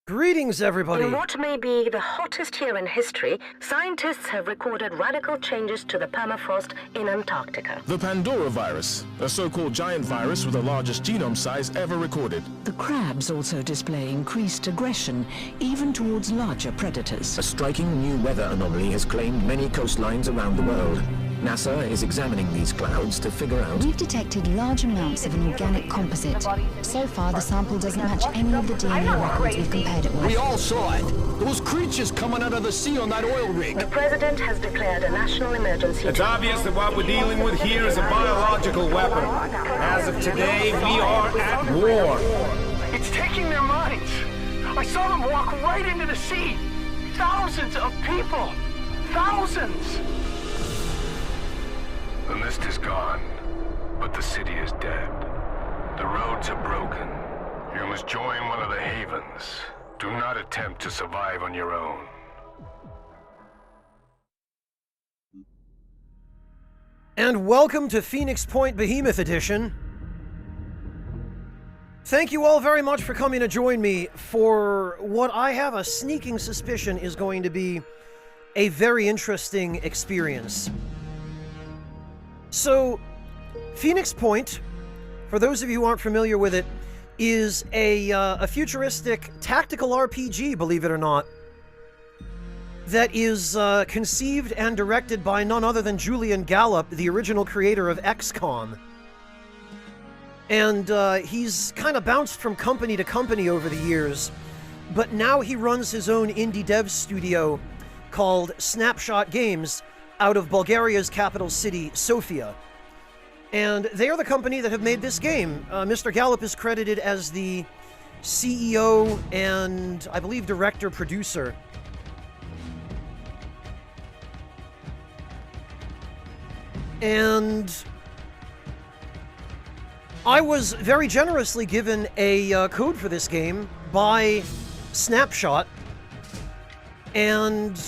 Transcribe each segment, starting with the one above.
Greetings, everybody! In what may be the hottest year in history, scientists have recorded radical changes to the permafrost in Antarctica. The Pandora virus, a so-called giant virus with the largest genome size ever recorded. The crabs also display increased aggression, even towards larger predators. A striking new weather anomaly has claimed many coastlines around the world. NASA is examining these clouds to figure out... We've detected large amounts of an organic composite. So far, the sample doesn't match any of the DNA records we've compared it with. We all saw it. Those creatures coming out of the sea on that oil rig. The president has declared a national emergency. It's obvious that what we're dealing with here is a biological weapon. As of today, we are at war. It's taking their minds. I saw them walk right into the sea. Thousands of people. Thousands. The mist is gone, but the city is dead. The roads are broken. You must join one of the havens. Do not attempt to survive on your own. And welcome to Phoenix Point Behemoth Edition. Thank you all very much for coming to join me for what I have a sneaking suspicion is going to be a very interesting experience. So, Phoenix Point, for those of you who aren't familiar with it, is a futuristic tactical RPG, believe it or not, that is conceived and directed by none other than Julian Gallup, the original creator of XCOM. And he's kind of bounced from company to company over the years, but now he runs his own indie dev studio called Snapshot Games, out of Bulgaria's capital city, Sofia. And they are the company that have made this game. Mr. Gallup is credited as the CEO and, I believe, director-producer. And I was very generously given a code for this game by Snapshot, and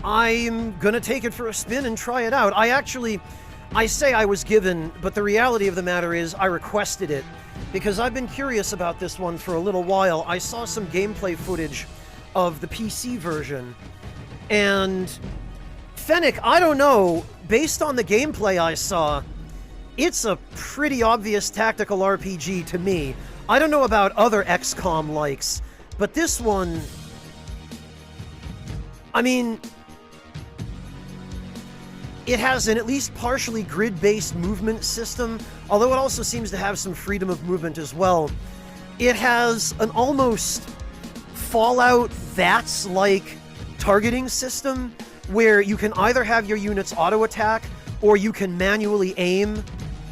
I'm gonna take it for a spin and try it out. I say I was given, but the reality of the matter is I requested it, because I've been curious about this one for a little while. I saw some gameplay footage of the PC version, and Fennec, I don't know, based on the gameplay I saw, it's a pretty obvious tactical RPG to me. I don't know about other XCOM likes, but this one, I mean, it has an at least partially grid-based movement system, although it also seems to have some freedom of movement as well. It has an almost Fallout VATS-like targeting system, where you can either have your units auto-attack, or you can manually aim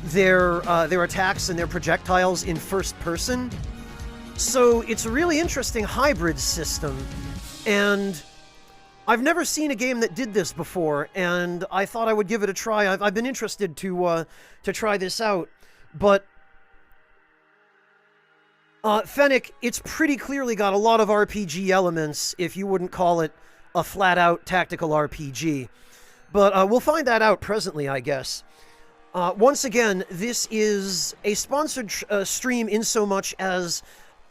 their attacks and their projectiles in first person. So it's a really interesting hybrid system, and I've never seen a game that did this before, and I thought I would give it a try. I've been interested to try this out, but Fennec, it's pretty clearly got a lot of RPG elements, if you wouldn't call it a flat-out tactical RPG. But we'll find that out presently, I guess. Once again, this is a sponsored stream in so much as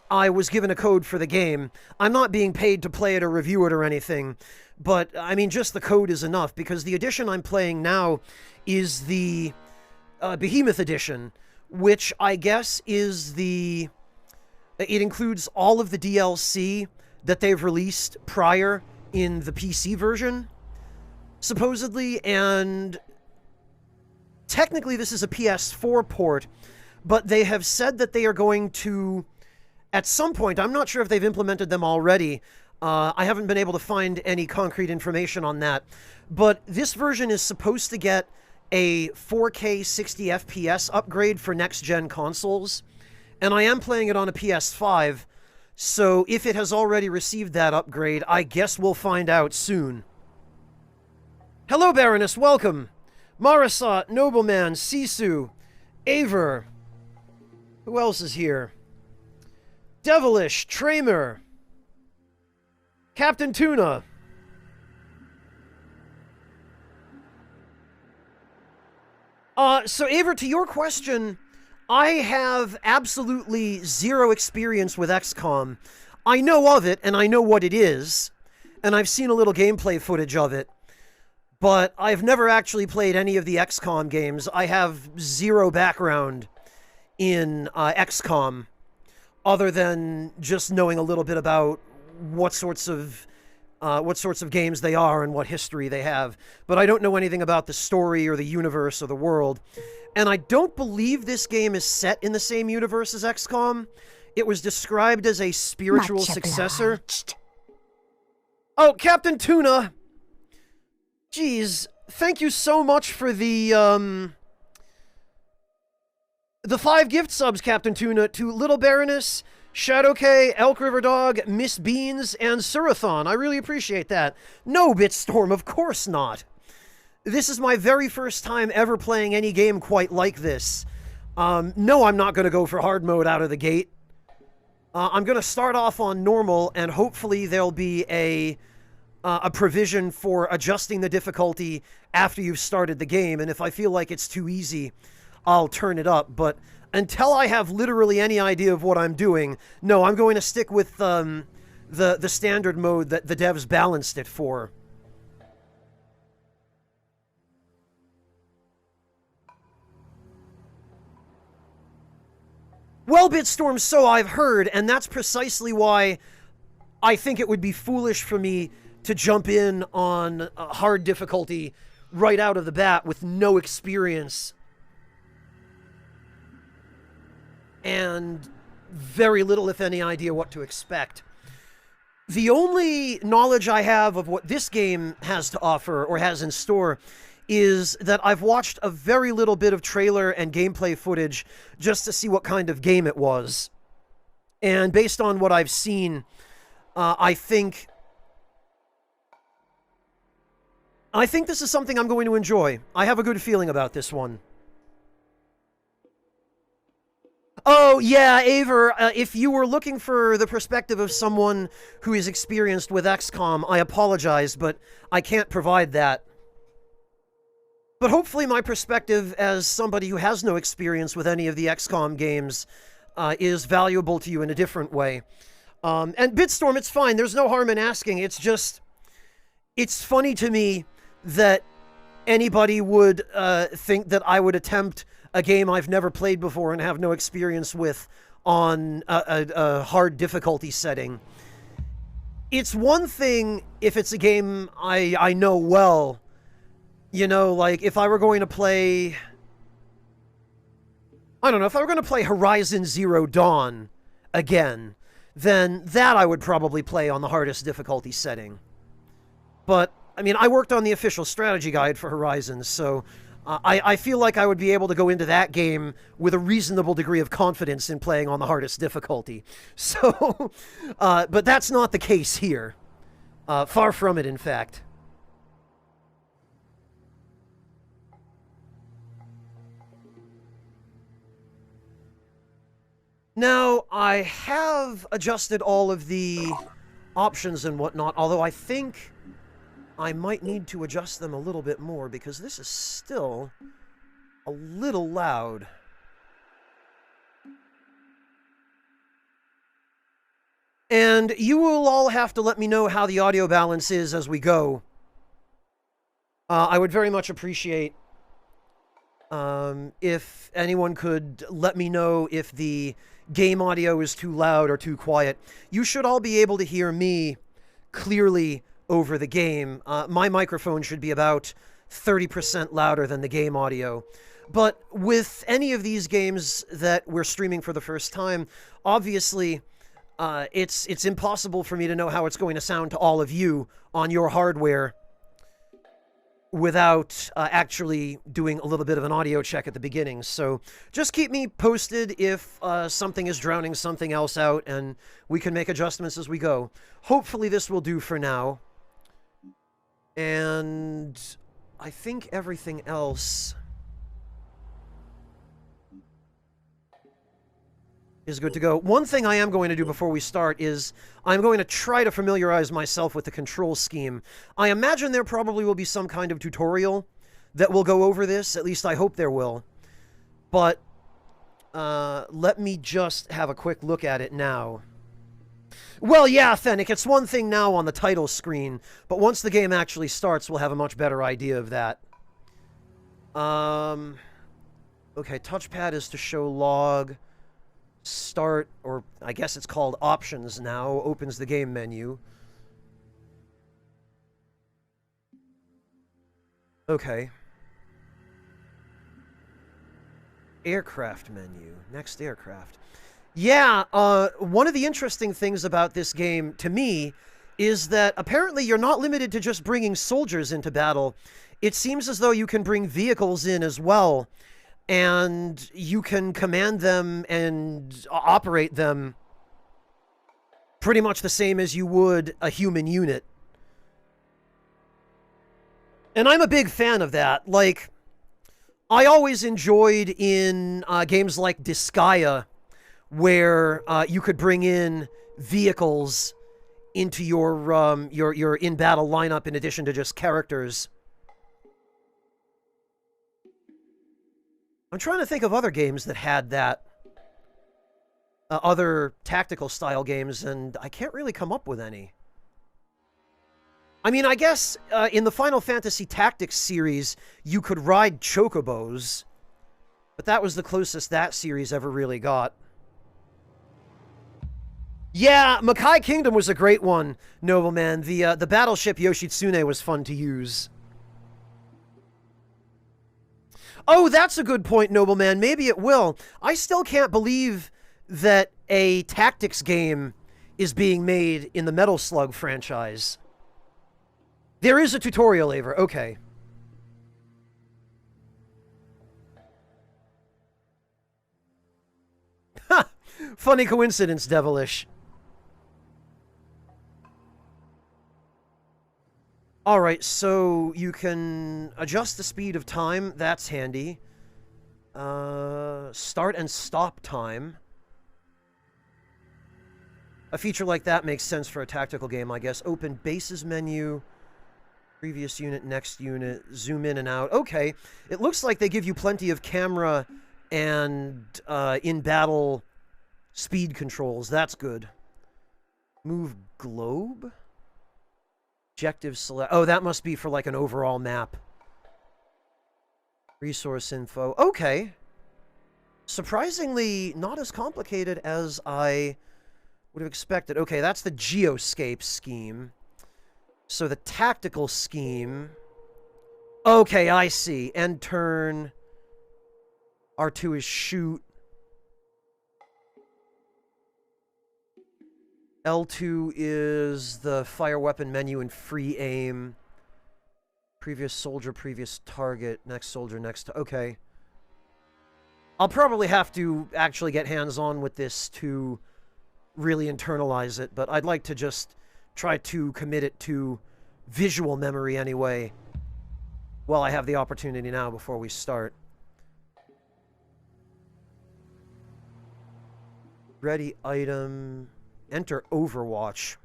I was given a code for the game. I'm not being paid to play it or review it or anything, but, I mean, just the code is enough, because the edition I'm playing now is the Behemoth edition, which I guess is it includes all of the DLC that they've released prior in the PC version, supposedly, and technically this is a PS4 port, but they have said that they are going to, at some point, I'm not sure if they've implemented them already. I haven't been able to find any concrete information on that. But this version is supposed to get a 4K 60 FPS upgrade for next-gen consoles. And I am playing it on a PS5, so if it has already received that upgrade, I guess we'll find out soon. Hello, Baroness, welcome. Marasat, Nobleman, Sisu, Aver. Who else is here? Devilish, Tramer, Captain Tuna. So Aver, to your question, I have absolutely zero experience with XCOM. I know of it, and I know what it is, and I've seen a little gameplay footage of it, but I've never actually played any of the XCOM games. I have zero background in XCOM, other than just knowing a little bit about what sorts of games they are and what history they have. But I don't know anything about the story or the universe or the world. And I don't believe this game is set in the same universe as XCOM. It was described as a spiritual Much successor. obliged. Oh, Captain Tuna! Jeez, thank you so much for the 5 gift subs, Captain Tuna, to Little Baroness, Shadow K, Elk River Dog, Miss Beans, and Surathon. I really appreciate that. No, Bitstorm, of course not. This is my very first time ever playing any game quite like this. No, I'm not going to go for hard mode out of the gate. I'm going to start off on normal, and hopefully there'll be a provision for adjusting the difficulty after you've started the game, and if I feel like it's too easy, I'll turn it up. But until I have literally any idea of what I'm doing, no, I'm going to stick with the standard mode that the devs balanced it for. Well, Bitstorm, so I've heard, and that's precisely why I think it would be foolish for me to jump in on hard difficulty right out of the bat with no experience and very little, if any, idea what to expect. The only knowledge I have of what this game has to offer or has in store is that I've watched a very little bit of trailer and gameplay footage just to see what kind of game it was. And based on what I've seen, I think this is something I'm going to enjoy. I have a good feeling about this one. Oh, yeah, Aver, if you were looking for the perspective of someone who is experienced with XCOM, I apologize, but I can't provide that. But hopefully my perspective as somebody who has no experience with any of the XCOM games is valuable to you in a different way. And Bitstorm, it's fine. There's no harm in asking. It's just, it's funny to me that anybody would think that I would attempt a game I've never played before and have no experience with on a hard difficulty setting. It's one thing if it's a game I know well. You know, like, if I were going to play... I don't know, if I were going to play Horizon Zero Dawn again, then that I would probably play on the hardest difficulty setting. But, I mean, I worked on the official strategy guide for Horizon, so I feel like I would be able to go into that game with a reasonable degree of confidence in playing on the hardest difficulty. So, but that's not the case here. Far from it, in fact. Now, I have adjusted all of the options and whatnot, although I think I might need to adjust them a little bit more because this is still a little loud. And you will all have to let me know how the audio balance is as we go. I would very much appreciate if anyone could let me know if the game audio is too loud or too quiet. You should all be able to hear me clearly over the game. My microphone should be about 30% louder than the game audio. But with any of these games that we're streaming for the first time, obviously, it's impossible for me to know how it's going to sound to all of you on your hardware without actually doing a little bit of an audio check at the beginning. So just keep me posted if something is drowning something else out, and we can make adjustments as we go. Hopefully this will do for now. And I think everything else is good to go. One thing I am going to do before we start is I'm going to try to familiarize myself with the control scheme. I imagine there probably will be some kind of tutorial that will go over this. At least I hope there will. But let me just have a quick look at it now. Well, yeah, Fennec, it's one thing now on the title screen, but once the game actually starts, we'll have a much better idea of that. Okay, touchpad is to show log. Start, or I guess it's called options now, opens the game menu. Okay. Aircraft menu. Next aircraft. Yeah, one of the interesting things about this game, to me, is that apparently you're not limited to just bringing soldiers into battle. It seems as though you can bring vehicles in as well, and you can command them and operate them pretty much the same as you would a human unit. And I'm a big fan of that. Like, I always enjoyed in games like Disgaea, where you could bring in vehicles into your in-battle lineup in addition to just characters. I'm trying to think of other games that had that. Other tactical style games, and I can't really come up with any. I mean, I guess in the Final Fantasy Tactics series, you could ride chocobos, but that was the closest that series ever really got. Yeah, Makai Kingdom was a great one, Nobleman. The battleship Yoshitsune was fun to use. Oh, that's a good point, Nobleman. Maybe it will. I still can't believe that a tactics game is being made in the Metal Slug franchise. There is a tutorial, Aver. Okay. Ha! Funny coincidence, Devilish. Alright, so you can adjust the speed of time. That's handy. Start and stop time. A feature like that makes sense for a tactical game, I guess. Open bases menu. Previous unit, next unit. Zoom in and out. Okay. It looks like they give you plenty of camera and in-battle speed controls. That's good. Move globe? Objective select. Oh, that must be for like an overall map. Resource info. Okay. Surprisingly, not as complicated as I would have expected. Okay, that's the geoscape scheme. So the tactical scheme. Okay, I see. End turn. R2 is shoot. L2 is the fire weapon menu and free aim. Previous soldier, previous target. Next soldier, next... Okay. I'll probably have to actually get hands-on with this to really internalize it, but I'd like to just try to commit it to visual memory anyway, while I have the opportunity now before we start. Ready item. Enter Overwatch.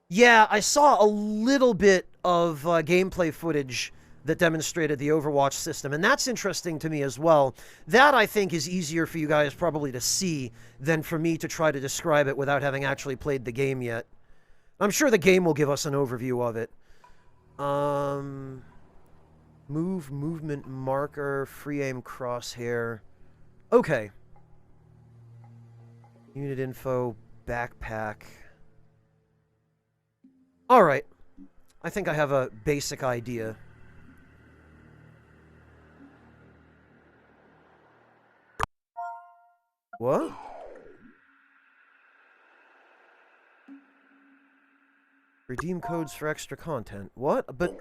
Yeah, I saw a little bit of gameplay footage that demonstrated the Overwatch system, and that's interesting to me as well. That, I think, is easier for you guys probably to see than for me to try to describe it without having actually played the game yet. I'm sure the game will give us an overview of it. Move, movement marker, free aim crosshair. Okay. Unit info, backpack. Alright. I think I have a basic idea. What? Redeem codes for extra content. What? But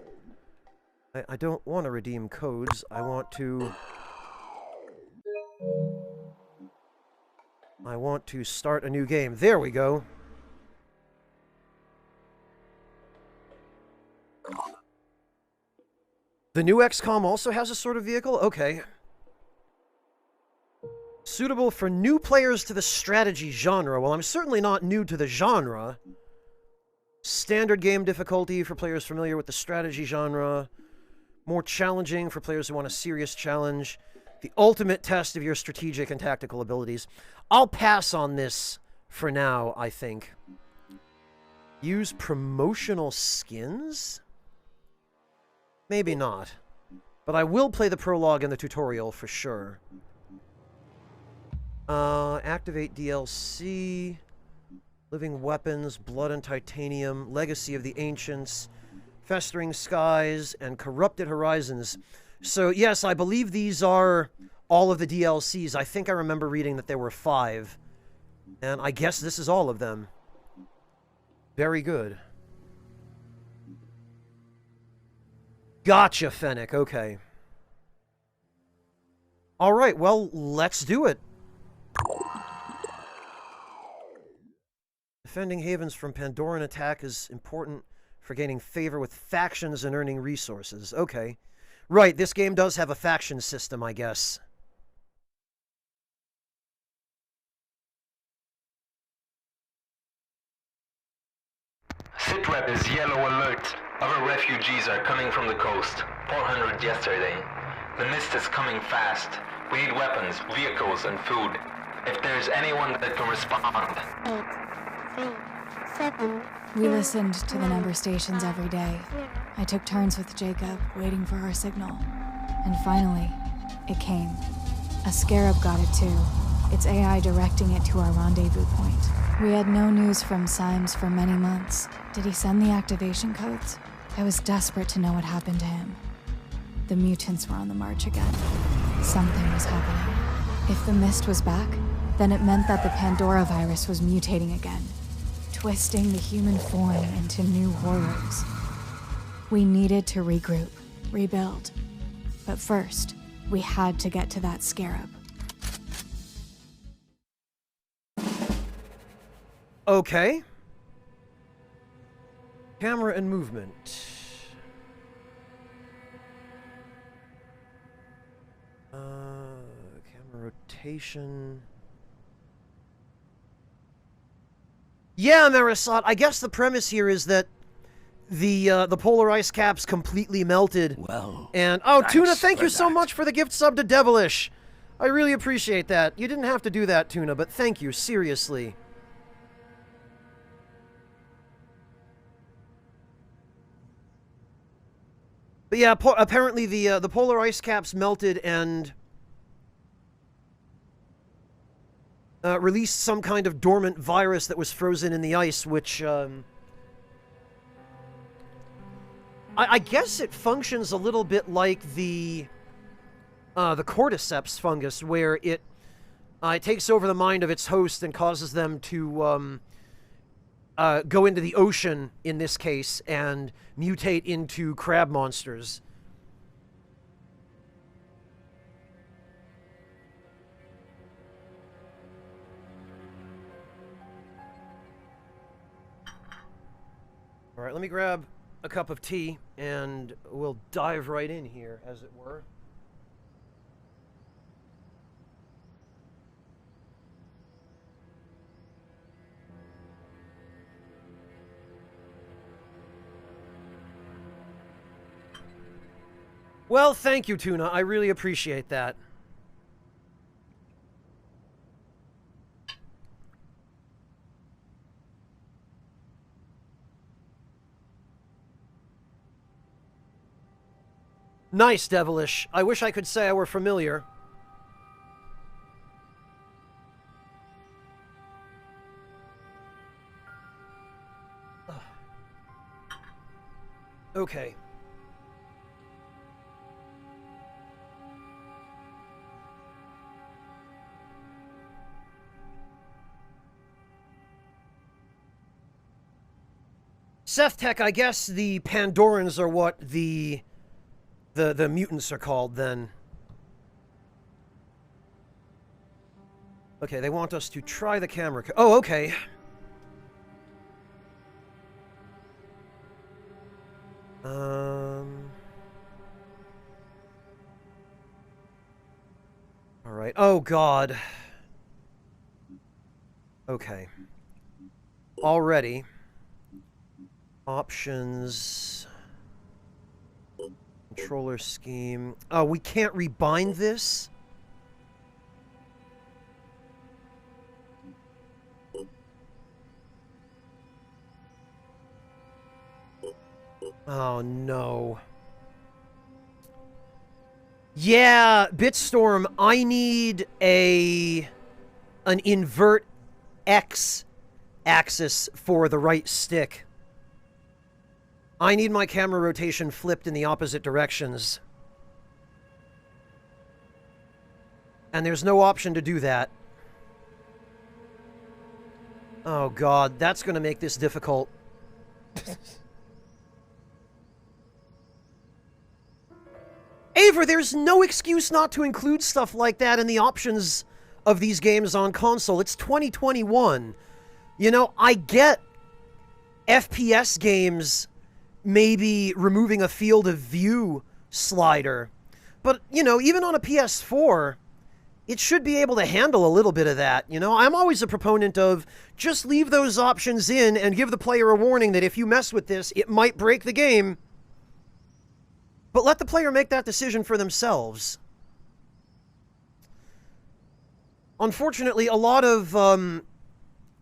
I don't want to redeem codes. I want to start a new game. There we go. The new XCOM also has a sort of vehicle? Okay. Suitable for new players to the strategy genre. Well, I'm certainly not new to the genre. Standard game difficulty for players familiar with the strategy genre. More challenging for players who want a serious challenge. The ultimate test of your strategic and tactical abilities. I'll pass on this for now, I think. Use promotional skins? Maybe not. But I will play the prologue and the tutorial for sure. Activate DLC. Living Weapons, Blood and Titanium, Legacy of the Ancients, Festering Skies, and Corrupted Horizons. So, yes, I believe these are all of the DLCs. I think I remember reading that there were 5. And I guess this is all of them. Very good. Gotcha, Fennec. Okay. Alright, well, let's do it. Defending havens from Pandoran attack is important for gaining favor with factions and earning resources. Okay. Right, this game does have a faction system, I guess. Sitrep is yellow alert. Other refugees are coming from the coast. 400 yesterday. The mist is coming fast. We need weapons, vehicles, and food. If there's anyone that can respond. 8, 3, 7. We listened to the number stations every day. I took turns with Jacob, waiting for our signal. And finally, it came. A scarab got it too. Its AI directing it to our rendezvous point. We had no news from Symes for many months. Did he send the activation codes? I was desperate to know what happened to him. The mutants were on the march again. Something was happening. If the mist was back, then it meant that the Pandora virus was mutating again, twisting the human form into new horrors. We needed to regroup, rebuild. But first, we had to get to that scarab. Okay. Camera and movement. Camera rotation. Yeah, Marisot, I guess the premise here is that the polar ice caps completely melted. Well, and Tuna, thank you so much for the gift sub to Devilish. I really appreciate that. You didn't have to do that, Tuna, but thank you, seriously. But yeah, apparently the polar ice caps melted and released some kind of dormant virus that was frozen in the ice, which I guess it functions a little bit like the cordyceps fungus, where it takes over the mind of its host and causes them to go into the ocean, in this case, and mutate into crab monsters. All right, let me grab a cup of tea, and we'll dive right in here, as it were. Well, thank you, Tuna. I really appreciate that. Nice, Devilish. I wish I could say I were familiar. Okay. Seth Tech, I guess the Pandorans are what the mutants are called, then. Okay, they want us to try the camera. Oh, okay. Alright. Oh, God. Okay. Already. Options. Controller scheme. Oh, we can't rebind this? Oh, no. Yeah, Bitstorm, I need an invert X axis for the right stick. I need my camera rotation flipped in the opposite directions. And there's no option to do that. Oh god, that's going to make this difficult. Ava, there's no excuse not to include stuff like that in the options of these games on console. It's 2021. You know, I get FPS games maybe removing a field of view slider. But, you know, even on a PS4, it should be able to handle a little bit of that. You know, I'm always a proponent of just leave those options in and give the player a warning that if you mess with this, it might break the game. But let the player make that decision for themselves. Unfortunately, a lot of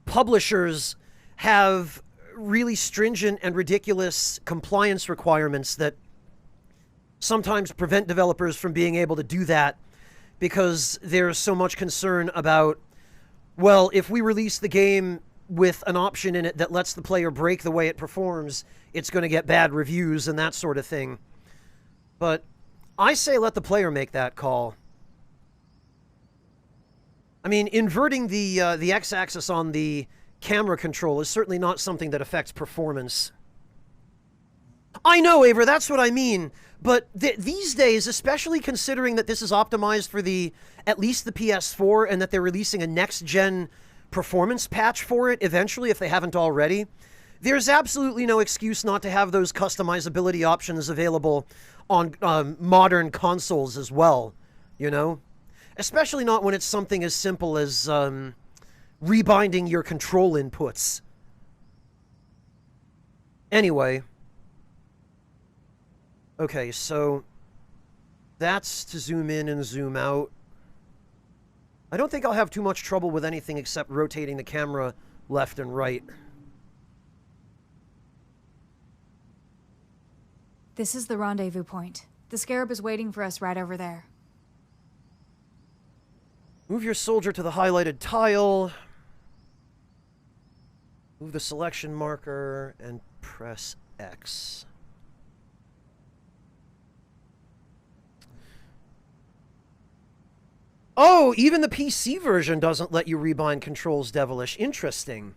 publishers have really stringent and ridiculous compliance requirements that sometimes prevent developers from being able to do that because there's so much concern about, well, if we release the game with an option in it that lets the player break the way it performs, it's going to get bad reviews and that sort of thing. But I say let the player make that call. I mean, inverting the X-axis on the camera control is certainly not something that affects performance. I know, Ava, that's what I mean. But these days, especially considering that this is optimized for at least the PS4 and that they're releasing a next-gen performance patch for it eventually, if they haven't already, there's absolutely no excuse not to have those customizability options available on modern consoles as well, you know? Especially not when it's something as simple as rebinding your control inputs. Anyway. Okay, so that's to zoom in and zoom out. I don't think I'll have too much trouble with anything except rotating the camera left and right. This is the rendezvous point. The Scarab is waiting for us right over there. Move your soldier to the highlighted tile. Move the selection marker and press X. Oh, even the PC version doesn't let you rebind controls, devilish. Interesting.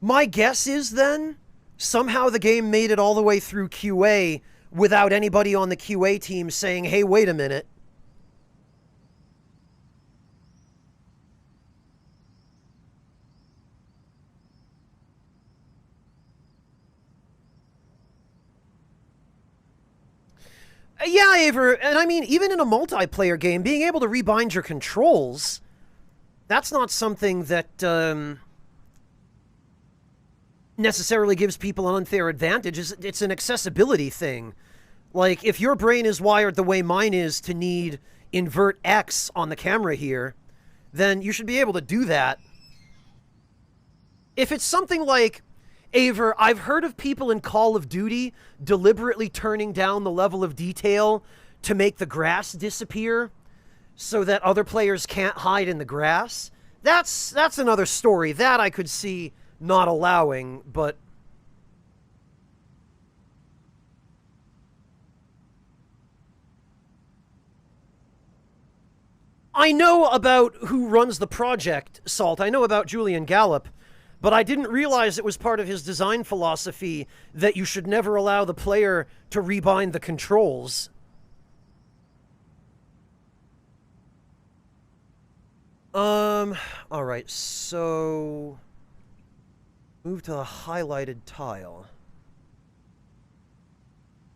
My guess is then, somehow the game made it all the way through QA without anybody on the QA team saying, hey, wait a minute. Yeah, Ava, and I mean, even in a multiplayer game, being able to rebind your controls, that's not something that necessarily gives people an unfair advantage. It's an accessibility thing. Like, if your brain is wired the way mine is to need invert X on the camera here, then you should be able to do that. If it's something like, Ava, I've heard of people in Call of Duty deliberately turning down the level of detail to make the grass disappear so that other players can't hide in the grass. That's another story. That I could see not allowing, but I know about who runs the project, Salt. I know about Julian Gallup. But I didn't realize it was part of his design philosophy that you should never allow the player to rebind the controls. Alright, so move to the highlighted tile.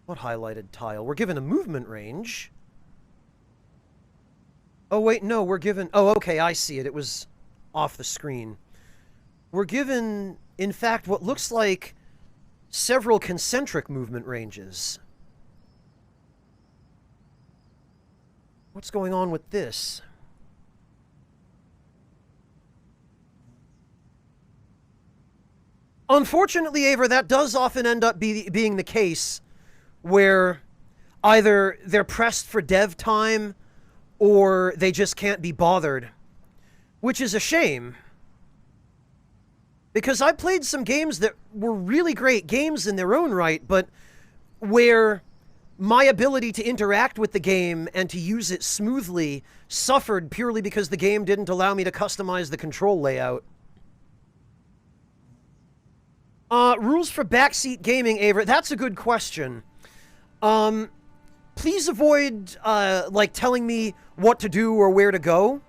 What highlighted tile? We're given a movement range. Oh, wait, no, we're given... Oh, okay, I see it. It was off the screen. We're given, in fact, what looks like several concentric movement ranges. What's going on with this? Unfortunately, Aver, that does often end up being the case, where either they're pressed for dev time or they just can't be bothered, which is a shame. Because I played some games that were really great games in their own right, but where my ability to interact with the game and to use it smoothly suffered purely because the game didn't allow me to customize the control layout. Rules for backseat gaming, Aver. That's a good question. Please avoid, like, telling me what to do or where to go,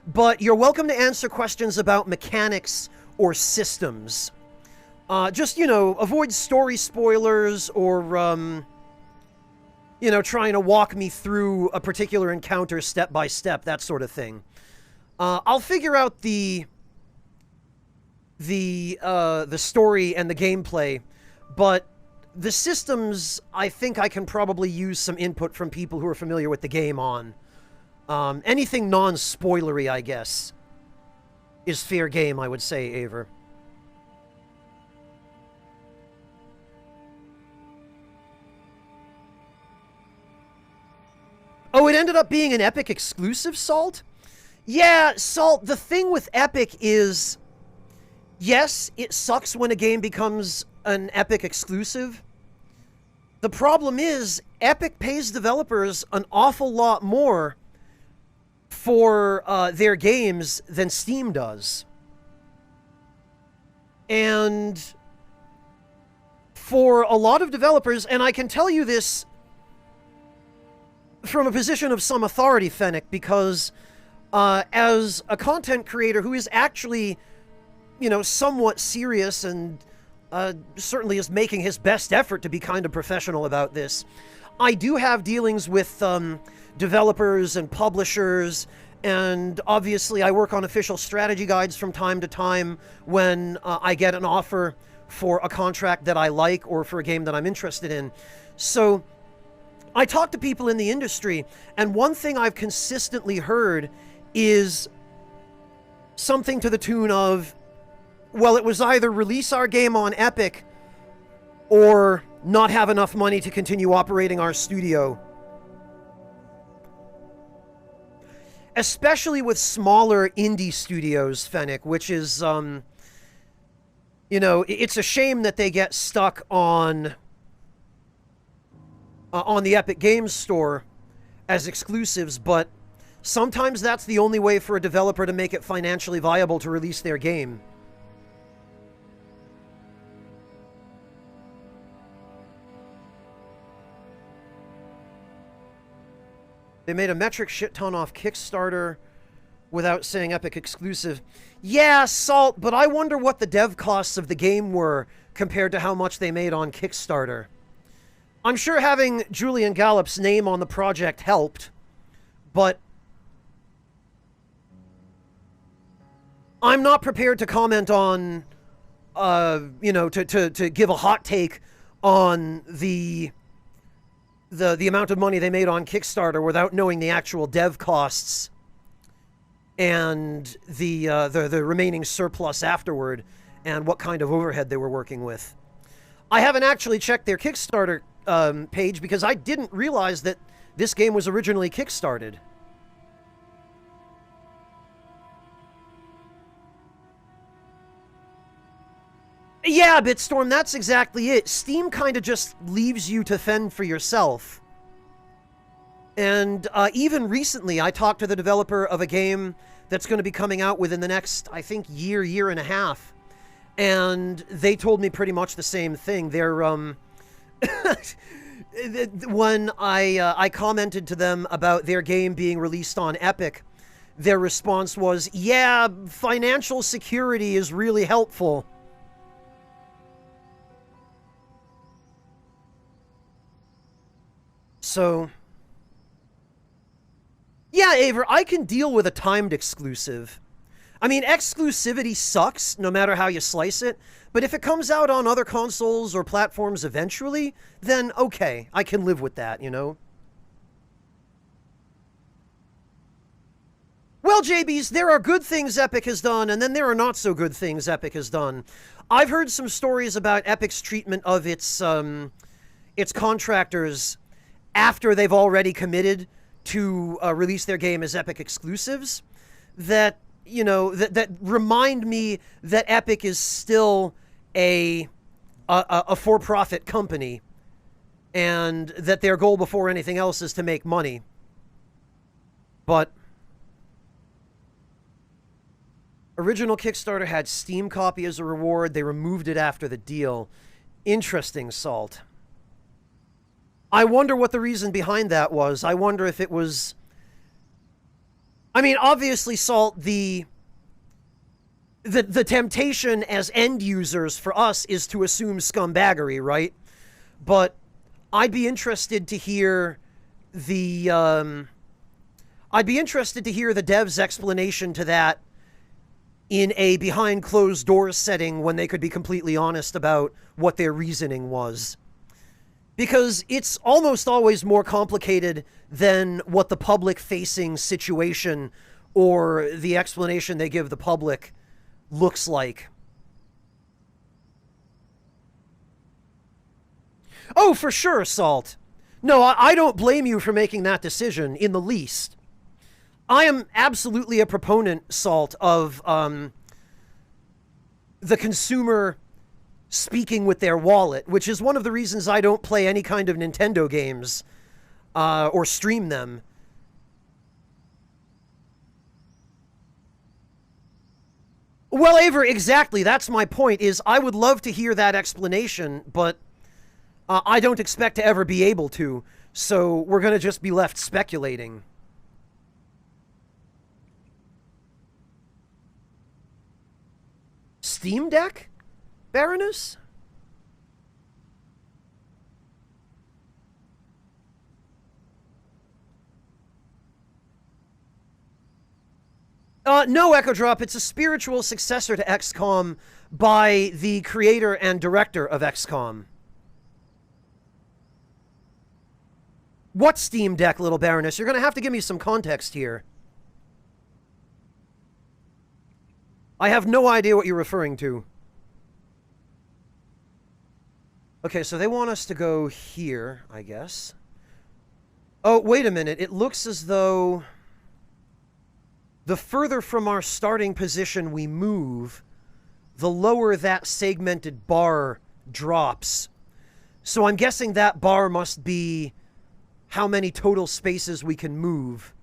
but you're welcome to answer questions about mechanics or systems. Just, avoid story spoilers or, trying to walk me through a particular encounter step by step, that sort of thing. I'll figure out the story and the gameplay, but the systems, I think I can probably use some input from people who are familiar with the game on. Anything non-spoilery, I guess, is fair game, I would say, Aver. Oh, it ended up being an Epic exclusive, Salt? Yeah, Salt, the thing with Epic is, yes, it sucks when a game becomes an Epic exclusive. The problem is, Epic pays developers an awful lot more for their games than Steam does. And for a lot of developers, and I can tell you this from a position of some authority, Fennec, because as a content creator who is actually, somewhat serious and certainly is making his best effort to be kind of professional about this, I do have dealings with developers and publishers, and obviously I work on official strategy guides from time to time when I get an offer for a contract that I like or for a game that I'm interested in. So I talk to people in the industry, and one thing I've consistently heard is something to the tune of, well, it was either release our game on Epic or not have enough money to continue operating our studio. Especially with smaller indie studios, Fennec, which is, it's a shame that they get stuck on the Epic Games Store as exclusives, but sometimes that's the only way for a developer to make it financially viable to release their game. They made a metric shit ton off Kickstarter without saying Epic exclusive. Yeah, Salt, but I wonder what the dev costs of the game were compared to how much they made on Kickstarter. I'm sure having Julian Gallup's name on the project helped, but I'm not prepared to comment on, to give a hot take on the amount of money they made on Kickstarter without knowing the actual dev costs and the remaining surplus afterward and what kind of overhead they were working with. I haven't actually checked their Kickstarter page because I didn't realize that this game was originally kickstarted. Yeah, Bitstorm, that's exactly it. Steam kind of just leaves you to fend for yourself. And even recently, I talked to the developer of a game that's going to be coming out within the next, I think, year and a half. And they told me pretty much the same thing. They're, when I commented to them about their game being released on Epic, their response was, yeah, financial security is really helpful. So, yeah, Aver, I can deal with a timed exclusive. I mean, exclusivity sucks, no matter how you slice it, but if it comes out on other consoles or platforms eventually, then okay, I can live with that, Well, JBs, there are good things Epic has done, and then there are not so good things Epic has done. I've heard some stories about Epic's treatment of its contractors after they've already committed to release their game as Epic exclusives that, you know, that remind me that Epic is still a for-profit company and that their goal before anything else is to make money. But original Kickstarter had Steam copy as a reward. They removed it after the deal. Interesting, Salt. I wonder what the reason behind that was. I wonder if it was... I mean, obviously, Salt, the temptation as end users for us is to assume scumbaggery, right? But I'd be interested to hear the... I'd be interested to hear the dev's explanation to that in a behind closed doors setting when they could be completely honest about what their reasoning was. Because it's almost always more complicated than what the public-facing situation or the explanation they give the public looks like. Oh, for sure, Salt. No, I don't blame you for making that decision in the least. I am absolutely a proponent, Salt, of the consumer speaking with their wallet, which is one of the reasons I don't play any kind of Nintendo games or stream them. Well, Aver, exactly. That's my point, is I would love to hear that explanation, but I don't expect to ever be able to, so we're going to just be left speculating. Steam Deck? Baroness? No, Echo Drop. It's a spiritual successor to XCOM by the creator and director of XCOM. What Steam Deck, Little Baroness? You're going to have to give me some context here. I have no idea what you're referring to. Okay, so they want us to go here, I guess. Oh, wait a minute. It looks as though the further from our starting position we move, the lower that segmented bar drops. So I'm guessing that bar must be how many total spaces we can move.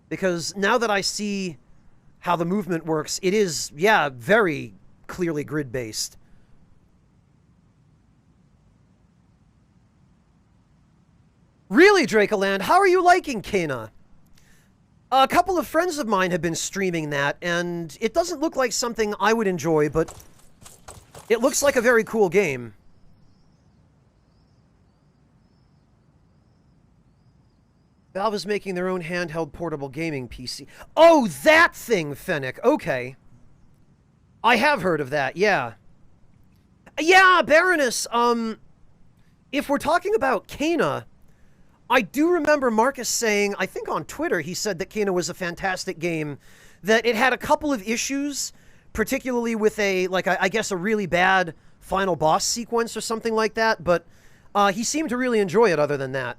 Because now that I see how the movement works, it is, yeah, very clearly grid-based. Really, Dracoland, how are you liking Kena? A couple of friends of mine have been streaming that, and it doesn't look like something I would enjoy, but it looks like a very cool game. Valve is making their own handheld portable gaming PC. Oh, that thing, Fennec. Okay. I have heard of that, yeah. Yeah, Baroness, if we're talking about Kena, I do remember Marcus saying, I think on Twitter, he said that Kena was a fantastic game, that it had a couple of issues, particularly with I guess a really bad final boss sequence or something like that, but he seemed to really enjoy it other than that.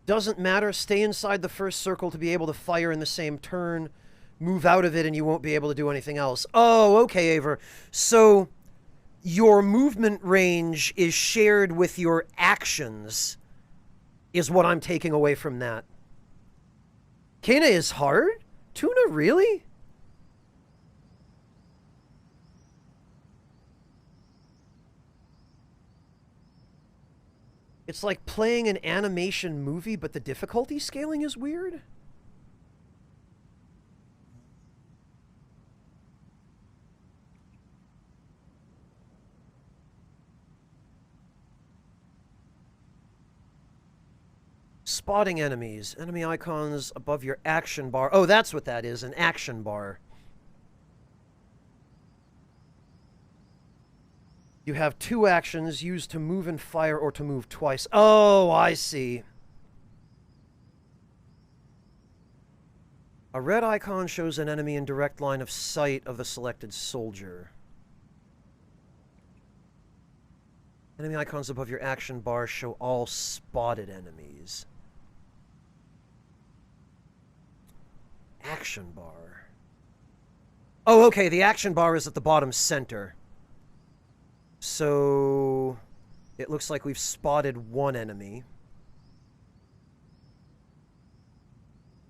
Doesn't matter. Stay inside the first circle to be able to fire in the same turn. Move out of it and you won't be able to do anything else. Oh, okay, Aver. So your movement range is shared with your actions, is what I'm taking away from that. Kena is hard? Tuna, really? It's like playing an animation movie, but the difficulty scaling is weird? Spotting enemies. Enemy icons above your action bar. Oh, that's what that is, an action bar. You have 2 actions, used to move and fire or to move twice. Oh, I see. A red icon shows an enemy in direct line of sight of the selected soldier. Enemy icons above your action bar show all spotted enemies. Action bar. Oh, okay, the action bar is at the bottom center. So it looks like we've spotted 1 enemy.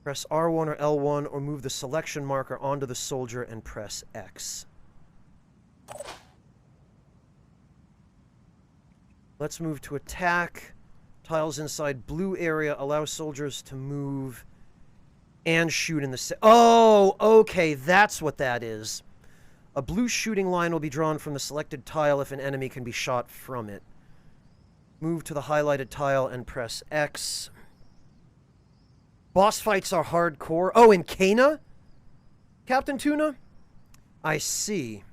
Press R1 or L1 or move the selection marker onto the soldier and press X. Let's move to attack. Tiles inside blue area allow soldiers to move and shoot in the... Oh, okay, that's what that is. A blue shooting line will be drawn from the selected tile if an enemy can be shot from it. Move to the highlighted tile and press X. Boss fights are hardcore. Oh, in Cana? Captain Tuna? I see.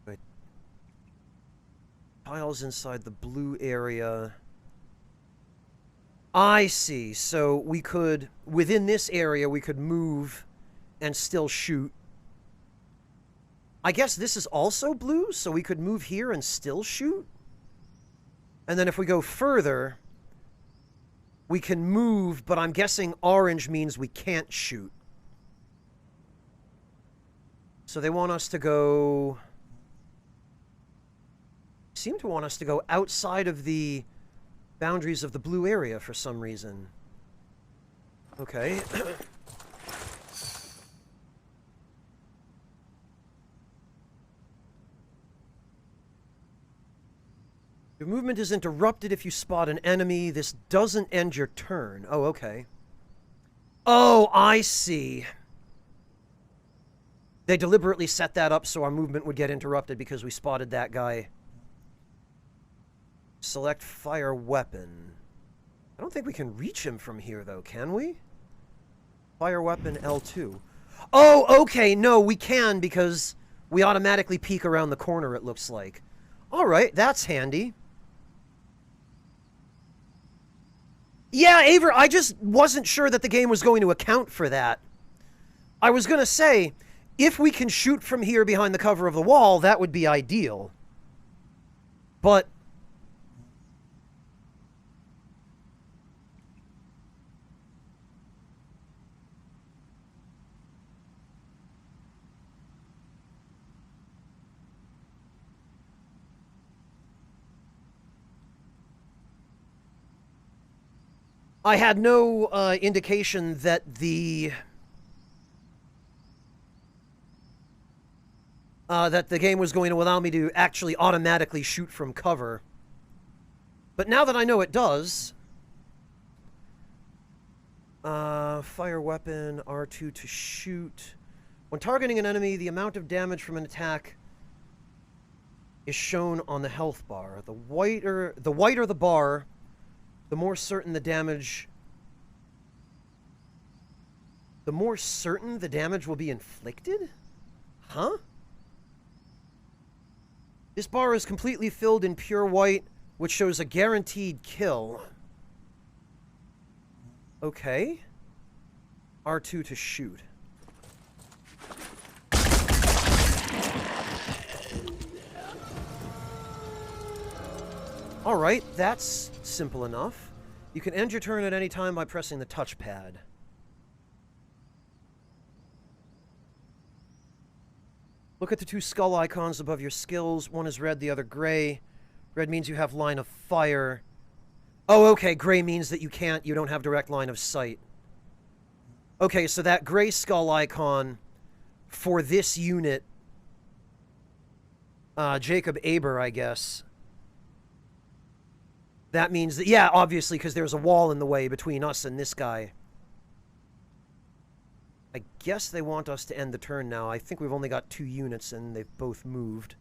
Wait. Tiles inside the blue area. I see. So we could, within this area, we could move and still shoot. I guess this is also blue, so we could move here and still shoot? And then if we go further, we can move, but I'm guessing orange means we can't shoot. So they want us to go... seem to want us to go outside of the boundaries of the blue area for some reason. Okay. Your movement is interrupted if you spot an enemy. This doesn't end your turn. Oh, okay. Oh, I see. They deliberately set that up so our movement would get interrupted because we spotted that guy. Select fire weapon. I don't think we can reach him from here, though, can we? Fire weapon L2. Oh, okay, no, we can because we automatically peek around the corner, it looks like. All right, that's handy. Yeah, Aver, I just wasn't sure that the game was going to account for that. I was going to say, if we can shoot from here behind the cover of the wall, that would be ideal. But... I had no indication that the game was going to allow me to actually automatically shoot from cover. But now that I know it does... fire weapon, R2 to shoot. When targeting an enemy, the amount of damage from an attack is shown on the health bar. The whiter the bar... the more certain the damage... the more certain the damage will be inflicted? Huh? This bar is completely filled in pure white, which shows a guaranteed kill. Okay. R2 to shoot. Alright, that's simple enough. You can end your turn at any time by pressing the touchpad. Look at the 2 skull icons above your skills. One is red, the other gray. Red means you have line of fire. Oh, okay, gray means that you don't have direct line of sight. Okay, so that gray skull icon for this unit, Jacob Aber, I guess. That means that, yeah, obviously, because there's a wall in the way between us and this guy. I guess they want us to end the turn now. I think we've only got 2 units and they've both moved.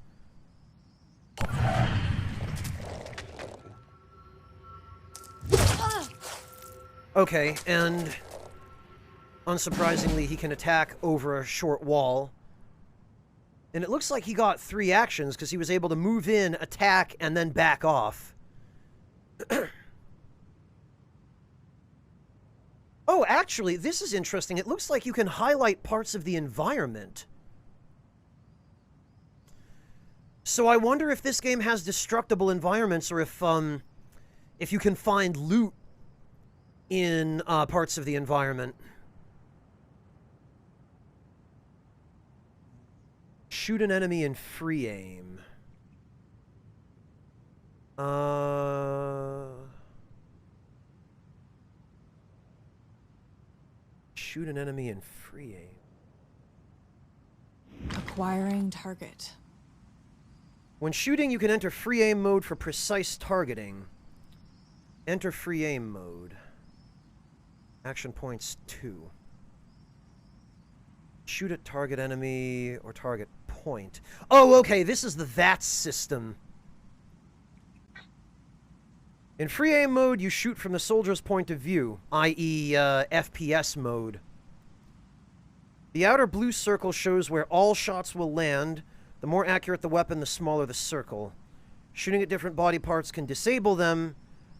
Okay, and unsurprisingly, he can attack over a short wall. And it looks like he got 3 actions because he was able to move in, attack, and then back off. Oh, actually, this is interesting. It looks like you can highlight parts of the environment. So I wonder if this game has destructible environments, or if you can find loot in parts of the environment. Shoot an enemy in free aim. Shoot an enemy in free aim. Acquiring target. When shooting, you can enter free aim mode for precise targeting. Enter free aim mode. Action points 2. Shoot at target enemy or target point. Oh, okay, this is the VATS system. In free aim mode, you shoot from the soldier's point of view, i.e. FPS mode. The outer blue circle shows where all shots will land. The more accurate the weapon, the smaller the circle. Shooting at different body parts can disable them,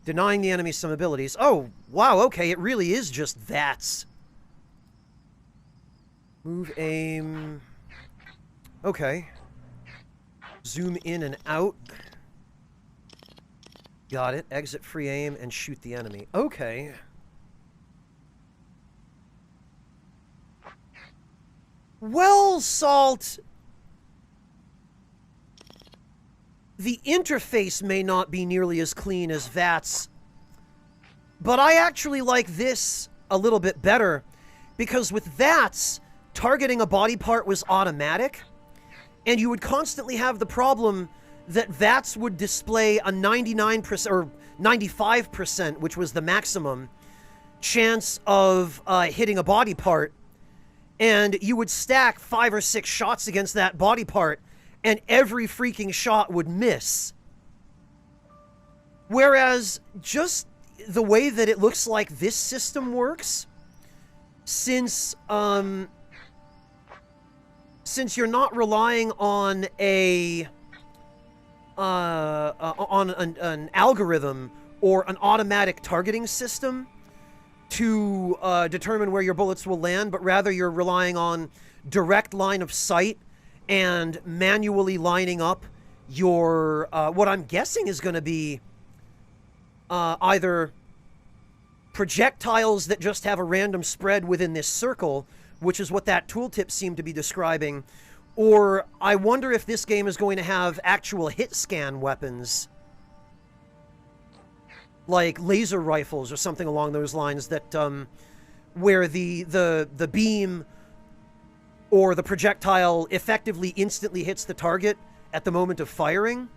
denying the enemy some abilities. Oh, wow, okay, it really is just VATS. Move, aim... Okay. Zoom in and out. Got it. Exit free aim and shoot the enemy. Okay. Well, Salt... The interface may not be nearly as clean as VATS, but I actually like this a little bit better, because with VATS, targeting a body part was automatic, and you would constantly have the problem that VATS would display a 99% or 95%, which was the maximum, chance of hitting a body part, and you would stack 5 or 6 shots against that body part, and every freaking shot would miss. Whereas, just the way that it looks like this system works, since you're not relying on an algorithm or an automatic targeting system to determine where your bullets will land, but rather you're relying on direct line of sight and manually lining up your, what I'm guessing is going to be either projectiles that just have a random spread within this circle, which is what that tooltip seemed to be describing, or I wonder if this game is going to have actual hit scan weapons, like laser rifles or something along those lines, that where the beam or the projectile effectively instantly hits the target at the moment of firing.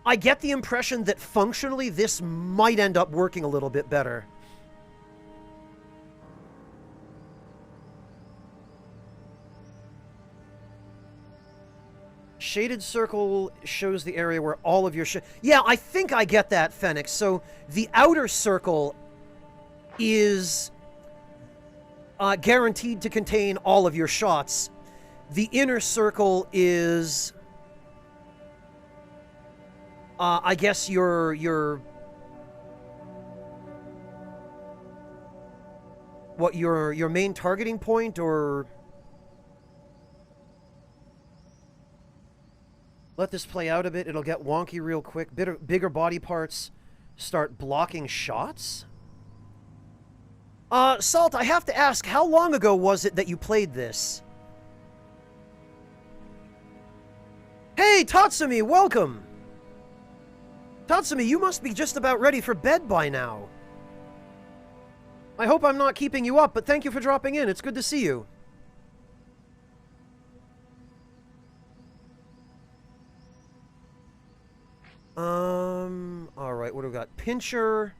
I get the impression that functionally this might end up working a little bit better. Shaded circle shows the area where all of your yeah, I think I get that, Phoenix. So the outer circle is guaranteed to contain all of your shots. The inner circle is, I guess, your main targeting point, or... Let this play out a bit. It'll get wonky real quick. Bigger body parts start blocking shots? Salt, I have to ask, how long ago was it that you played this? Hey, Tatsumi, welcome! Tatsumi, you must be just about ready for bed by now. I hope I'm not keeping you up, but thank you for dropping in. It's good to see you. Alright, what do we got? Pincher.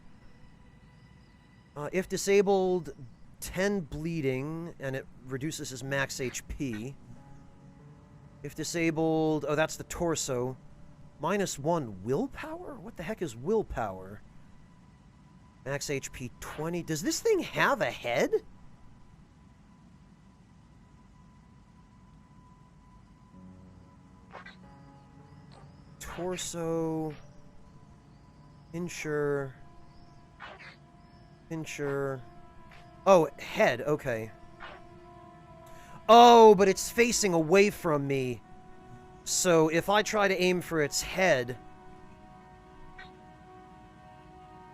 If disabled, 10 bleeding, and it reduces his max HP. If disabled... Oh, that's the torso. -1 willpower? What the heck is willpower? Max HP 20. Does this thing have a head? torso. Pincher. Pincher. Oh, head. Okay. Oh, but it's facing away from me. So if I try to aim for its head...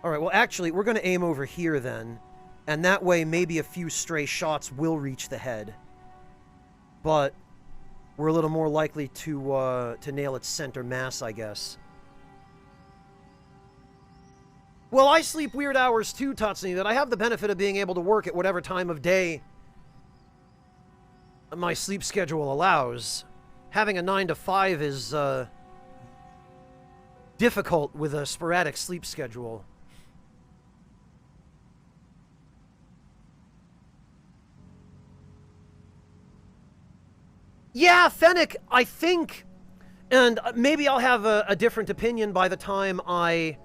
Alright, well actually, we're going to aim over here then. And that way, maybe a few stray shots will reach the head. But we're a little more likely to nail its center mass, I guess. Well, I sleep weird hours too, Tatsuni, that I have the benefit of being able to work at whatever time of day my sleep schedule allows. Having a 9 to 5 is difficult with a sporadic sleep schedule. Yeah, Fennec, I think, and maybe I'll have a different opinion by the time I've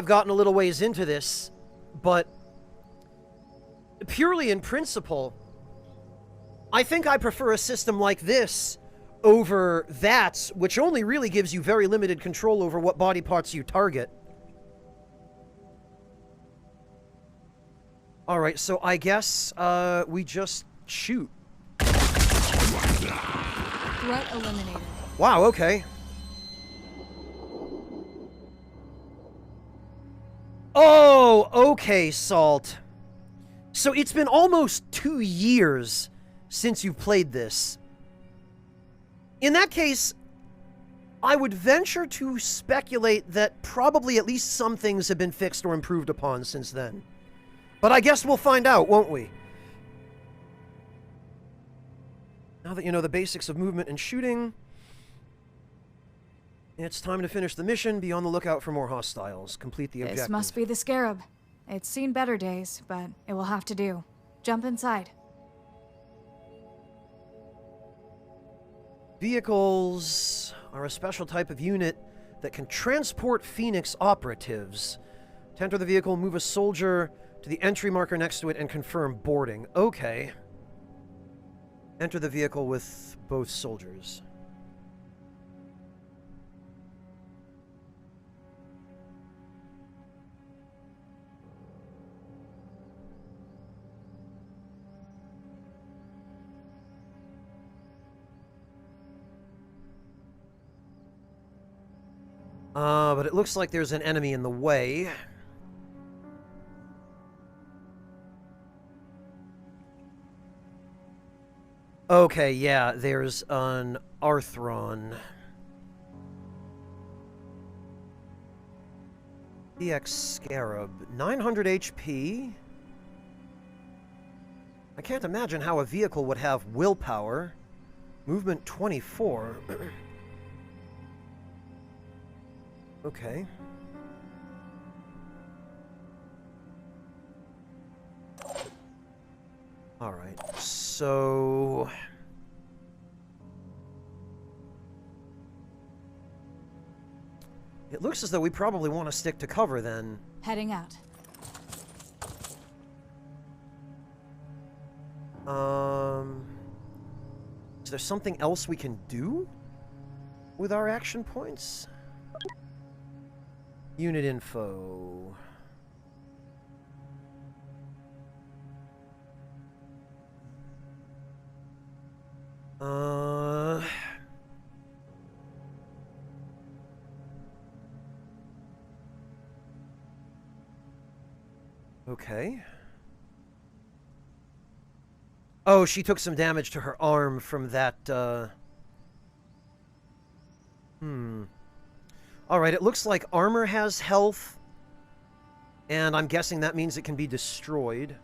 gotten a little ways into this, but purely in principle, I think I prefer a system like this over that, which only really gives you very limited control over what body parts you target. Alright, so I guess we just shoot. Threat eliminated. Wow, okay. Oh, okay, Salt. So it's been almost 2 years since you've played this. In that case, I would venture to speculate that probably at least some things have been fixed or improved upon since then. But I guess we'll find out, won't we? Now that you know the basics of movement and shooting, it's time to finish the mission. Be on the lookout for more hostiles. Complete the objective. This must be the Scarab. It's seen better days, but it will have to do. Jump inside. Vehicles are a special type of unit that can transport Phoenix operatives. To enter the vehicle, move a soldier to the entry marker next to it and confirm boarding. Okay. Enter the vehicle with both soldiers. But it looks like there's an enemy in the way. Okay, yeah, there's an Arthron. EX Scarab. 900 HP. I can't imagine how a vehicle would have willpower. Movement 24. Okay. Alright, so... It looks as though we probably want to stick to cover, then. Heading out. Is there something else we can do with our action points? Unit info. Okay. Oh, she took some damage to her arm from that, Alright, it looks like armor has health. And I'm guessing that means it can be destroyed.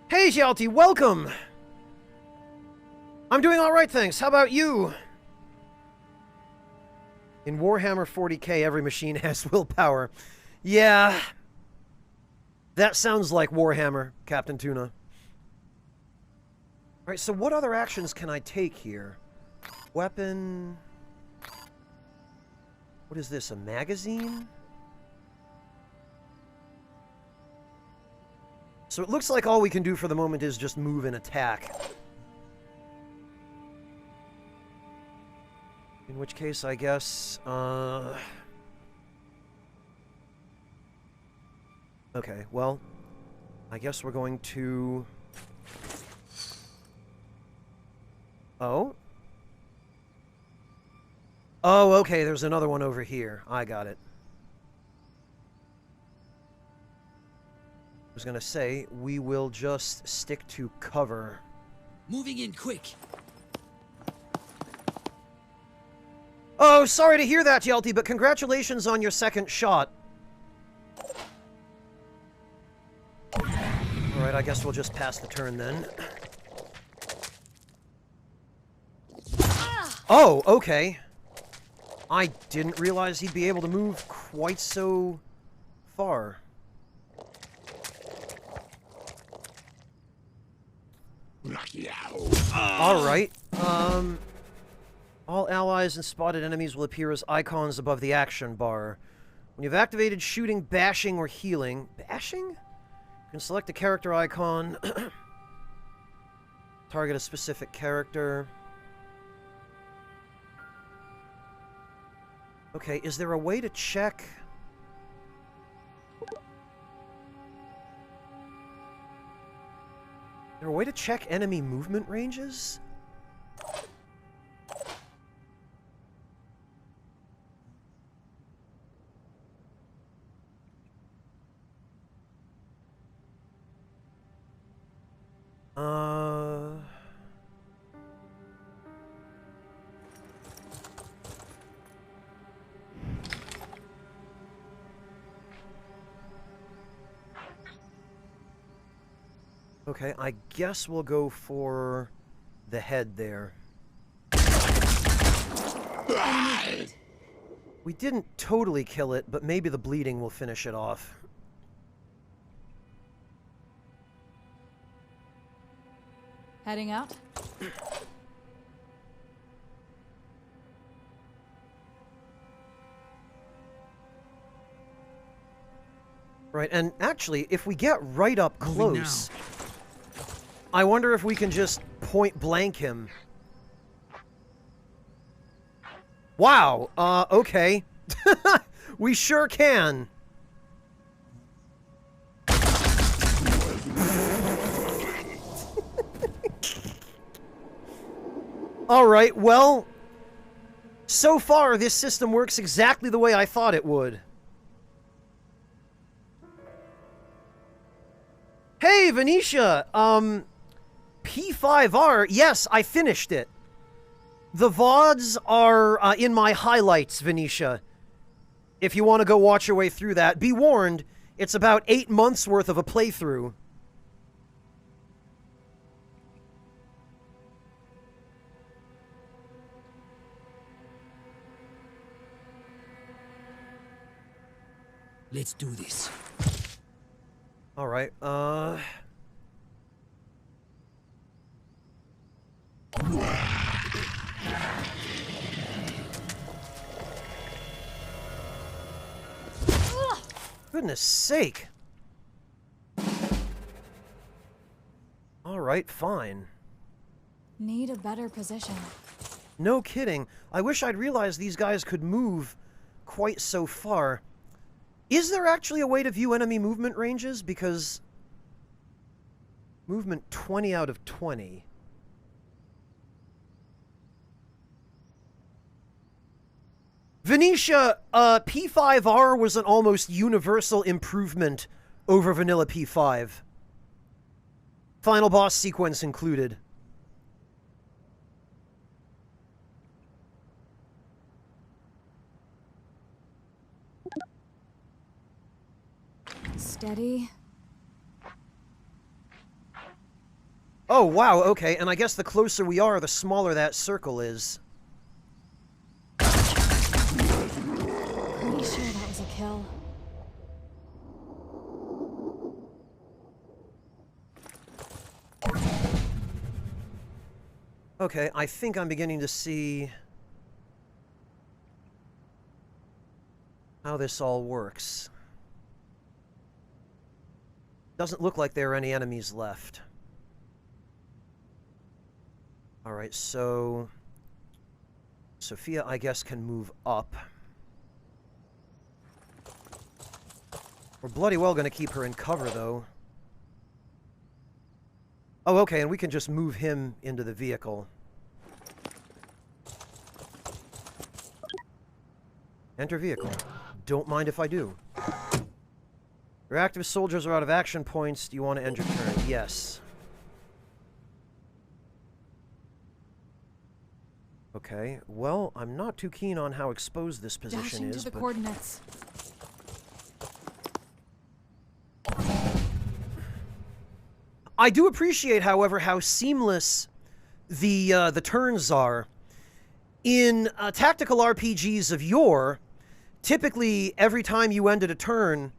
Hey, Xiaoti, welcome! I'm doing alright, thanks. How about you? In Warhammer 40k, every machine has willpower. Yeah. That sounds like Warhammer, Captain Tuna. Alright, so what other actions can I take here? Weapon... What is this, a magazine? So it looks like all we can do for the moment is just move and attack. In which case, I guess, okay, well, I guess we're going to... Oh? Oh, okay, there's another one over here. I got it. I was gonna say, we will just stick to cover. Moving in quick. Oh, sorry to hear that, Yelty, but congratulations on your second shot. Alright, I guess we'll just pass the turn then. Oh, okay. I didn't realize he'd be able to move quite so far. Alright, all allies and spotted enemies will appear as icons above the action bar. When you've activated shooting, bashing, or healing... Bashing? You can select a character icon. Target a specific character. Okay, is there a way to check... Is there a way to check enemy movement ranges? Okay, I guess we'll go for the head there. We didn't totally kill it, but maybe the bleeding will finish it off. Heading out? Right, and actually, if we get right up close, I wonder if we can just point blank him. Wow, okay. We sure can. Alright, well, so far this system works exactly the way I thought it would. Hey, Venetia! P5R, yes, I finished it. The VODs are in my highlights, Venetia. If you want to go watch your way through that, be warned, it's about 8 months worth of a playthrough. Let's do this. Alright, Goodness sake. Alright, fine. Need a better position. No kidding. I wish I'd realized these guys could move quite so far. Is there actually a way to view enemy movement ranges? Because... movement 20 out of 20. Venetia, P5R was an almost universal improvement over vanilla P5. Final boss sequence included. Steady. Oh, wow, okay, and I guess the closer we are, the smaller that circle is. Pretty sure that was a kill. Okay, I think I'm beginning to see how this all works. Doesn't look like there are any enemies left. Alright, so Sophia, I guess, can move up. We're bloody well going to keep her in cover, though. Oh, okay, and we can just move him into the vehicle. Enter vehicle. Don't mind if I do. Your active soldiers are out of action points. Do you want to end your turn? Yes. Okay, well, I'm not too keen on how exposed this position Dashing is, to the but... coordinates. I do appreciate, however, how seamless the turns are. In tactical RPGs of yore, typically every time you ended a turn,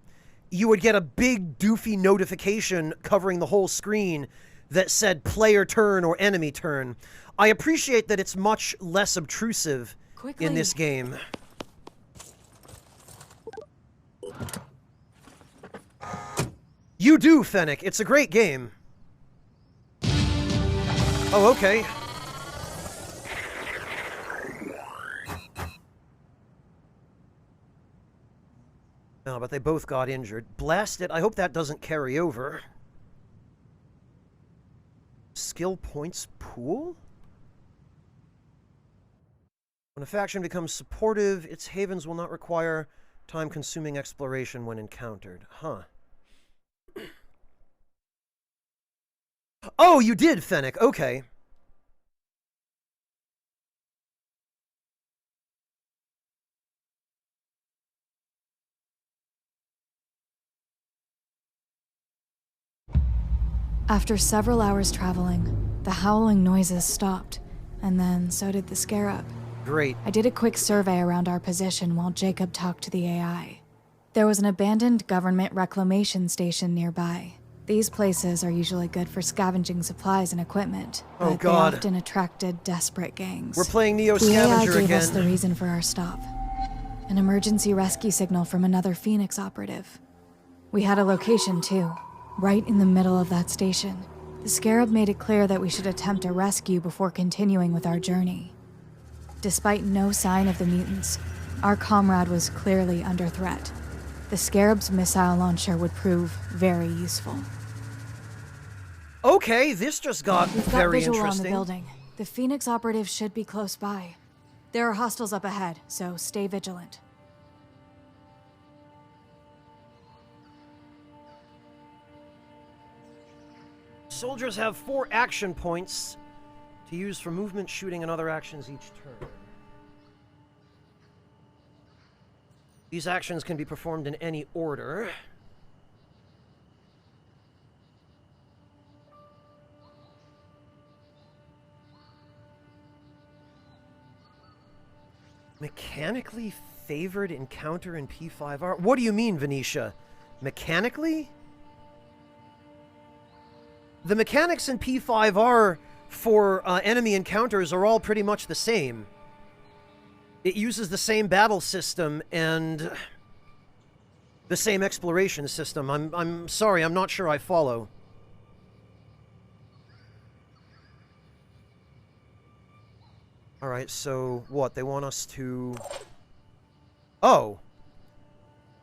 you would get a big doofy notification covering the whole screen that said player turn or enemy turn. I appreciate that it's much less obtrusive in this game. You do, Fennec. It's a great game. Oh, okay. No, but they both got injured. Blast it. I hope that doesn't carry over. Skill points pool? When a faction becomes supportive, its havens will not require time-consuming exploration when encountered. Huh. Oh, you did, Fennec. Okay. After several hours traveling, the howling noises stopped, and then so did the scarab. Great. I did a quick survey around our position while Jacob talked to the AI. There was an abandoned government reclamation station nearby. These places are usually good for scavenging supplies and equipment, but they often attracted desperate gangs. We're playing Neo The Scavenger AI gave again. us the reason for our stop. An emergency rescue signal from another Phoenix operative. We had a location too, right in the middle of that station. The Scarab made it clear that we should attempt a rescue before continuing with our journey. Despite no sign of the mutants, our comrade was clearly under threat. The Scarab's missile launcher would prove very useful. Okay, this just got very visual interesting. On the building. The Phoenix operatives should be close by. There are hostiles up ahead, so stay vigilant. Soldiers have 4 action points to use for movement, shooting, and other actions each turn. These actions can be performed in any order. Mechanically favored encounter in P5R? What do you mean, Venetia? Mechanically? The mechanics in P5R for enemy encounters are all pretty much the same. It uses the same battle system and the same exploration system. I'm sorry, I'm not sure I follow. Alright, so what? They want us to... Oh!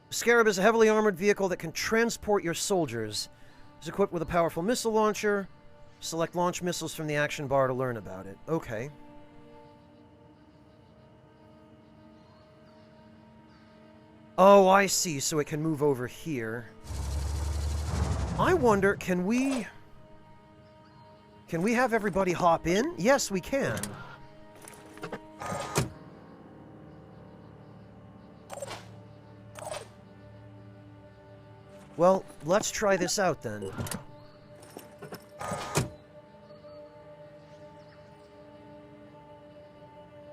Scarab is a heavily armored vehicle that can transport your soldiers. It's equipped with a powerful missile launcher. Select launch missiles from the action bar to learn about it. Okay. Oh, I see. So it can move over here. I wonder, can we have everybody hop in? Yes, we can. Well, let's try this out then.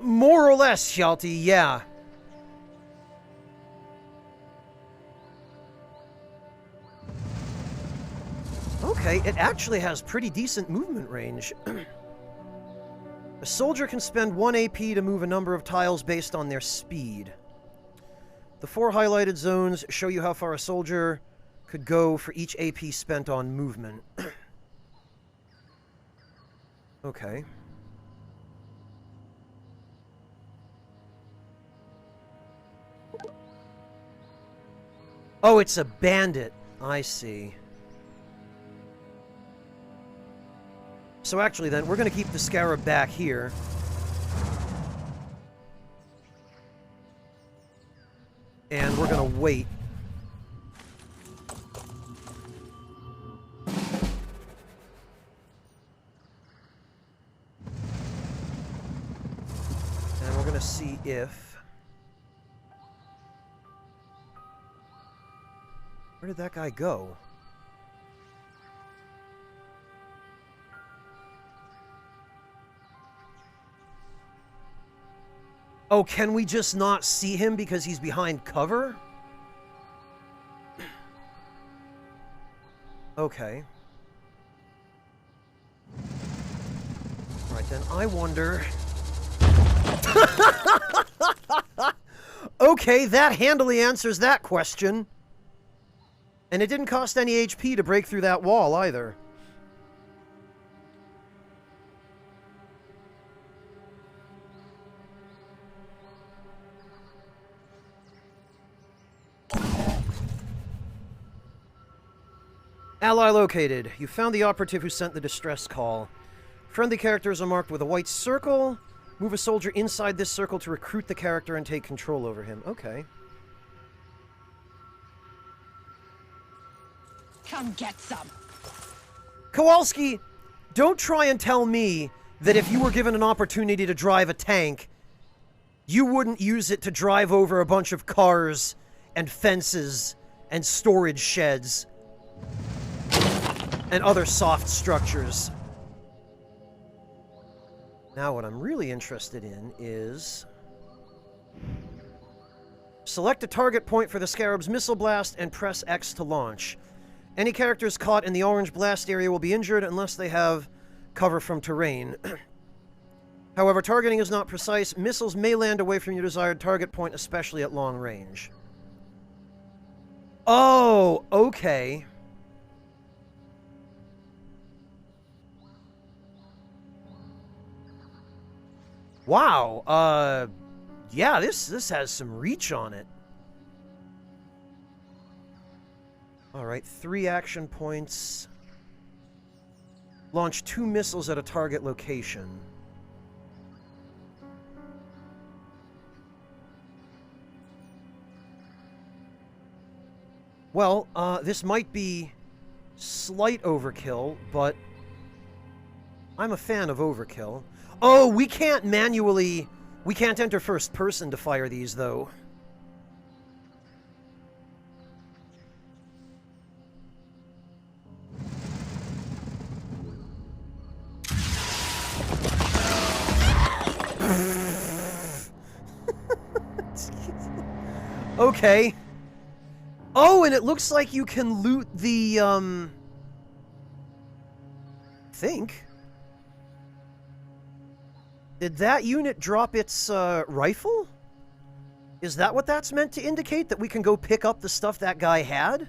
More or less, Hjalti, yeah. Okay, it actually has pretty decent movement range. A soldier can spend 1 AP to move a number of tiles based on their speed. The 4 highlighted zones show you how far a soldier could go for each AP spent on movement. Okay. Oh, it's a bandit. I see. So actually then, we're going to keep the Scarab back here. And we're going to wait. And we're going to see if... Where did that guy go? Oh, can we just not see him because he's behind cover? Okay. Alright then, I wonder... Okay, that handily answers that question. And it didn't cost any HP to break through that wall, either. Ally located. You found the operative who sent the distress call. Friendly characters are marked with a white circle. Move a soldier inside this circle to recruit the character and take control over him. Okay. Come get some. Kowalski, don't try and tell me that if you were given an opportunity to drive a tank, you wouldn't use it to drive over a bunch of cars and fences and storage sheds and other soft structures. Now what I'm really interested in is... Select a target point for the Scarab's missile blast and press X to launch. Any characters caught in the orange blast area will be injured unless they have cover from terrain. However, targeting is not precise. Missiles may land away from your desired target point, especially at long range. Oh, okay. Wow, yeah, this has some reach on it. Alright, 3 action points. Launch 2 missiles at a target location. Well, this might be slight overkill, but I'm a fan of overkill. Oh, we can't manually... We can't enter first person to fire these, though. Okay. Oh, and it looks like you can loot the, think. Did that unit drop its, rifle? Is that what that's meant to indicate? That we can go pick up the stuff that guy had?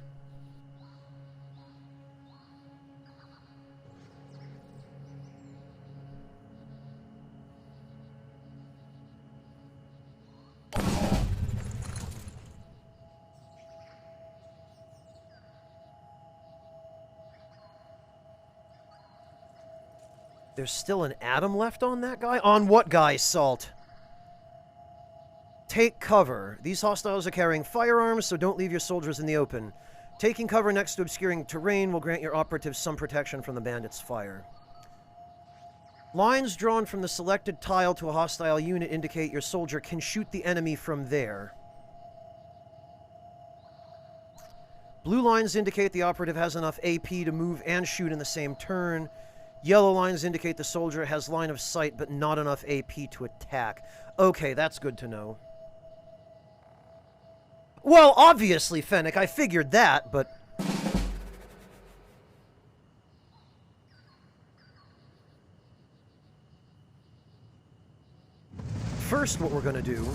There's still an atom left on that guy? On what guy, Salt? Take cover. These hostiles are carrying firearms, so don't leave your soldiers in the open. Taking cover next to obscuring terrain will grant your operatives some protection from the bandits' fire. Lines drawn from the selected tile to a hostile unit indicate your soldier can shoot the enemy from there. Blue lines indicate the operative has enough AP to move and shoot in the same turn. Yellow lines indicate the soldier has line of sight, but not enough AP to attack. Okay, that's good to know. Well, obviously, Fennec, I figured that, but... First, what we're gonna do...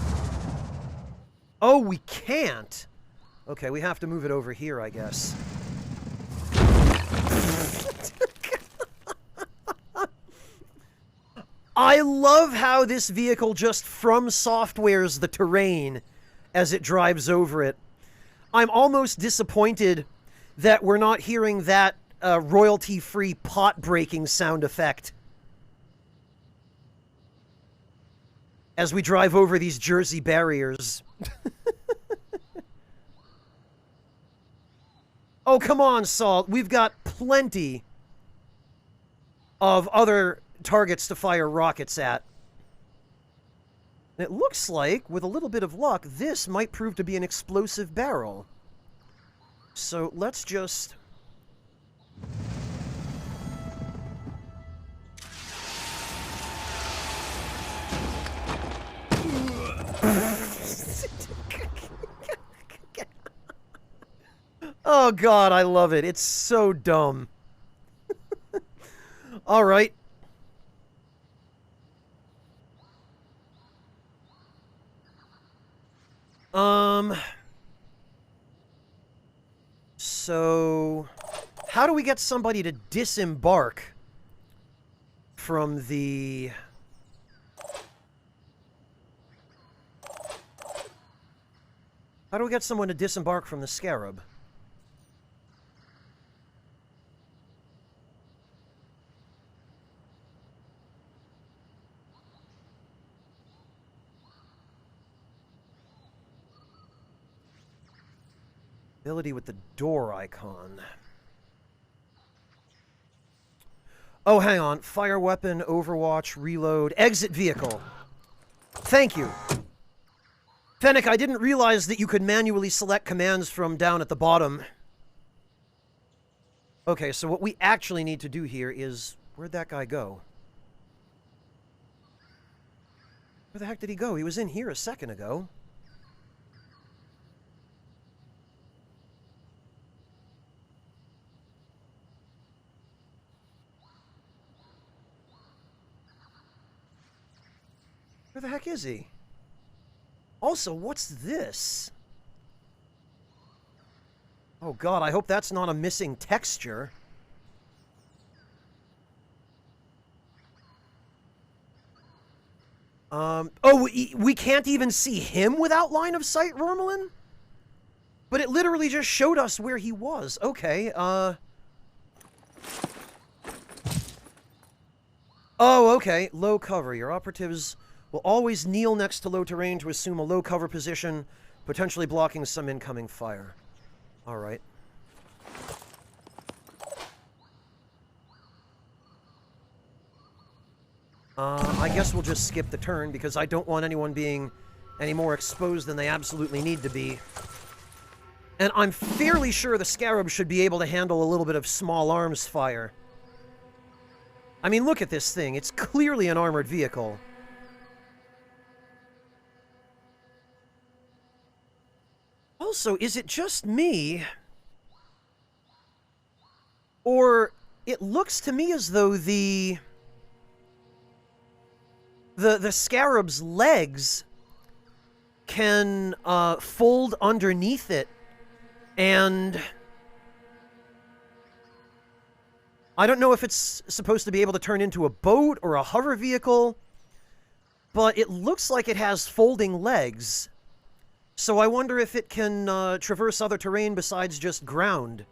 Oh, we can't! Okay, we have to move it over here, I guess. I love how this vehicle just from softwares the terrain as it drives over it. I'm almost disappointed that we're not hearing that royalty-free pot-breaking sound effect as we drive over these Jersey barriers. Oh, come on, Salt. We've got plenty of other targets to fire rockets at. It looks like, with a little bit of luck, this might prove to be an explosive barrel. So let's just... Oh god, I love it. It's so dumb. All right. So how do we get somebody to disembark from the... How do we get someone to disembark from the Scarab? Ability with the door icon. Oh, hang on. Fire weapon, Overwatch, reload, exit vehicle. Thank you. Fennec, I didn't realize that you could manually select commands from down at the bottom. Okay, so what we actually need to do here is... Where'd that guy go? Where the heck did he go? He was in here a second ago. Where the heck is he? Also, what's this? Oh god, I hope that's not a missing texture. Oh, we can't even see him without line of sight, Romulan? But it literally just showed us where he was. Okay, Oh, okay. Low cover. Your operatives will always kneel next to low terrain to assume a low cover position, potentially blocking some incoming fire. Alright. I guess we'll just skip the turn, because I don't want anyone being any more exposed than they absolutely need to be. And I'm fairly sure the Scarab should be able to handle a little bit of small arms fire. I mean, look at this thing. It's clearly an armored vehicle. Also, is it just me? Or it looks to me as though the Scarab's legs can fold underneath it, and I don't know if it's supposed to be able to turn into a boat or a hover vehicle, but it looks like it has folding legs. So I wonder if it can traverse other terrain besides just ground.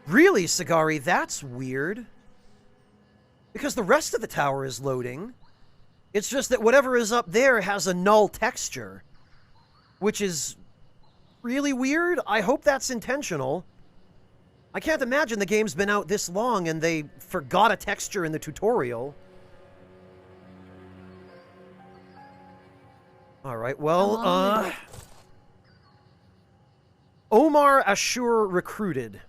Really, Sagari, that's weird. Because the rest of the tower is loading. It's just that whatever is up there has a null texture. Which is really weird. I hope that's intentional. I can't imagine the game's been out this long and they forgot a texture in the tutorial. Alright, well, Omar Ashur recruited.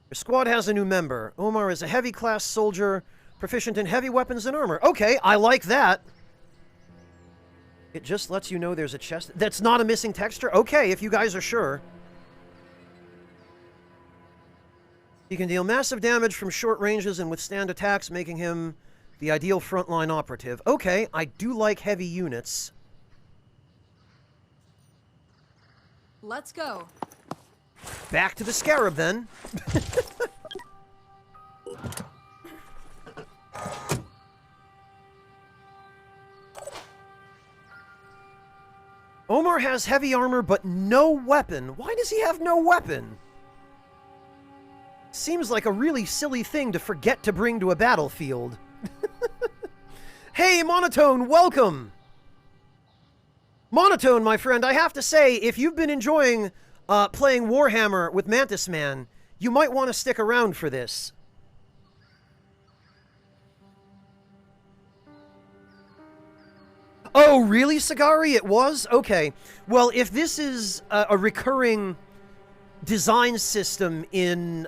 Your squad has a new member. Omar is a heavy class soldier, proficient in heavy weapons and armor. Okay, I like that. It just lets you know there's a chest. That's not a missing texture? Okay, if you guys are sure. He can deal massive damage from short ranges and withstand attacks, making him the ideal frontline operative. Okay, I do like heavy units. Let's go. Back to the Scarab, then. Omar has heavy armor, but no weapon. Why does he have no weapon? Seems like a really silly thing to forget to bring to a battlefield. Hey, Monotone, welcome! Monotone, my friend, I have to say, if you've been enjoying playing Warhammer with Mantis Man, you might want to stick around for this. Oh, really, Sagari? It was? Okay. Well, if this is a recurring design system in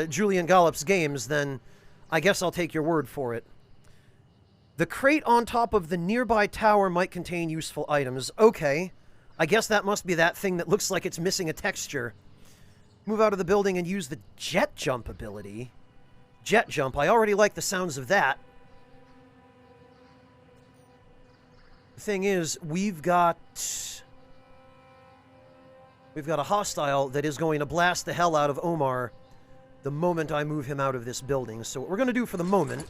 Julian Gollop's games, then I guess I'll take your word for it. The crate on top of the nearby tower might contain useful items. Okay. I guess that must be that thing that looks like it's missing a texture. Move out of the building and use the jet jump ability. Jet jump. I already like the sounds of that. The thing is, we've got a hostile that is going to blast the hell out of Omar the moment I move him out of this building. So what we're going to do for the moment...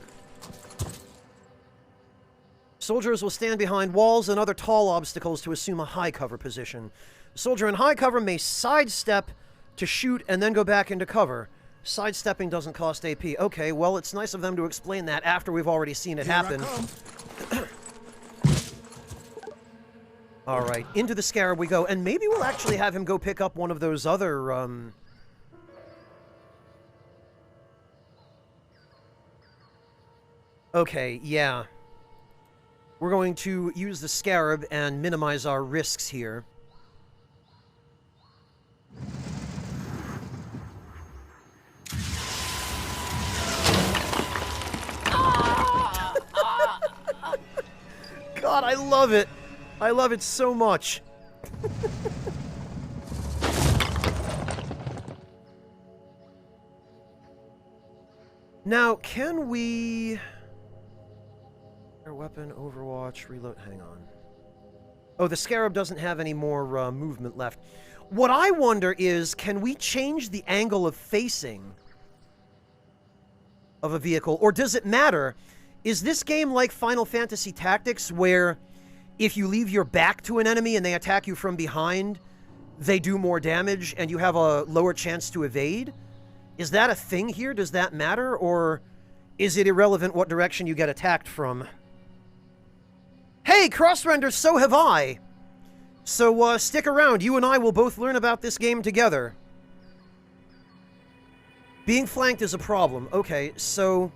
Soldiers will stand behind walls and other tall obstacles to assume a high cover position. A soldier in high cover may sidestep to shoot and then go back into cover. Sidestepping doesn't cost AP. Okay, well, it's nice of them to explain that after we've already seen it happen. All right, into the Scarab we go. And maybe we'll actually have him go pick up one of those other... Okay, yeah. We're going to use the Scarab and minimize our risks here. God, I love it. I love it so much. Now, can we... Weapon, Overwatch, reload, hang on. Oh, the Scarab doesn't have any more movement left. What I wonder is, can we change the angle of facing of a vehicle, or does it matter? Is this game like Final Fantasy Tactics, where if you leave your back to an enemy and they attack you from behind, they do more damage and you have a lower chance to evade? Is that a thing here? Does that matter? Or is it irrelevant what direction you get attacked from? Hey, Crossrender, so have I! So, stick around. You and I will both learn about this game together. Being flanked is a problem. Okay, so...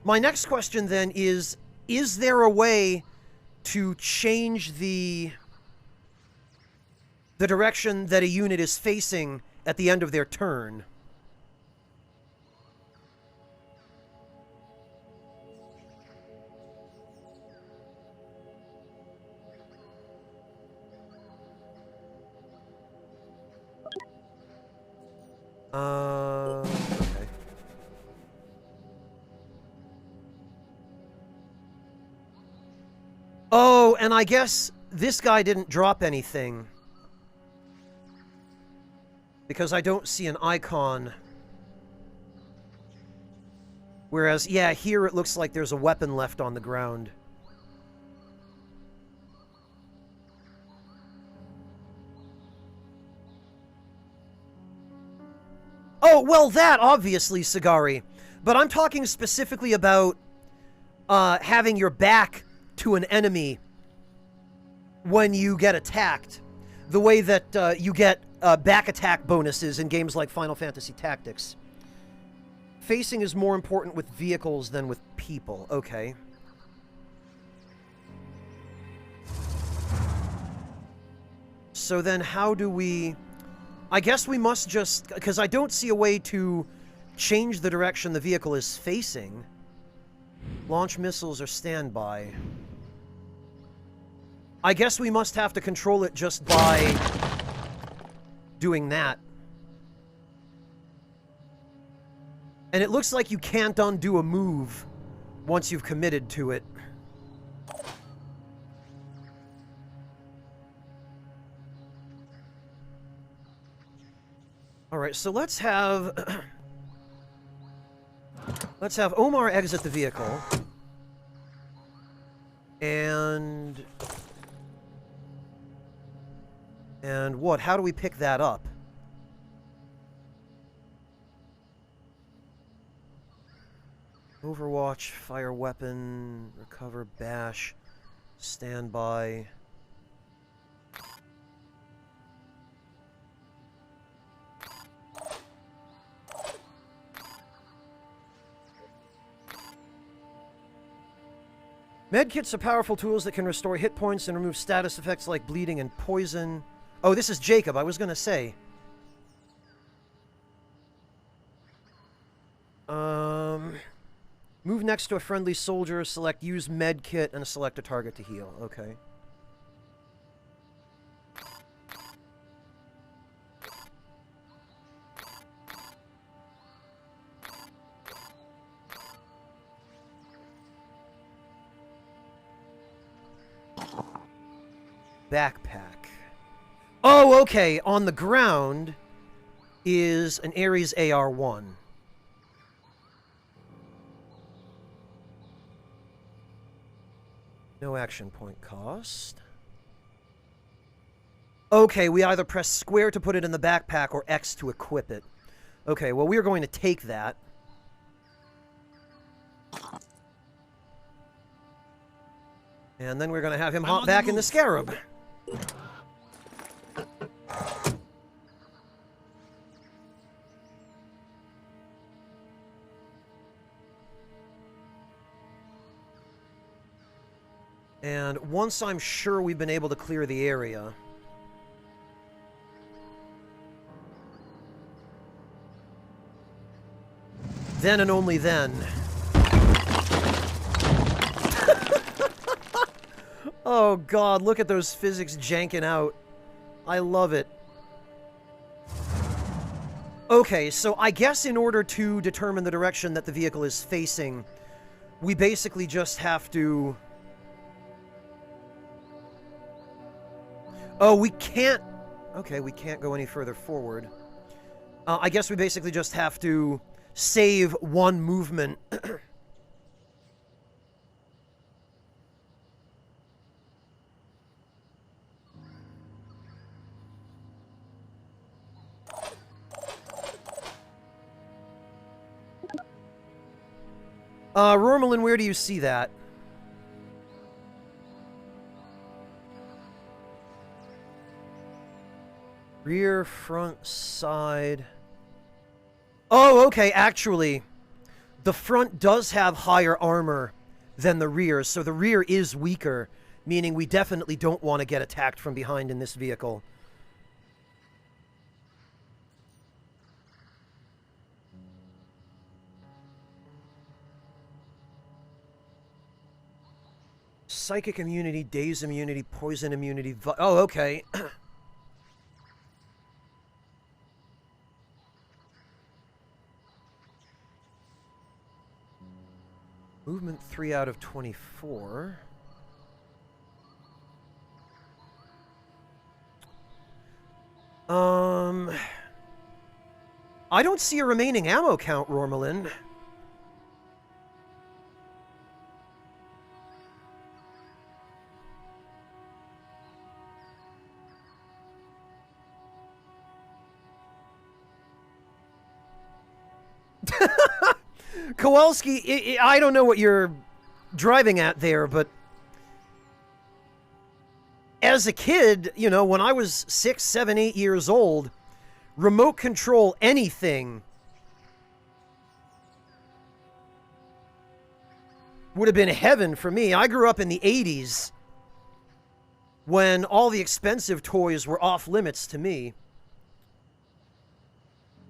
My next question, then, is there a way to change the direction that a unit is facing at the end of their turn? Okay. Oh, and I guess this guy didn't drop anything. Because I don't see an icon. Whereas, yeah, here it looks like there's a weapon left on the ground. Oh, well, that, obviously, Sagari. But I'm talking specifically about having your back to an enemy when you get attacked. The way that you get back attack bonuses in games like Final Fantasy Tactics. Facing is more important with vehicles than with people. Okay. So then how do we... I guess we must just... Because I don't see a way to change the direction the vehicle is facing. Launch missiles or standby. I guess we must have to control it just by doing that. And it looks like you can't undo a move once you've committed to it. Alright, so let's have Omar exit the vehicle. And And what? How do we pick that up? Overwatch, fire weapon, recover, bash, standby. Medkits are powerful tools that can restore hit points and remove status effects like bleeding and poison. Oh, this is Jacob, I was gonna say. Move next to a friendly soldier, select use medkit, and select a target to heal. Okay. Backpack. Oh, okay. On the ground is an Ares AR-1. No action point cost. Okay, we either press square to put it in the backpack or X to equip it. Okay, well, we are going to take that. And then we're going to have him hop back in the Scarab. And once I'm sure we've been able to clear the area, then and only then. Oh god, look at those physics janking out. I love it. Okay, so I guess in order to determine the direction that the vehicle is facing, we basically just have to... Oh, we can't... Okay, we can't go any further forward. I guess we basically just have to save one movement. Rormelin, where do you see that? Rear, front, side. Oh, okay, actually, the front does have higher armor than the rear, so the rear is weaker, meaning we definitely don't want to get attacked from behind in this vehicle. Psychic immunity, daze immunity, poison immunity. Oh, okay. Movement 3 out of 24. I don't see a remaining ammo count, Rormelin. Kowalski, I don't know what you're driving at there, but as a kid, you know, when I was 6, 7, 8 years old, remote control anything would have been heaven for me. I grew up in the 80s when all the expensive toys were off limits to me.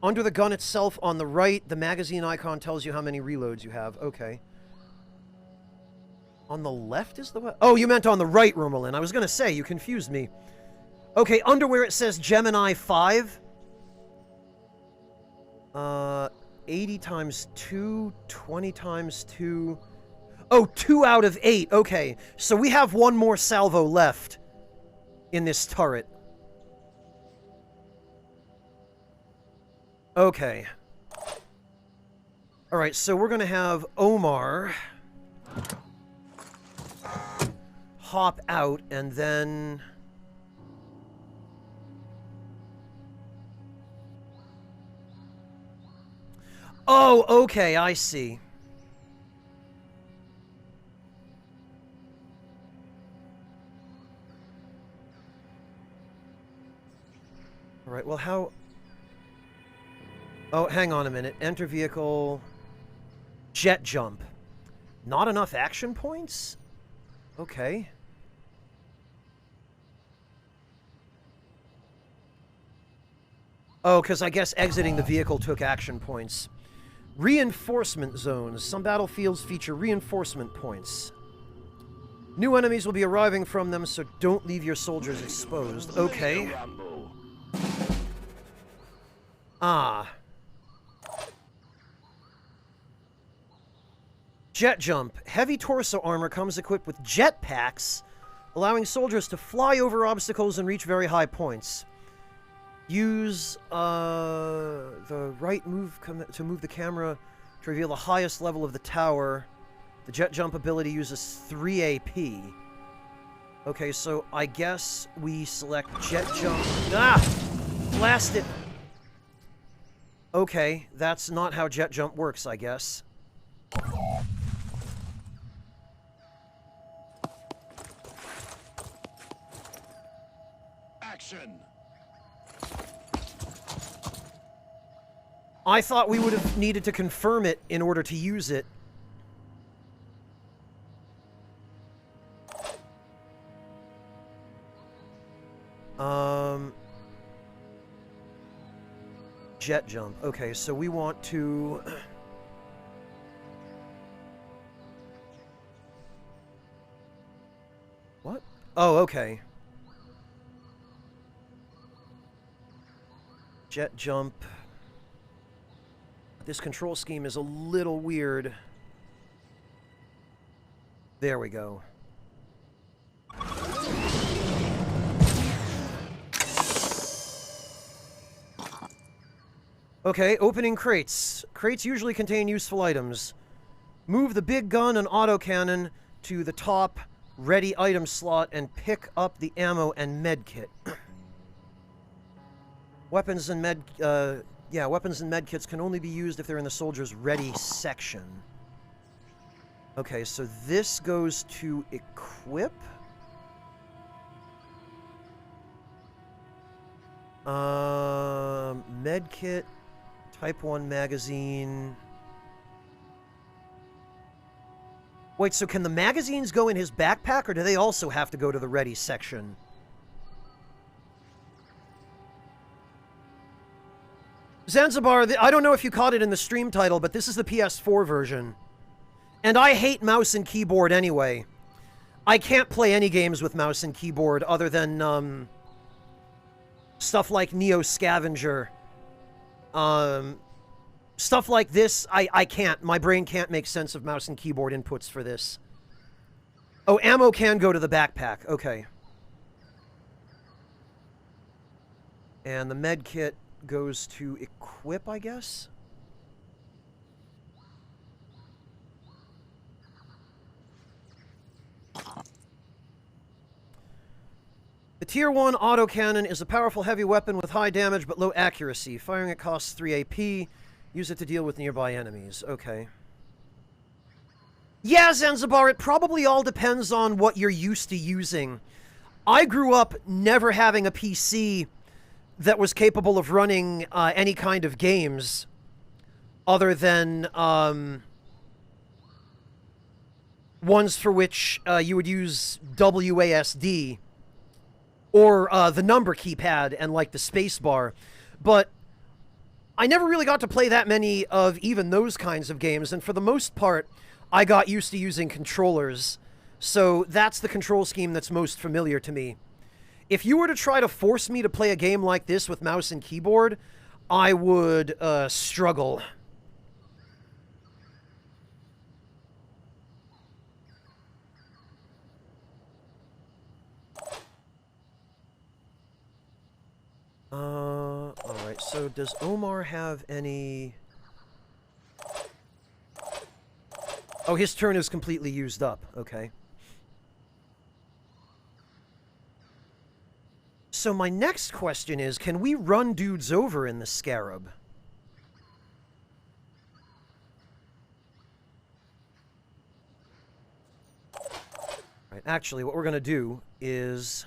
Under the gun itself on the right, the magazine icon tells you how many reloads you have. Okay. On the left is the what? Oh, you meant on the right, Rormelin. I was going to say, you confused me. Okay, under where it says Gemini 5. 80 times 2, 20 times 2. Oh, 2 out of 8. Okay, so we have one more salvo left in this turret. Okay. Alright, so we're going to have Omar hop out, and then... Oh, okay, I see. All right, well, how... Oh, hang on a minute. Enter vehicle... Jet jump. Not enough action points? Okay. Oh, because I guess exiting the vehicle took action points. Reinforcement zones. Some battlefields feature reinforcement points. New enemies will be arriving from them, so don't leave your soldiers exposed. Okay. Ah. Jet jump. Heavy torso armor comes equipped with jet packs, allowing soldiers to fly over obstacles and reach very high points. Use the right move to move the camera to reveal the highest level of the tower. The jet jump ability uses 3 AP. Okay, so I guess we select jet jump. Ah! Blast it! Okay, that's not how jet jump works, I guess. Action! I thought we would have needed to confirm it in order to use it. Jet jump. Okay, so we want to... What? Oh, okay. Jet jump. This control scheme is a little weird. There we go. Okay, opening crates. Crates usually contain useful items. Move the big gun and autocannon to the top ready item slot and pick up the ammo and med kit. Weapons and med kits can only be used if they're in the soldier's ready section. Okay, so this goes to equip. Med kit, Type 1 magazine. Wait, so can the magazines go in his backpack, or do they also have to go to the ready section? Zanzibar, I don't know if you caught it in the stream title, but this is the PS4 version. And I hate mouse and keyboard anyway. I can't play any games with mouse and keyboard other than, stuff like Neo Scavenger. Stuff like this, I can't. My brain can't make sense of mouse and keyboard inputs for this. Oh, ammo can go to the backpack. Okay. And the med kit goes to equip, I guess? The Tier 1 autocannon is a powerful heavy weapon with high damage but low accuracy. Firing it costs 3 AP. Use it to deal with nearby enemies. Okay. Yeah, Zanzibar, it probably all depends on what you're used to using. I grew up never having a PC that was capable of running any kind of games other than ones for which you would use WASD or the number keypad and like the space bar. But I never really got to play that many of even those kinds of games, and for the most part, I got used to using controllers. So that's the control scheme that's most familiar to me. If you were to try to force me to play a game like this with mouse and keyboard, I would struggle. Alright, so does Omar have any... Oh, his turn is completely used up. Okay. So my next question is, can we run dudes over in the Scarab? Alright, actually, what we're gonna do is...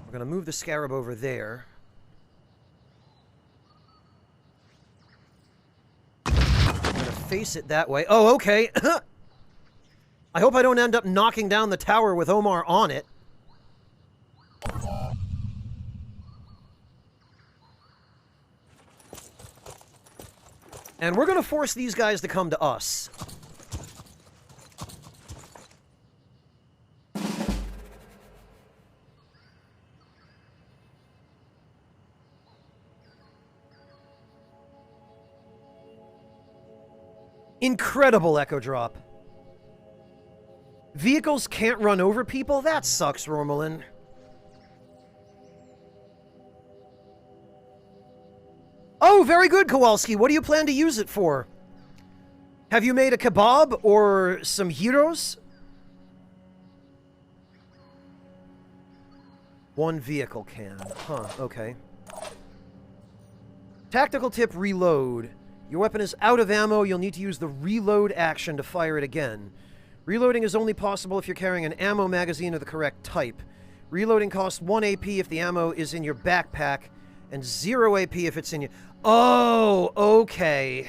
we're gonna move the Scarab over there. I'm gonna face it that way. Oh, okay! I hope I don't end up knocking down the tower with Omar on it. And we're gonna force these guys to come to us. Incredible Echo Drop. Vehicles can't run over people? That sucks, Romulan. Oh, very good, Kowalski. What do you plan to use it for? Have you made a kebab or some heroes? One vehicle can. Huh, okay. Tactical tip, reload. Your weapon is out of ammo. You'll need to use the reload action to fire it again. Reloading is only possible if you're carrying an ammo magazine of the correct type. Reloading costs 1 AP if the ammo is in your backpack, and 0 AP if it's in your... Oh, okay.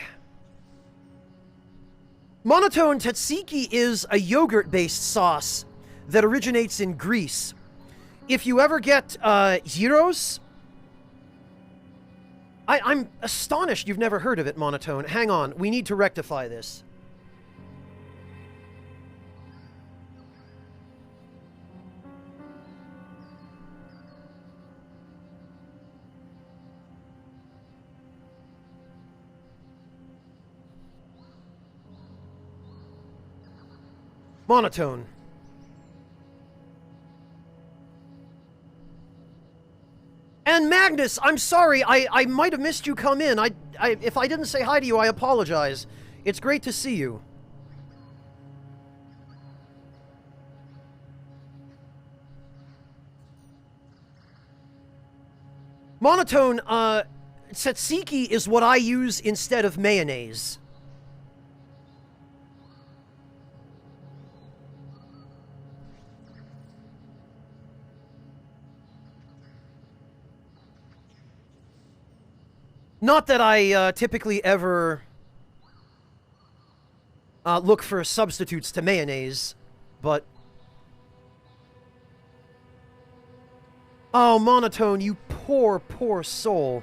Monotone tzatziki is a yogurt-based sauce that originates in Greece. If you ever get gyros... I'm astonished you've never heard of it, Monotone. Hang on, we need to rectify this. Monotone. And Magnus, I'm sorry, I might have missed you come in. If I didn't say hi to you, I apologize. It's great to see you. Monotone, tzatziki is what I use instead of mayonnaise. Not that I typically ever look for substitutes to mayonnaise, but... Oh, Monotone, you poor, poor soul.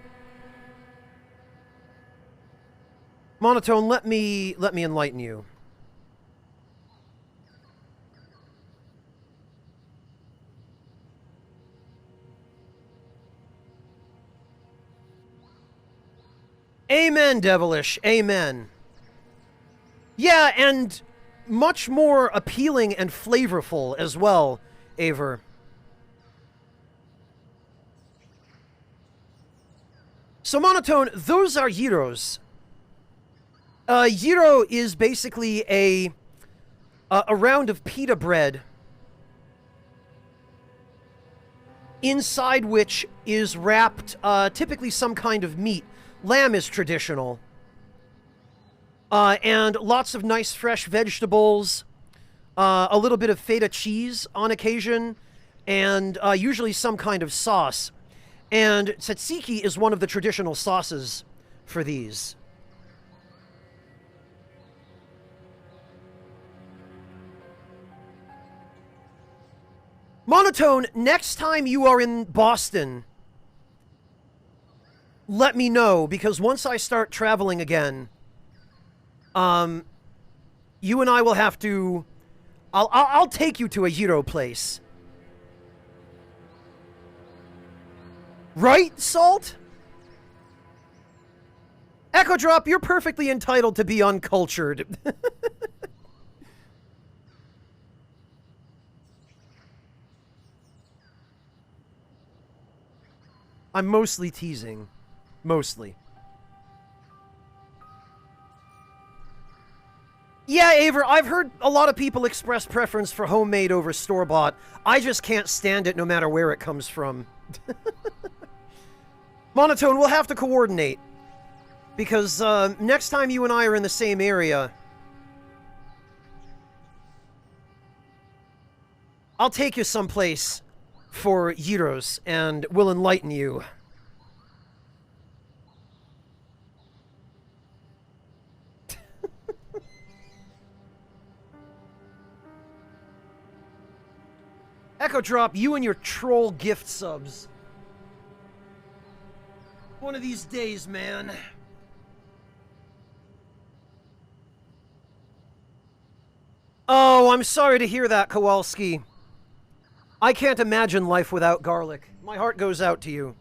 Monotone, let me enlighten you. Amen, Devilish. Amen. Yeah, and much more appealing and flavorful as well, Aver. So, Monotone, those are gyros. Gyro is basically a round of pita bread inside which is wrapped typically some kind of meat. Lamb is traditional. And lots of nice fresh vegetables, a little bit of feta cheese on occasion, and usually some kind of sauce. And tzatziki is one of the traditional sauces for these. Monotone, next time you are in Boston, let me know, because once I start traveling again, you and I will have to... I'll take you to a gyro place. Right, Salt? Echo Drop, you're perfectly entitled to be uncultured. I'm mostly teasing. Mostly. Yeah, Aver, I've heard a lot of people express preference for homemade over store-bought. I just can't stand it no matter where it comes from. Monotone, we'll have to coordinate. Because next time you and I are in the same area, I'll take you someplace for gyros, and we'll enlighten you. Echo Drop, you and your troll gift subs. One of these days, man. Oh, I'm sorry to hear that, Kowalski. I can't imagine life without garlic. My heart goes out to you.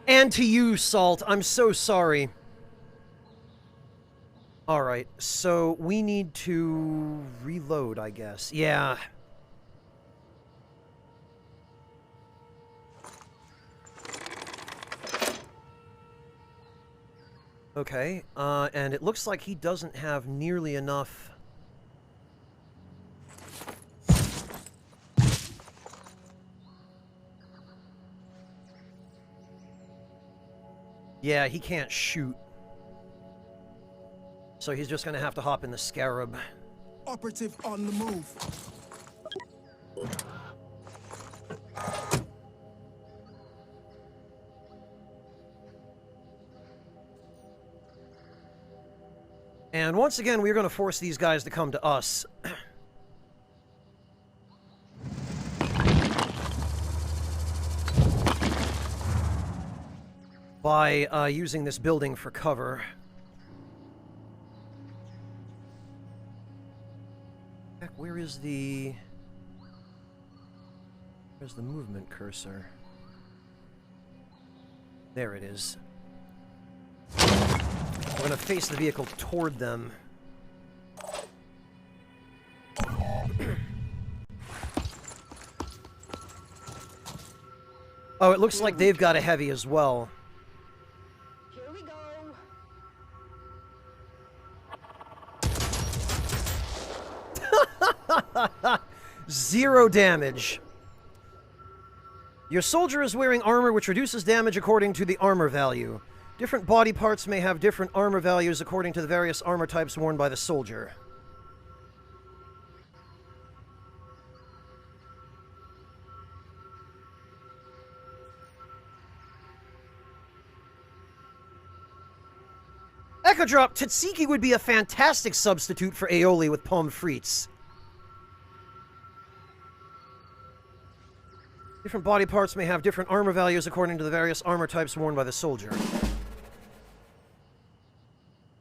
And to you, Salt. I'm so sorry. Alright, so we need to reload, I guess. Yeah. Okay, and it looks like he doesn't have nearly enough... Yeah, he can't shoot. So he's just gonna have to hop in the Scarab. Operative on the move. And once again, we're gonna force these guys to come to us. By using this building for cover. Heck, where's the movement cursor? There it is. We're gonna face the vehicle toward them. Oh, it looks like they've got a heavy as well. Zero damage. Your soldier is wearing armor which reduces damage according to the armor value. Different body parts may have different armor values according to the various armor types worn by the soldier. Echo Drop, Tzatziki would be a fantastic substitute for aioli with pommes frites. Different body parts may have different armor values according to the various armor types worn by the soldier.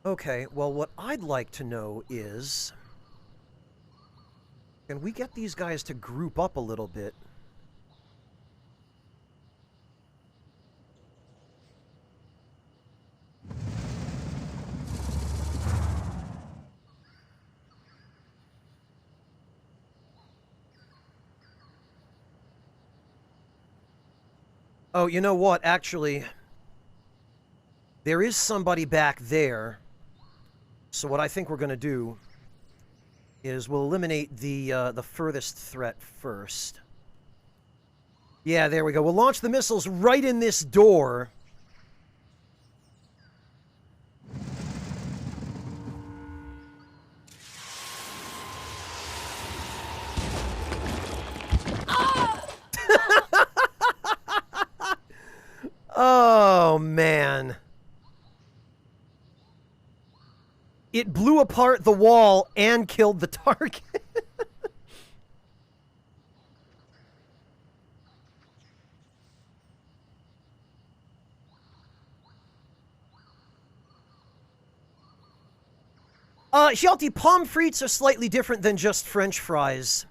Okay, well, what I'd like to know is... can we get these guys to group up a little bit? Oh, you know what? Actually, there is somebody back there. So what I think we're going to do is we'll eliminate the furthest threat first. Yeah, there we go. We'll launch the missiles right in this door. Oh, man. It blew apart the wall and killed the target. Shelty, pommes frites are slightly different than just French fries.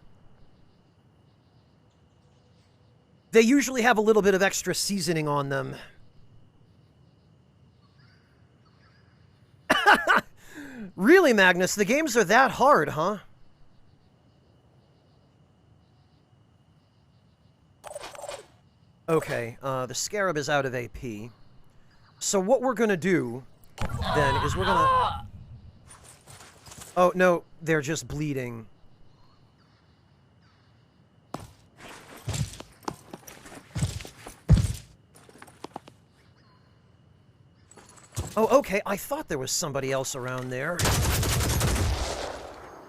They usually have a little bit of extra seasoning on them. Really, Magnus? The games are that hard, huh? Okay, the Scarab is out of AP. So what we're gonna do, then, is we're gonna... Oh, no, they're just bleeding. Oh, okay, I thought there was somebody else around there.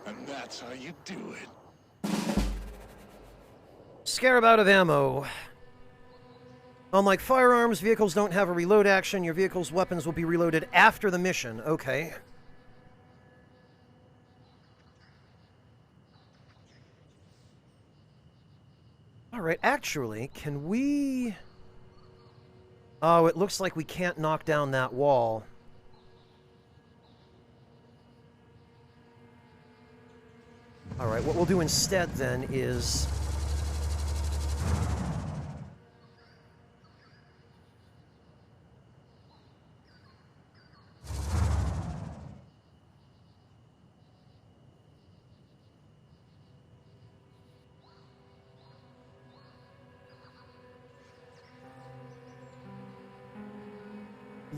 And that's how you do it. Scarab out of ammo. Unlike firearms, vehicles don't have a reload action. Your vehicle's weapons will be reloaded after the mission. Okay. Alright, actually, can we... Oh, it looks like we can't knock down that wall. Alright, what we'll do instead, then, is...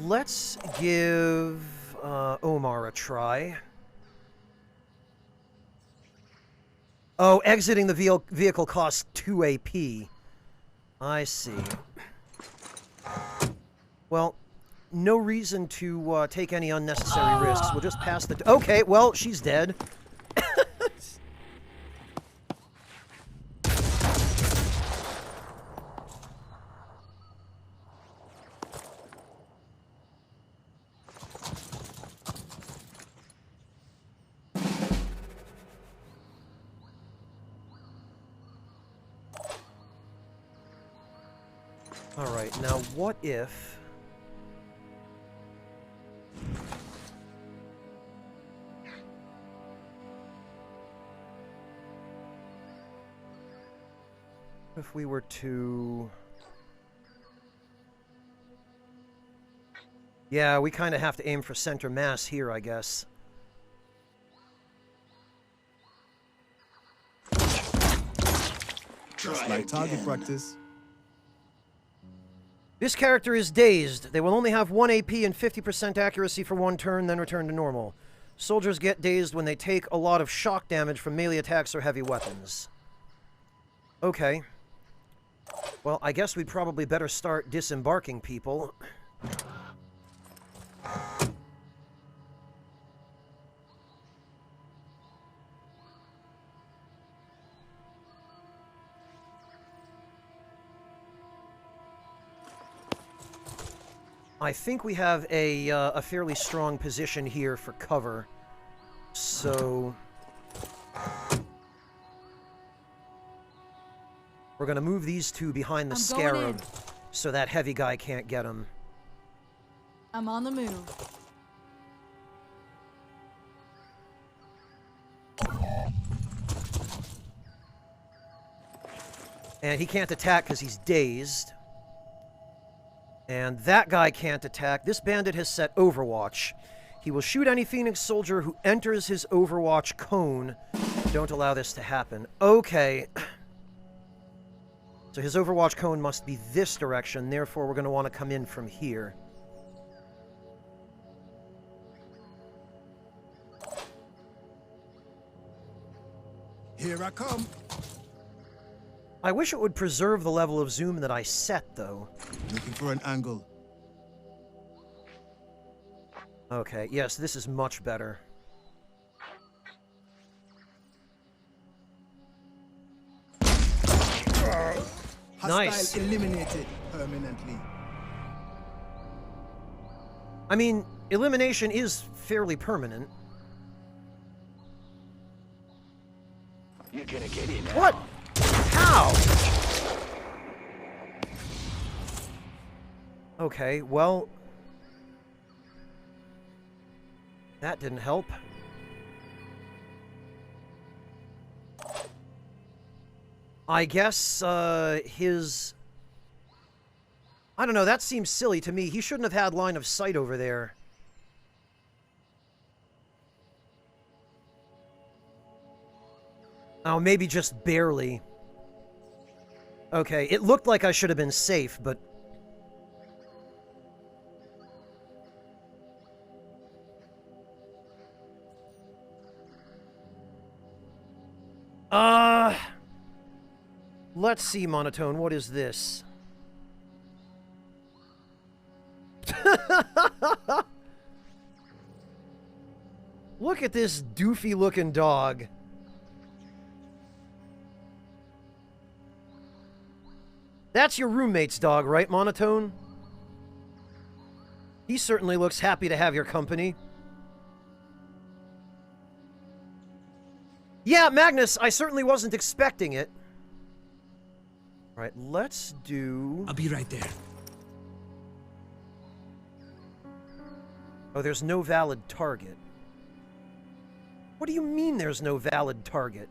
Let's give Omar a try. Oh, exiting the vehicle costs 2 AP. I see. Well, no reason to take any unnecessary risks. We'll just pass the... Okay, well, she's dead. Alright, now what if... If we were to... Yeah, we kind of have to aim for center mass here, I guess. Just like target practice. This character is dazed. They will only have 1 AP and 50% accuracy for 1 turn, then return to normal. Soldiers get dazed when they take a lot of shock damage from melee attacks or heavy weapons. Okay. Well, I guess we'd probably better start disembarking people. I think we have a fairly strong position here for cover, so we're going to move these two behind the Scarab so that heavy guy can't get him. I'm on the move. And he can't attack because he's dazed. And that guy can't attack. This bandit has set Overwatch. He will shoot any Phoenix soldier who enters his Overwatch cone. Don't allow this to happen. Okay. So his Overwatch cone must be this direction. Therefore, we're going to want to come in from here. Here I come. I wish it would preserve the level of zoom that I set, though. Looking for an angle. Okay, yes, this is much better. Nice. Hostile eliminated permanently. I mean, elimination is fairly permanent. You're gonna get in now. What? How? Okay, well... that didn't help. I guess, his... I don't know, that seems silly to me. He shouldn't have had line of sight over there. Oh, maybe just barely. Okay, it looked like I should have been safe, but... Let's see, Monotone, what is this? Look at this doofy-looking dog. That's your roommate's dog, right, Monotone? He certainly looks happy to have your company. Yeah, Magnus, I certainly wasn't expecting it. All right, let's do... I'll be right there. Oh, there's no valid target. What do you mean there's no valid target?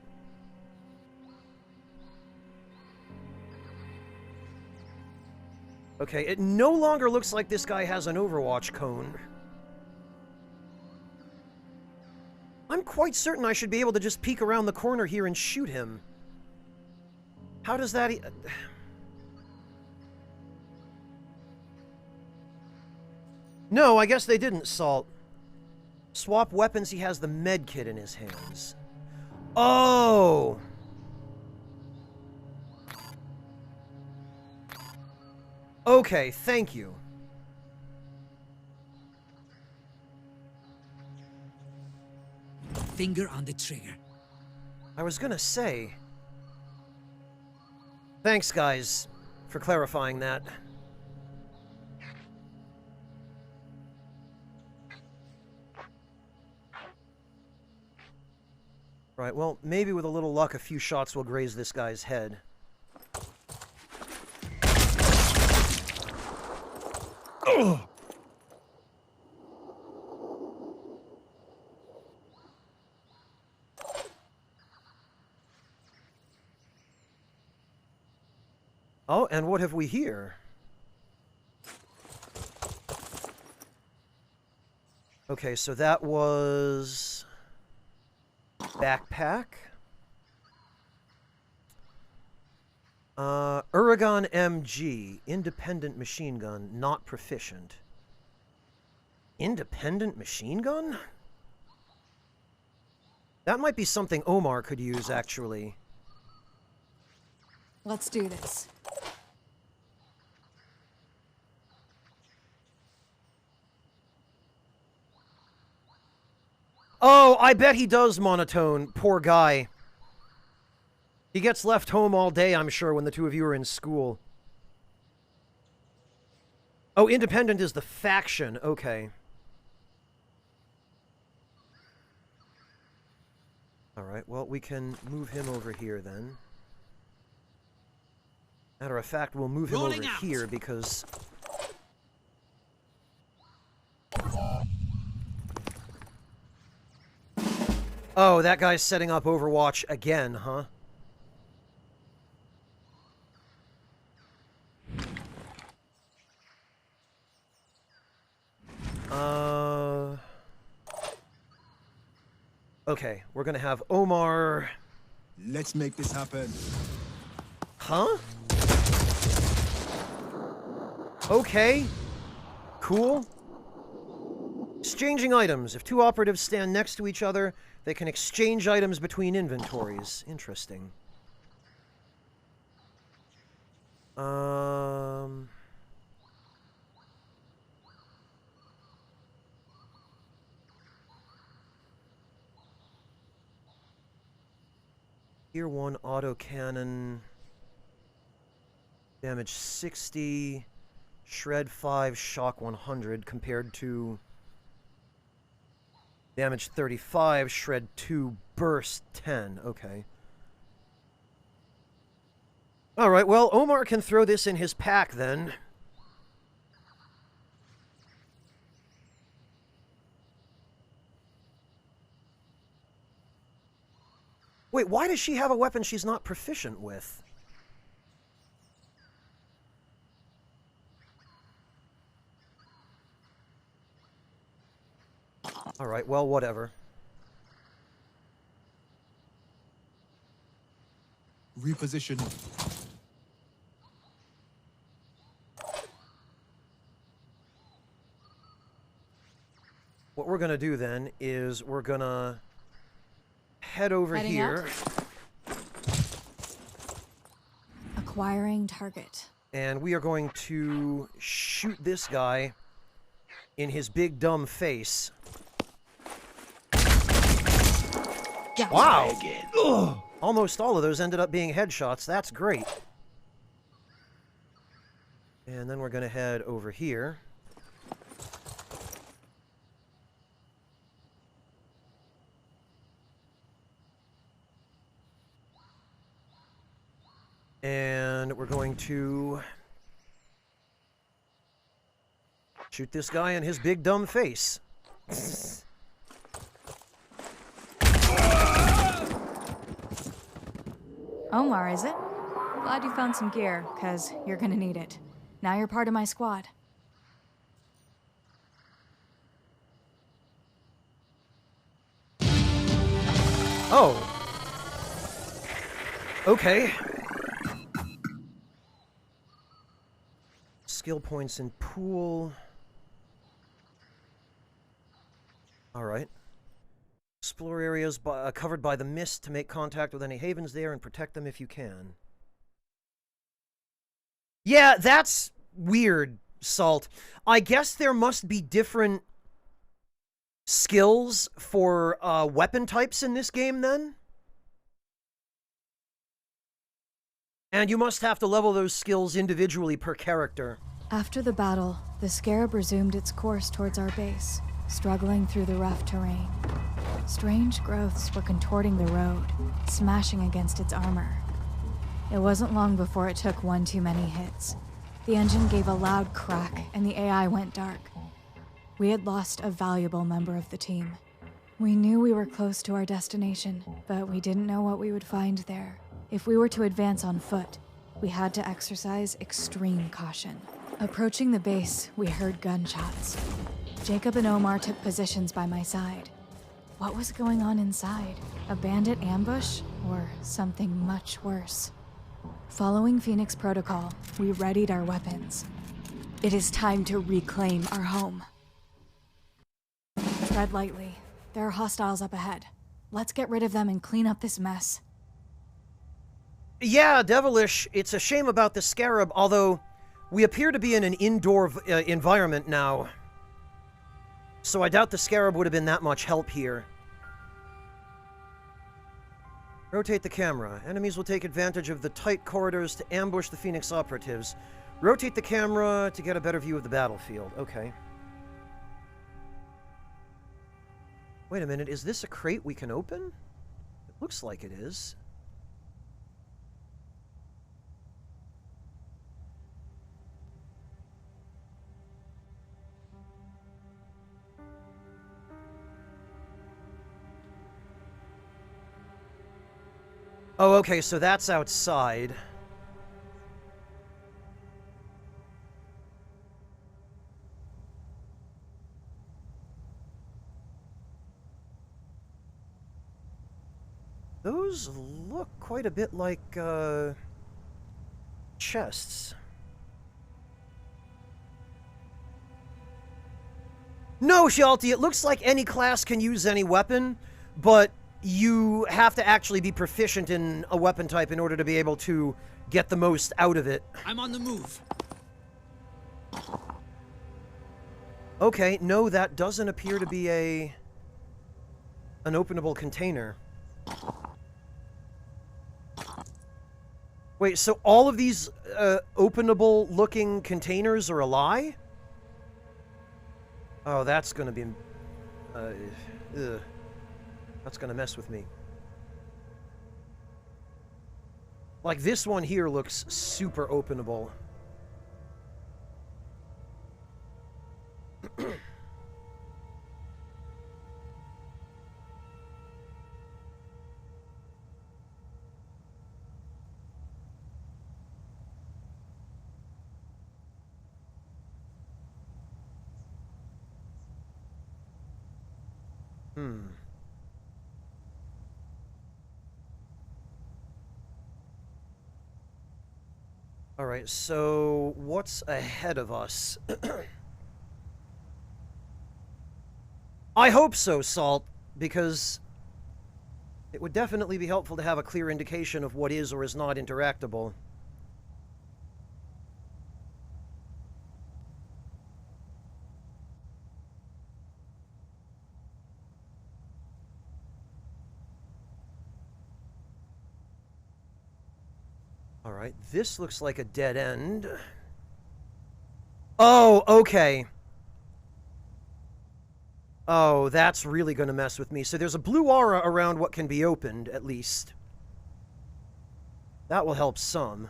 Okay, it no longer looks like this guy has an Overwatch cone. I'm quite certain I should be able to just peek around the corner here and shoot him. How does that... No, I guess they didn't, Salt. Swap weapons, he has the med kit in his hands. Oh! Okay, thank you. Finger on the trigger. I was gonna say... Thanks, guys, for clarifying that. Right, well, maybe with a little luck, a few shots will graze this guy's head. Ugh. Oh, and what have we here? Okay, so that was... backpack. Uragan MG, independent machine gun, not proficient. Independent machine gun? That might be something Omar could use, actually. Let's do this. Oh, I bet he does, Monotone. Poor guy. He gets left home all day, I'm sure, when the two of you are in school. Oh, Independent is the faction. Okay. Alright, well, we can move him over here, then. Matter of fact, we'll move him over here, because... Oh, that guy's setting up Overwatch again, huh? Okay, we're gonna have Omar... Let's make this happen. Huh? Okay. Cool. Exchanging items. If two operatives stand next to each other, they can exchange items between inventories. Interesting. Tier 1 autocannon. Damage 60. Shred 5, shock 100 compared to... Damage 35, shred 2, burst 10. Okay. Alright, well, Omar can throw this in his pack, then. Wait, why does she have a weapon she's not proficient with? Alright, well, whatever. Repositioning. What we're gonna do then is we're gonna head over Heading here. Acquiring target. And we are going to shoot this guy in his big dumb face. Wow! Ugh. Almost all of those ended up being headshots. That's great. And then we're going to head over here. And we're going to shoot this guy in his big dumb face. Omar, is it? Glad you found some gear, cause you're gonna need it. Now you're part of my squad. Oh. Okay. Skill points in pool. Alright. Explore areas covered by the mist to make contact with any havens there and protect them if you can. Yeah, that's weird, Salt. I guess there must be different skills for weapon types in this game, then? And you must have to level those skills individually per character. After the battle, the Scarab resumed its course towards our base, struggling through the rough terrain. Strange growths were contorting the road, smashing against its armor. It wasn't long before it took one too many hits. The engine gave a loud crack, and the AI went dark. We had lost a valuable member of the team. We knew we were close to our destination, but we didn't know what we would find there. If we were to advance on foot, we had to exercise extreme caution. Approaching the base, we heard gunshots. Jacob and Omar took positions by my side. What was going on inside? A bandit ambush? Or something much worse? Following Phoenix Protocol, we readied our weapons. It is time to reclaim our home. Tread lightly. There are hostiles up ahead. Let's get rid of them and clean up this mess. Yeah, Devilish, it's a shame about the Scarab, although we appear to be in an indoor environment now. So I doubt the Scarab would have been that much help here. Rotate the camera. Enemies will take advantage of the tight corridors to ambush the Phoenix operatives. Rotate the camera to get a better view of the battlefield. Okay. Wait a minute, is this a crate we can open? It looks like it is. Oh, okay, so that's outside. Those look quite a bit like, chests. No, Shalty, it looks like any class can use any weapon, but you have to actually be proficient in a weapon type in order to be able to get the most out of it. I'm on the move. Okay, no, that doesn't appear to be an openable container. Wait, so all of these openable-looking containers are a lie? Oh, that's gonna be... ugh. That's gonna mess with me. Like, this one here looks super openable. Alright, so what's ahead of us? I hope so, Salt, because it would definitely be helpful to have a clear indication of what is or is not interactable. Alright, this looks like a dead end. Oh, okay. Oh, that's really going to mess with me. So there's a blue aura around what can be opened, at least. That will help some.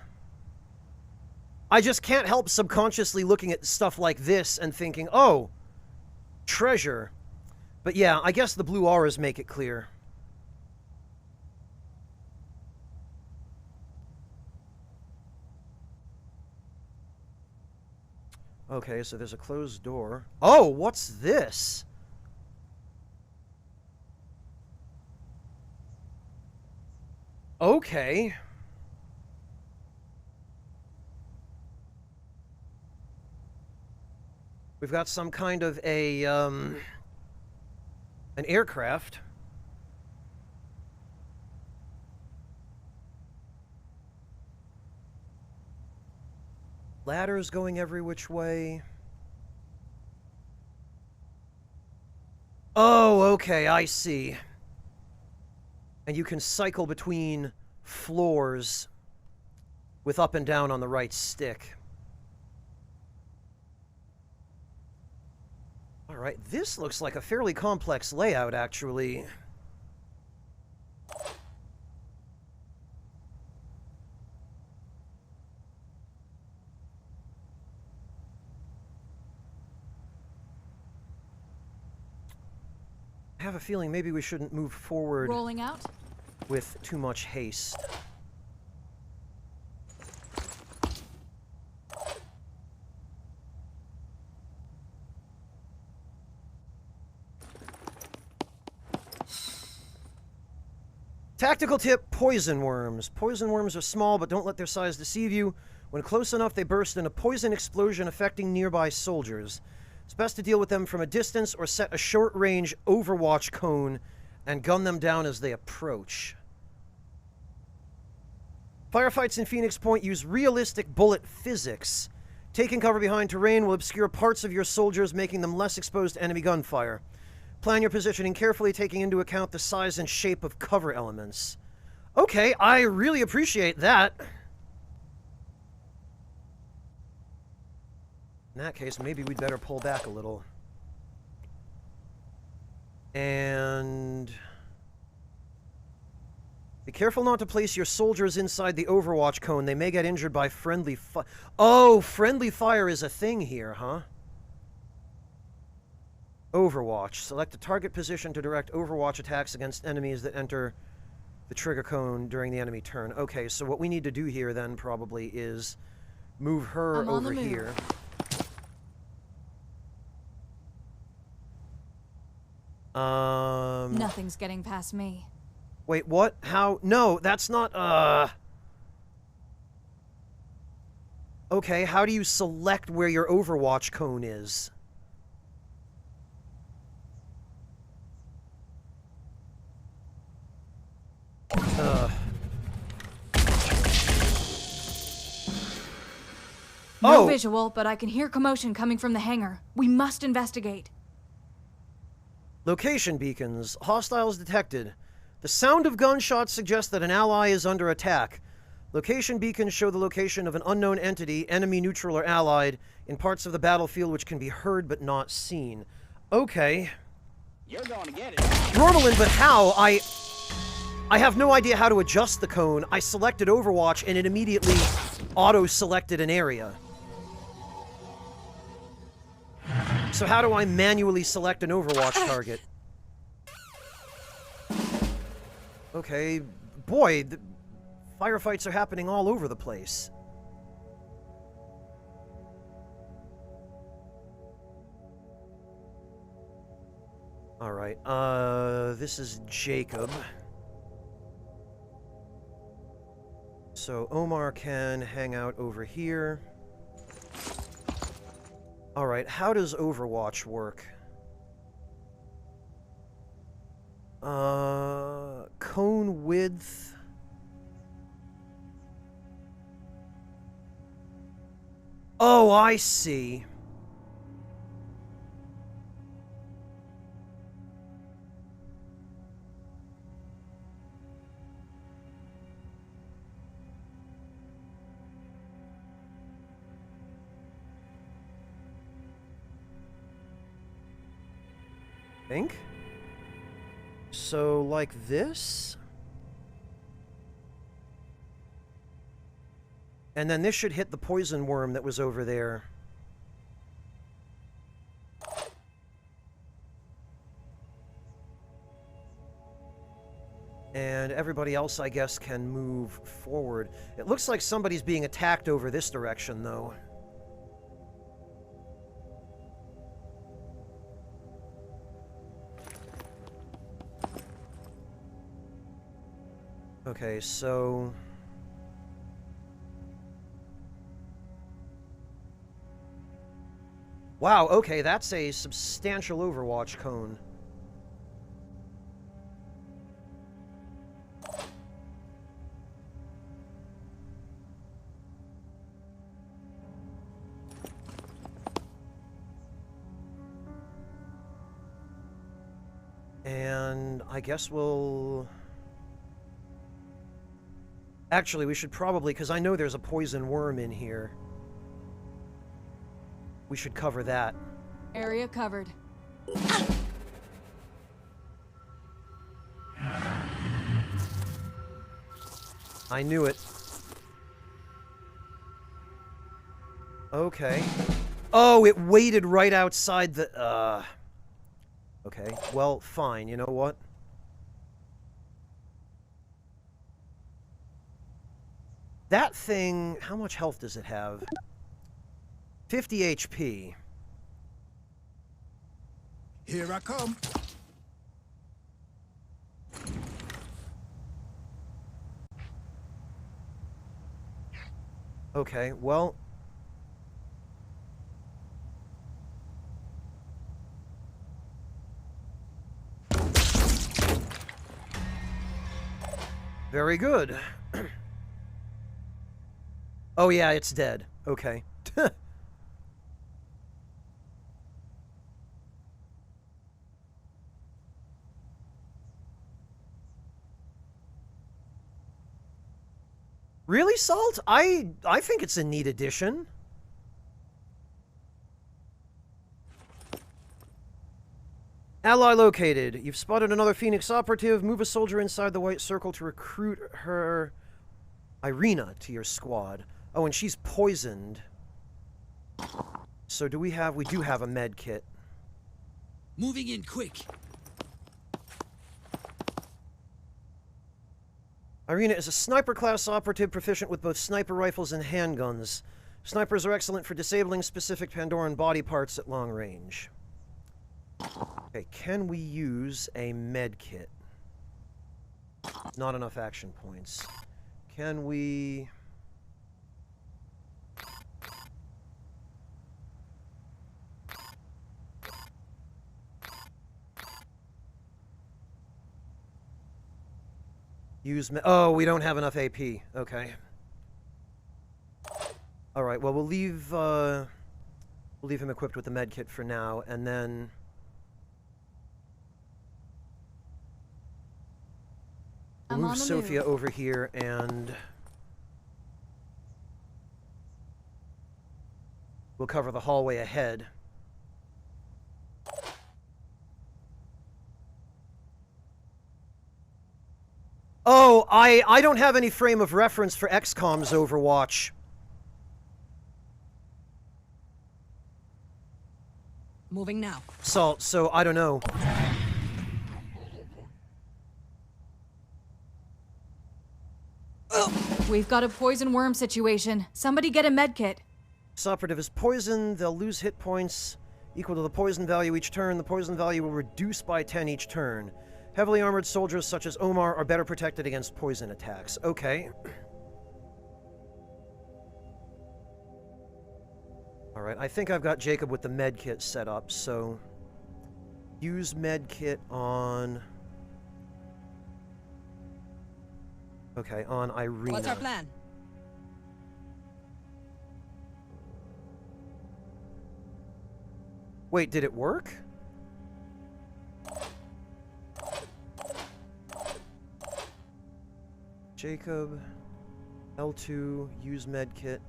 I just can't help subconsciously looking at stuff like this and thinking, oh, treasure. But yeah, I guess the blue auras make it clear. Okay, so there's a closed door. Oh, what's this? Okay. We've got some kind of a, an aircraft. Ladders going every which way. Oh, okay, I see. And you can cycle between floors with up and down on the right stick. Alright, this looks like a fairly complex layout, actually. I have a feeling maybe we shouldn't move forward Rolling out. with too much haste. Tactical tip, poison worms. Poison worms are small, but don't let their size deceive you. When close enough, they burst in a poison explosion affecting nearby soldiers. It's best to deal with them from a distance or set a short-range Overwatch cone and gun them down as they approach. Firefights in Phoenix Point use realistic bullet physics. Taking cover behind terrain will obscure parts of your soldiers, making them less exposed to enemy gunfire. Plan your positioning carefully, taking into account the size and shape of cover elements. Okay, I really appreciate that. In that case, maybe we'd better pull back a little. And be careful not to place your soldiers inside the Overwatch cone. They may get injured by friendly fire. Oh, friendly fire is a thing here, huh? Overwatch. Select a target position to direct Overwatch attacks against enemies that enter the trigger cone during the enemy turn. Okay, so what we need to do here then probably is move her over here. Nothing's getting past me. Wait, what? How? No, that's not, Okay, how do you select where your Overwatch cone is? No visual, but I can hear commotion coming from the hangar. We must investigate. Location beacons. Hostiles detected. The sound of gunshots suggests that an ally is under attack. Location beacons show the location of an unknown entity, enemy, neutral, or allied, in parts of the battlefield which can be heard but not seen. Okay. You're going to get it. Normalin, but how? I have no idea how to adjust the cone. I selected Overwatch and it immediately auto-selected an area. So how do I manually select an Overwatch target? Okay, boy, the firefights are happening all over the place. Alright, this is Jacob. So So Omar can hang out over here. Alright, how does Overwatch work? Cone width. Oh, I see. Think? So, like this? And then this should hit the poison worm that was over there. And everybody else, I guess, can move forward. It looks like somebody's being attacked over this direction, though. Okay, so... Wow, okay, that's a substantial Overwatch cone. And I guess we'll... Actually, we should probably, because I know there's a poison worm in here. We should cover that. Area covered. I knew it. Okay. Oh, it waited right outside the... Okay, well, fine. You know what? That thing... How much health does it have? 50 HP. Here I come. Okay, well... Very good. Oh yeah, it's dead. Okay. Really, Salt? I think it's a neat addition. Ally located. You've spotted another Phoenix operative. Move a soldier inside the white circle to recruit her Irina to your squad. Oh, and she's poisoned. So do we have... We do have a med kit. Moving in quick. Irina is a sniper-class operative proficient with both sniper rifles and handguns. Snipers are excellent for disabling specific Pandoran body parts at long range. Okay, can we use a med kit? Not enough action points. Can we... Use oh, we don't have enough AP. Okay. All right. Well, we'll leave him equipped with the med kit for now, and then we'll move Sophia over here, and we'll cover the hallway ahead. Oh, I don't have any frame of reference for XCOM's Overwatch. Moving now. So I don't know. We've got a poison worm situation. Somebody get a med kit. This operative is poisoned. They'll lose hit points equal to the poison value each turn. The poison value will reduce by 10 each turn. Heavily armored soldiers such as Omar are better protected against poison attacks. Okay. Alright, I think I've got Jacob with the med kit set up, so... Use med kit on... Okay, on Irina. What's our plan? Wait, did it work? Jacob, L2, use medkit.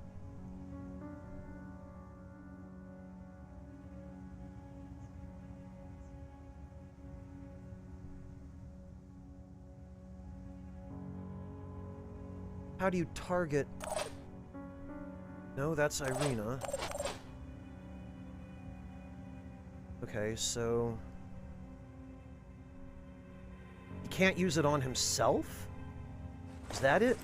How do you target? No, that's Irina. Okay, so... He can't use it on himself? Is that it?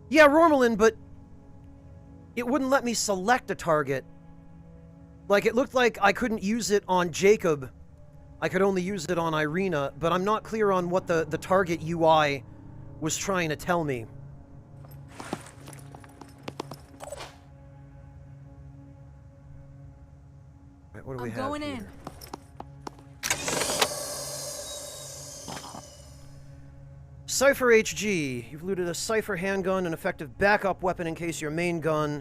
Yeah, Romulan, but it wouldn't let me select a target. Like, it looked like I couldn't use it on Jacob. I could only use it on Irina, but I'm not clear on what the target UI was trying to tell me. Right, what do we have going here? in. Cypher HG. You've looted a Cypher handgun, an effective backup weapon in case your main gun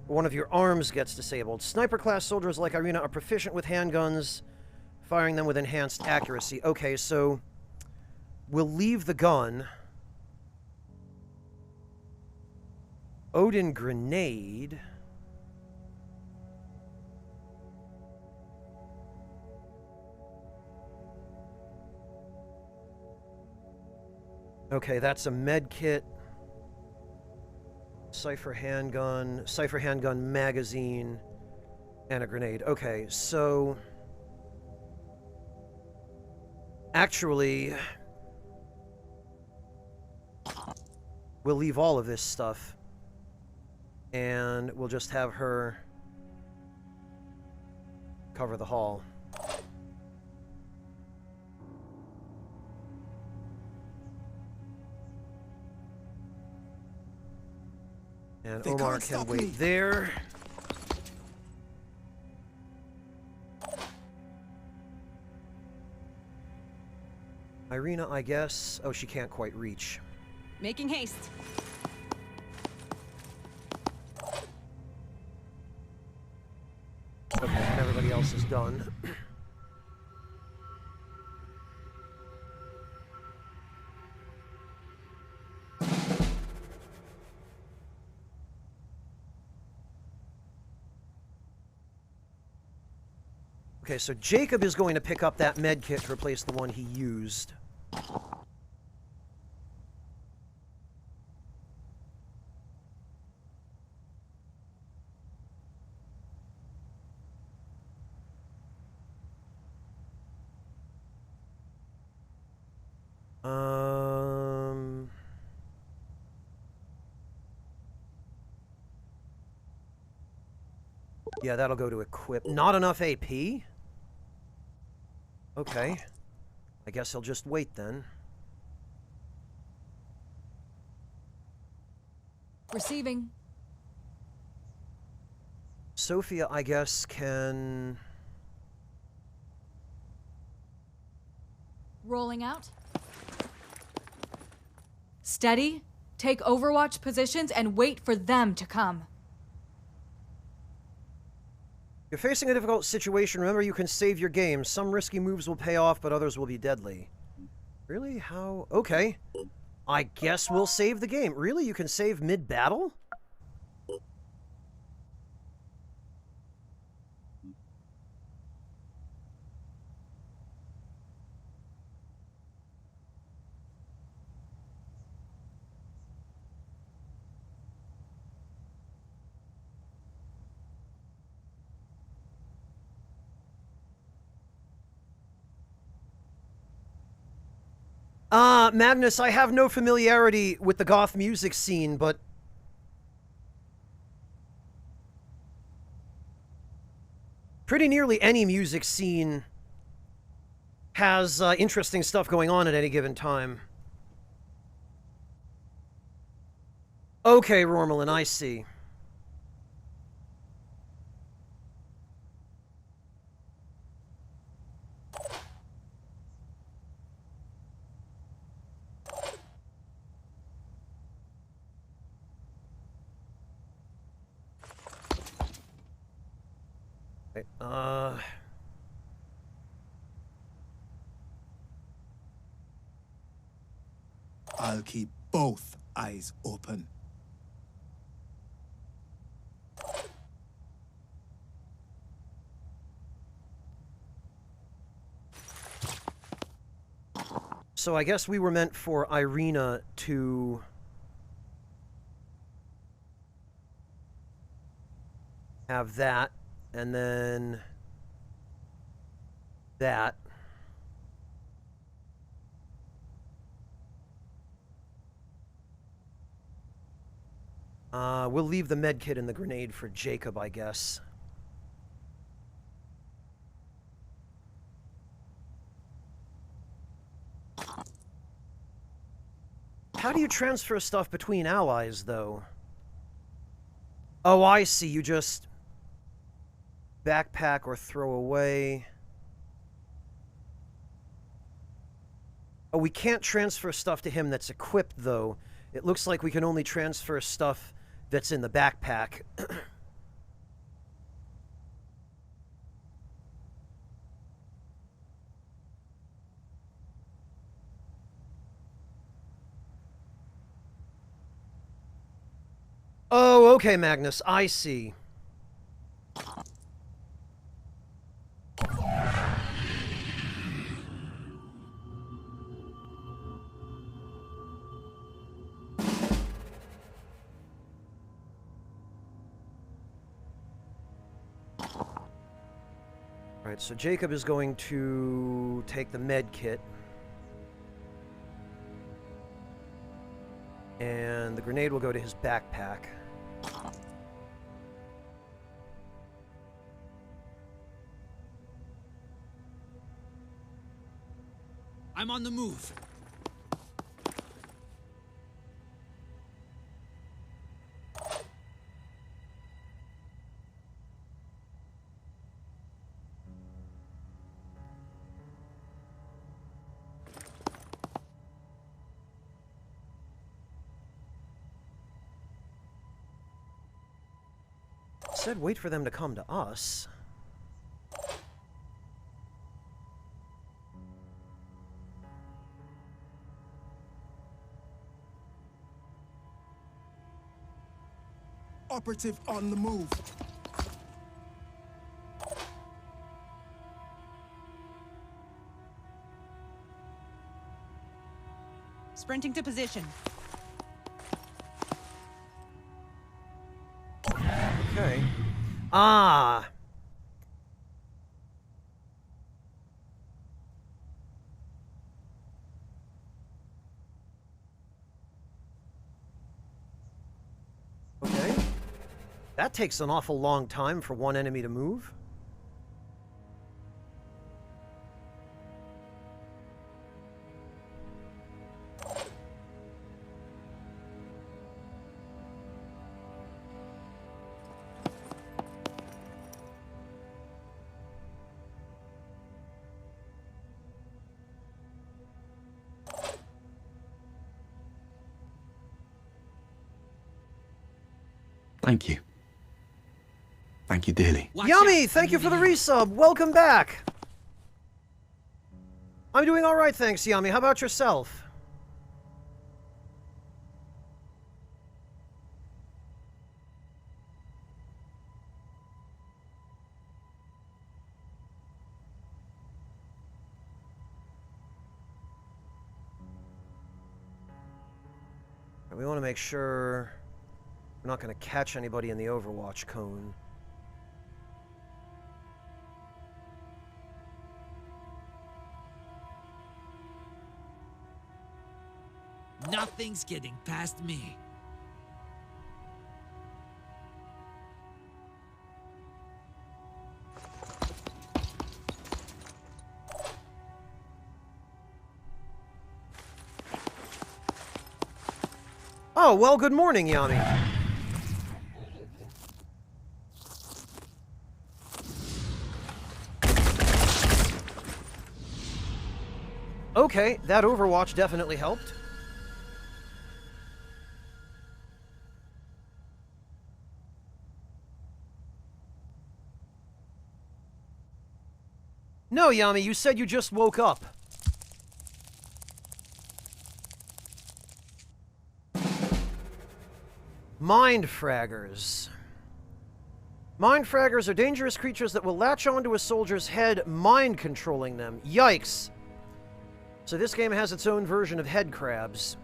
or one of your arms gets disabled. Sniper-class soldiers like Irina are proficient with handguns, firing them with enhanced accuracy. Okay, so we'll leave the gun. Odin grenade. Okay, that's a med kit. Cypher handgun magazine, and a grenade. Okay, so... Actually... We'll leave all of this stuff. And we'll just have her cover the hall. And Omar can wait there. Irina, I guess. Oh, she can't quite reach. Making haste. Okay, and everybody else is done. Okay, so Jacob is going to pick up that med kit to replace the one he used. Yeah, that'll go to equip. Not enough AP? Okay. I guess he'll just wait then. Receiving. Sophia, I guess, can... Rolling out. Steady. Take Overwatch positions and wait for them to come. You're facing a difficult situation. Remember, you can save your game. Some risky moves will pay off, but others will be deadly. Really? How? Okay. I guess we'll save the game. Really? You can save mid-battle? Magnus, I have no familiarity with the goth music scene, but... pretty nearly any music scene has interesting stuff going on at any given time. Okay, Rormelin, I see. Okay, I'll keep both eyes open. So I guess we were meant for Irina to have that, and then that. We'll leave the med kit and the grenade for Jacob, I guess. How do you transfer stuff between allies, though? Oh, I see. You just backpack or throw away. Oh, we can't transfer stuff to him that's equipped, though. It looks like we can only transfer stuff that's in the backpack. Oh, okay, Magnus. I see. Alright, so Jacob is going to take the med kit. And the grenade will go to his backpack. I'm on the move. Said wait for them to come to us. Operative on the move. Sprinting to position. Okay. Ah. Okay. That takes an awful long time for one enemy to move. Thank you. Thank you dearly. Yummy! Thank you for the resub. Welcome back. I'm doing all right, thanks, Yummy. How about yourself? We want to make sure we're not going to catch anybody in the Overwatch cone. Nothing's getting past me. Oh, well, good morning, Yami. Okay, that Overwatch definitely helped. No, Yami, you said you just woke up. Mind Fraggers. Mind Fraggers are dangerous creatures that will latch onto a soldier's head, mind controlling them. Yikes. So this game has its own version of head crabs.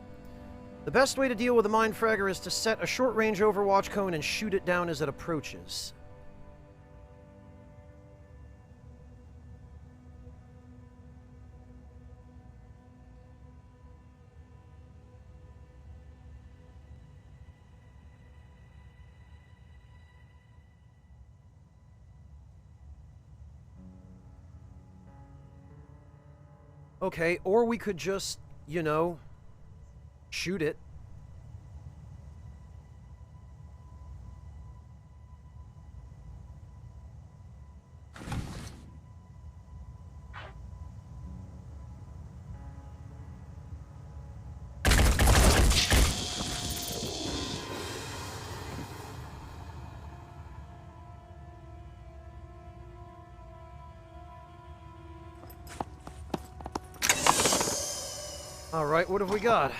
The best way to deal with a Mind Fragger is to set a short-range Overwatch cone and shoot it down as it approaches. Okay, or we could just, you know, shoot it. Alright, what have we got?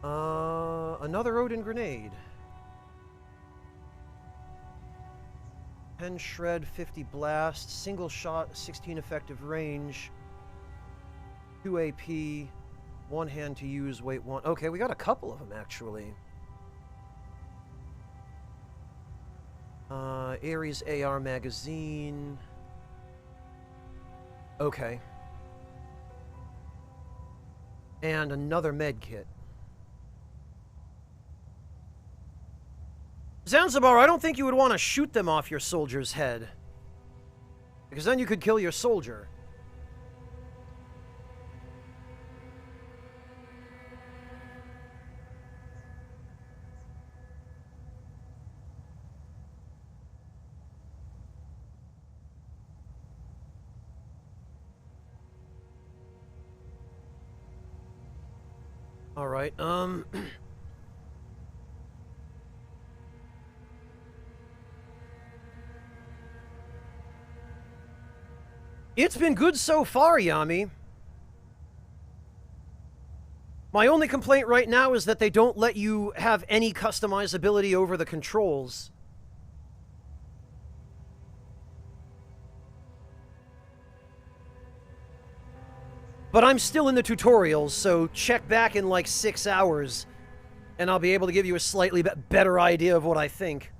Another Odin grenade. 10 shred, 50 blast, single shot, 16 effective range, 2 AP, 1 hand to use, weight 1. Okay, we got a couple of them, actually. Ares AR magazine. Okay. And another med kit. Zanzibar, I don't think you would want to shoot them off your soldier's head. Because then you could kill your soldier. All right, It's been good so far, Yami. My only complaint right now is that they don't let you have any customizability over the controls. But I'm still in the tutorials, so check back in like 6 hours, and I'll be able to give you a slightly better idea of what I think.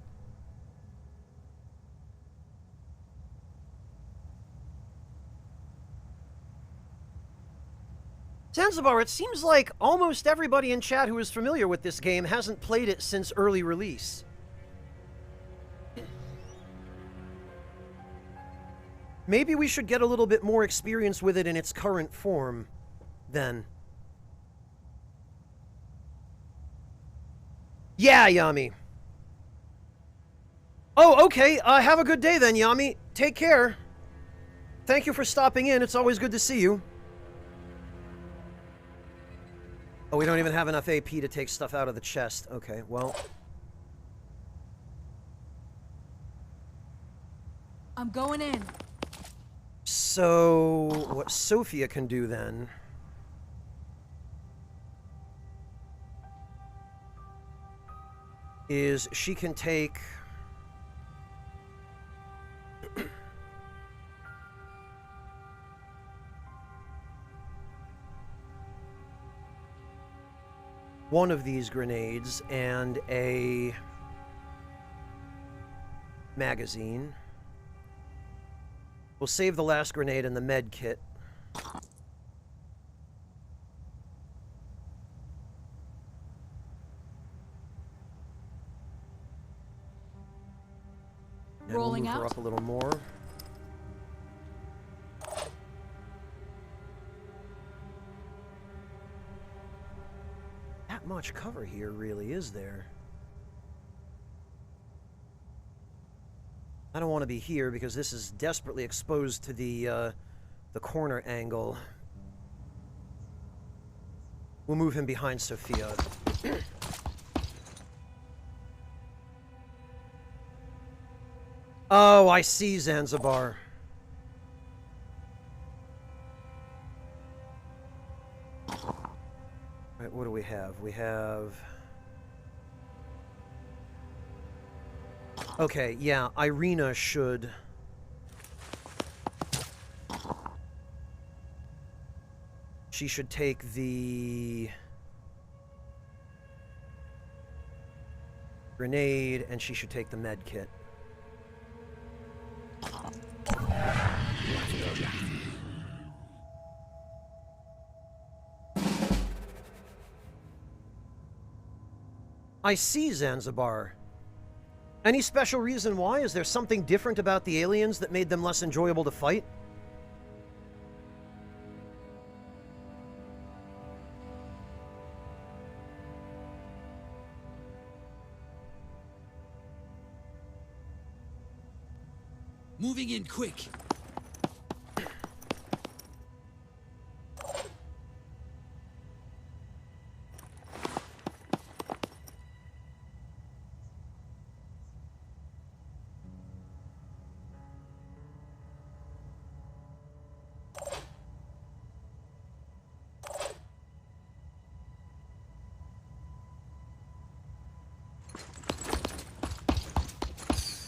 Zanzibar, it seems like almost everybody in chat who is familiar with this game hasn't played it since early release. Maybe we should get a little bit more experience with it in its current form, then. Yeah, Yami. Oh, okay. Have a good day then, Yami. Take care. Thank you for stopping in. It's always good to see you. Oh, we don't even have enough AP to take stuff out of the chest. Okay, well. I'm going in. So, what Sophia can do then is she can take one of these grenades and a magazine. We'll save the last grenade in the med kit. And Rolling we'll move her out. up a little more. much cover here, really, is there? I don't want to be here because this is desperately exposed to the corner angle. We'll move him behind Sophia. Oh, I see, Zanzibar. Right, what do we have? We have... Okay, yeah, Irina should... She should take the... grenade, and she should take the med kit. I see, Zanzibar. Any special reason why? Is there something different about the aliens that made them less enjoyable to fight? Moving in quick.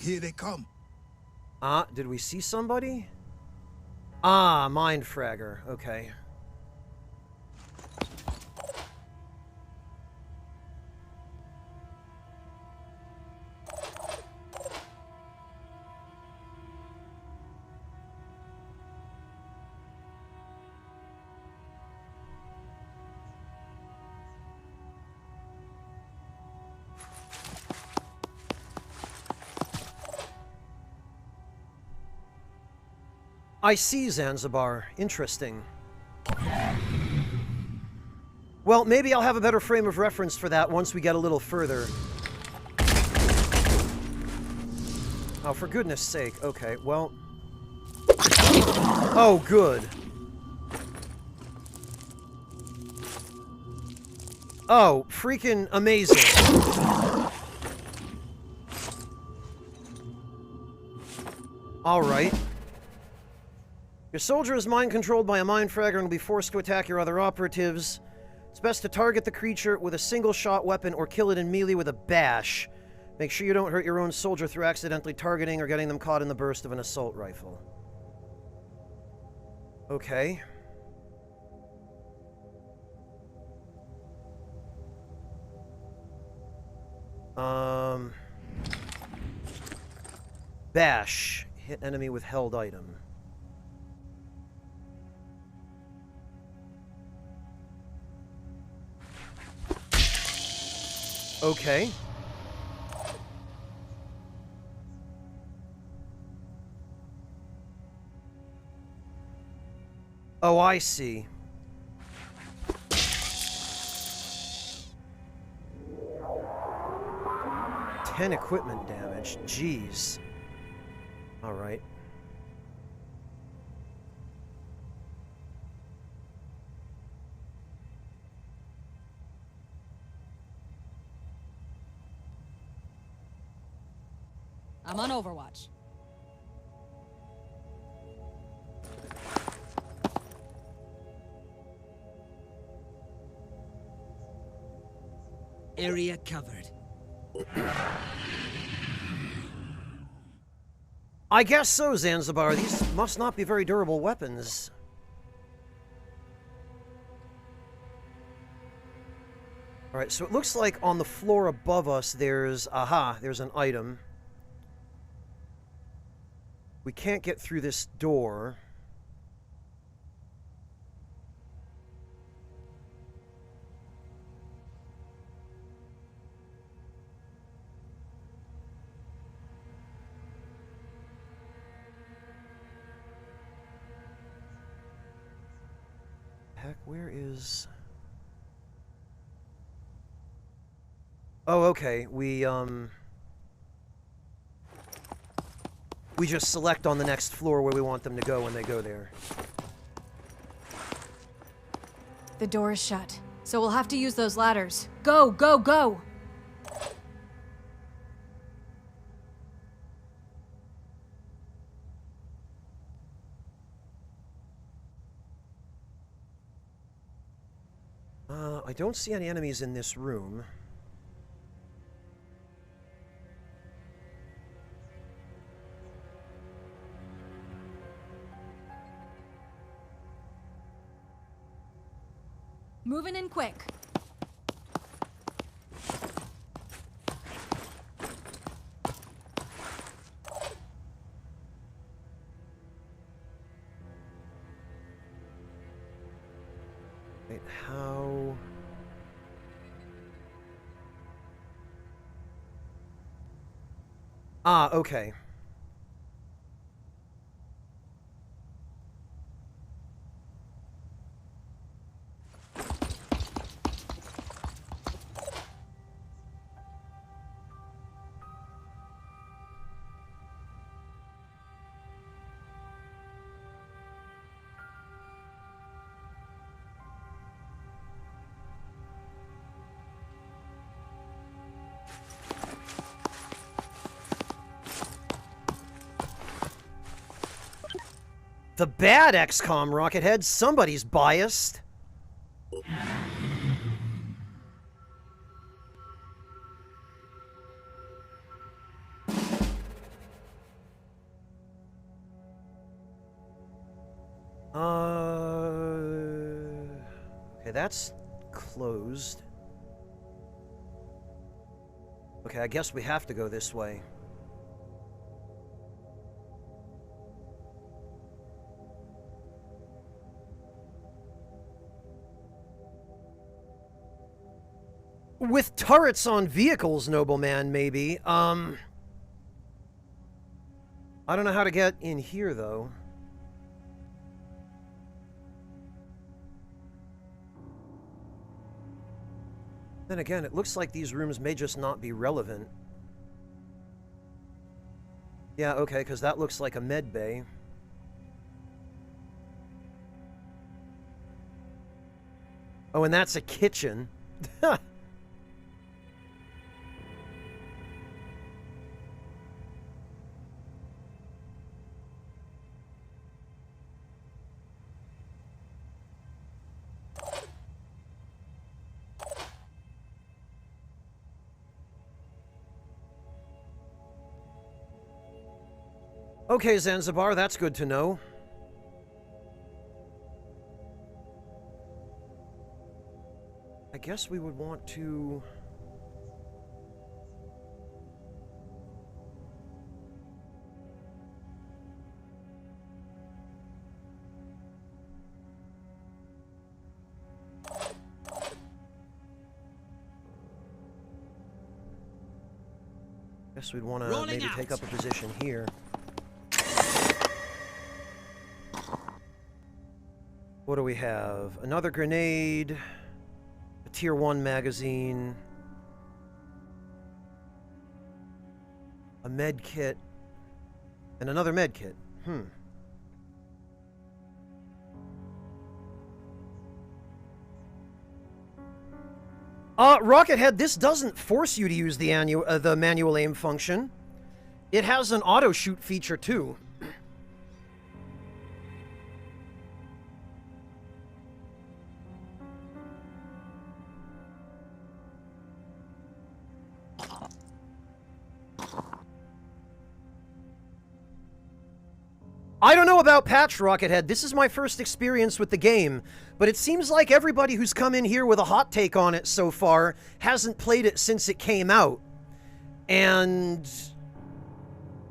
Here they come. Ah, did we see somebody? Ah, Mind Fragger. Okay. I see, Zanzibar. Interesting. Well, maybe I'll have a better frame of reference for that once we get a little further. Oh, for goodness sake. Okay, well... Oh, good. Oh, freaking amazing. All right. Your soldier is mind-controlled by a mind fragger and will be forced to attack your other operatives. It's best to target the creature with a single-shot weapon or kill it in melee with a bash. Make sure you don't hurt your own soldier through accidentally targeting or getting them caught in the burst of an assault rifle. Okay. Bash. Hit enemy with held item. Okay. Oh, I see. Ten equipment damage. Jeez. All right. I'm on Overwatch. Area covered. I guess so, Zanzibar. These must not be very durable weapons. Alright, so it looks like on the floor above us there's... Aha, there's an item. We can't get through this door. Heck, where is... Oh, okay. We just select on the next floor where we want them to go when they go there. The door is shut, so we'll have to use those ladders. Go, go, go! I don't see any enemies in this room. Moving in quick. Wait, how... Ah, okay. The bad XCOM, Rockhead. Somebody's biased. Okay, that's closed. Okay, I guess we have to go this way. With turrets on vehicles, nobleman, maybe. I don't know how to get in here, though. Then again, it looks like these rooms may just not be relevant. Yeah, okay, because that looks like a med bay. Oh, and that's a kitchen. Okay, Zanzibar, that's good to know. I guess we would want to... Guess we'd want to maybe take up a position here. What do we have? Another grenade, a tier 1 magazine, a med kit, and another med kit. Rockhead, this doesn't force you to use the manual aim function. It has an auto shoot feature too. I don't know about patch, Rockhead. This is my first experience with the game, but it seems like everybody who's come in here with a hot take on it so far hasn't played it since it came out. And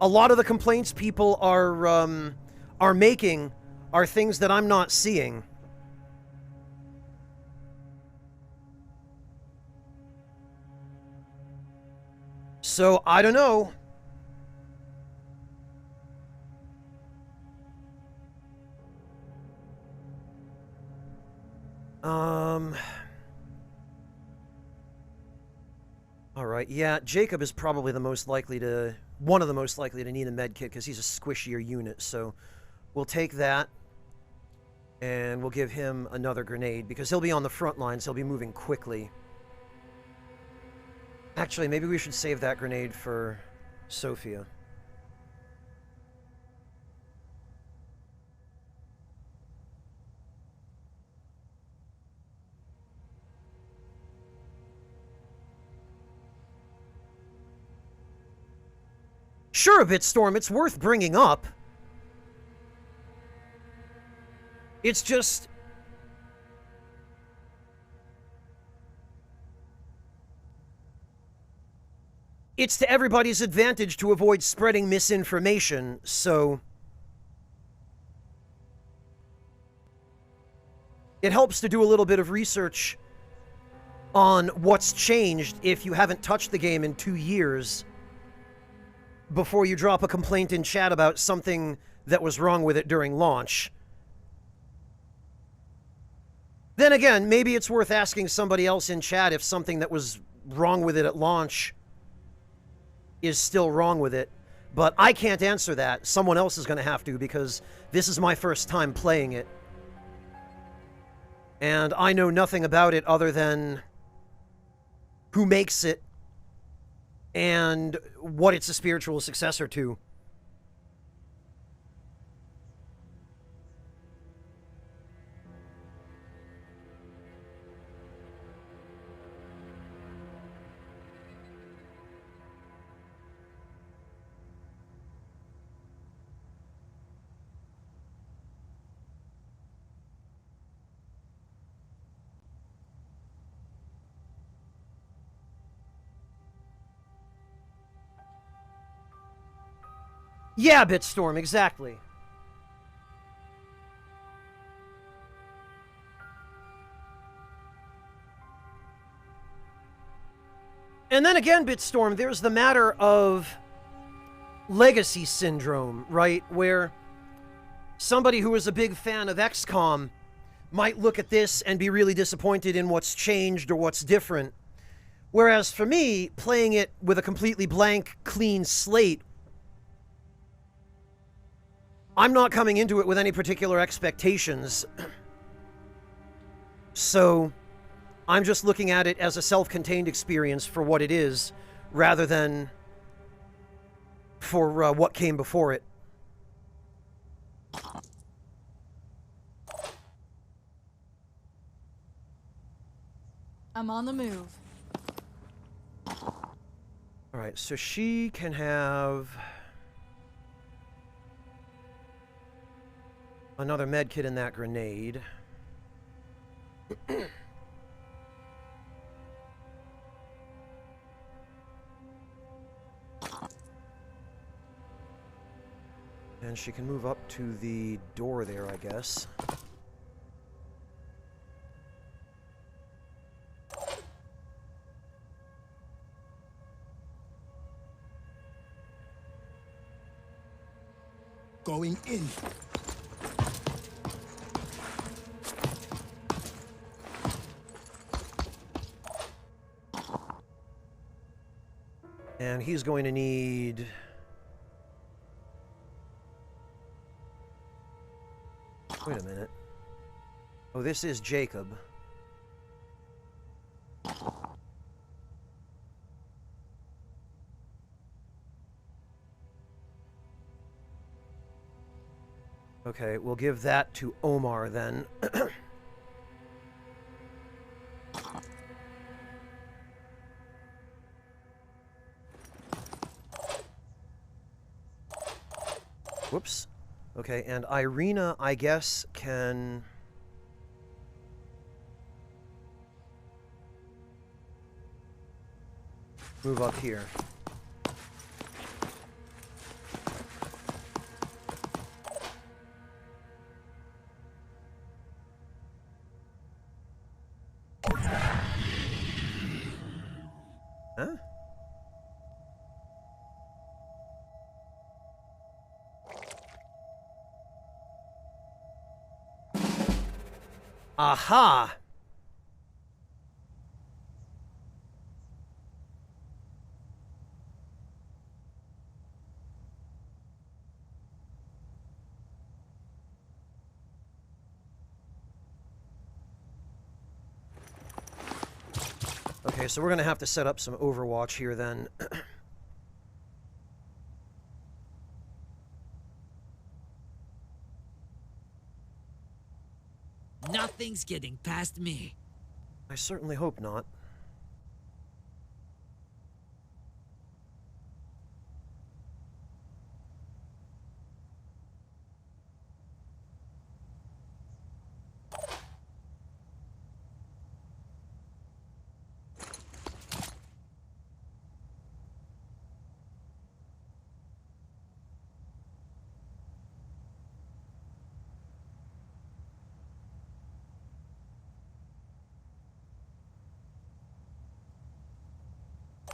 a lot of the complaints people are making are things that I'm not seeing. So, I don't know. Alright, yeah, Jacob is probably the most likely to... one of the most likely to need a med kit, because he's a squishier unit, so... we'll take that, and we'll give him another grenade, because he'll be on the front lines, he'll be moving quickly. Actually, maybe we should save that grenade for Sophia. Sure, Bitstorm, it's worth bringing up. It's just... it's to everybody's advantage to avoid spreading misinformation, so... it helps to do a little bit of research on what's changed if you haven't touched the game in 2 years before you drop a complaint in chat about something that was wrong with it during launch. Then again, maybe it's worth asking somebody else in chat if something that was wrong with it at launch is still wrong with it. But I can't answer that. Someone else is going to have to, because this is my first time playing it. And I know nothing about it other than who makes it and what it's a spiritual successor to. Yeah, Bitstorm, exactly. And then again, Bitstorm, there's the matter of legacy syndrome, right? Where somebody who is a big fan of XCOM might look at this and be really disappointed in what's changed or what's different. Whereas for me, playing it with a completely blank, clean slate, I'm not coming into it with any particular expectations. So I'm just looking at it as a self-contained experience for what it is, rather than for what came before it. I'm on the move. Alright, so she can have another med kit in that grenade. And she can move up to the door there, I guess. Going in. And he's going to need... wait a minute. Oh, this is Jacob. Okay, we'll give that to Omar then. Whoops. Okay, and Irina, I guess, can... move up here. Huh? Aha! Okay, so we're going to have to set up some Overwatch here then. Nothing's getting past me. I certainly hope not.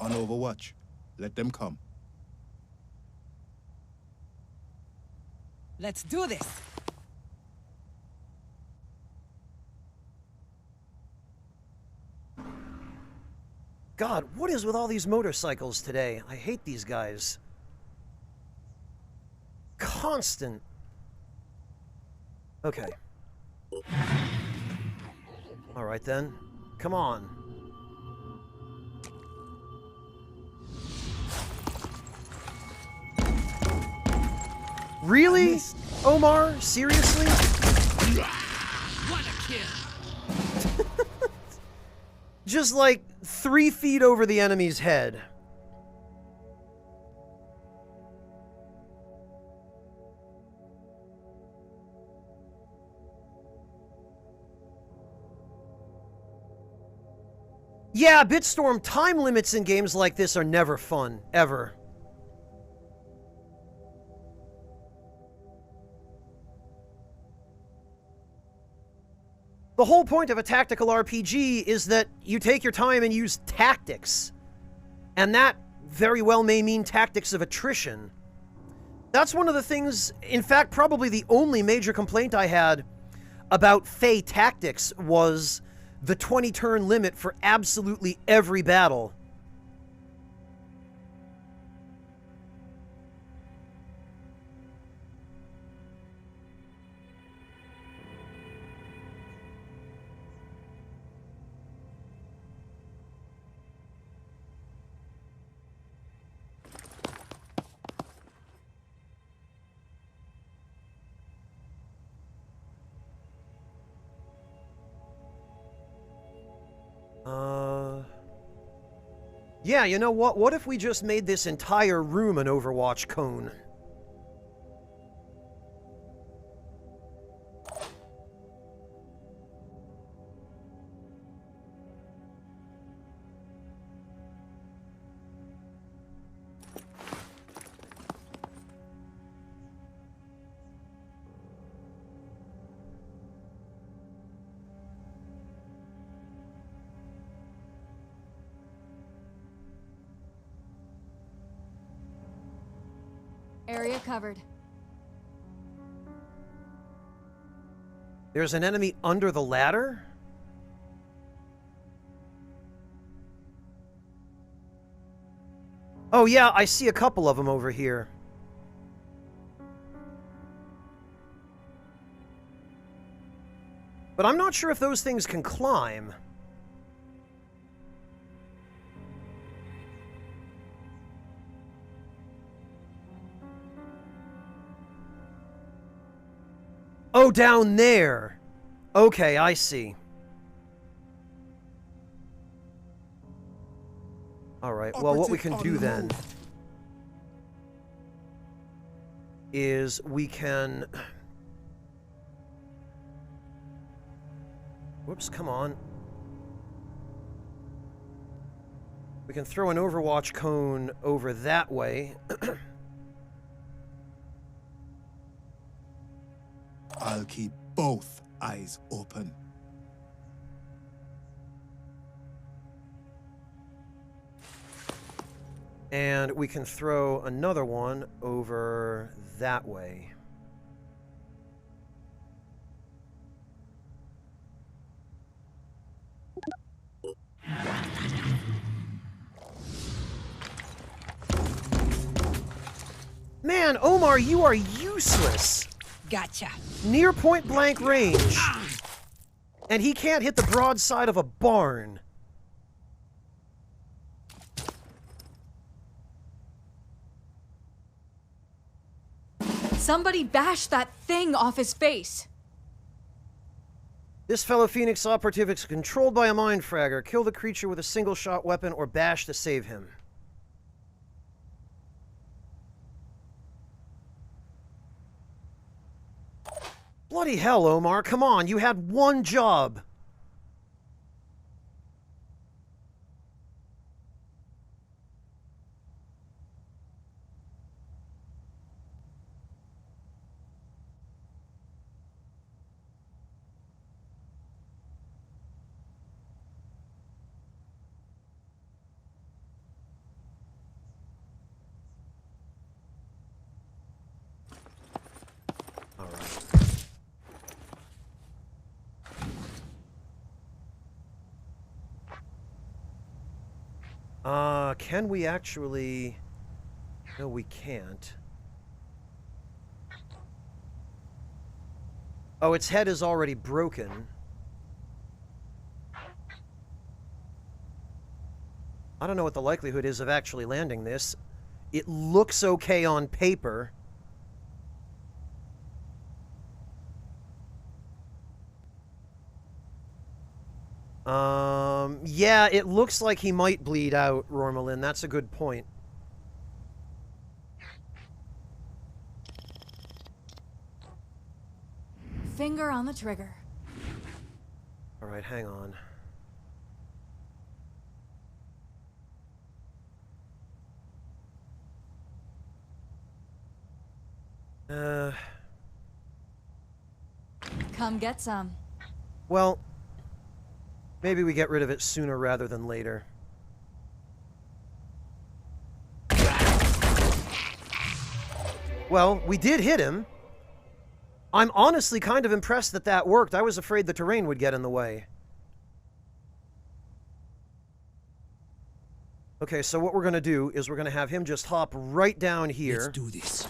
On Overwatch. Let them come. Let's do this. God, what is with all these motorcycles today? I hate these guys. Constant. Okay. All right then. Come on. Really? Omar? Seriously? What a kill! Just like 3 feet over the enemy's head. Yeah, Bitstorm, time limits in games like this are never fun, ever. The whole point of a tactical RPG is that you take your time and use tactics. And that very well may mean tactics of attrition. That's one of the things, in fact, probably the only major complaint I had about Fey Tactics was the 20-turn limit for absolutely every battle. Yeah, you know what? What if we just made this entire room an Overwatch cone? Area covered. There's an enemy under the ladder? Oh yeah, I see a couple of them over here. But I'm not sure if those things can climb. Oh, down there. Okay, I see. Alright, well, what we can do then is we can... Whoops, come on. We can throw an Overwatch cone over that way. I'll keep both eyes open. And we can throw another one over that way. Man, Omar, you are useless. Gotcha. Near point blank range. And he can't hit the broadside of a barn. Somebody bash that thing off his face! This fellow Phoenix operative is controlled by a mind fragger. Kill the creature with a single-shot weapon or bash to save him. Bloody hell, Omar, come on, you had one job. Can we actually... No, we can't. Oh, its head is already broken. I don't know what the likelihood is of actually landing this. It looks okay on paper. Yeah, it looks like he might bleed out, Rormelin. That's a good point. Finger on the trigger. Alright, hang on. Come get some. Well, maybe we get rid of it sooner rather than later. Well, we did hit him. I'm honestly kind of impressed that that worked. I was afraid the terrain would get in the way. Okay, so what we're going to do is we're going to have him just hop right down here. Let's do this.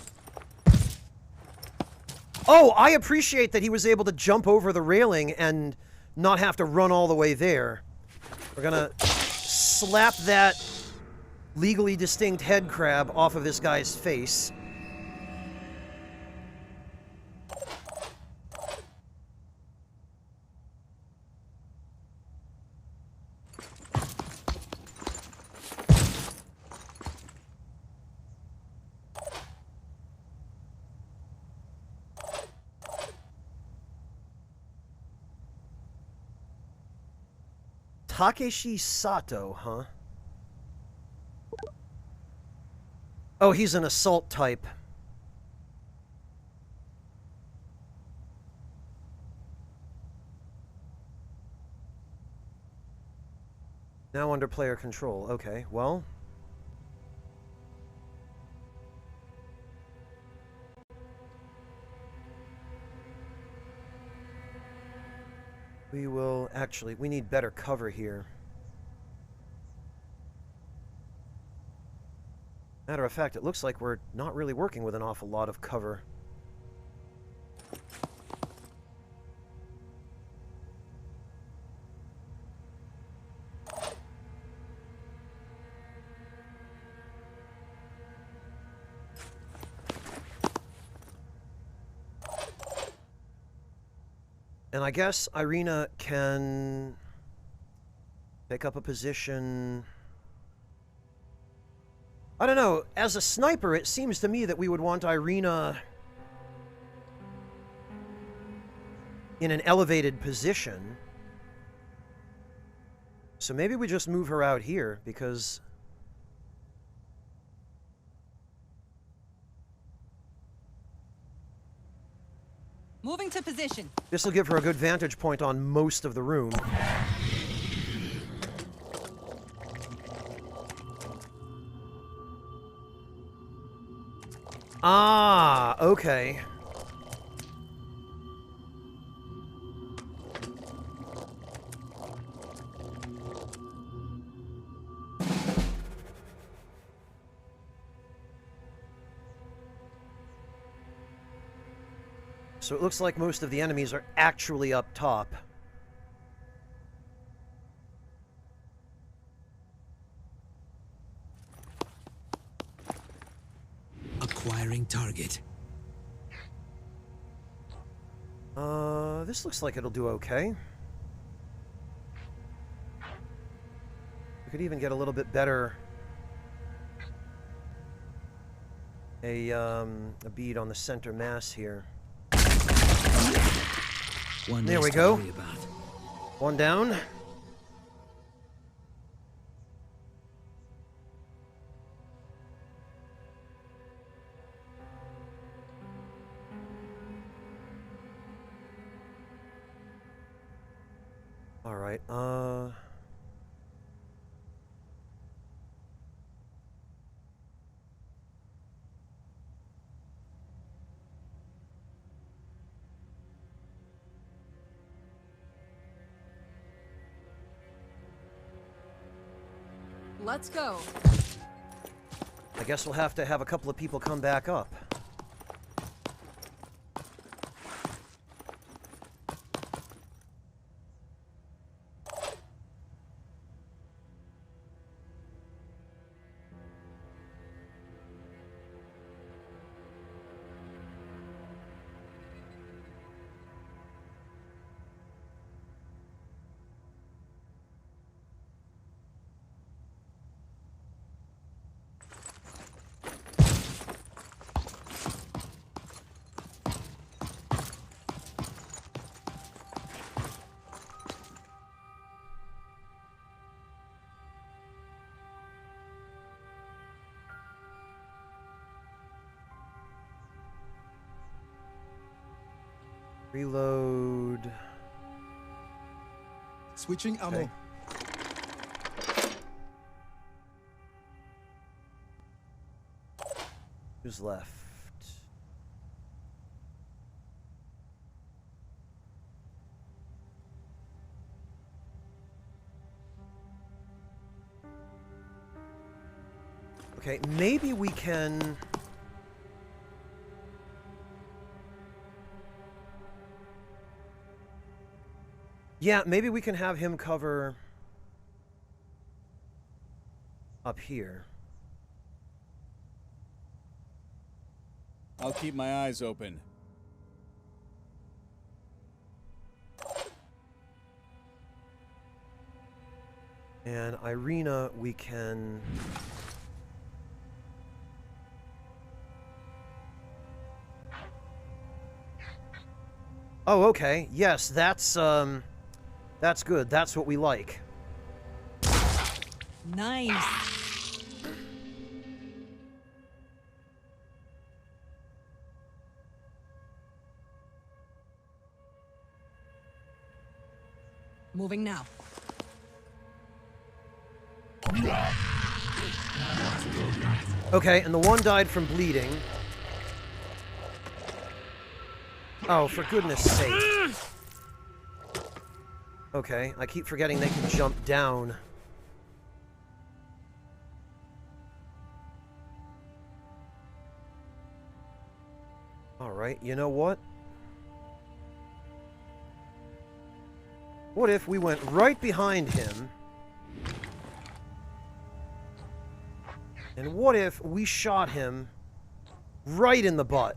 Oh, I appreciate that he was able to jump over the railing and not have to run all the way there. We're gonna slap that legally distinct head crab off of this guy's face. Takeshi Sato, huh? Oh, he's an assault type. Now under player control. Okay, well... we will... actually, we need better cover here. Matter of fact, it looks like we're not really working with an awful lot of cover. And I guess Irina can pick up a position... I don't know, as a sniper, it seems to me that we would want Irina in an elevated position. So maybe we just move her out here, because... Moving to position. this will give her a good vantage point on most of the room. Ah, okay. So it looks like most of the enemies are actually up top. Acquiring target. This looks like it'll do okay. We could even get a little bit better... a bead on the center mass here. There we go. One down. All right. Let's go. I guess we'll have to have a couple of people come back up. Reload. Switching ammo. Okay. Who's left? Okay, maybe we can... Yeah, maybe we can have him cover up here. I'll keep my eyes open. And Irina, we can... Oh, okay. Yes, that's good. That's what we like. Nice. Moving now. Okay, and the one died from bleeding. Oh, for goodness sake. Okay, I keep forgetting they can jump down. Alright, you know what? What if we went right behind him? And what if we shot him right in the butt?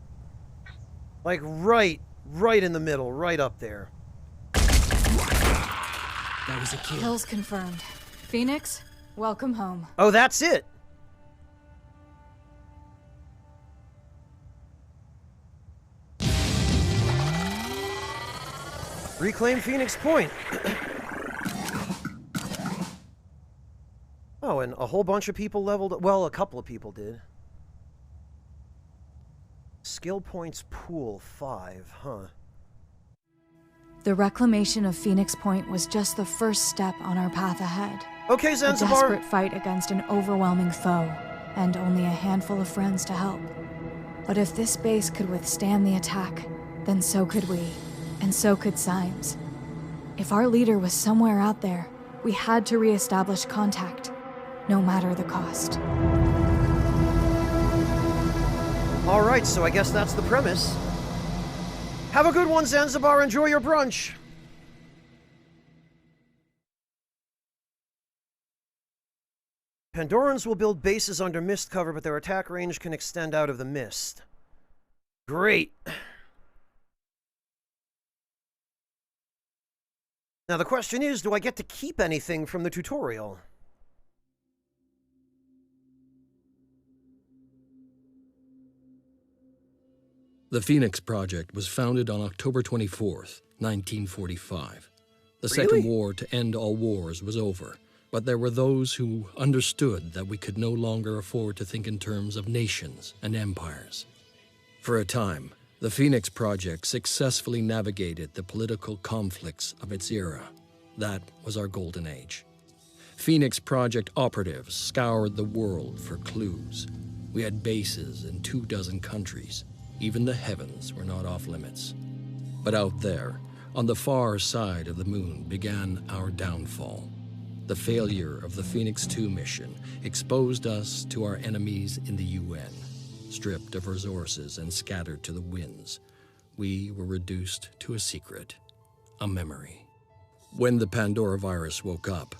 Like right in the middle, right up there. That was a kill. Kills confirmed. Phoenix, welcome home. Oh, that's it! Reclaim Phoenix Point. Oh, and a whole bunch of people leveled... Well, a couple of people did. Skill points pool 5, huh? The reclamation of Phoenix Point was just the first step on our path ahead. Okay, Zanzibar. A desperate fight against an overwhelming foe, and only a handful of friends to help. But if this base could withstand the attack, then so could we, and so could Symes. If our leader was somewhere out there, we had to re-establish contact, no matter the cost. All right, so I guess that's the premise. Have a good one, Zanzibar. Enjoy your brunch. Pandorans will build bases under mist cover, but their attack range can extend out of the mist. Great. Now the question is, do I get to keep anything from the tutorial? The Phoenix Project was founded on October 24th, 1945. The Second War to end all wars was over, but there were those who understood that we could no longer afford to think in terms of nations and empires. For a time, the Phoenix Project successfully navigated the political conflicts of its era. That was our golden age. Phoenix Project operatives scoured the world for clues. We had bases in 24 countries. Even the heavens were not off limits. But out there, on the far side of the moon, began our downfall. The failure of the Phoenix 2 mission exposed us to our enemies in the UN. Stripped of resources and scattered to the winds, we were reduced to a secret, a memory. When the Pandora virus woke up,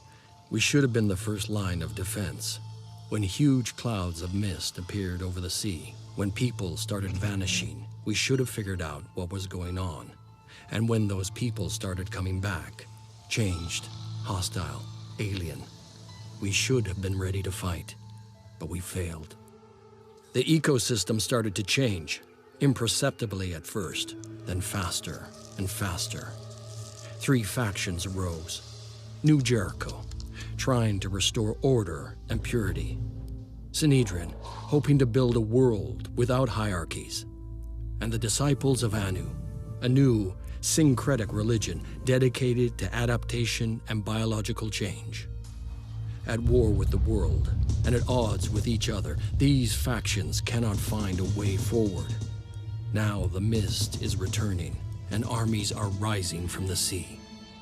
we should have been the first line of defense. When huge clouds of mist appeared over the sea, when people started vanishing, we should have figured out what was going on. And when those people started coming back, changed, hostile, alien, we should have been ready to fight, but we failed. The ecosystem started to change, imperceptibly at first, then faster and faster. 3 factions arose. New Jericho, trying to restore order and purity. Sanhedrin, hoping to build a world without hierarchies. And the disciples of Anu, a new syncretic religion dedicated to adaptation and biological change. At war with the world, and at odds with each other, these factions cannot find a way forward. Now the mist is returning, and armies are rising from the sea.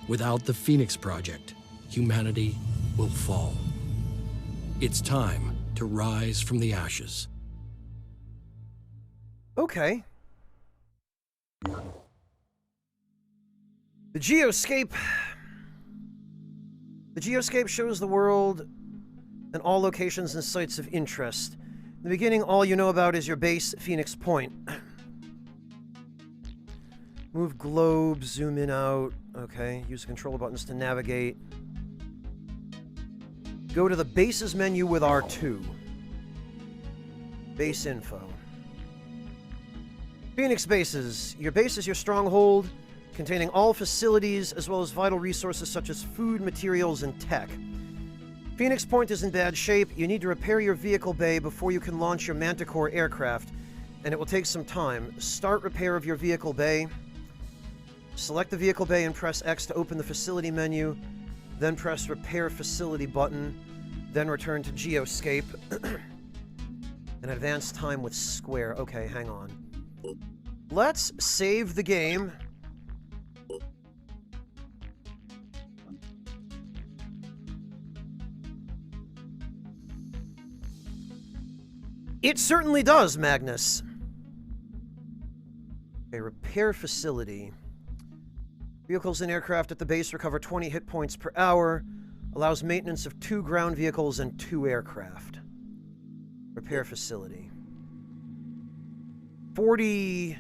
Without the Phoenix Project, humanity will fall. It's time to rise from the ashes. Okay. The geoscape shows the world and all locations and sites of interest. In the beginning, all you know about is your base, Phoenix Point. Move globe, zoom in, out. Okay, use the controller buttons to navigate. Go to the bases menu with R2. Base info. Phoenix bases. Your base is your stronghold, containing all facilities as well as vital resources such as food, materials, and tech. Phoenix Point is in bad shape. You need to repair your vehicle bay before you can launch your Manticore aircraft, and it will take some time. Start repair of your vehicle bay. Select the vehicle bay and press X to open the facility menu, then press Repair Facility button, then return to Geoscape. And advance time with square. Okay, hang on. Let's save the game. It certainly does, Magnus. Okay, repair facility. Vehicles and aircraft at the base recover 20 hit points per hour. Allows maintenance of 2 ground vehicles and 2 aircraft. Repair facility. 40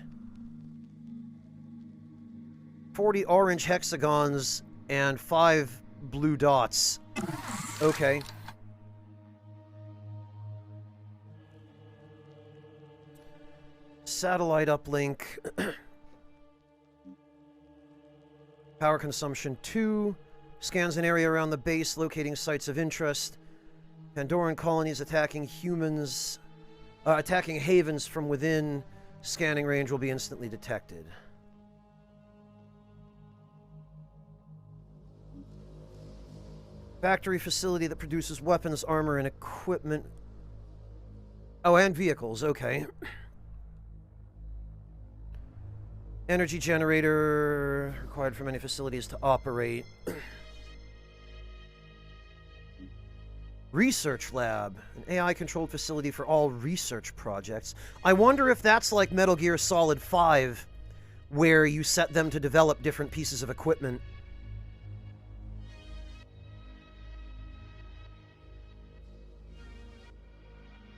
orange hexagons and 5 blue dots. Okay. Satellite uplink. Power consumption 2. Scans an area around the base, locating sites of interest. Pandoran colonies attacking humans. Attacking havens from within. Scanning range will be instantly detected. Factory facility that produces weapons, armor, and equipment. Oh, and vehicles, okay. Energy generator required for many facilities to operate. Research lab, an AI-controlled facility for all research projects. I wonder if that's like Metal Gear Solid 5, where you set them to develop different pieces of equipment.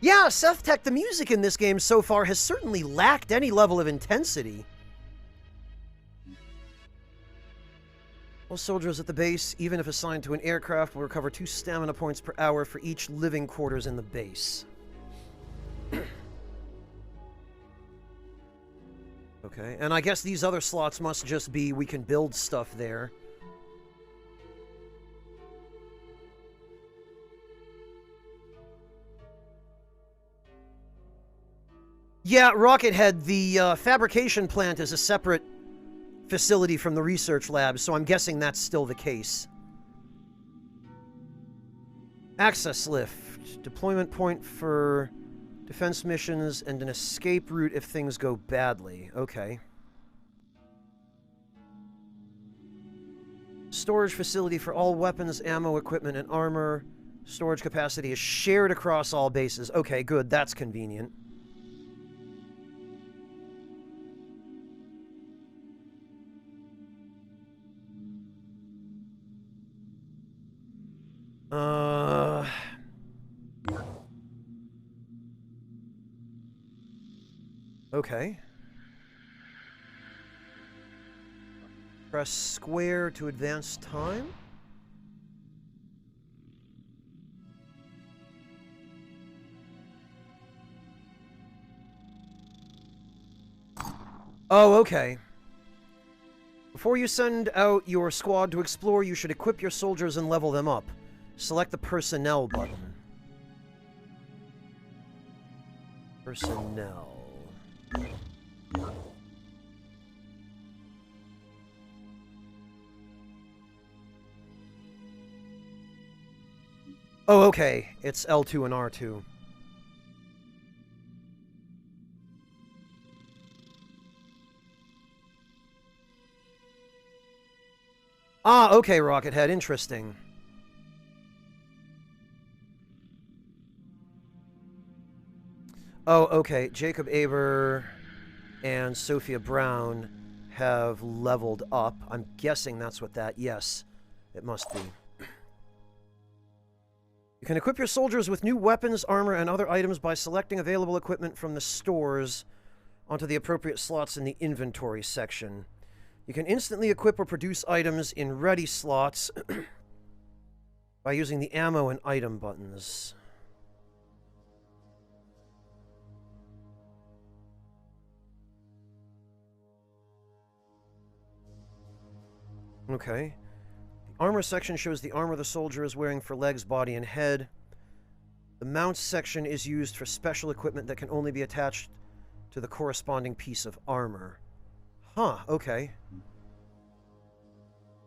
Yeah, Seth Tech, the music in this game so far has certainly lacked any level of intensity. All soldiers at the base, even if assigned to an aircraft, will recover 2 stamina points per hour for each living quarters in the base. Okay, and I guess these other slots must just be we can build stuff there. Yeah, Rocket Head, the fabrication plant is a separate facility from the research lab, so I'm guessing that's still the case. Access lift. Deployment point for defense missions and an escape route if things go badly. Okay. Storage facility for all weapons, ammo, equipment, and armor. Storage capacity is shared across all bases. Okay, good. That's convenient. Okay. Press square to advance time. Oh, okay. Before you send out your squad to explore, you should equip your soldiers and level them up. Select the Personnel button. Personnel. Oh, okay. It's L2 and R2. Ah, okay, Rocket Head. Interesting. Oh, okay. Jacob Aber and Sophia Brown have leveled up. I'm guessing that's what that... Yes, it must be. You can equip your soldiers with new weapons, armor, and other items by selecting available equipment from the stores onto the appropriate slots in the inventory section. You can instantly equip or produce items in ready slots by using the ammo and item buttons. Okay. The armor section shows the armor the soldier is wearing for legs, body, and head. The mounts section is used for special equipment that can only be attached to the corresponding piece of armor. Huh, okay.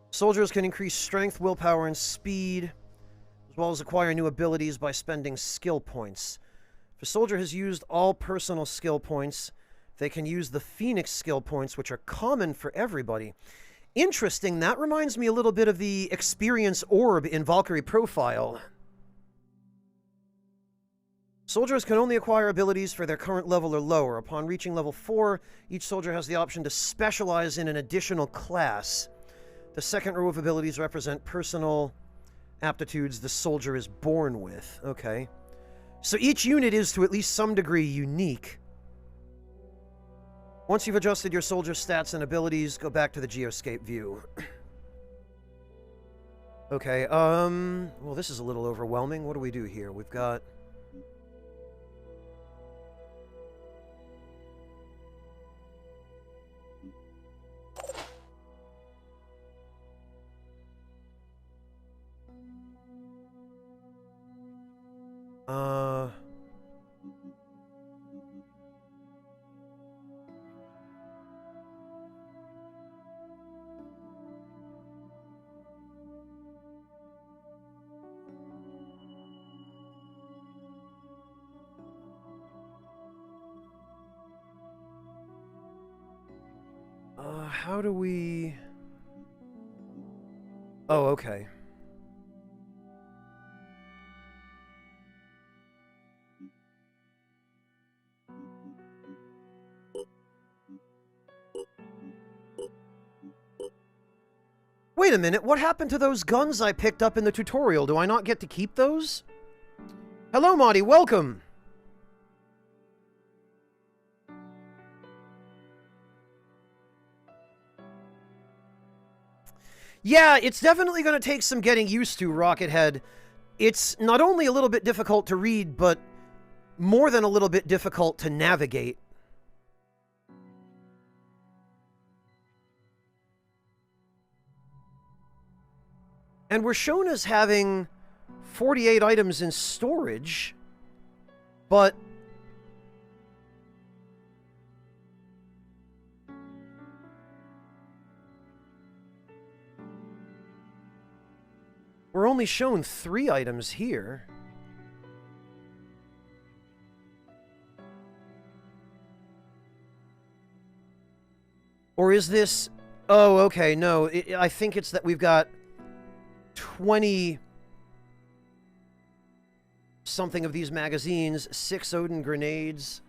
Soldiers can increase strength, willpower, and speed, as well as acquire new abilities by spending skill points. If a soldier has used all personal skill points, they can use the Phoenix skill points, which are common for everybody. Interesting, that reminds me a little bit of the experience orb in Valkyrie Profile. Soldiers can only acquire abilities for their current level or lower. Upon reaching level 4, each soldier has the option to specialize in an additional class. The second row of abilities represent personal aptitudes the soldier is born with. Okay. So each unit is to at least some degree unique. Once you've adjusted your soldier stats and abilities, go back to the Geoscape view. Okay, well, this is a little overwhelming. What do we do here? We've got... how do we... Oh, okay. Wait a minute, what happened to those guns I picked up in the tutorial? Do I not get to keep those? Hello, Marty, welcome! Yeah, it's definitely going to take some getting used to, Rockethead. It's not only a little bit difficult to read, but more than a little bit difficult to navigate. And we're shown as having 48 items in storage, but we're only shown 3 items here. Or is this... Oh, okay, no. I think it's that we've got 20 something of these magazines, 6 Odin grenades.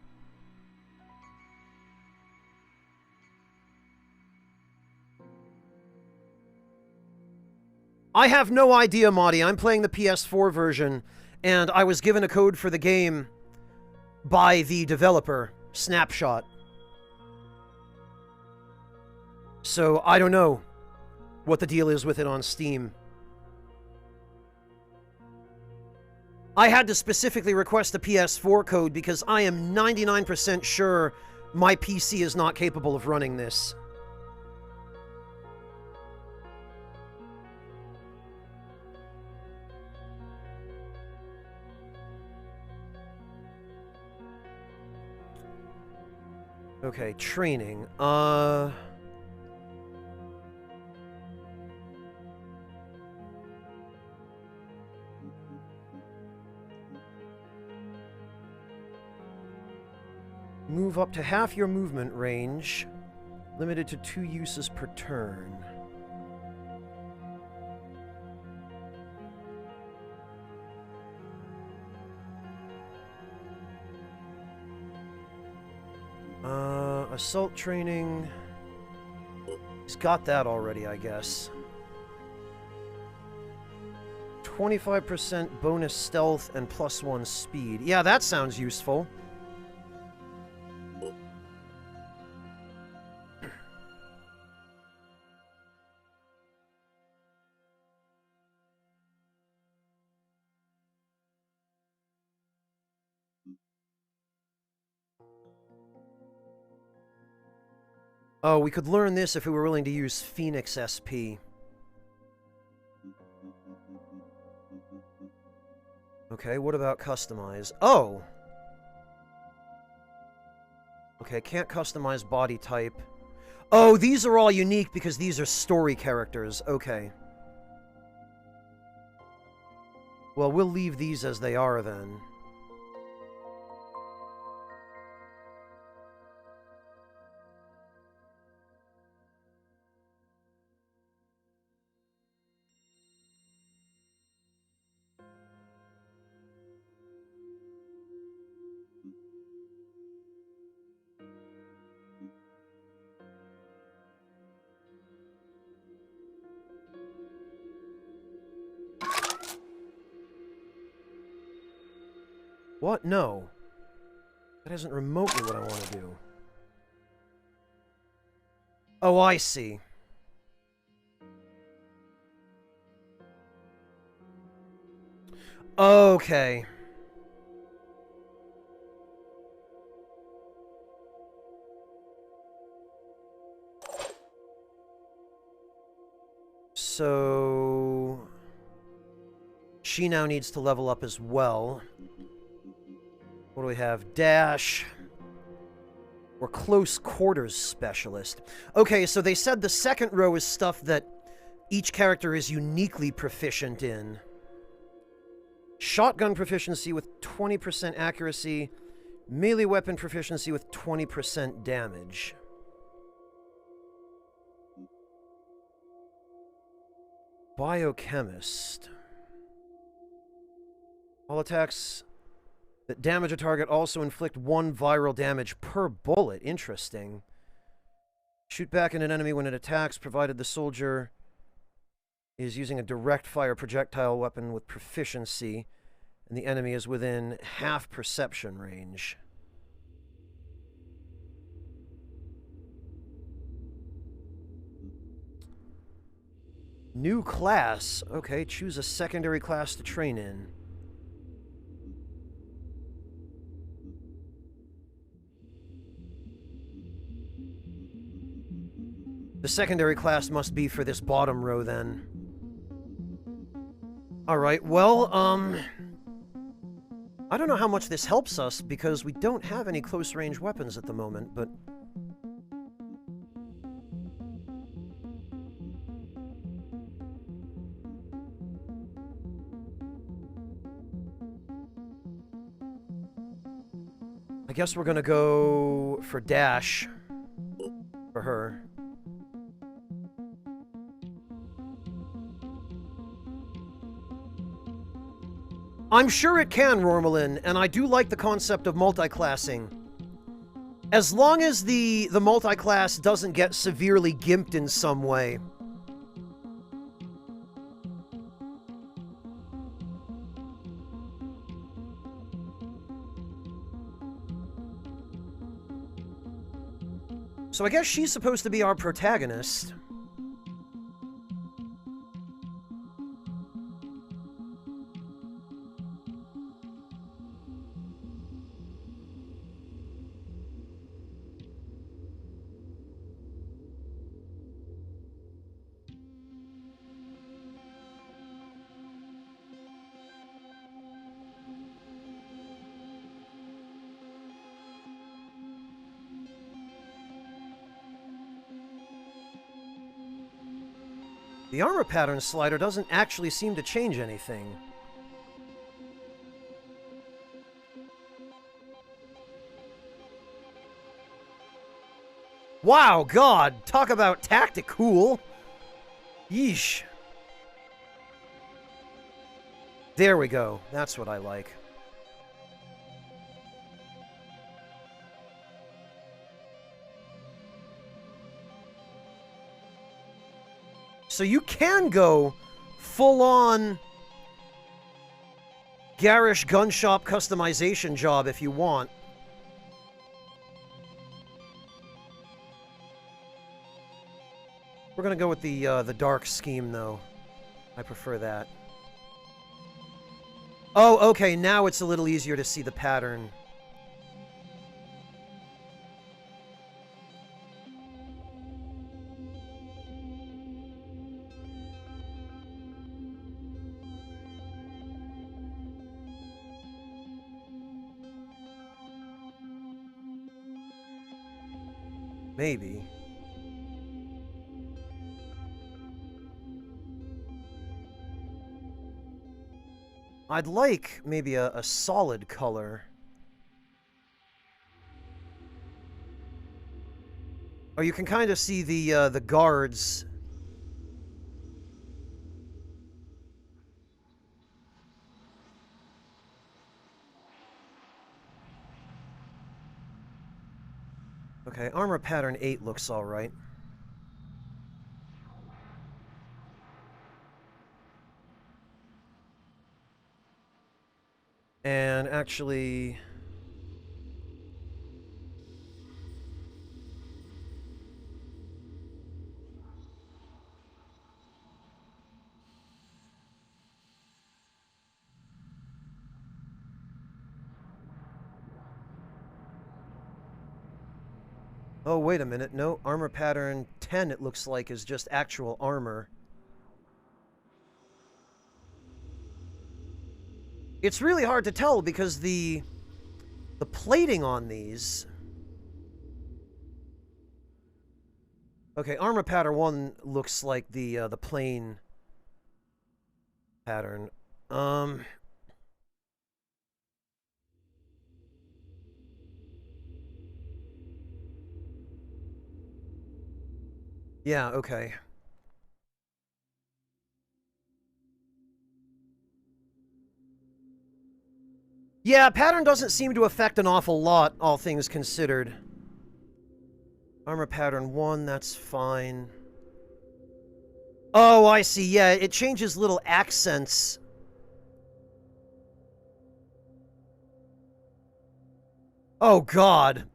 I have no idea, Marty. I'm playing the PS4 version, and I was given a code for the game by the developer, Snapshot. So I don't know what the deal is with it on Steam. I had to specifically request the PS4 code because I am 99% sure my PC is not capable of running this. Okay, training. Move up to half your movement range, limited to 2 uses per turn. Assault training. He's got that already, I guess. 25% bonus stealth and +1 speed. Yeah, that sounds useful. Oh, we could learn this if we were willing to use Phoenix SP. Okay, what about customize? Oh! Okay, can't customize body type. Oh, these are all unique because these are story characters. Okay. Well, we'll leave these as they are then. What? No. That isn't remotely what I want to do. Oh, I see. Okay. So... she now needs to level up as well. What do we have? Dash. Or close quarters specialist. Okay, so they said the second row is stuff that each character is uniquely proficient in. Shotgun proficiency with 20% accuracy. Melee weapon proficiency with 20% damage. Biochemist. All attacks that damage a target also inflict 1 viral damage per bullet. Interesting. Shoot back at an enemy when it attacks, provided the soldier is using a direct fire projectile weapon with proficiency, and the enemy is within half perception range. New class. Okay, choose a secondary class to train in. The secondary class must be for this bottom row, then. Alright, well, I don't know how much this helps us, because we don't have any close-range weapons at the moment, but... I guess we're gonna go for dash for her. I'm sure it can, Rormelin, and I do like the concept of multi-classing. As long as the multi-class doesn't get severely gimped in some way. So I guess she's supposed to be our protagonist. The armor pattern slider doesn't actually seem to change anything. Wow, God! Talk about tactic cool! Yeesh. There we go. That's what I like. So you can go full-on garish gun shop customization job if you want. We're gonna go with the dark scheme, though. I prefer that. Oh, okay, now it's a little easier to see the pattern. Maybe. I'd like maybe a solid color. Oh, you can kind of see the guards. Okay, armor pattern 8 looks all right. And actually... Oh, wait a minute. No, armor pattern 10, it looks like, is just actual armor. It's really hard to tell because the plating on these... Okay, armor pattern 1 looks like the plain pattern. Yeah, okay. Yeah, pattern doesn't seem to affect an awful lot, all things considered. Armor pattern 1, that's fine. Oh, I see, yeah, it changes little accents. Oh, God.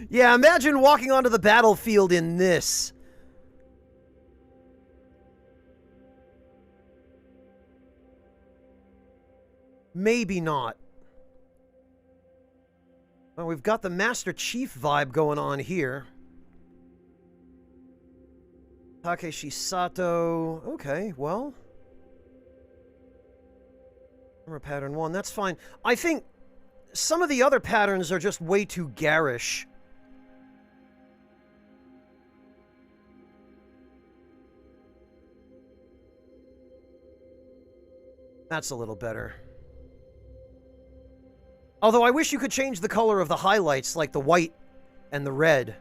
Yeah, imagine walking onto the battlefield in this. Maybe not. Well, we've got the Master Chief vibe going on here. Takeshi Sato. Okay, well. Armor pattern 1, that's fine. I think some of the other patterns are just way too garish. That's a little better. Although I wish you could change the color of the highlights, like the white and the red.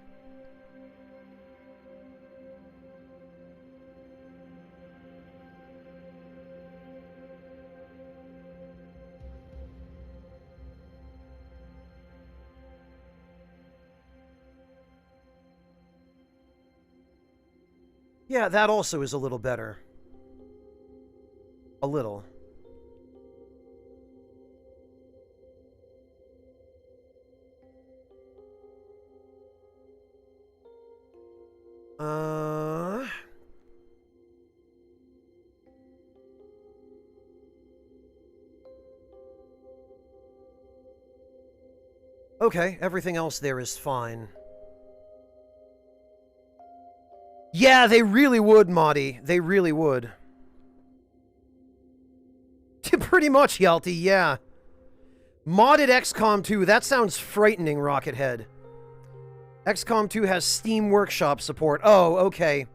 Yeah, that also is a little better. A little. Okay, everything else there is fine. Yeah, they really would, Marty. They really would. Pretty much, Yalti, yeah. Modded XCOM 2, that sounds frightening, Rockethead. XCOM 2 has Steam Workshop support. Oh, okay.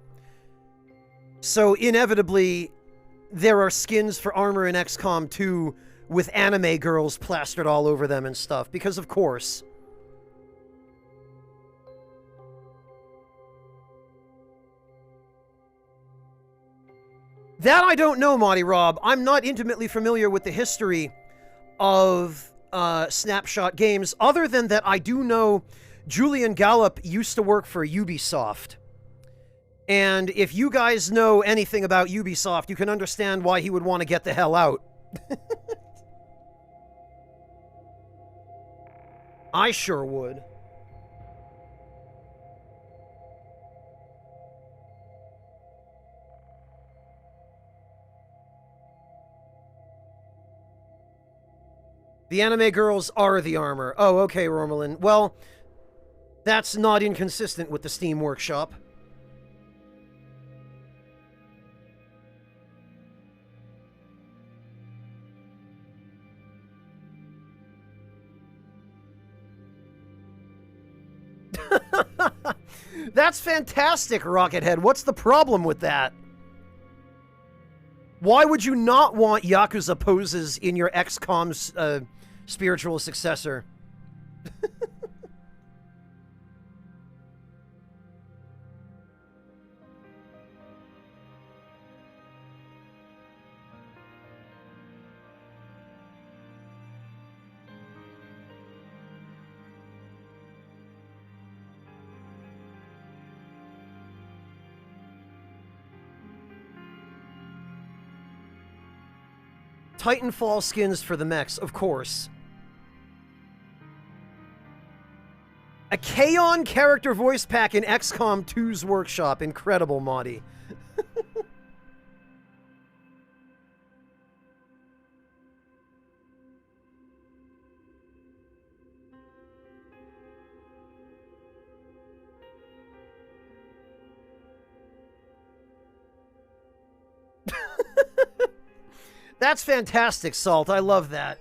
So, inevitably, there are skins for armor in XCOM 2 with anime girls plastered all over them and stuff, because of course. That I don't know, Monty Rob. I'm not intimately familiar with the history of Snapshot Games, other than that I do know Julian Gallup used to work for Ubisoft. And if you guys know anything about Ubisoft, you can understand why he would want to get the hell out. I sure would. The anime girls are the armor. Oh, okay, Romulan. Well, that's not inconsistent with the Steam Workshop. That's fantastic, Rockethead. What's the problem with that? Why would you not want Yakuza poses in your XCOM's spiritual successor? Titanfall skins for the mechs, of course. A Kaon character voice pack in XCOM 2's workshop. Incredible, Monty. That's fantastic, Salt. I love that.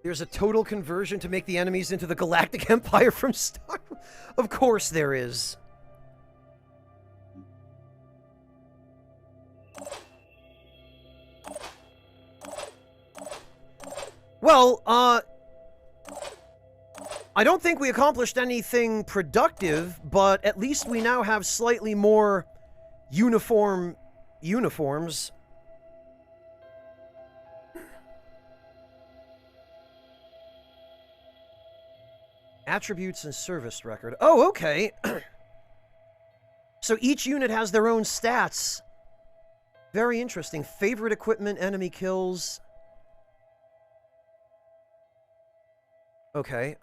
There's a total conversion to make the enemies into the Galactic Empire from Star Wars. Of course there is. Well, I don't think we accomplished anything productive, but at least we now have slightly more uniforms. Attributes and service record. Oh, okay. So each unit has their own stats. Very interesting. Favorite equipment, enemy kills. Okay,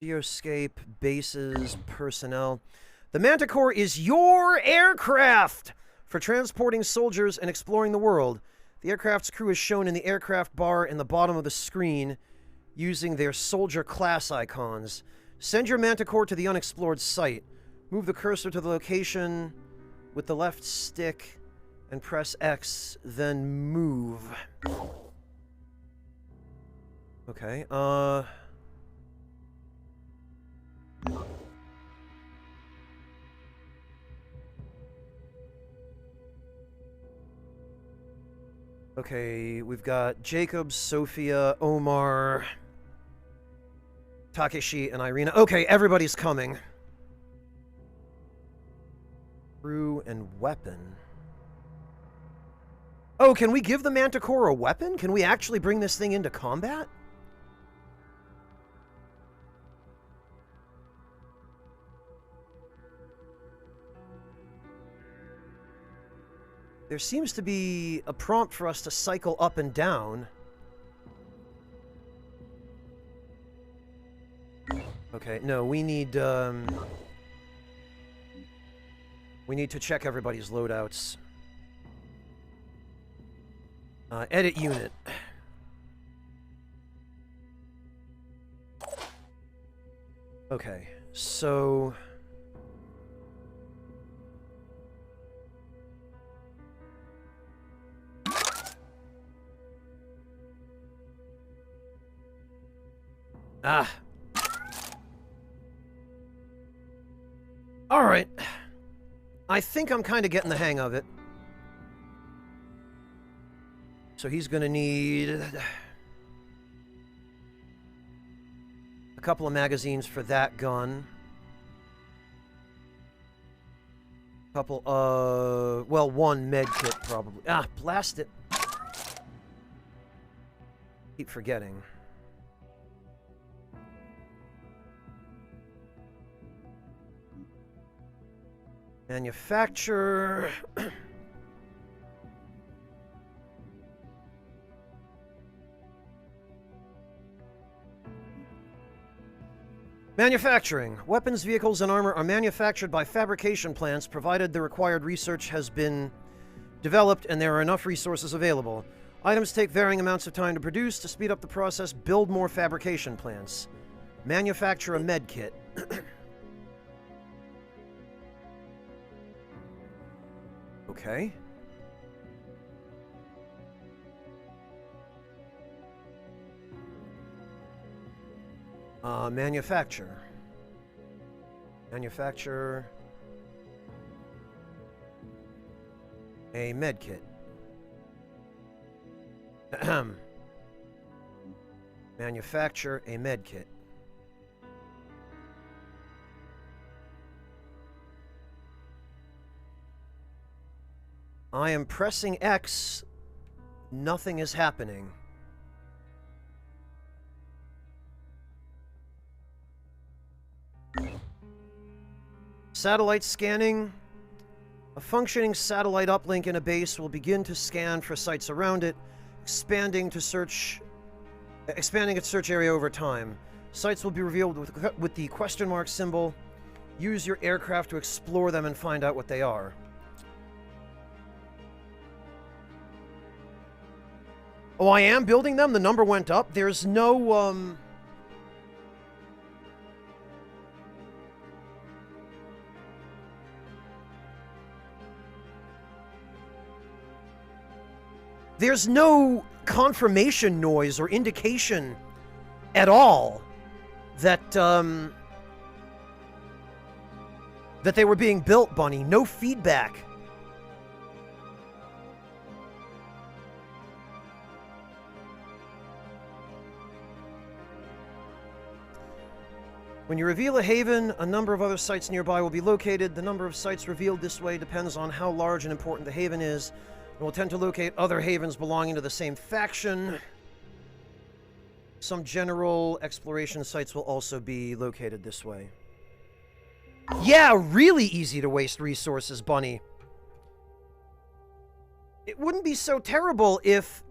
Geoscape, bases, personnel. The Manticore is your aircraft for transporting soldiers and exploring the world. The aircraft's crew is shown in the aircraft bar in the bottom of the screen using their soldier class icons. Send your Manticore to the unexplored site. Move the cursor to the location with the left stick and press X, then move. Okay, Okay, we've got Jacob, Sophia, Omar, Takeshi, and Irina. Okay, everybody's coming. Crew and weapon. Oh, can we give the Manticore a weapon? Can we actually bring this thing into combat? There seems to be a prompt for us to cycle up and down. Okay, no, we need to check everybody's loadouts. Edit unit. Okay, so... Ah. Alright. I think I'm kind of getting the hang of it. So he's going to need a couple of magazines for that gun. Couple of... well, one med kit, probably. Ah, blast it. Keep forgetting. Manufacture. Manufacturing. Weapons, vehicles, and armor are manufactured by fabrication plants, provided the required research has been developed and there are enough resources available. Items take varying amounts of time to produce. To speed up the process, build more fabrication plants. Manufacture a med kit. Okay. Manufacture. Manufacture a med kit. Manufacture a med kit. I am pressing X. Nothing is happening. Satellite scanning. A functioning satellite uplink in a base will begin to scan for sites around it, expanding its search area over time. Sites will be revealed with the question mark symbol. Use your aircraft to explore them and find out what they are. Oh, I am building them? The number went up? There's no, there's no confirmation noise or indication at all that, that they were being built, Bunny. No feedback. When you reveal a haven, a number of other sites nearby will be located. The number of sites revealed this way depends on how large and important the haven is. It will tend to locate other havens belonging to the same faction. Some general exploration sites will also be located this way. Yeah, really easy to waste resources, Bunny. It wouldn't be so terrible if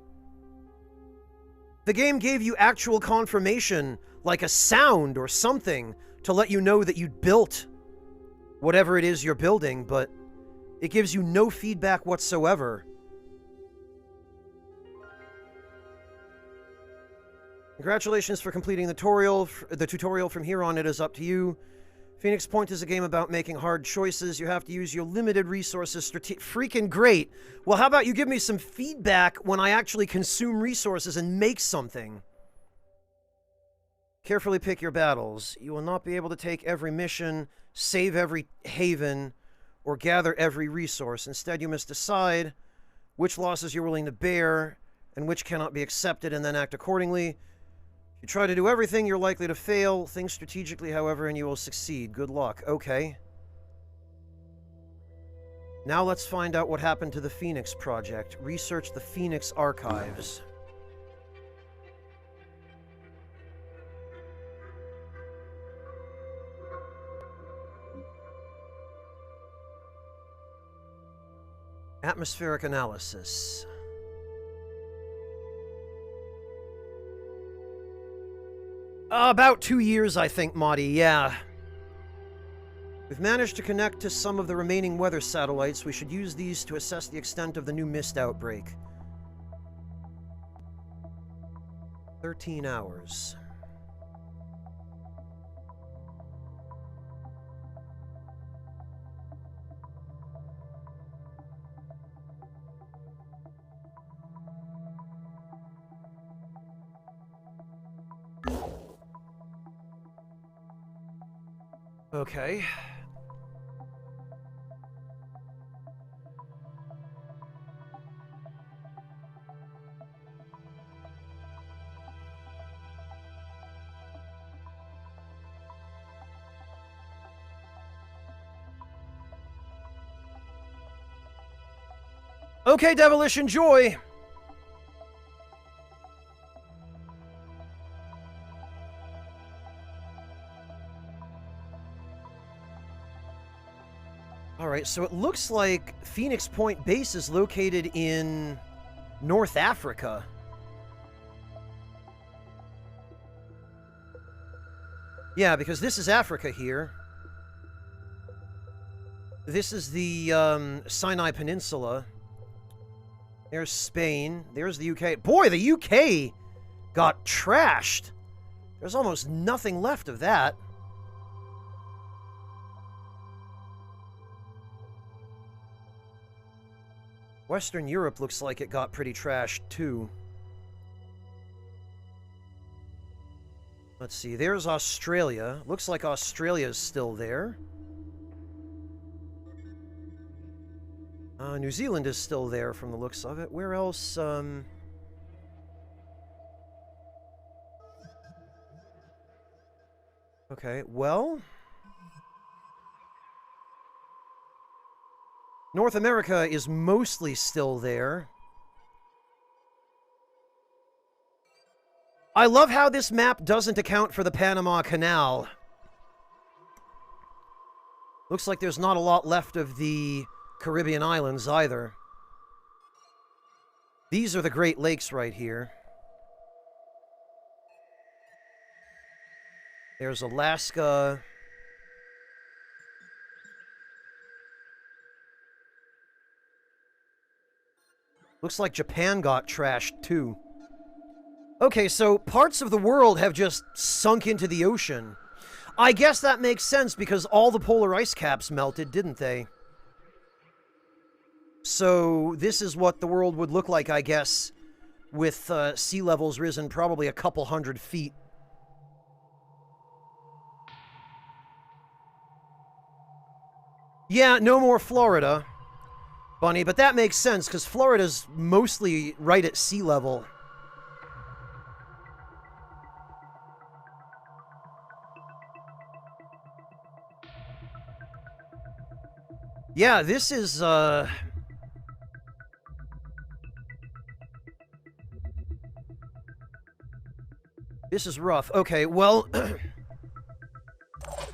the game gave you actual confirmation, like a sound or something, to let you know that you'd built whatever it is you're building, but it gives you no feedback whatsoever. Congratulations for completing the tutorial. The tutorial from here on, it is up to you. Phoenix Point is a game about making hard choices. You have to use your limited resources freaking great. Well, how about you give me some feedback when I actually consume resources and make something? Carefully pick your battles. You will not be able to take every mission, save every haven, or gather every resource. Instead, you must decide which losses you're willing to bear and which cannot be accepted, and then act accordingly. If you try to do everything, you're likely to fail. Think strategically, however, and you will succeed. Good luck. Okay. Now let's find out what happened to the Phoenix Project. Research the Phoenix archives. Atmospheric analysis. About 2 years, I think, Marty, yeah. We've managed to connect to some of the remaining weather satellites. We should use these to assess the extent of the new mist outbreak. 13 hours. Okay. Okay, Devilish, enjoy! Alright, so it looks like Phoenix Point Base is located in North Africa. Yeah, because this is Africa here. This is the Sinai Peninsula. There's Spain. There's the UK. Boy, the UK got trashed. There's almost nothing left of that. Western Europe looks like it got pretty trashed, too. Let's see, there's Australia. Looks like Australia's still there. New Zealand is still there from the looks of it. Where else, Okay, well... North America is mostly still there. I love how this map doesn't account for the Panama Canal. Looks like there's not a lot left of the Caribbean islands either. These are the Great Lakes right here. There's Alaska. Looks like Japan got trashed, too. Okay, so parts of the world have just sunk into the ocean. I guess that makes sense because all the polar ice caps melted, didn't they? So this is what the world would look like, I guess, with sea levels risen probably a couple 100 feet. Yeah, no more Florida, Bunny, but that makes sense, because Florida's mostly right at sea level. Yeah, this is, this is rough. Okay, well,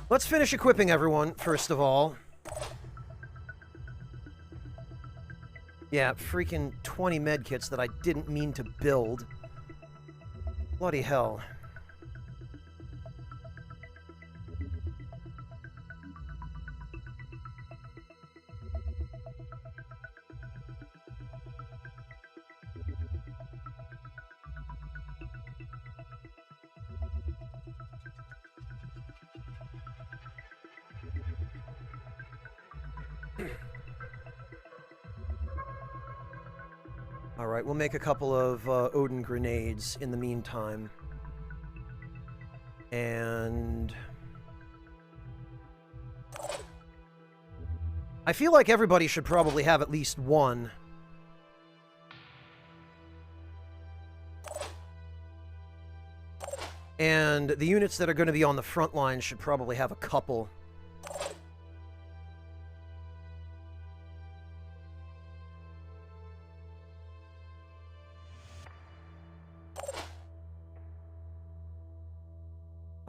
let's finish equipping everyone, first of all. Yeah, freaking 20 medkits that I didn't mean to build. Bloody hell. Alright, we'll make a couple of Odin grenades in the meantime. And... I feel like everybody should probably have at least one. And the units that are going to be on the front line should probably have a couple.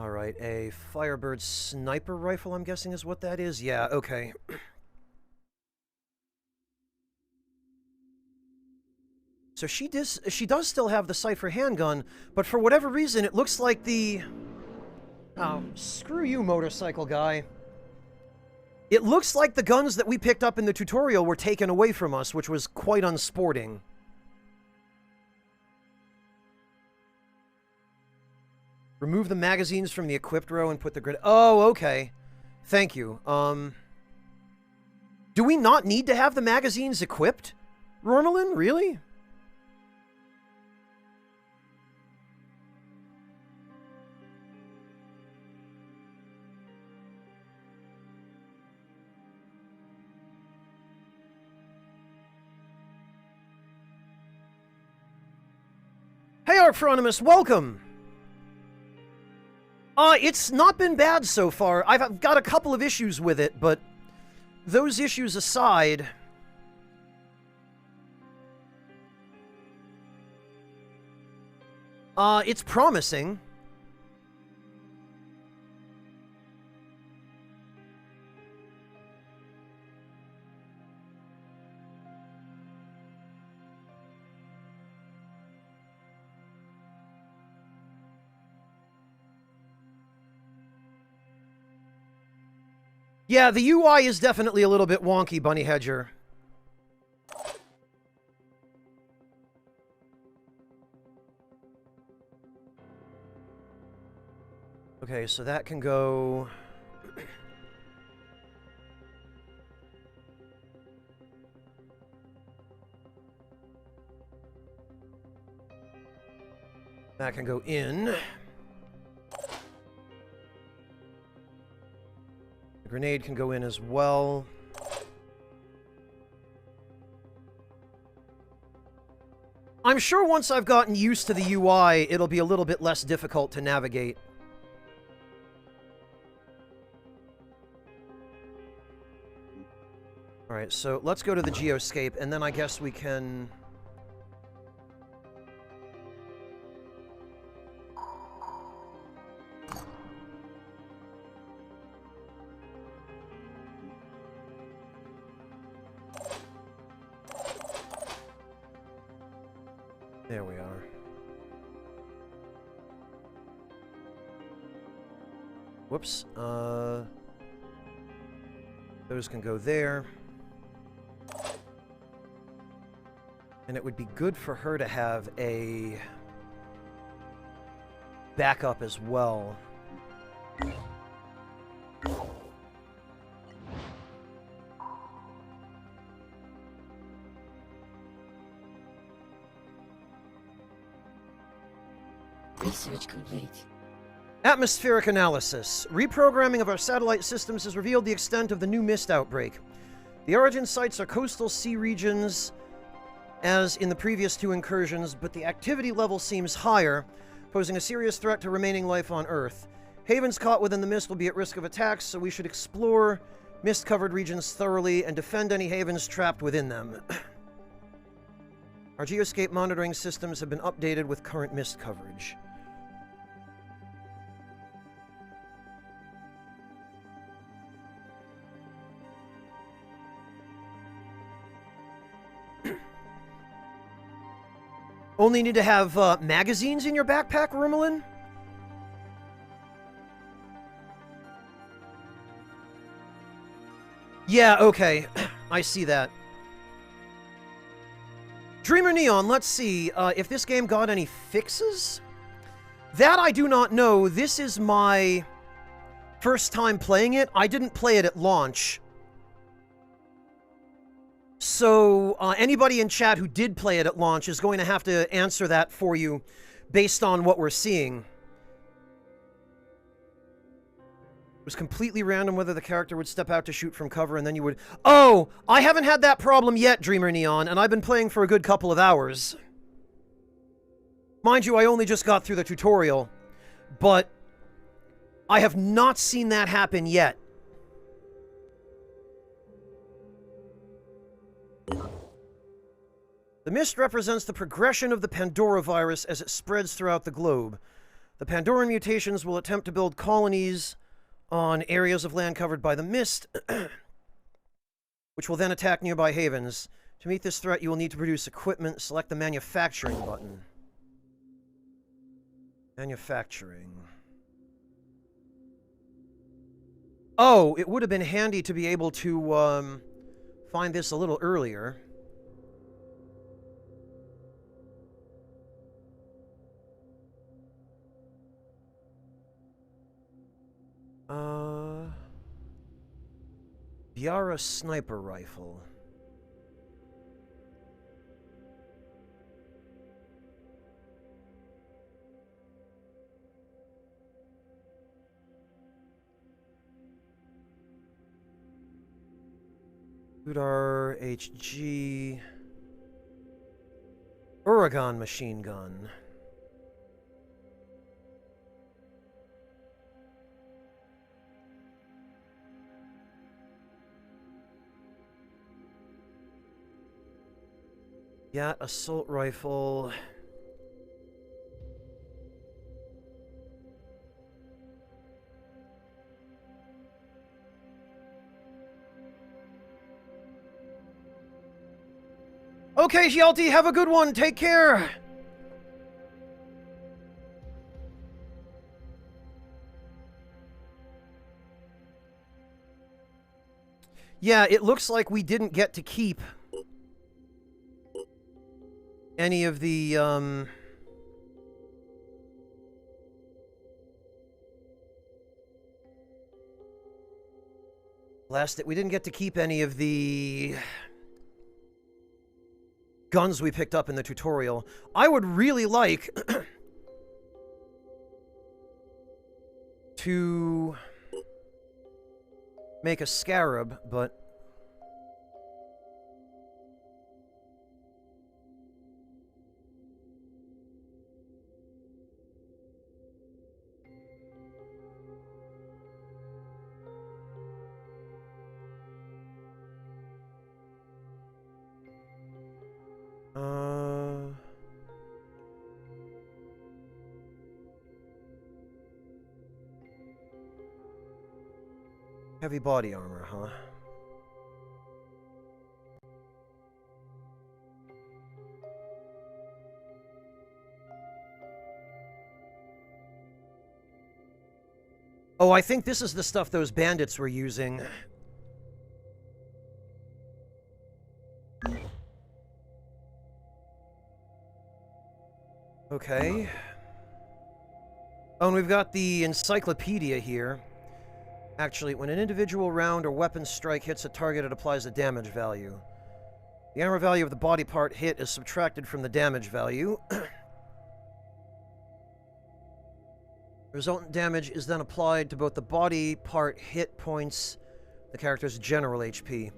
Alright, a Firebird sniper rifle, I'm guessing is what that is? Yeah, okay. So she does still have the Cypher handgun, but for whatever reason, it looks like the... Oh, screw you, motorcycle guy. It looks like the guns that we picked up in the tutorial were taken away from us, which was quite unsporting. Remove the magazines from the equipped row and put the grid... Oh, okay. Thank you. Do we not need to have the magazines equipped? Rormelin, really? Hey, Archronomus, welcome! It's not been bad so far. I've got a couple of issues with it, but those issues aside... it's promising. Yeah, the UI is definitely a little bit wonky, Bunny Hedger. Okay, so that can go... that can go in. The grenade can go in as well. I'm sure once I've gotten used to the UI, it'll be a little bit less difficult to navigate. Alright, so let's go to the geoscape, and then I guess we can... There we are. Whoops. Those can go there. And it would be good for her to have a backup as well. Research complete. Atmospheric analysis. Reprogramming of our satellite systems has revealed the extent of the new mist outbreak. The origin sites are coastal sea regions, as in the previous two incursions, but the activity level seems higher, posing a serious threat to remaining life on Earth. Havens caught within the mist will be at risk of attacks, so we should explore mist-covered regions thoroughly and defend any havens trapped within them. Our geoscape monitoring systems have been updated with current mist coverage. Only need to have magazines in your backpack, Rumelin? Yeah, okay. I see that. Dreamer Neon, let's see if this game got any fixes. That I do not know. This is my first time playing it. I didn't play it at launch. So anybody in chat who did play it at launch is going to have to answer that for you based on what we're seeing. It was completely random whether the character would step out to shoot from cover and then you would... Oh! I haven't had that problem yet, Dreamer Neon, and I've been playing for a good couple of hours. Mind you, I only just got through the tutorial, but I have not seen that happen yet. The mist represents the progression of the Pandora virus as it spreads throughout the globe. The Pandoran mutations will attempt to build colonies on areas of land covered by the mist, which will then attack nearby havens. To meet this threat, you will need to produce equipment. Select the manufacturing button. Manufacturing. Oh, it would have been handy to be able to find this a little earlier. Yara sniper rifle. Udar HG. Oregon machine gun. Yeah, assault rifle. Okay, Hjalti, have a good one. Take care. Yeah, it looks like we didn't get to keep any of the, we didn't get to keep any of the guns we picked up in the tutorial. I would really like to make a scarab, but heavy body armor, huh? Oh, I think this is the stuff those bandits were using. Okay. Oh, and we've got the encyclopedia here. Actually, when an individual round or weapon strike hits a target, it applies a damage value. The armor value of the body part hit is subtracted from the damage value. Resultant damage is then applied to both the body part hit points, the character's general HP.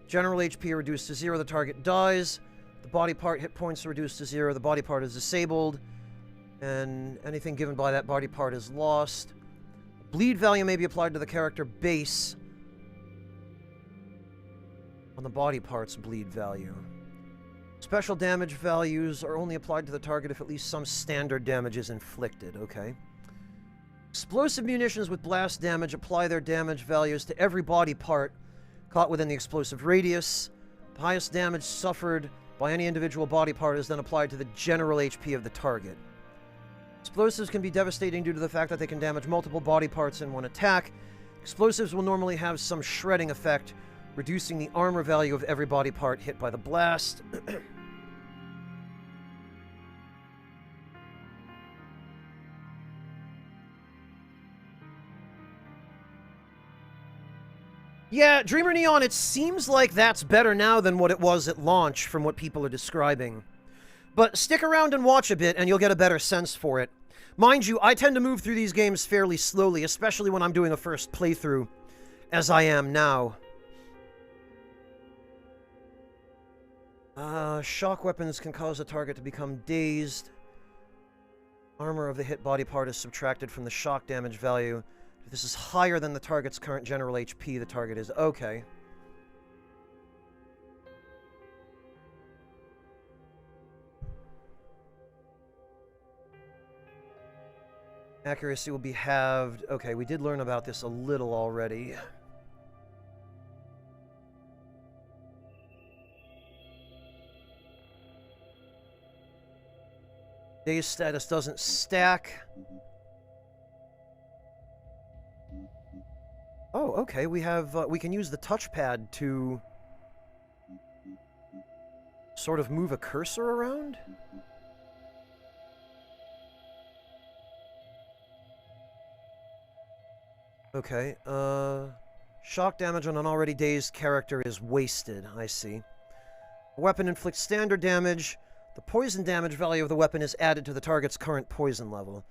General HP are reduced to 0, the target dies. The body part hit points are reduced to 0, the body part is disabled. And anything given by that body part is lost. Bleed value may be applied to the character base on the body part's bleed value. Special damage values are only applied to the target if at least some standard damage is inflicted. Okay. Explosive munitions with blast damage apply their damage values to every body part caught within the explosive radius. The highest damage suffered by any individual body part is then applied to the general HP of the target. Explosives can be devastating due to the fact that they can damage multiple body parts in one attack. Explosives will normally have some shredding effect, reducing the armor value of every body part hit by the blast. Yeah, Dreamer Neon, it seems like that's better now than what it was at launch from what people are describing. But stick around and watch a bit and you'll get a better sense for it. Mind you, I tend to move through these games fairly slowly, especially when I'm doing a first playthrough, as I am now. Shock weapons can cause a target to become dazed. Armor of the hit body part is subtracted from the shock damage value. If this is higher than the target's current general HP, the target is okay. Accuracy will be halved. Okay, we did learn about this a little already. Daze status doesn't stack. Oh, okay, we have, we can use the touchpad to sort of move a cursor around? Okay, shock damage on an already dazed character is wasted, I see. A weapon inflicts standard damage. The poison damage value of the weapon is added to the target's current poison level.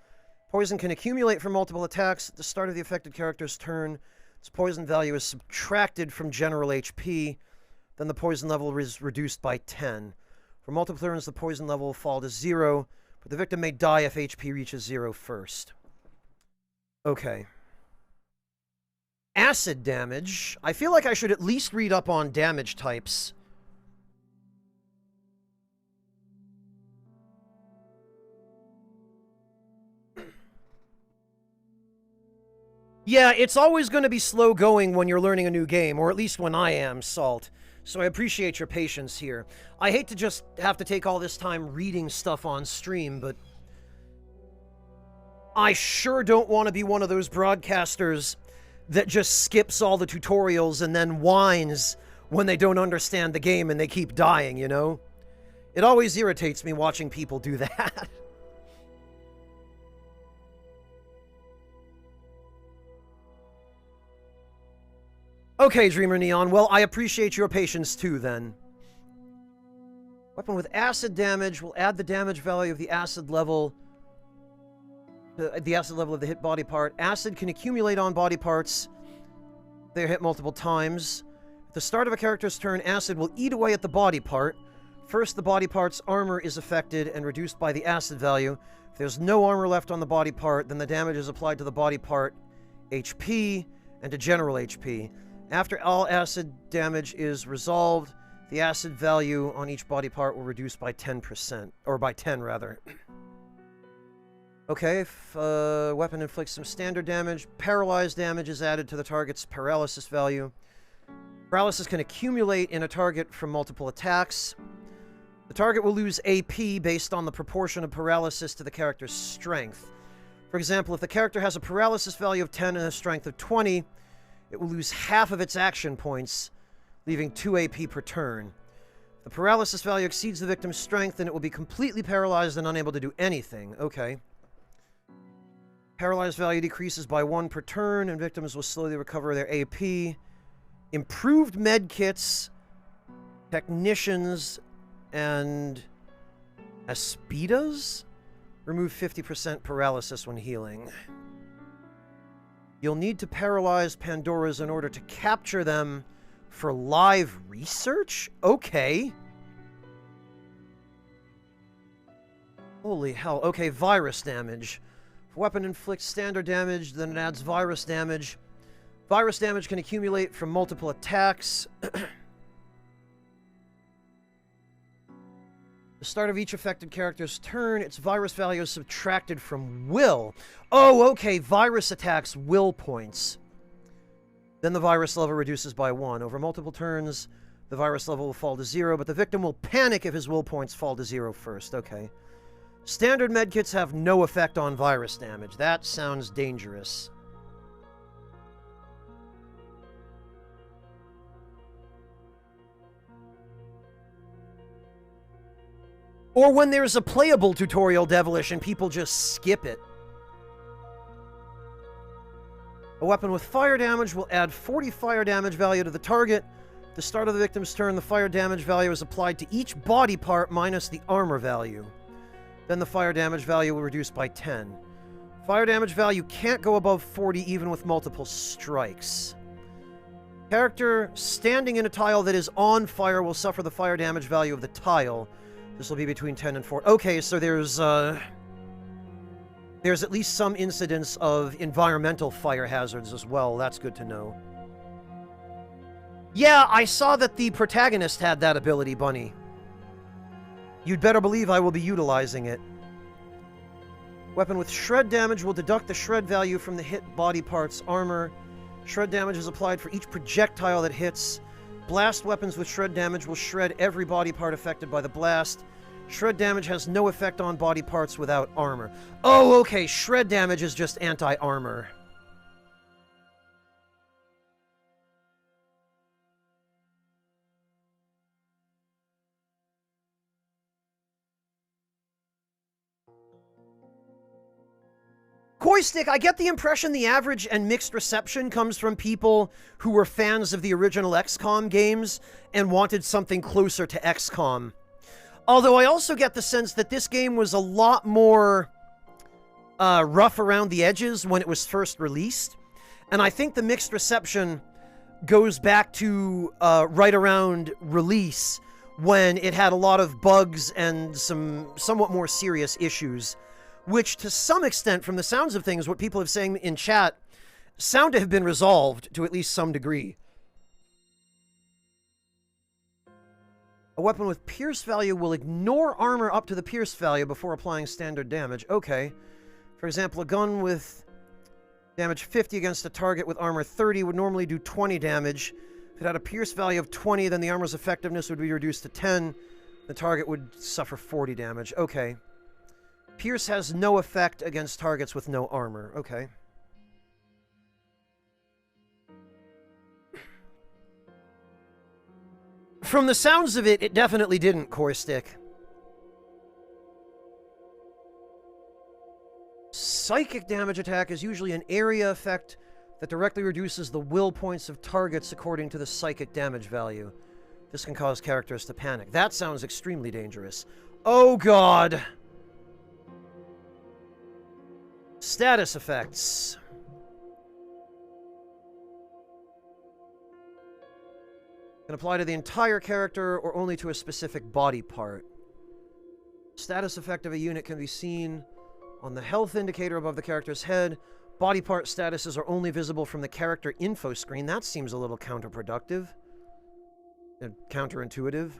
Poison can accumulate from multiple attacks. At the start of the affected character's turn, its poison value is subtracted from general HP. Then the poison level is reduced by 10. For multiple turns, the poison level will fall to 0, but the victim may die if HP reaches 0 first. Okay. Acid damage. I feel like I should at least read up on damage types. Yeah, it's always going to be slow going when you're learning a new game, or at least when I am, Salt. So I appreciate your patience here. I hate to just have to take all this time reading stuff on stream, but I sure don't want to be one of those broadcasters that just skips all the tutorials and then whines when they don't understand the game and they keep dying, you know? It always irritates me watching people do that. Okay, Dreamer Neon. Well, I appreciate your patience too, then. Weapon with acid damage will add the damage value of the acid level of the hit body part. Acid can accumulate on body parts. They're hit multiple times. At the start of a character's turn, acid will eat away at the body part. First, the body part's armor is affected and reduced by the acid value. If there's no armor left on the body part, then the damage is applied to the body part HP and to general HP. After all acid damage is resolved, the acid value on each body part will reduce by 10%. Or by 10, rather. Okay, if a weapon inflicts some standard damage, paralyzed damage is added to the target's paralysis value. Paralysis can accumulate in a target from multiple attacks. The target will lose AP based on the proportion of paralysis to the character's strength. For example, if the character has a paralysis value of 10 and a strength of 20, it will lose half of its action points, leaving 2 AP per turn. If the paralysis value exceeds the victim's strength, then it will be completely paralyzed and unable to do anything. Okay. Paralyzed value decreases by 1 per turn, and victims will slowly recover their AP. Improved med kits, technicians, and Aspidas remove 50% paralysis when healing. You'll need to paralyze Pandoras in order to capture them for live research? Okay. Holy hell. Okay, virus damage. If a weapon inflicts standard damage, then it adds virus damage. Virus damage can accumulate from multiple attacks. The start of each affected character's turn, its virus value is subtracted from will. Oh, okay, virus attacks will points. Then the virus level reduces by 1. Over multiple turns, The virus level will fall to 0, but the victim will panic if his will points fall to 0 first. Okay. Standard medkits have no effect on virus damage. That sounds dangerous. Or when there's a playable tutorial devilish and people just skip it. A weapon with fire damage will add 40 fire damage value to the target. At the start of the victim's turn, the fire damage value is applied to each body part minus the armor value. Then the fire damage value will reduce by 10. Fire damage value can't go above 40 even with multiple strikes. Character standing in a tile that is on fire will suffer the fire damage value of the tile. This will be between 10 and 40. Okay, so there's at least some incidence of environmental fire hazards as well. That's good to know. Yeah, I saw that the protagonist had that ability, Bunny. You'd better believe I will be utilizing it. Weapon with shred damage will deduct the shred value from the hit body part's armor. Shred damage is applied for each projectile that hits. Blast weapons with shred damage will shred every body part affected by the blast. Shred damage has no effect on body parts without armor. Oh, okay, shred damage is just anti-armor. Koistick, I get the impression the average and mixed reception comes from people who were fans of the original XCOM games and wanted something closer to XCOM. Although I also get the sense that this game was a lot more rough around the edges when it was first released. And I think the mixed reception goes back to right around release when it had a lot of bugs and some somewhat more serious issues, which to some extent, from the sounds of things, what people have saying in chat, sound to have been resolved to at least some degree. A weapon with pierce value will ignore armor up to the pierce value before applying standard damage. Okay. For example, a gun with damage 50 against a target with armor 30 would normally do 20 damage. If it had a pierce value of 20, then the armor's effectiveness would be reduced to 10. The target would suffer 40 damage. Okay. Pierce has no effect against targets with no armor. Okay. From the sounds of it, it definitely didn't, Koistick. Psychic damage attack is usually an area effect that directly reduces the will points of targets according to the psychic damage value. This can cause characters to panic. That sounds extremely dangerous. Oh, God! Status effects. Can apply to the entire character or only to a specific body part. Status effect of a unit can be seen on the health indicator above the character's head. Body part statuses are only visible from the character info screen. That seems a little counterproductive. And counterintuitive.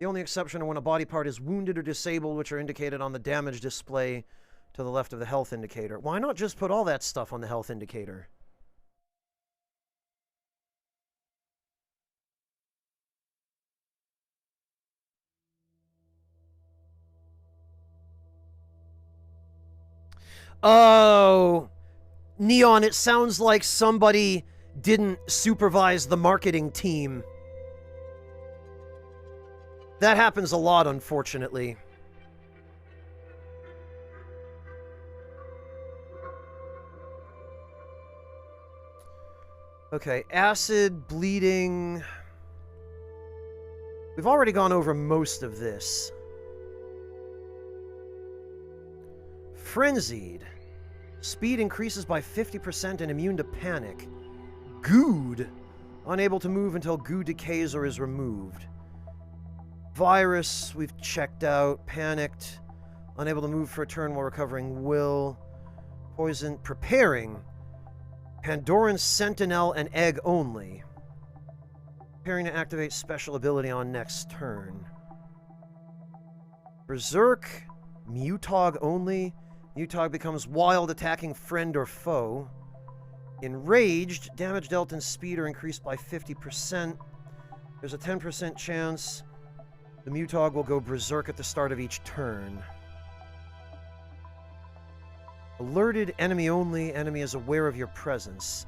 The only exception are when a body part is wounded or disabled, which are indicated on the damage display to the left of the health indicator. Why not just put all that stuff on the health indicator? Oh, Neon, it sounds like somebody didn't supervise the marketing team. That happens a lot, unfortunately. Okay, acid, bleeding. We've already gone over most of this. Frenzied. Speed increases by 50% and immune to panic. Good. Unable to move until goo decays or is removed. Virus, we've checked out. Panicked. Unable to move for a turn while recovering will. Poison. Preparing. Pandoran Sentinel and Egg only. Preparing to activate special ability on next turn. Berserk. Mutog only. Mutog becomes wild, attacking friend or foe. Enraged. Damage dealt and speed are increased by 50%. There's a 10% chance the Mutog will go berserk at the start of each turn. Alerted, enemy only. Enemy is aware of your presence.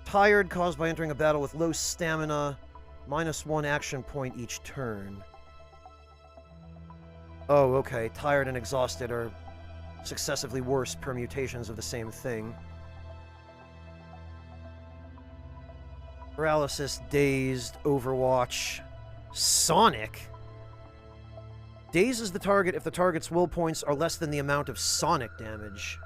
Tired, caused by entering a battle with low stamina. -1 action point each turn. Oh, okay. Tired and exhausted are successively worse permutations of the same thing. Paralysis, dazed, Overwatch, Sonic. Dazes the target if the target's will points are less than the amount of Sonic damage.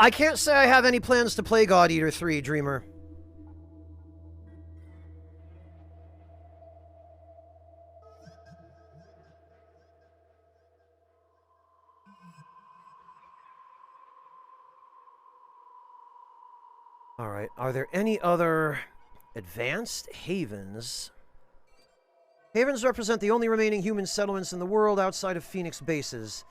I can't say I have any plans to play God Eater 3, Dreamer. Alright, are there any other advanced havens? Havens represent the only remaining human settlements in the world outside of Phoenix bases.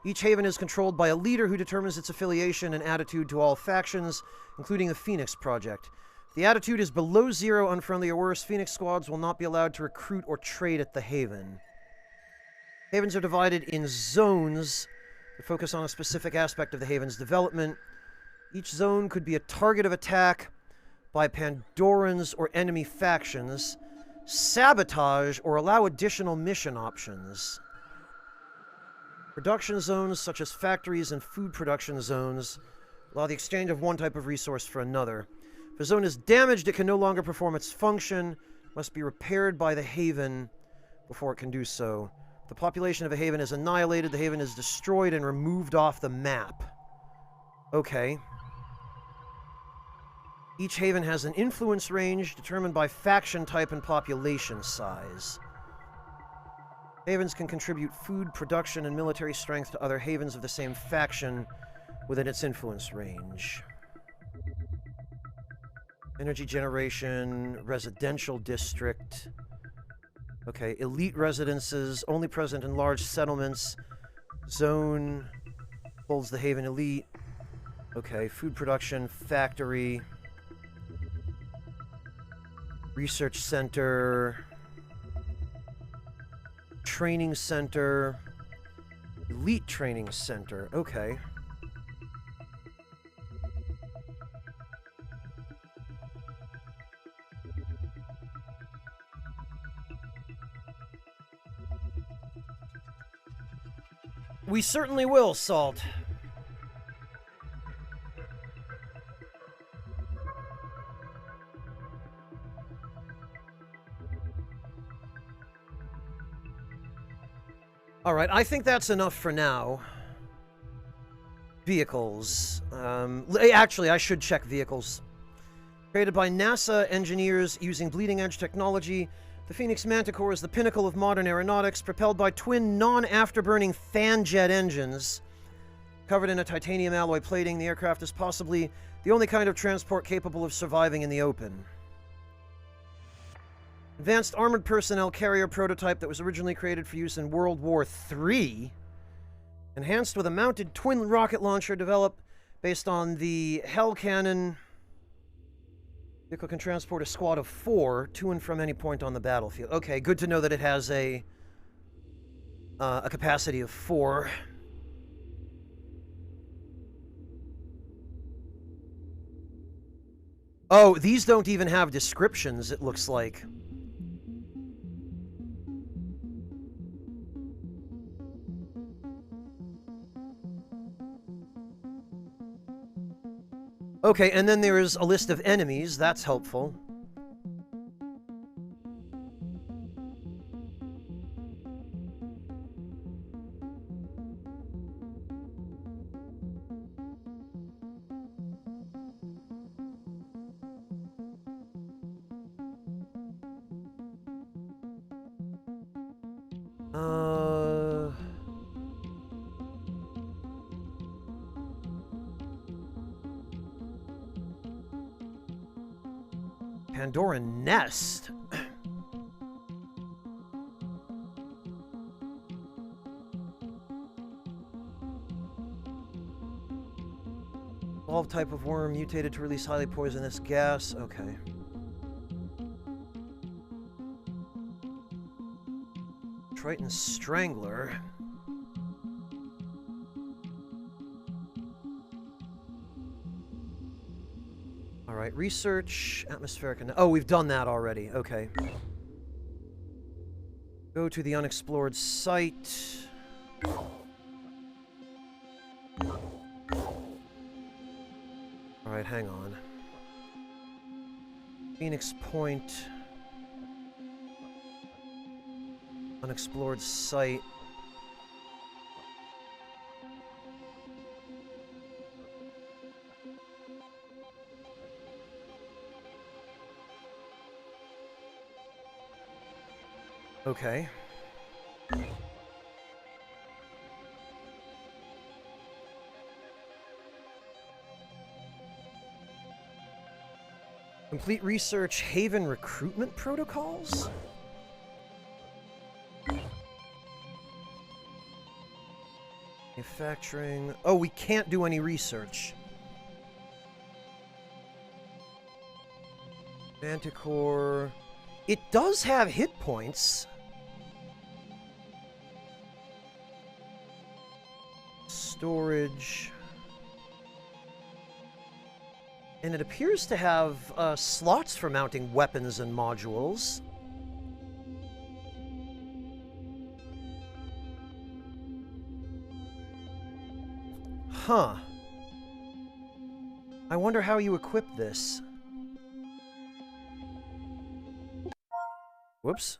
Each haven is controlled by a leader who determines its affiliation and attitude to all factions, including the Phoenix Project. If the attitude is below 0, unfriendly or worse, Phoenix squads will not be allowed to recruit or trade at the haven. Havens are divided in zones that focus on a specific aspect of the haven's development. Each zone could be a target of attack by Pandorans or enemy factions, sabotage, or allow additional mission options. Production zones, such as factories and food production zones, allow the exchange of one type of resource for another. If a zone is damaged, it can no longer perform its function, must be repaired by the haven before it can do so. If the population of a haven is annihilated, the haven is destroyed and removed off the map. Okay. Each haven has an influence range determined by faction type and population size. Havens can contribute food, production, and military strength to other havens of the same faction within its influence range. Energy generation, residential district. Okay, elite residences, only present in large settlements. Zone holds the haven elite. Okay, food production, factory. Research center. Training center. Elite training center. Okay. We certainly will, Salt. All right, I think that's enough for now. Vehicles. Actually, I should check vehicles. Created by NASA engineers using bleeding-edge technology, the Phoenix Manticore is the pinnacle of modern aeronautics, propelled by twin non-afterburning fan jet engines. Covered in a titanium alloy plating, the aircraft is possibly the only kind of transport capable of surviving in the open. Advanced armored personnel carrier prototype that was originally created for use in World War III. Enhanced with a mounted twin rocket launcher developed based on the Hell Cannon. Vehicle can transport a squad of 4 to and from any point on the battlefield. Okay, good to know that it has a capacity of 4. Oh, these don't even have descriptions, it looks like. Okay, and then there is a list of enemies. That's helpful. Pandoran Nest. Evolved type of worm mutated to release highly poisonous gas. Okay. Triton Strangler. All right, research, atmospheric. Oh, we've done that already. Okay. Go to the unexplored site. All right, hang on. Phoenix Point. Unexplored site. Okay. Complete research Haven recruitment protocols? Manufacturing. Oh, we can't do any research. Manticore. It does have hit points. Storage. And it appears to have slots for mounting weapons and modules. Huh. I wonder how you equip this. Whoops.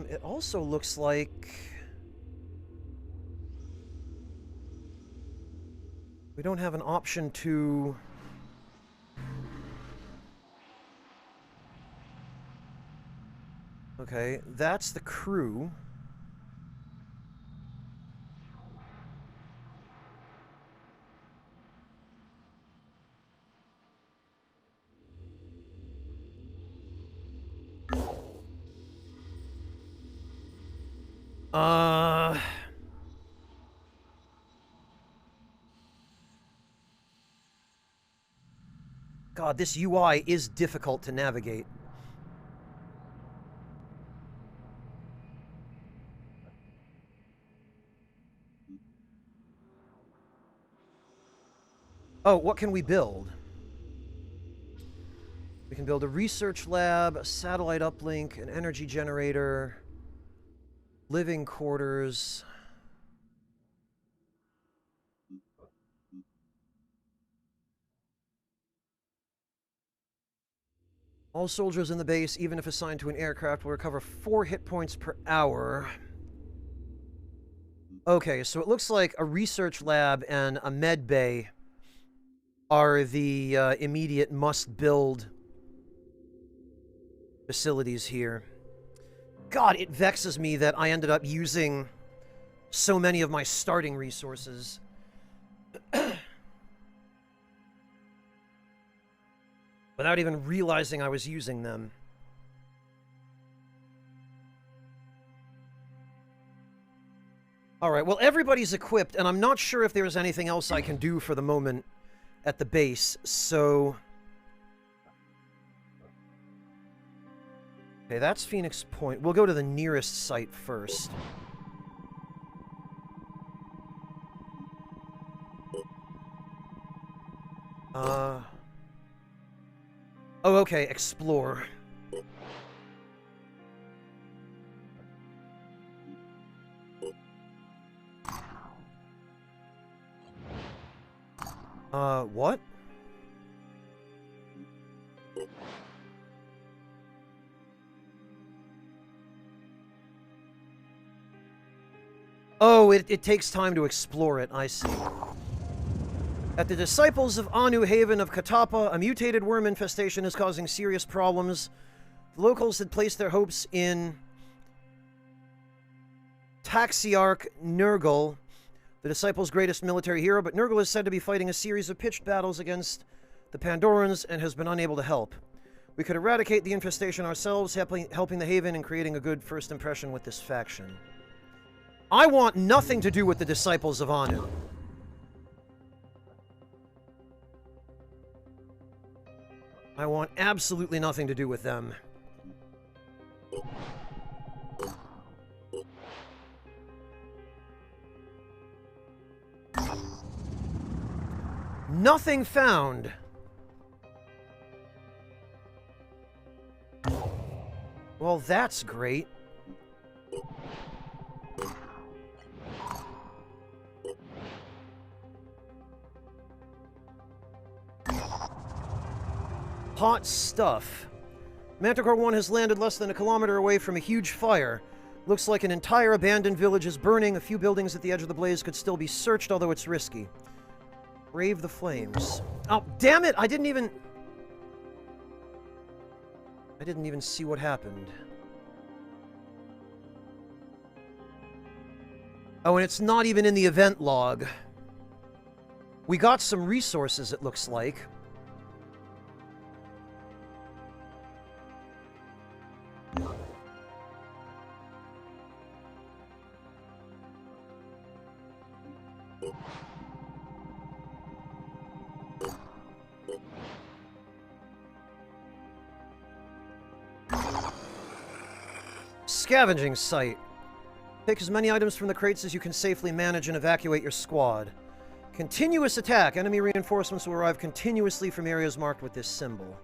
It also looks like we don't have an option to... Okay, that's the crew. God, this UI is difficult to navigate. Oh, what can we build? We can build a research lab, a satellite uplink, an energy generator, living quarters. All soldiers in the base, even if assigned to an aircraft, will recover 4 hit points per hour. Okay, so it looks like a research lab and a med bay are the immediate must-build facilities here. God, it vexes me that I ended up using so many of my starting resources. Without even realizing I was using them. Alright, well everybody's equipped, and I'm not sure if there's anything else I can do for the moment at the base, so... Okay, that's Phoenix Point. We'll go to the nearest site first. Oh, okay, explore. What? Oh, it takes time to explore it, I see. At the Disciples of Anu Haven of Katapa, a mutated worm infestation is causing serious problems. The locals had placed their hopes in Taxiarch Nurgle, the Disciples' greatest military hero, but Nurgle is said to be fighting a series of pitched battles against the Pandorans and has been unable to help. We could eradicate the infestation ourselves, helping the Haven and creating a good first impression with this faction. I want nothing to do with the Disciples of Anu. I want absolutely nothing to do with them. Nothing found. Well, that's great. Hot stuff. Manticore 1 has landed less than a kilometer away from a huge fire. Looks like an entire abandoned village is burning. A few buildings at the edge of the blaze could still be searched, although it's risky. Brave the flames. Oh, damn it! I didn't even see what happened. Oh, and it's not even in the event log. We got some resources, it looks like. Scavenging site. Take as many items from the crates as you can safely manage and evacuate your squad. Continuous attack. Enemy reinforcements will arrive continuously from areas marked with this symbol.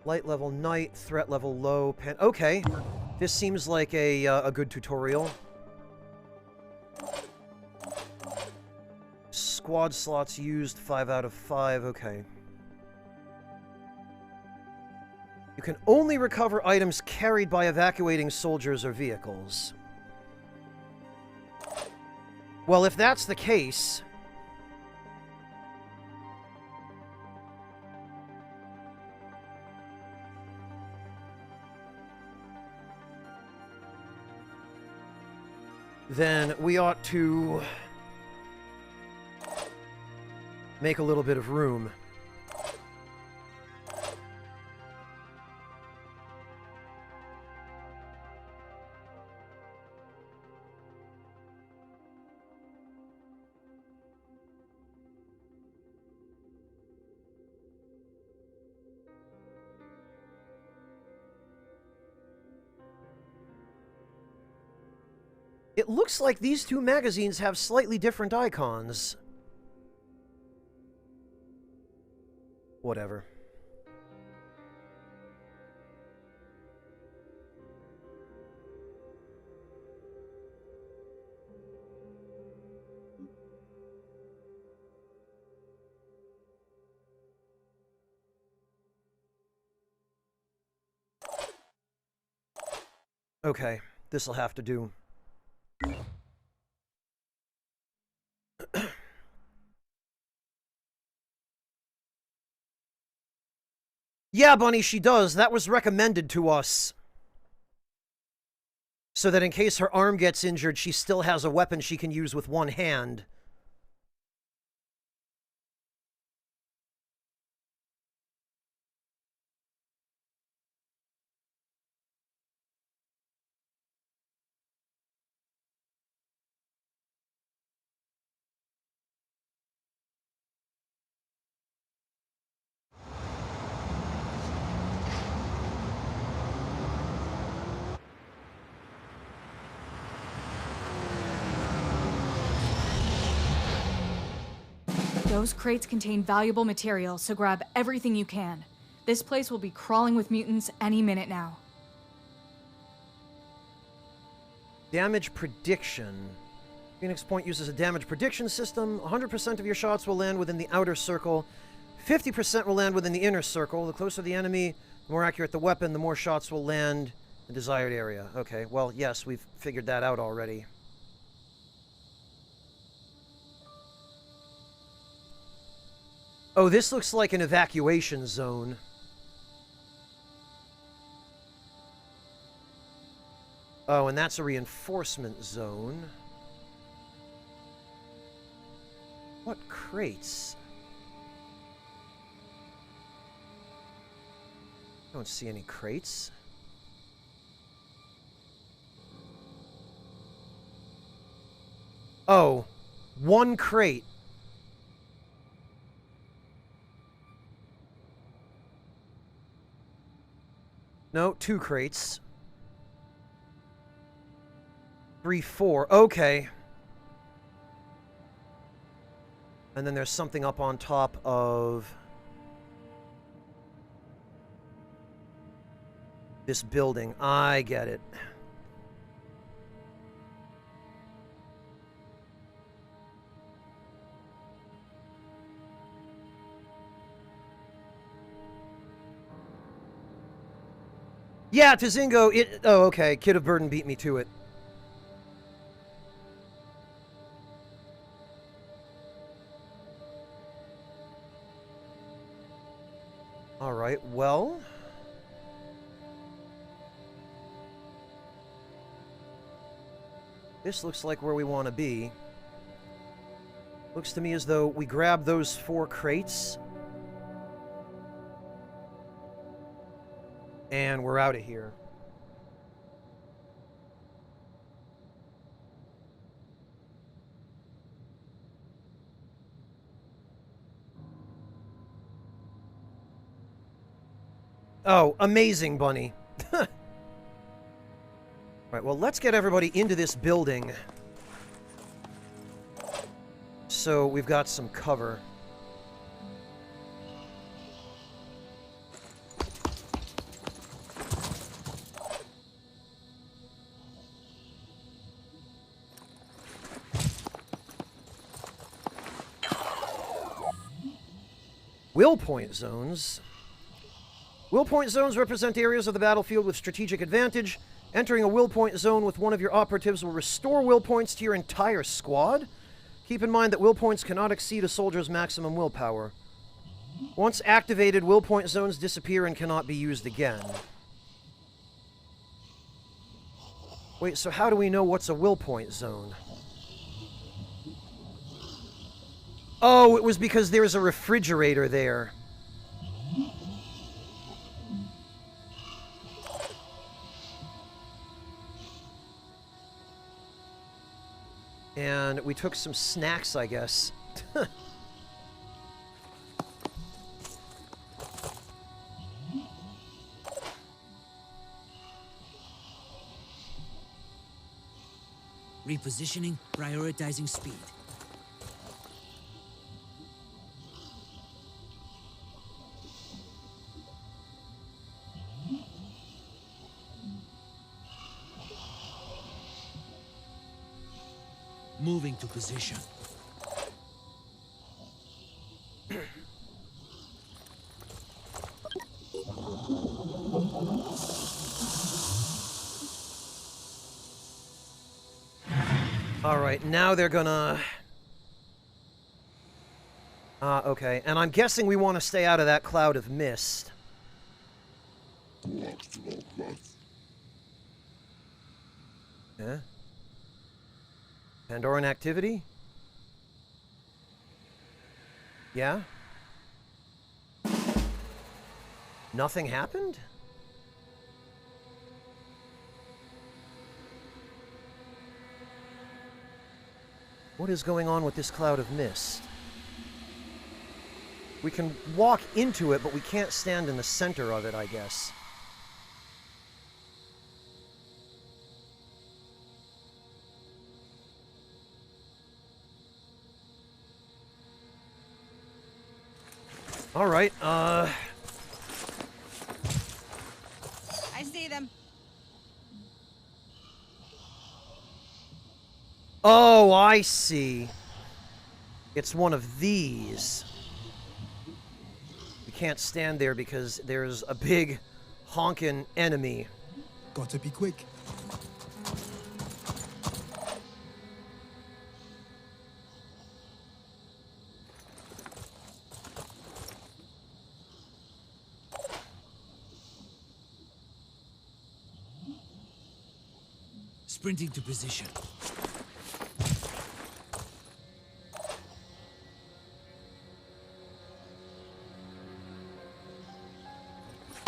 Light level night, threat level low. Okay. This seems like a good tutorial. Squad slots used, 5 out of 5. Okay. You can only recover items carried by evacuating soldiers or vehicles. Well, if that's the case... then we ought to make a little bit of room. It looks like these two magazines have slightly different icons. Whatever. Okay, this'll have to do. Yeah, Bunny, she does. That was recommended to us. So that in case her arm gets injured, she still has a weapon she can use with one hand. Those crates contain valuable material, so grab everything you can. This place will be crawling with mutants any minute now. Damage prediction. Phoenix Point uses a damage prediction system. 100% of your shots will land within the outer circle. 50% will land within the inner circle. The closer the enemy, the more accurate the weapon, the more shots will land in the desired area. Okay, well, yes, we've figured that out already. Oh, this looks like an evacuation zone. Oh, and that's a reinforcement zone. What crates? I don't see any crates. Oh, one crate. No, 2 crates. 3, 4. Okay. And then there's something up on top of this building. I get it. Yeah, Tazingo, it... Oh, okay. Kid of Burden beat me to it. Alright, well... This looks like where we want to be. Looks to me as though we grab those 4 crates... and we're out of here. Oh, amazing, Bunny. Right, well, let's get everybody into this building. So we've got some cover. Will point zones. Will point zones represent areas of the battlefield with strategic advantage. Entering a will point zone with one of your operatives will restore will points to your entire squad. Keep in mind that will points cannot exceed a soldier's maximum willpower. Once activated, will point zones disappear and cannot be used again. Wait, so how do we know what's a will point zone? Oh, it was because there's a refrigerator there. And we took some snacks, I guess. Repositioning, prioritizing speed. Moving to position. All right, now they're gonna... okay. And I'm guessing we want to stay out of that cloud of mist. Yeah? Pandoran activity? Yeah? Nothing happened? What is going on with this cloud of mist? We can walk into it, but we can't stand in the center of it, I guess. All right, I see them. Oh, I see. It's one of these. We can't stand there because there's a big honkin' enemy. Gotta be quick. Sprinting to position.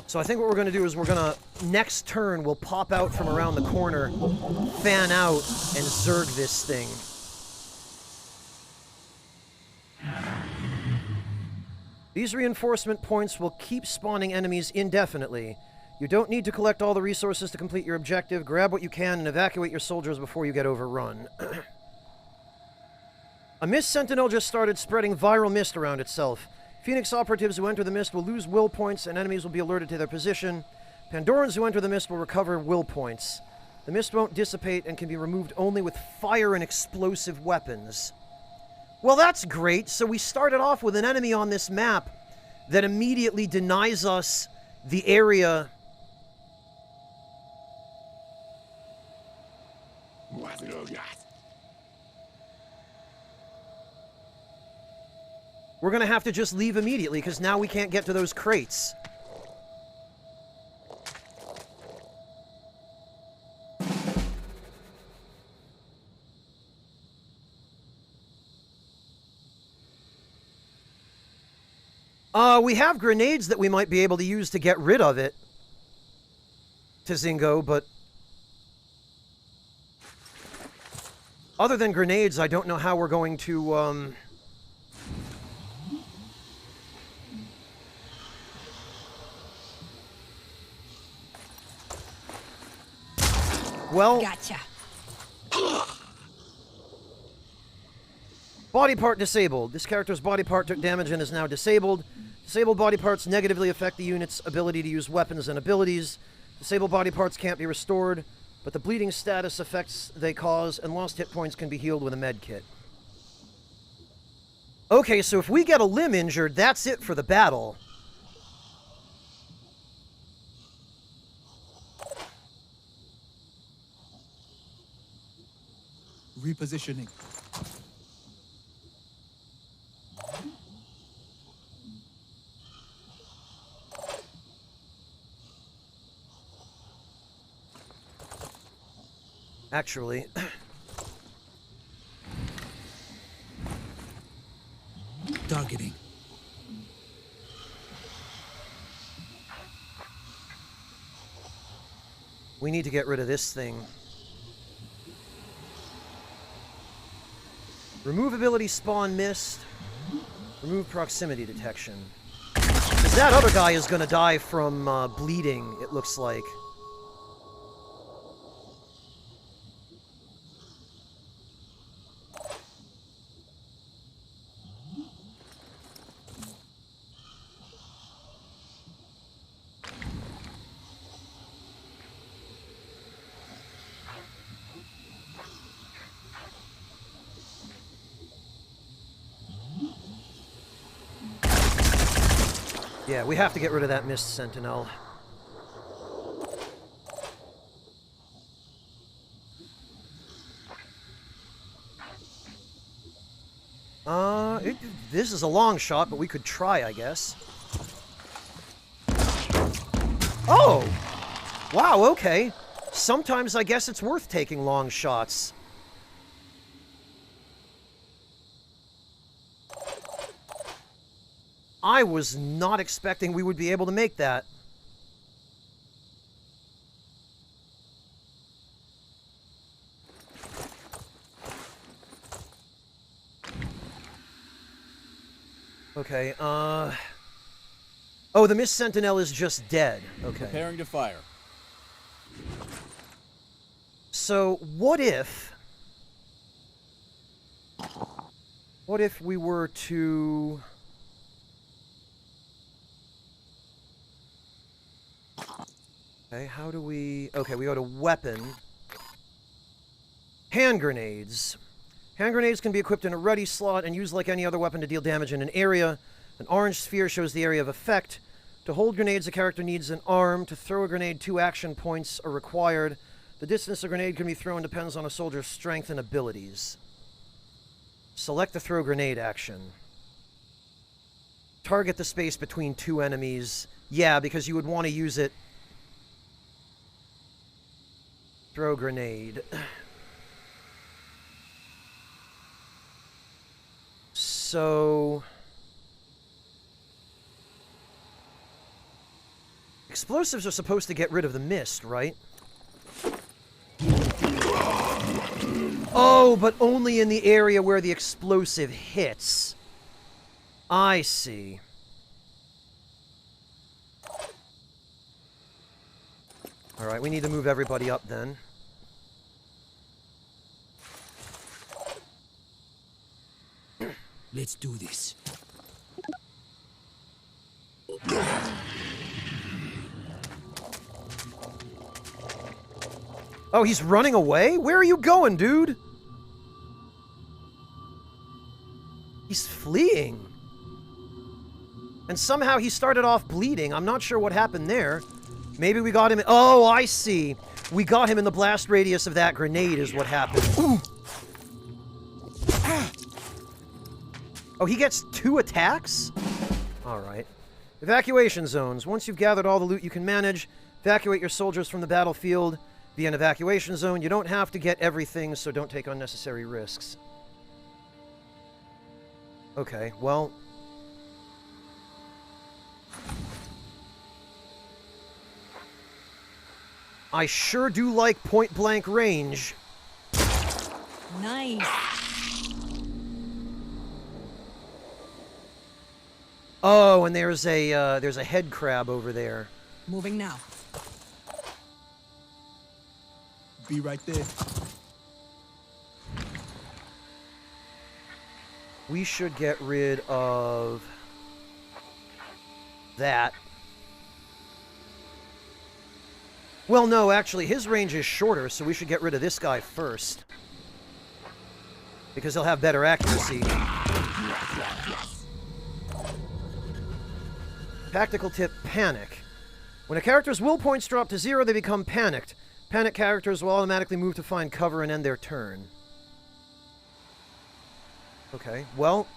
So I think what we're going to do is we're going to, next turn, we'll pop out from around the corner, fan out, and zerg this thing. These reinforcement points will keep spawning enemies indefinitely. You don't need to collect all the resources to complete your objective. Grab what you can and evacuate your soldiers before you get overrun. A mist sentinel just started spreading viral mist around itself. Phoenix operatives who enter the mist will lose will points and enemies will be alerted to their position. Pandorans who enter the mist will recover will points. The mist won't dissipate and can be removed only with fire and explosive weapons. Well, that's great. So we started off with an enemy on this map that immediately denies us the area. We're going to have to just leave immediately, because now we can't get to those crates. We have grenades that we might be able to use to get rid of it. To Zingo, but... other than grenades, I don't know how we're going to, Well... Gotcha. Body part disabled. This character's body part took damage and is now disabled. Disabled body parts negatively affect the unit's ability to use weapons and abilities. Disabled body parts can't be restored, but the bleeding status effects they cause and lost hit points can be healed with a med kit. Okay, so if we get a limb injured, that's it for the battle. Repositioning. Actually... Targeting. We need to get rid of this thing. Remove ability spawn mist. Remove proximity detection. Because that other guy is going to die from bleeding, it looks like. Yeah, we have to get rid of that Mist Sentinel. This is a long shot, but we could try, I guess. Oh! Wow, okay. Sometimes I guess it's worth taking long shots. I was not expecting we would be able to make that. Okay, oh, the Mist Sentinel is just dead. Okay. Preparing to fire. So, what if we were to... Okay, how do we... Okay, we go to weapon. Hand grenades. Hand grenades can be equipped in a ready slot and used like any other weapon to deal damage in an area. An orange sphere shows the area of effect. To hold grenades, a character needs an arm. To throw a grenade, 2 action points are required. The distance a grenade can be thrown depends on a soldier's strength and abilities. Select the throw grenade action. Target the space between 2 enemies. Yeah, because you would want to use it... Throw grenade. So... explosives are supposed to get rid of the mist, right? Oh, but only in the area where the explosive hits. I see. Alright, we need to move everybody up then. Let's do this. Oh, he's running away? Where are you going, dude? He's fleeing. And somehow he started off bleeding. I'm not sure what happened there. Maybe we got him... Oh, I see. We got him in the blast radius of that grenade is what happened. Ooh. Oh, he gets 2 attacks? Alright. Evacuation zones. Once you've gathered all the loot you can manage, evacuate your soldiers from the battlefield via an evacuation zone. You don't have to get everything, so don't take unnecessary risks. Okay, well... I sure do like point-blank range. Nice. Oh, and there's a head crab over there. Moving now. Be right there. We should get rid of that. Well, no, actually, his range is shorter, so we should get rid of this guy first. Because he'll have better accuracy. Tactical tip, panic. When a character's will points drop to 0, they become panicked. Panic characters will automatically move to find cover and end their turn. Okay, well...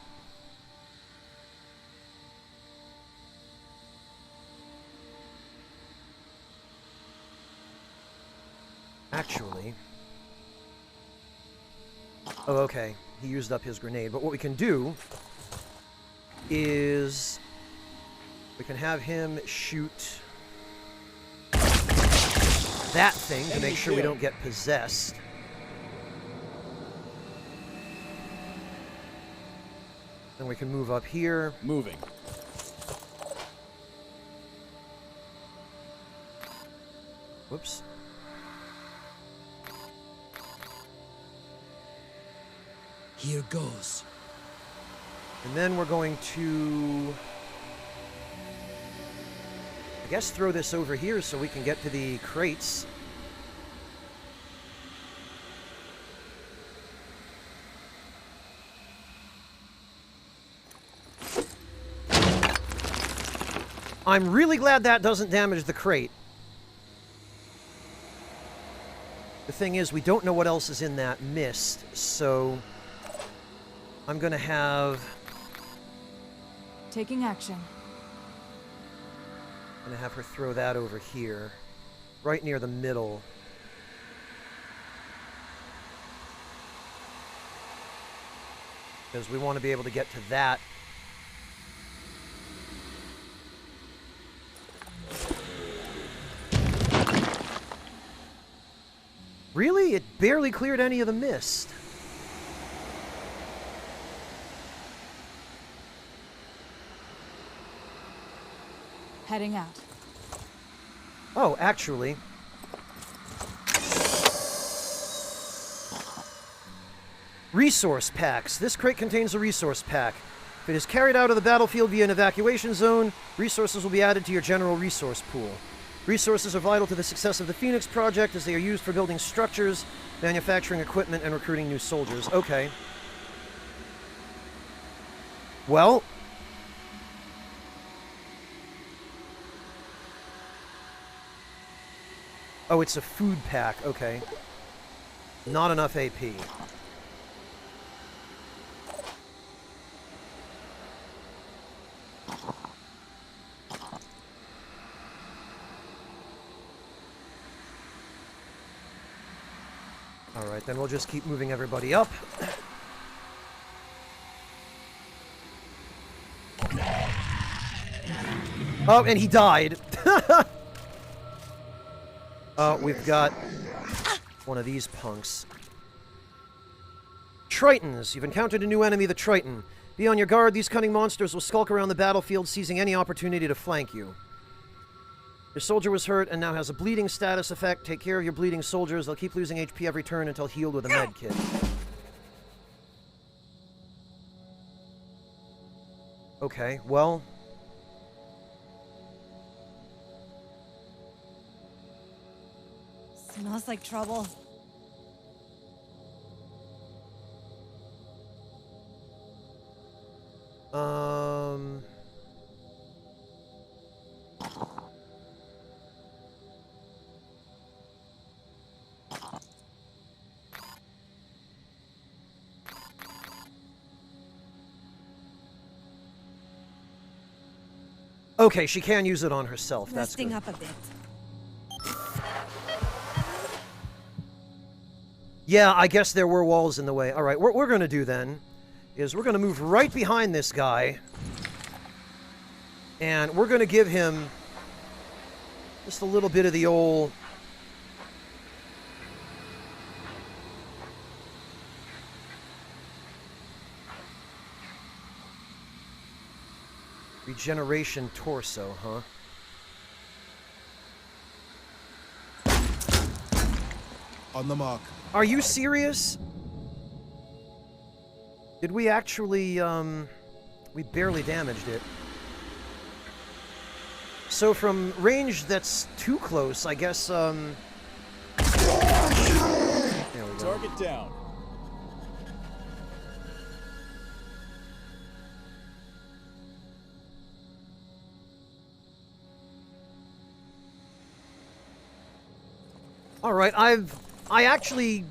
Actually... Oh, okay. He used up his grenade. But what we can do is... we can have him shoot that thing to make sure we don't get possessed. Then we can move up here. Moving. Whoops. Here goes. And then we're going to... I guess throw this over here so we can get to the crates. I'm really glad that doesn't damage the crate. The thing is, we don't know what else is in that mist, so I'm gonna have... Taking action. I'm gonna have her throw that over here, right near the middle. Because we want to be able to get to that. Really? It barely cleared any of the mist. Heading out. Oh, actually. Resource packs. This crate contains a resource pack. If it is carried out of the battlefield via an evacuation zone, resources will be added to your general resource pool. Resources are vital to the success of the Phoenix Project as they are used for building structures, manufacturing equipment, and recruiting new soldiers. Okay. Well... Oh, it's a food pack. Okay. Not enough AP. Alright, then we'll just keep moving everybody up. Oh, and he died. We've got one of these punks. Tritons. You've encountered a new enemy, the Triton. Be on your guard. These cunning monsters will skulk around the battlefield, seizing any opportunity to flank you. Your soldier was hurt and now has a bleeding status effect. Take care of your bleeding soldiers. They'll keep losing HP every turn until healed with a med kit. Okay, well... Smells like trouble. Okay, she can use it on herself. That's Resting good. up a bit. Yeah, I guess there were walls in the way. All right, what we're going to do then is we're going to move right behind this guy. And we're going to give him just a little bit of the old... regeneration torso, huh? On the mark. Are you serious? Did we actually, we barely damaged it. So from range that's too close, I guess, there we go. Target down. All right, I actually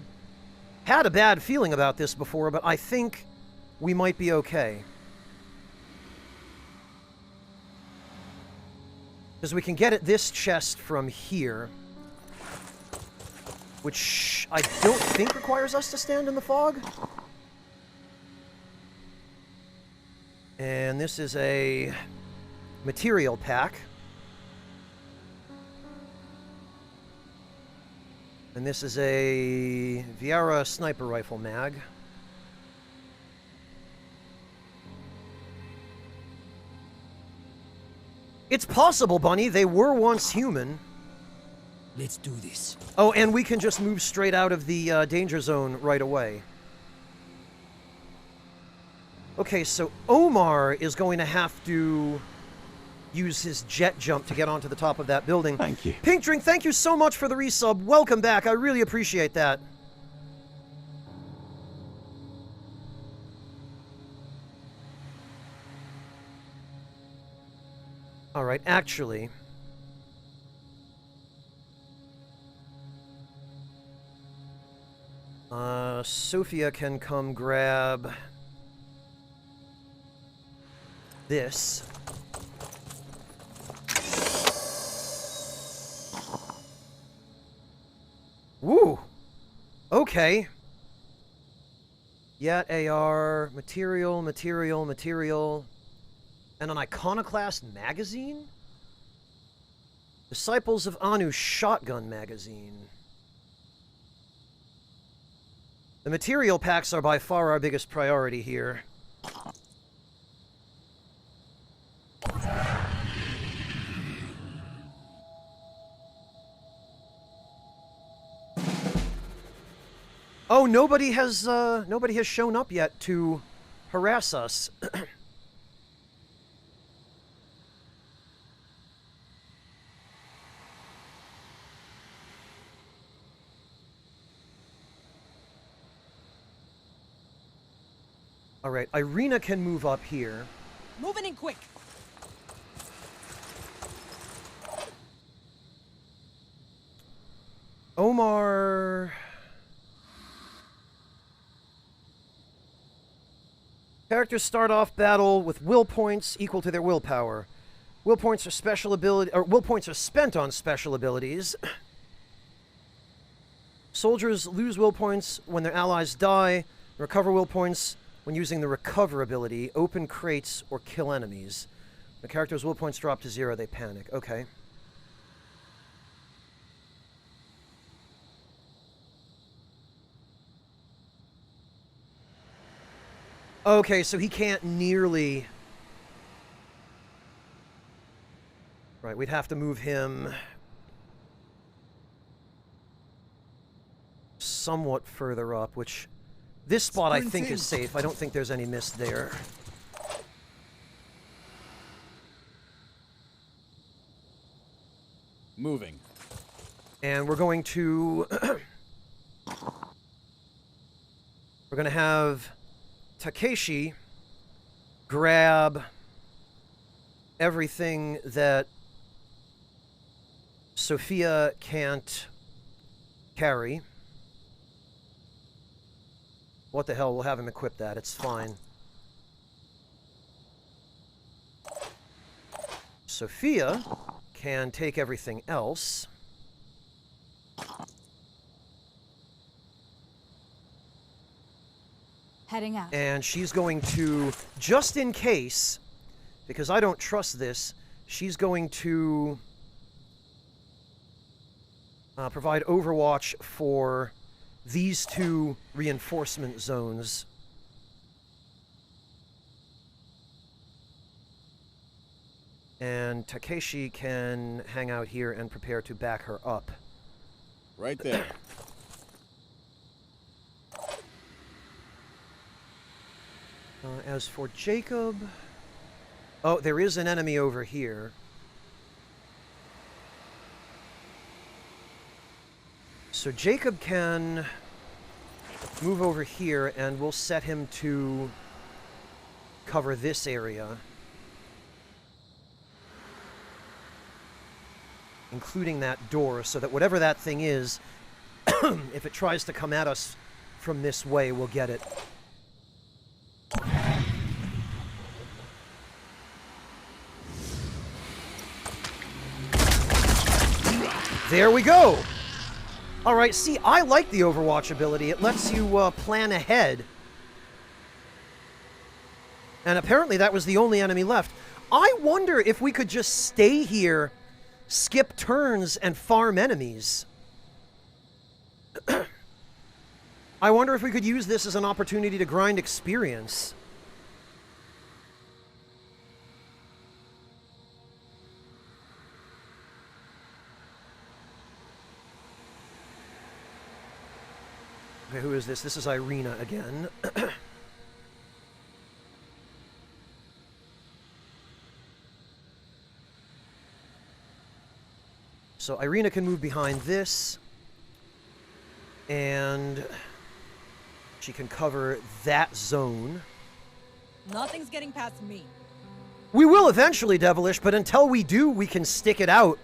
had a bad feeling about this before, but I think we might be okay. Because we can get at this chest from here, which I don't think requires us to stand in the fog. And this is a material pack. And this is a Viera sniper rifle mag. It's possible, Bunny. They were once human. Let's do this. Oh, and we can just move straight out of the danger zone right away. Okay, so Omar is going to have to use his jet jump to get onto the top of that building. Thank you. Pink Drink, thank you so much for the resub. Welcome back. I really appreciate that. All right, actually... Sophia can come grab... this. Woo! Okay. Yet AR, material, material, material. And an Iconoclast magazine? Disciples of Anu shotgun magazine. The material packs are by far our biggest priority here. Oh, nobody has shown up yet to harass us. All right, Irina can move up here. Moving in quick. Omar... Characters start off battle with will points equal to their willpower. Will points are special ability, or will points are spent on special abilities. Soldiers lose will points when their allies die. Recover will points when using the recover ability. Open crates or kill enemies. The character's will points drop to 0, they panic. Okay. Okay, so he can't nearly... Right, we'd have to move him somewhat further up, which this spot I think is safe. I don't think there's any mist there. Moving. And we're going to... we're going to have Takeshi grab everything that Sophia can't carry. What the hell, we'll have him equip that, it's fine. Sophia can take everything else. Heading out. And she's going to, just in case, because I don't trust this, she's going to provide overwatch for these two reinforcement zones. And Takeshi can hang out here and prepare to back her up. Right there. As for Jacob... Oh, there is an enemy over here. So Jacob can move over here, and we'll set him to cover this area. Including that door, so that whatever that thing is, if it tries to come at us from this way, we'll get it. There we go! Alright, see, I like the Overwatch ability. It lets you plan ahead. And apparently that was the only enemy left. I wonder if we could just stay here, skip turns, and farm enemies. I wonder if we could use this as an opportunity to grind experience. Okay, who is this? This is Irina again. So Irina can move behind this, and she can cover that zone. Nothing's getting past me. We will eventually, Devilish, but until we do, we can stick it out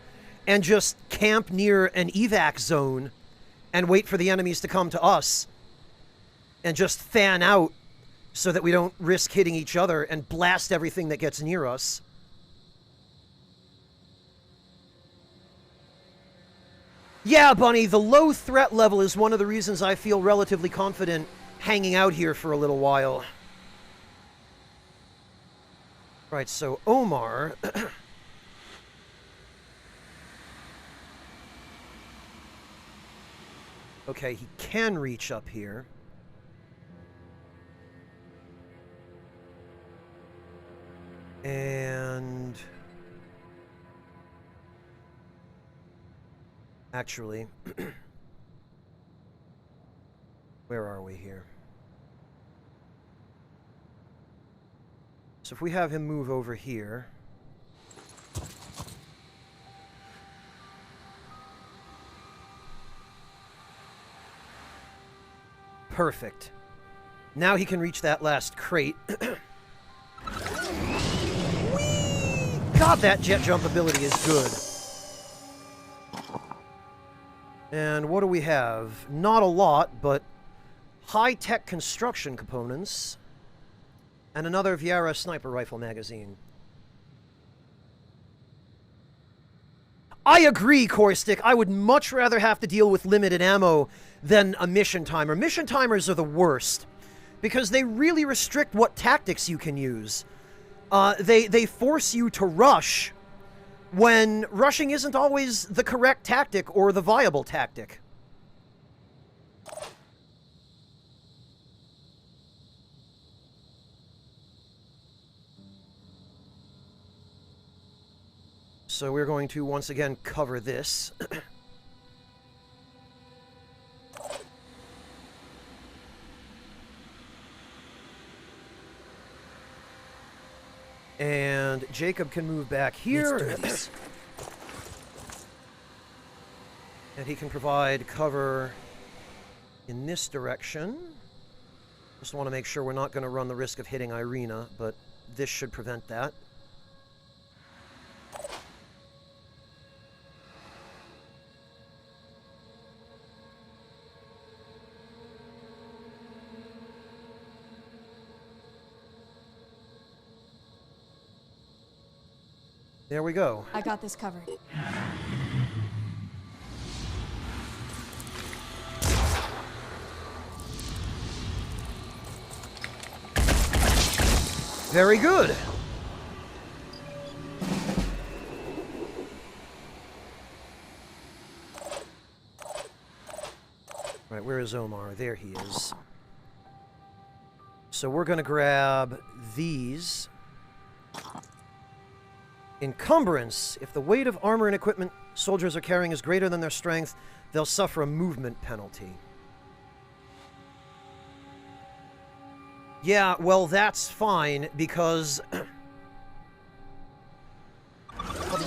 and just camp near an evac zone and wait for the enemies to come to us and just fan out so that we don't risk hitting each other and blast everything that gets near us. Yeah, Bunny, the low threat level is one of the reasons I feel relatively confident hanging out here for a little while. Right, so Omar... Okay, he can reach up here. And... Actually... Where are we here? So if we have him move over here... Perfect. Now he can reach that last crate. Whee! God, that jet jump ability is good. And what do we have? Not a lot, but high-tech construction components and another Viera sniper rifle magazine. I agree, Caustic. I would much rather have to deal with limited ammo than a mission timer. Mission timers are the worst because they really restrict what tactics you can use. They force you to rush when rushing isn't always the correct tactic or the viable tactic. So we're going to once again cover this. And Jacob can move back here. And he can provide cover in this direction. Just want to make sure we're not going to run the risk of hitting Irina, but this should prevent that. There we go. I got this covered. Very good. Right, where is Omar? There he is. So we're going to grab these. Encumbrance. If the weight of armor and equipment soldiers are carrying is greater than their strength, they'll suffer a movement penalty. Yeah, well, that's fine, because...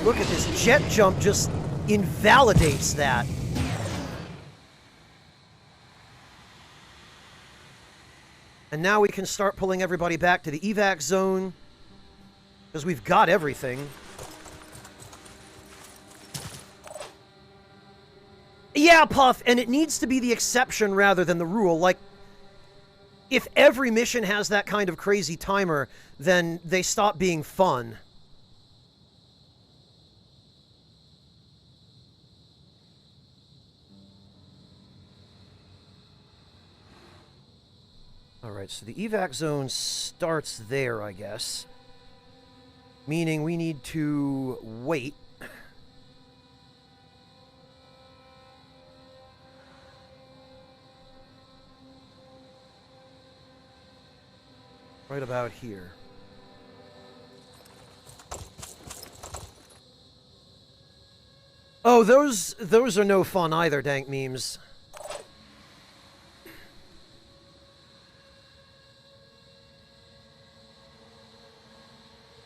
look at this. Jet jump just invalidates that. And now we can start pulling everybody back to the evac zone, because we've got everything. Yeah, Puff, and it needs to be the exception rather than the rule. Like, if every mission has that kind of crazy timer, then they stop being fun. Alright, so the evac zone starts there, I guess. Meaning we need to wait. Right about here. Oh, those are no fun either, dank memes.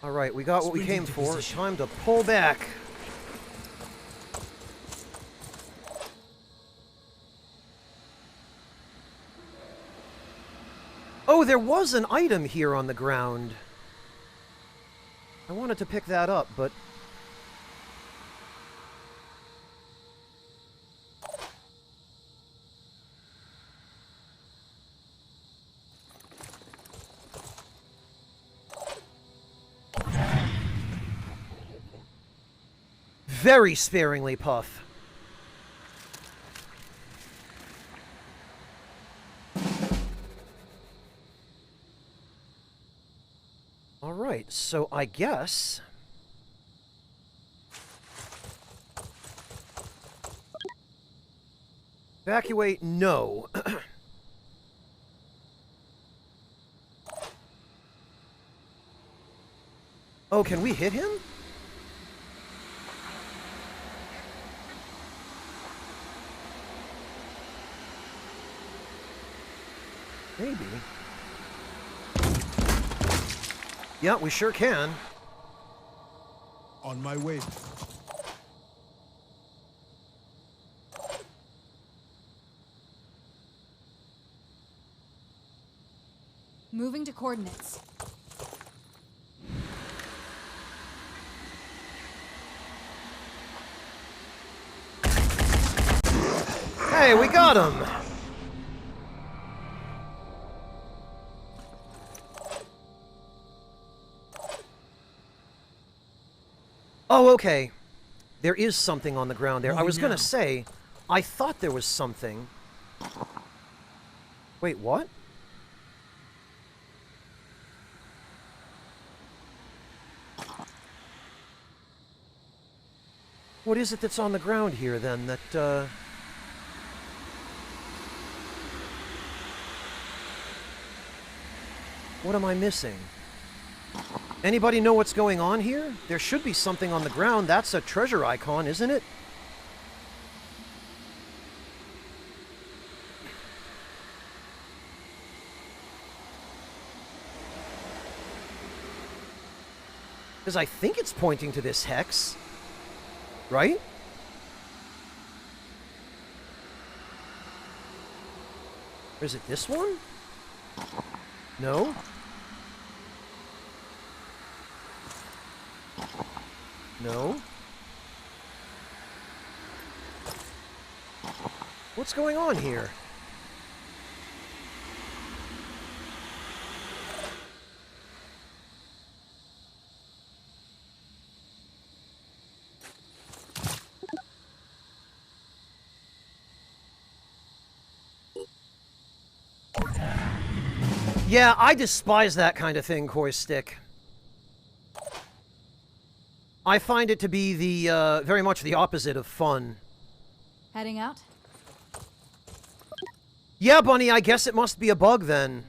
Alright, we got what we came for. Time to pull back. Oh, there was an item here on the ground. I wanted to pick that up, but... very sparingly, Puff. Alright, so I guess... evacuate, no. Oh, can we hit him? Maybe. Yeah, we sure can. On my way. Moving to coordinates. Hey, we got him! Oh, okay. There is something on the ground there. I was gonna say, I thought there was something. Wait, what? What is it that's on the ground here, then, that, What am I missing? Anybody know what's going on here? There should be something on the ground. That's a treasure icon, isn't it? Because I think it's pointing to this hex. Right? Or is it this one? No? No? What's going on here? Yeah, I despise that kind of thing, Koi Stick. I find it to be the, very much the opposite of fun. Heading out? Yeah, Bunny, I guess it must be a bug, then.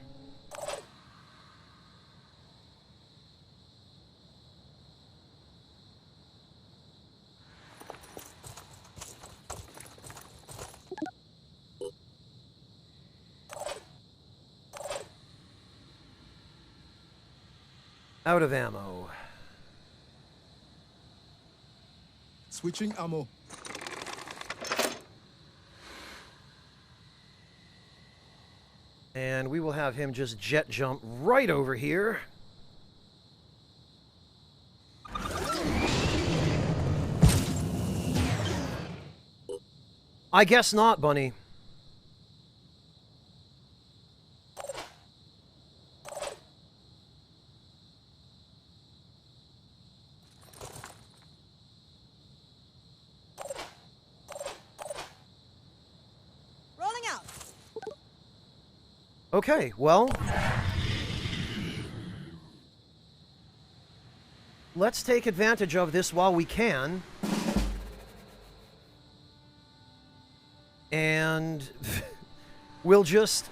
Out of ammo. Switching ammo. And we will have him just jet jump right over here. I guess not, Bunny. Okay, well, let's take advantage of this while we can. And we'll just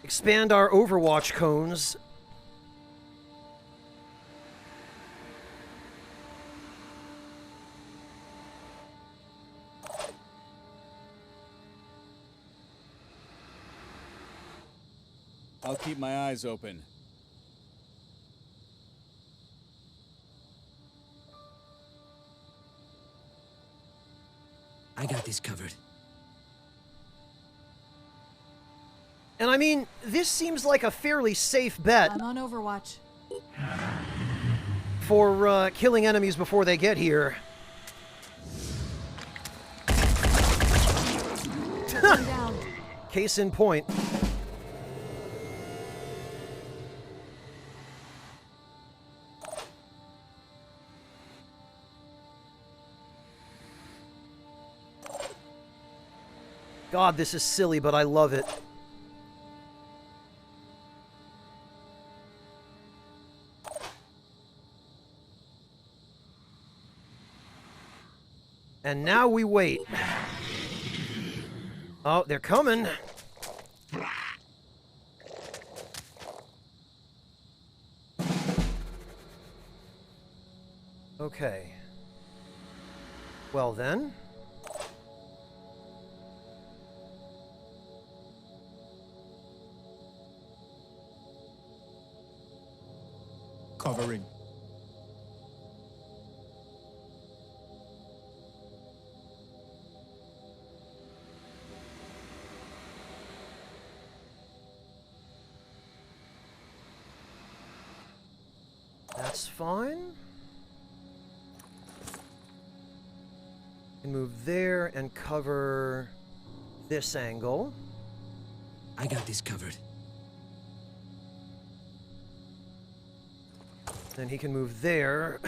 expand our Overwatch cones. I'll keep my eyes open. I got this covered. And I mean, this seems like a fairly safe bet. I'm on Overwatch. For killing enemies before they get here. Case in point. God, this is silly, but I love it. And now we wait. Oh, they're coming. Okay. Well then. Covering. That's fine. Can move there and cover this angle. I got this covered. Then he can move there.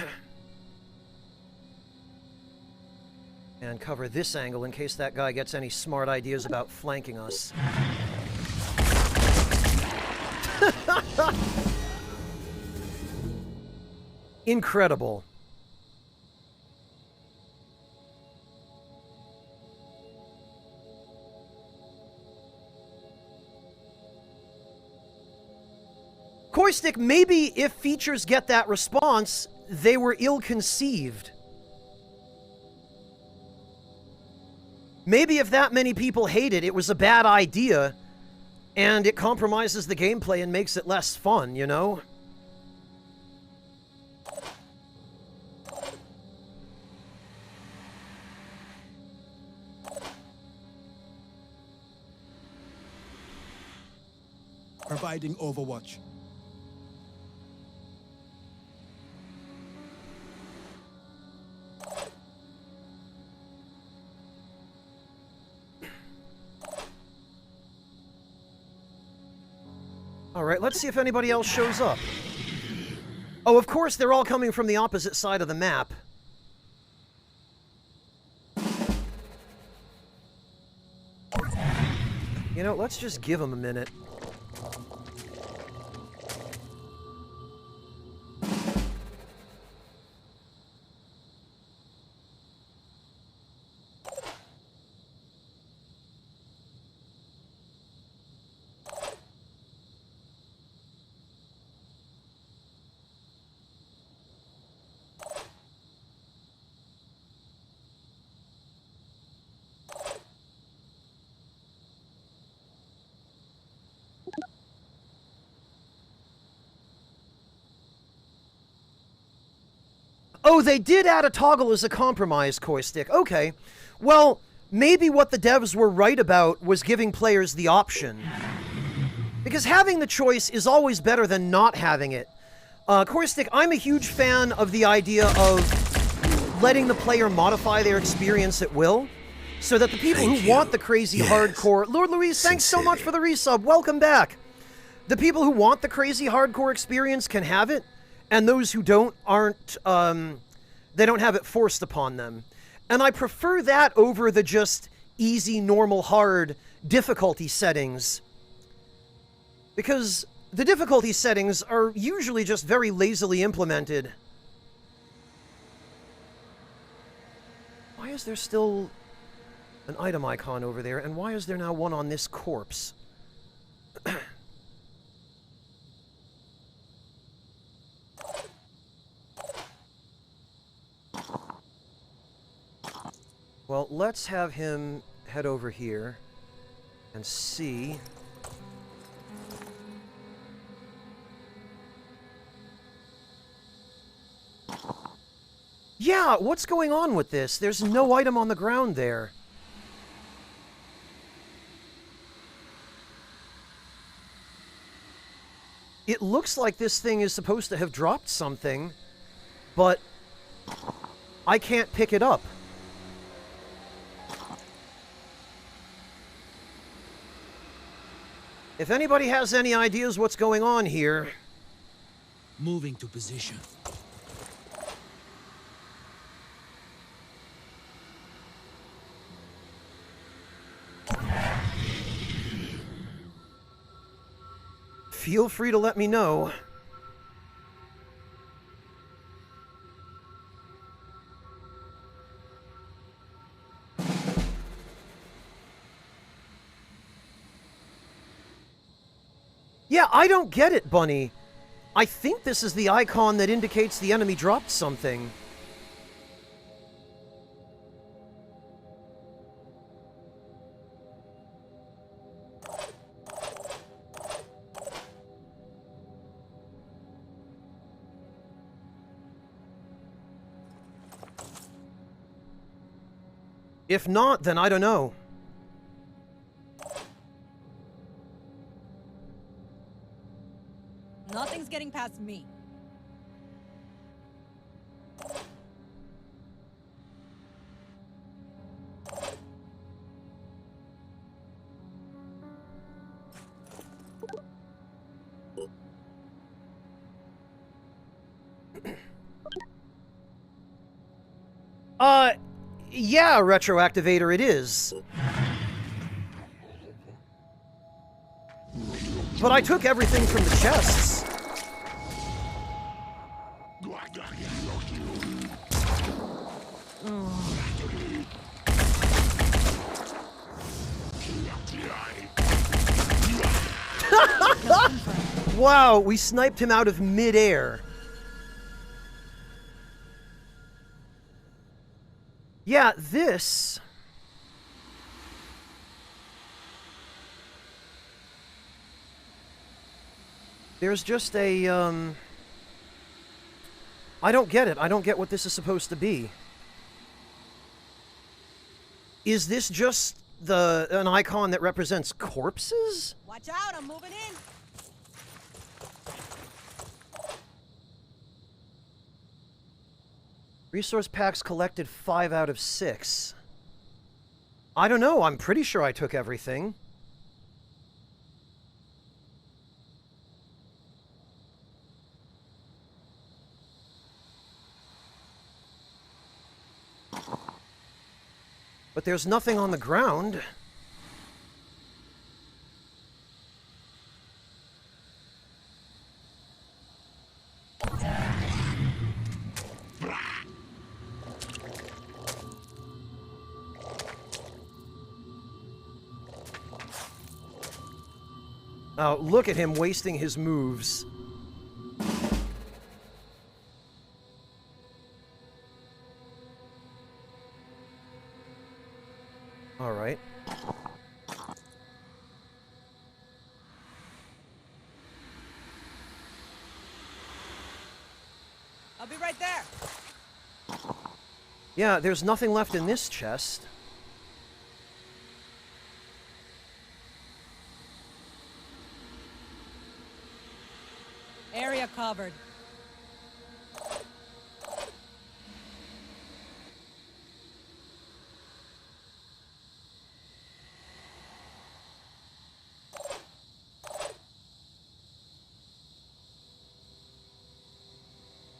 And cover this angle in case that guy gets any smart ideas about flanking us. Incredible. Koistick, maybe if features get that response, they were ill-conceived. Maybe if that many people hate it, it was a bad idea, and it compromises the gameplay and makes it less fun, you know? Providing overwatch. Alright, let's see if anybody else shows up. Oh, of course, they're all coming from the opposite side of the map. You know, let's just give them a minute. Oh, they did add a toggle as a compromise, Koistick. Okay. Well, maybe what the devs were right about was giving players the option. Because having the choice is always better than not having it. Koistick, I'm a huge fan of the idea of letting the player modify their experience at will, so that the people who want the crazy hardcore... Lord Louise, thanks so much for the resub. Welcome back. The people who want the crazy hardcore experience can have it, and those who don't aren't, they don't have it forced upon them. And I prefer that over the just easy, normal, hard difficulty settings. Because the difficulty settings are usually just very lazily implemented. Why is there still an item icon over there, and why is there now one on this corpse? Well, let's have him head over here and see. Yeah, what's going on with this? There's no item on the ground there. It looks like this thing is supposed to have dropped something, but I can't pick it up. If anybody has any ideas what's going on here... Moving to position. Feel free to let me know. Yeah, I don't get it, Bunny. I think this is the icon that indicates the enemy dropped something. If not, then I don't know. Nothing's getting past me. Yeah, retroactivator it is. But I took everything from the chests. Wow, we sniped him out of midair. Yeah, this... There's just a, I don't get it. I don't get what this is supposed to be. Is this just an icon that represents corpses? Watch out, I'm moving in. Resource packs collected 5 out of 6. I don't know. I'm pretty sure I took everything. But there's nothing on the ground. Oh, look at him wasting his moves. All right. I'll be right there. Yeah, there's nothing left in this chest. Area covered.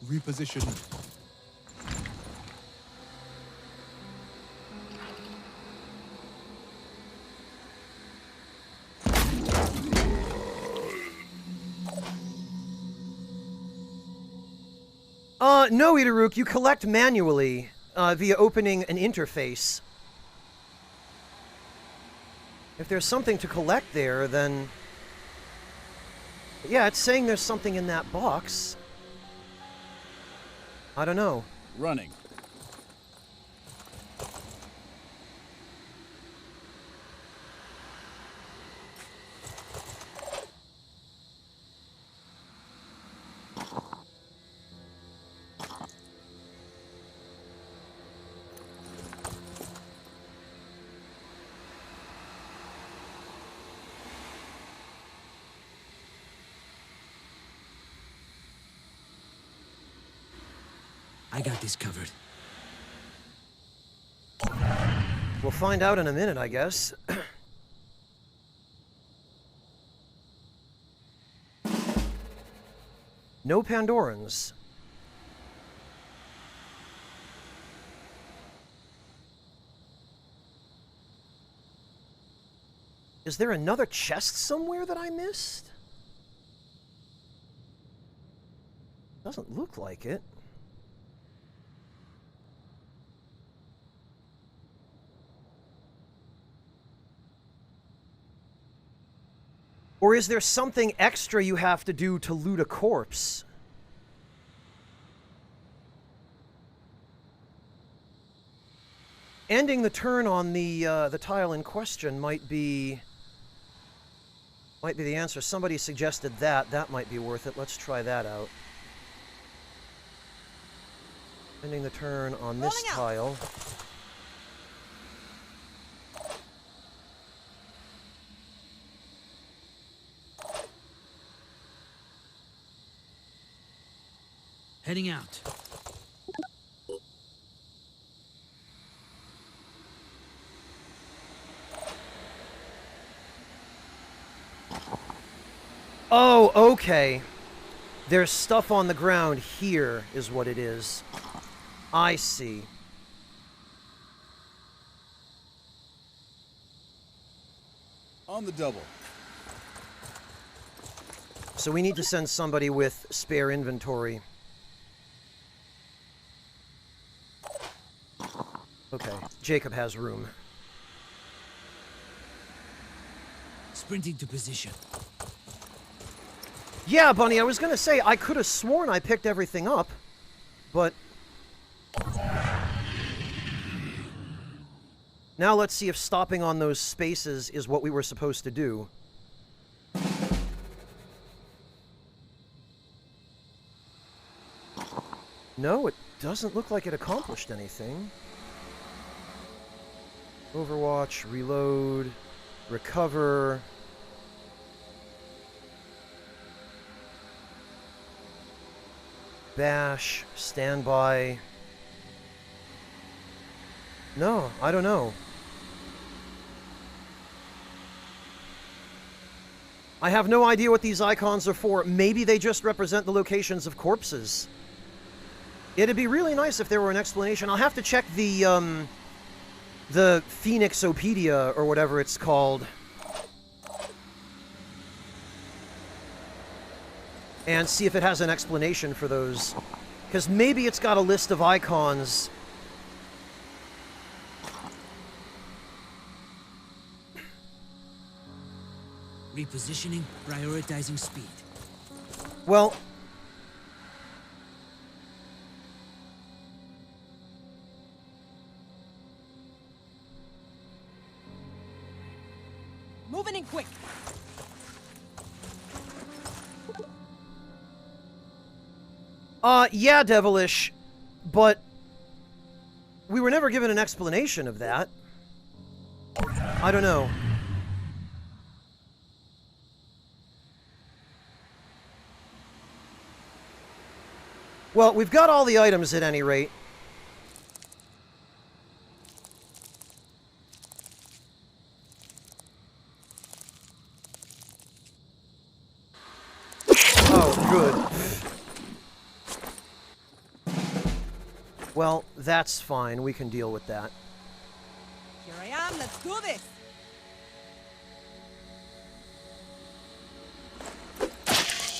Reposition. No, Idaruk, you collect manually via opening an interface. If there's something to collect there, then... Yeah, it's saying there's something in that box. I don't know. Running. I got this covered. We'll find out in a minute, I guess. No Pandorans. Is there another chest somewhere that I missed? Doesn't look like it. Or is there something extra you have to do to loot a corpse? Ending the turn on the tile in question might be the answer. Somebody suggested that. That might be worth it. Let's try that out. Ending the turn on this tile. Heading out. Oh, okay. There's stuff on the ground here, is what it is. I see. On the double. So we need to send somebody with spare inventory. Okay, Jacob has room. Sprinting to position. Yeah, Bunny, I was gonna say, I could have sworn I picked everything up, but... Now let's see if stopping on those spaces is what we were supposed to do. No, it doesn't look like it accomplished anything. Overwatch, reload, recover. Bash, standby. No, I don't know. I have no idea what these icons are for. Maybe they just represent the locations of corpses. It'd be really nice if there were an explanation. I'll have to check the Phoenixopedia, or whatever it's called. And see if it has an explanation for those. Because maybe it's got a list of icons. Repositioning, prioritizing speed. Well... Moving in quick. Yeah, Devilish, but we were never given an explanation of that. I don't know. Well, we've got all the items at any rate. Oh, good. Well, that's fine. We can deal with that. Here I am. Let's do this.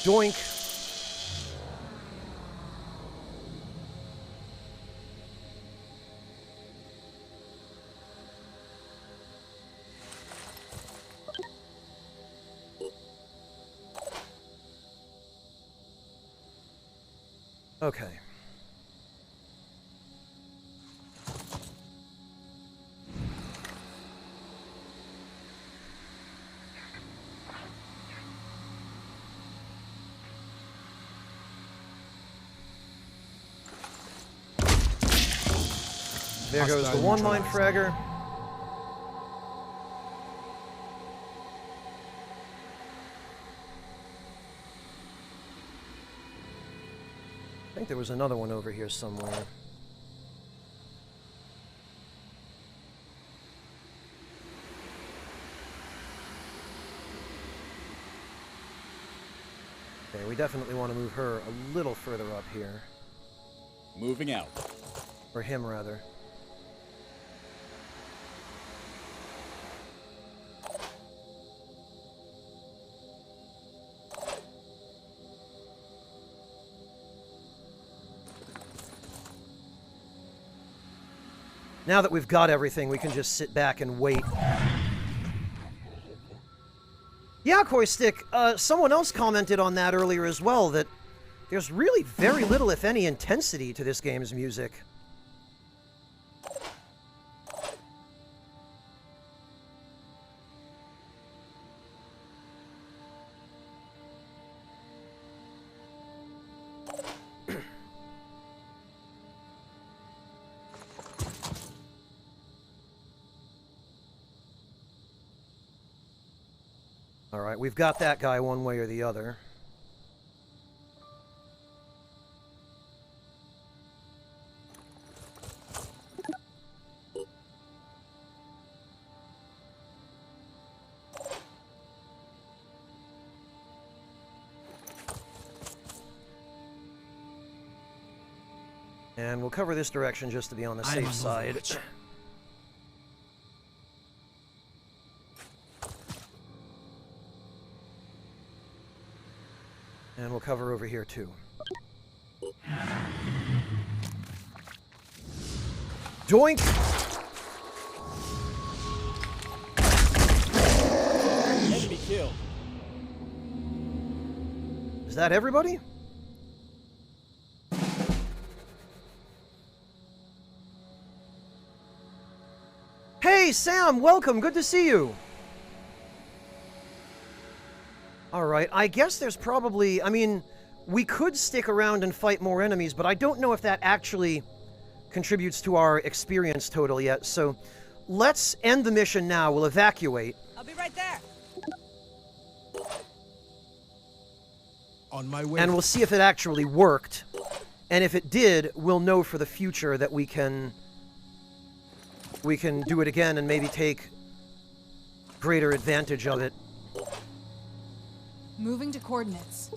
Doink. Okay. There goes the one line fragger. I think there was another one over here somewhere. Okay, we definitely want to move her a little further up here. Moving out. Or him, rather. Now that we've got everything, we can just sit back and wait. Yeah, Koi Stick, someone else commented on that earlier as well, that there's really very little, if any, intensity to this game's music. Alright, we've got that guy one way or the other. And we'll cover this direction just to be on the safe side. And we'll cover over here, too. Doink! Enemy killed. Is that everybody? Hey, Sam, welcome. Good to see you. All right, I guess there's probably... I mean, we could stick around and fight more enemies, but I don't know if that actually contributes to our experience total yet. So let's end the mission now. We'll evacuate. I'll be right there. On my way. And we'll see if it actually worked. And if it did, we'll know for the future that we can do it again and maybe take greater advantage of it. Moving to coordinates.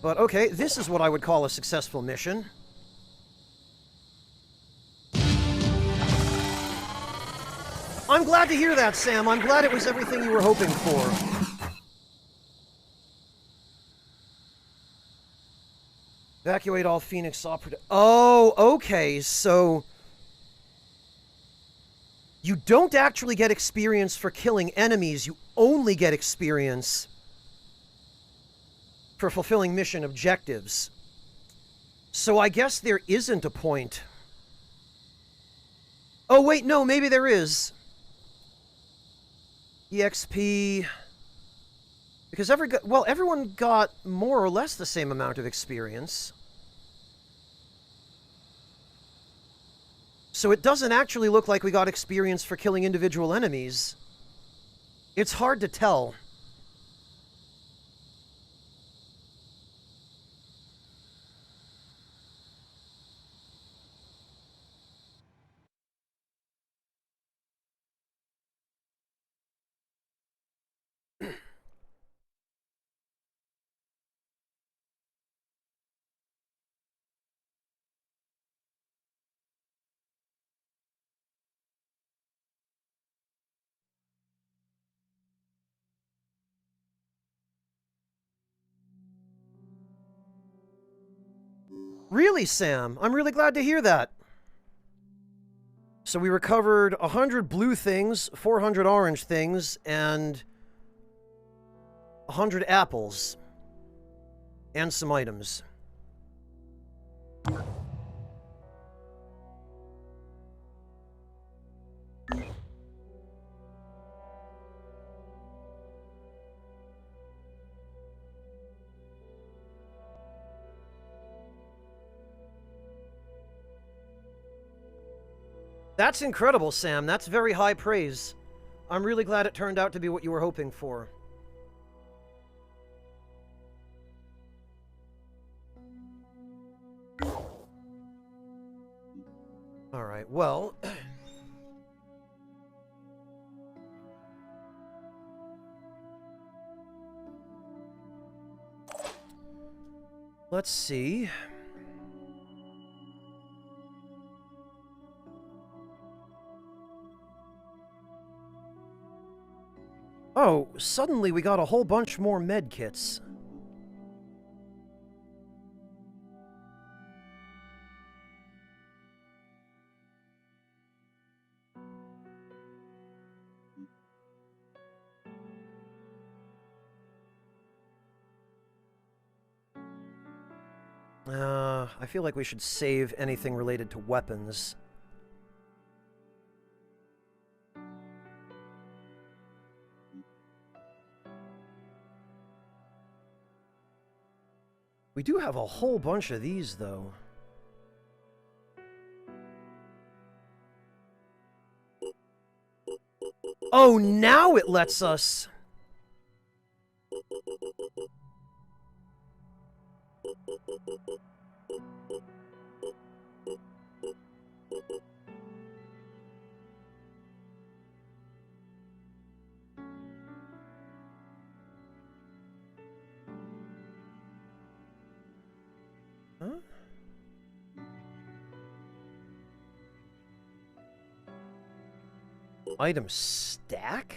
But okay, this is what I would call a successful mission. I'm glad to hear that, Sam. I'm glad it was everything you were hoping for. Evacuate all Phoenix operative. Oh, okay, so you don't actually get experience for killing enemies. You only get experience for fulfilling mission objectives. So I guess there isn't a point. Oh, wait, no, maybe there is. EXP... Because everyone got more or less the same amount of experience. So it doesn't actually look like we got experience for killing individual enemies. It's hard to tell. Really, Sam? I'm really glad to hear that. So we recovered 100 blue things, 400 orange things, and 100 apples. And some items. That's incredible, Sam. That's very high praise. I'm really glad it turned out to be what you were hoping for. Alright, well... Let's see... Oh, suddenly we got a whole bunch more med kits. I feel like we should save anything related to weapons. We do have a whole bunch of these, though. Oh, now it lets us... Huh? Item stack?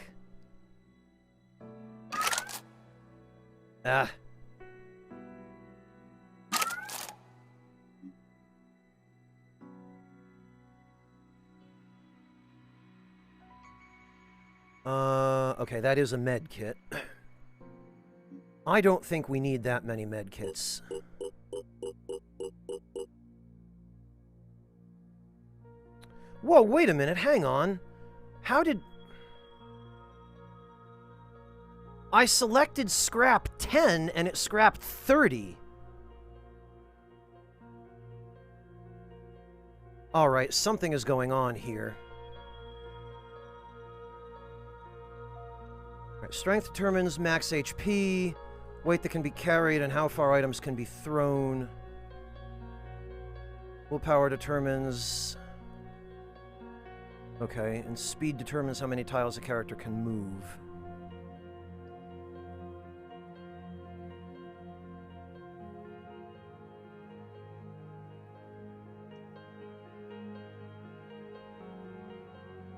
Ah. Okay, that is a med kit. I don't think we need that many med kits. Whoa, wait a minute, hang on. How did... I selected scrap 10 and it scrapped 30. Alright, something is going on here. Right, strength determines max HP, weight that can be carried, and how far items can be thrown. Willpower determines... Okay, and speed determines how many tiles a character can move.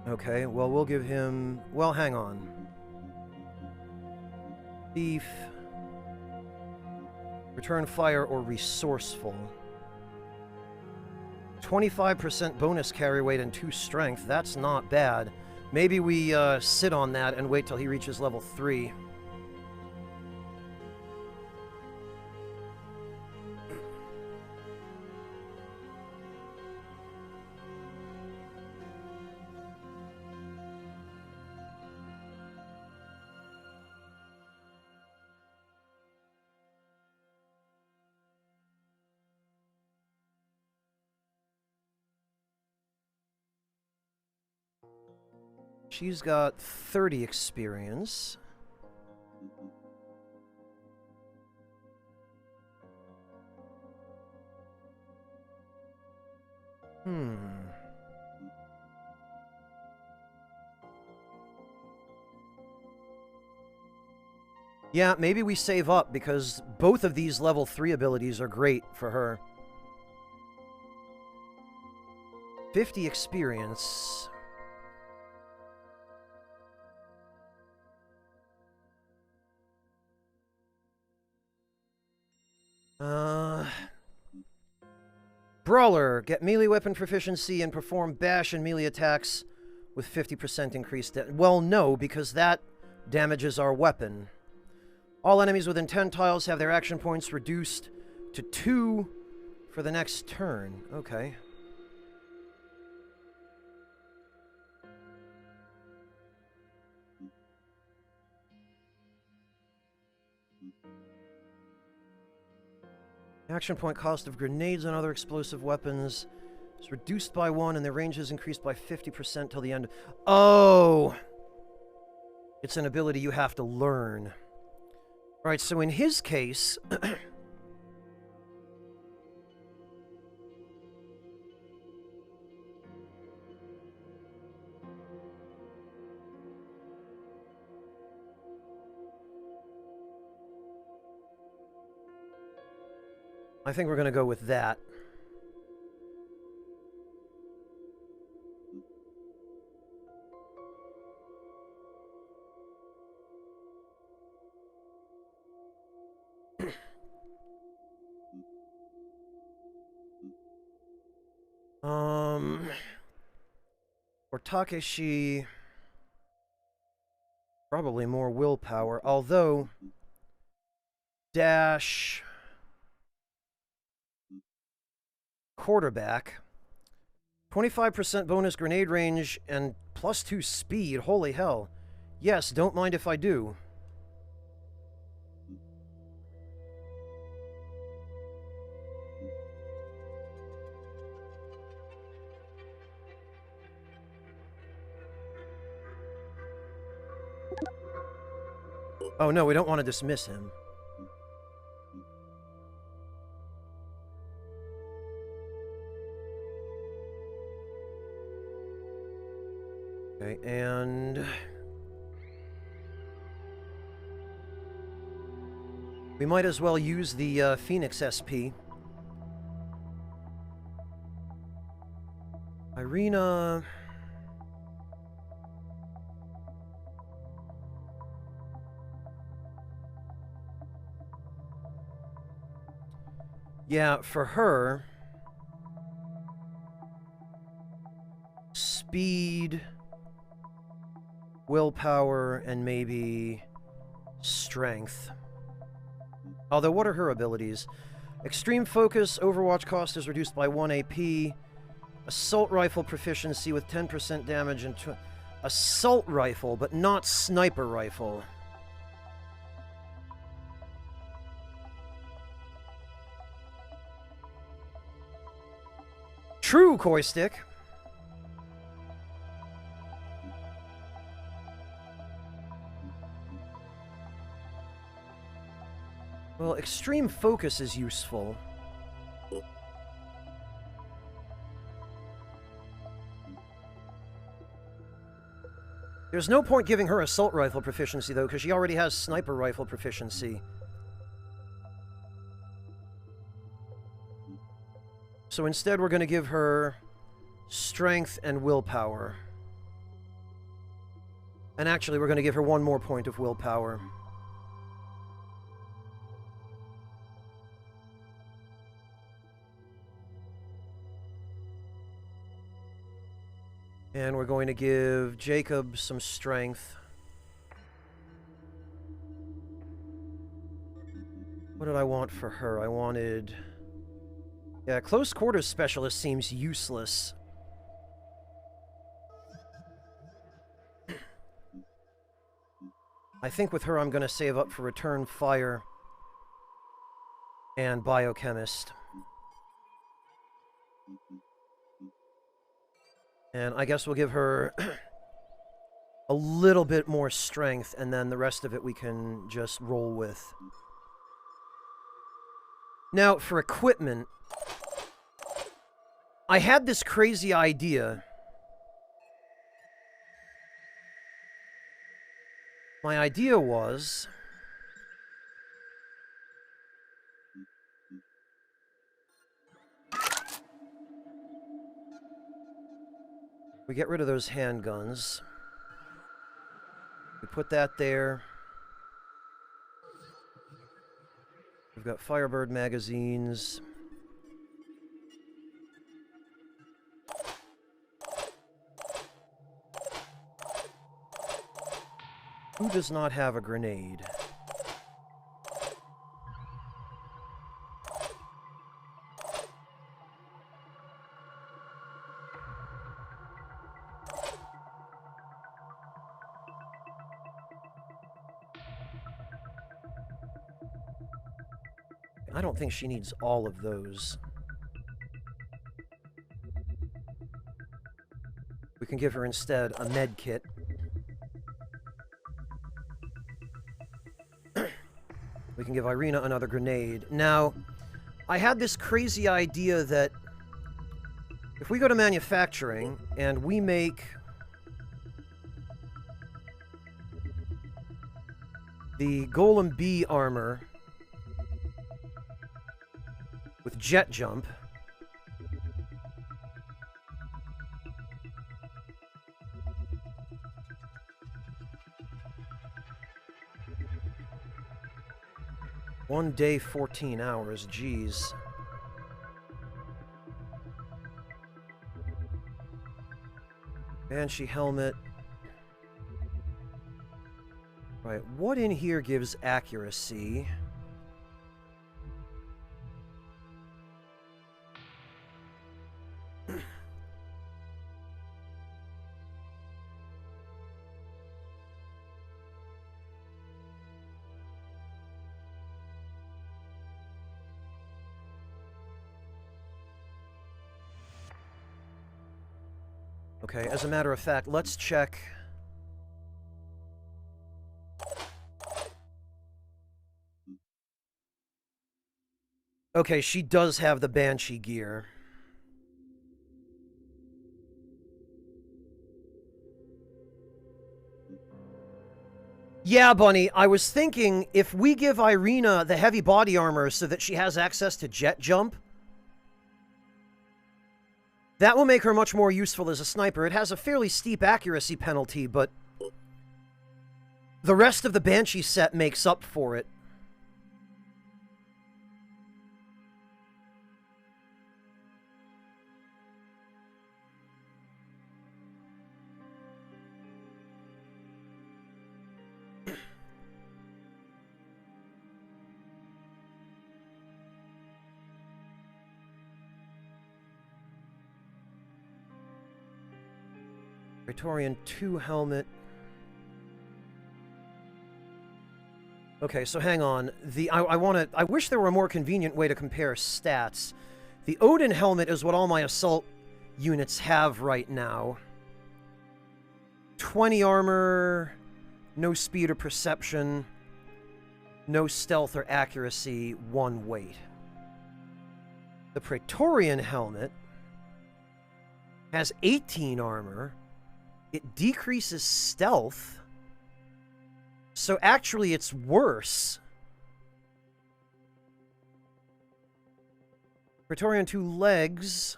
Okay, well, we'll give him... Well, hang on. Thief. Return fire or resourceful. 25% bonus carry weight and 2 strength. That's not bad. Maybe we sit on that and wait till he reaches level 3. She's got 30 experience. Yeah, maybe we save up, because both of these level 3 abilities are great for her. 50 experience. Brawler. Get melee weapon proficiency and perform bash and melee attacks with 50% increased... Well, no, because that damages our weapon. All enemies within 10 tiles have their action points reduced to 2 for the next turn. Okay. Action point cost of grenades and other explosive weapons is reduced by 1, and their range is increased by 50% till the end. Oh! It's an ability you have to learn. Right, so in his case... I think we're going to go with that. For Takeshi, probably more willpower, although dash quarterback, 25% bonus grenade range and +2 speed. Holy hell. Yes, don't mind if I do. Oh no, we don't want to dismiss him. Okay, and... we might as well use the Phoenix SP. Irina... Yeah, for her... speed... willpower, and maybe strength. Although, what are her abilities? Extreme focus, Overwatch cost is reduced by 1 AP. Assault rifle proficiency with 10% damage and... Assault rifle, but not sniper rifle. True, Koi Stick. Well, extreme focus is useful. There's no point giving her assault rifle proficiency, though, because she already has sniper rifle proficiency. So instead, we're going to give her strength and willpower. And actually, we're going to give her one more point of willpower. And we're going to give Jacob some strength. What did I want for her? I wanted... Yeah, close quarters specialist seems useless. I think with her I'm going to save up for return fire and biochemist. And I guess we'll give her a little bit more strength, and then the rest of it we can just roll with. Now, for equipment, I had this crazy idea. My idea was... we get rid of those handguns. We put that there. We've got Firebird magazines. Who does not have a grenade? I don't think she needs all of those. We can give her instead a med kit. We can give Irina another grenade. Now, I had this crazy idea that if we go to manufacturing and we make the Golem B armor with jet jump, one day, 14 hours, geez. Banshee helmet. Right, what in here gives accuracy? Okay, as a matter of fact, let's check. Okay, she does have the Banshee gear. Yeah, Bunny, I was thinking if we give Irina the heavy body armor so that she has access to jet jump, that will make her much more useful as a sniper. It has a fairly steep accuracy penalty, but the rest of the Banshee set makes up for it. Praetorian 2 helmet. Okay, so hang on. I wish there were a more convenient way to compare stats. The Odin helmet is what all my assault units have right now. 20 armor, no speed or perception, no stealth or accuracy, 1 weight. The Praetorian helmet has 18 armor. It decreases stealth. So actually, it's worse. Praetorian 2 legs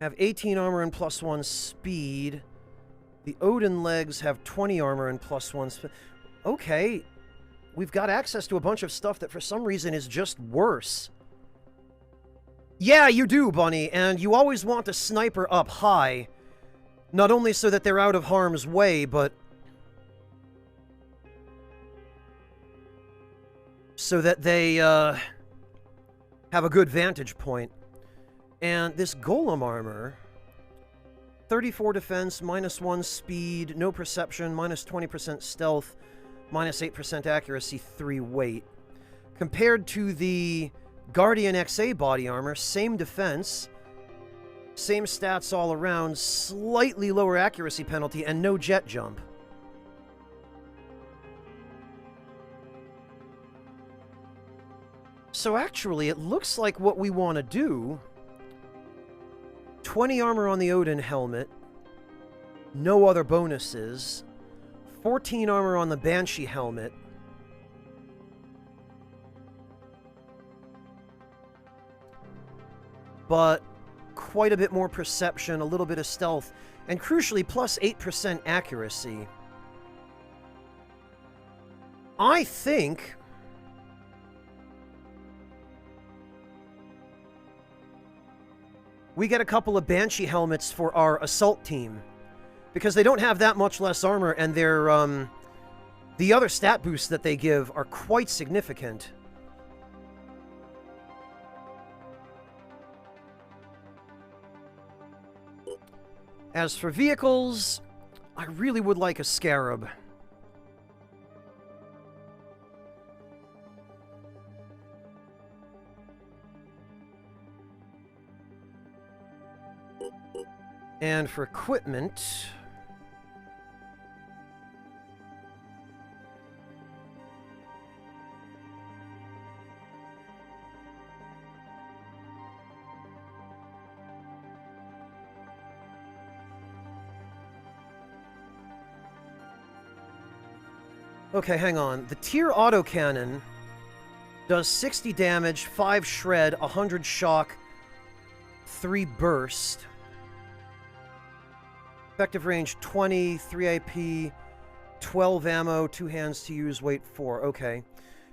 have 18 armor and +1 speed. The Odin legs have 20 armor and +1 speed. Okay, we've got access to a bunch of stuff that for some reason is just worse. Yeah, you do, Bunny, and you always want a sniper up high. Not only so that they're out of harm's way, but so that they have a good vantage point. And this golem armor, 34 defense, -1 speed, no perception, -20% stealth, -8% accuracy, 3 weight. Compared to the Guardian XA body armor, same defense, same stats all around, slightly lower accuracy penalty, and no jet jump. So actually, it looks like what we want to do... 20 armor on the Odin helmet, no other bonuses, 14 armor on the Banshee helmet, but quite a bit more perception, a little bit of stealth, and crucially, +8% accuracy. I think we get a couple of Banshee helmets for our assault team, because they don't have that much less armor, and they're, the other stat boosts that they give are quite significant. As for vehicles, I really would like a Scarab. And for equipment... Okay, hang on. The tier autocannon does 60 damage, 5 shred, 100 shock, 3 burst. Effective range 20, 3 AP, 12 ammo, 2 hands to use, weight 4. Okay.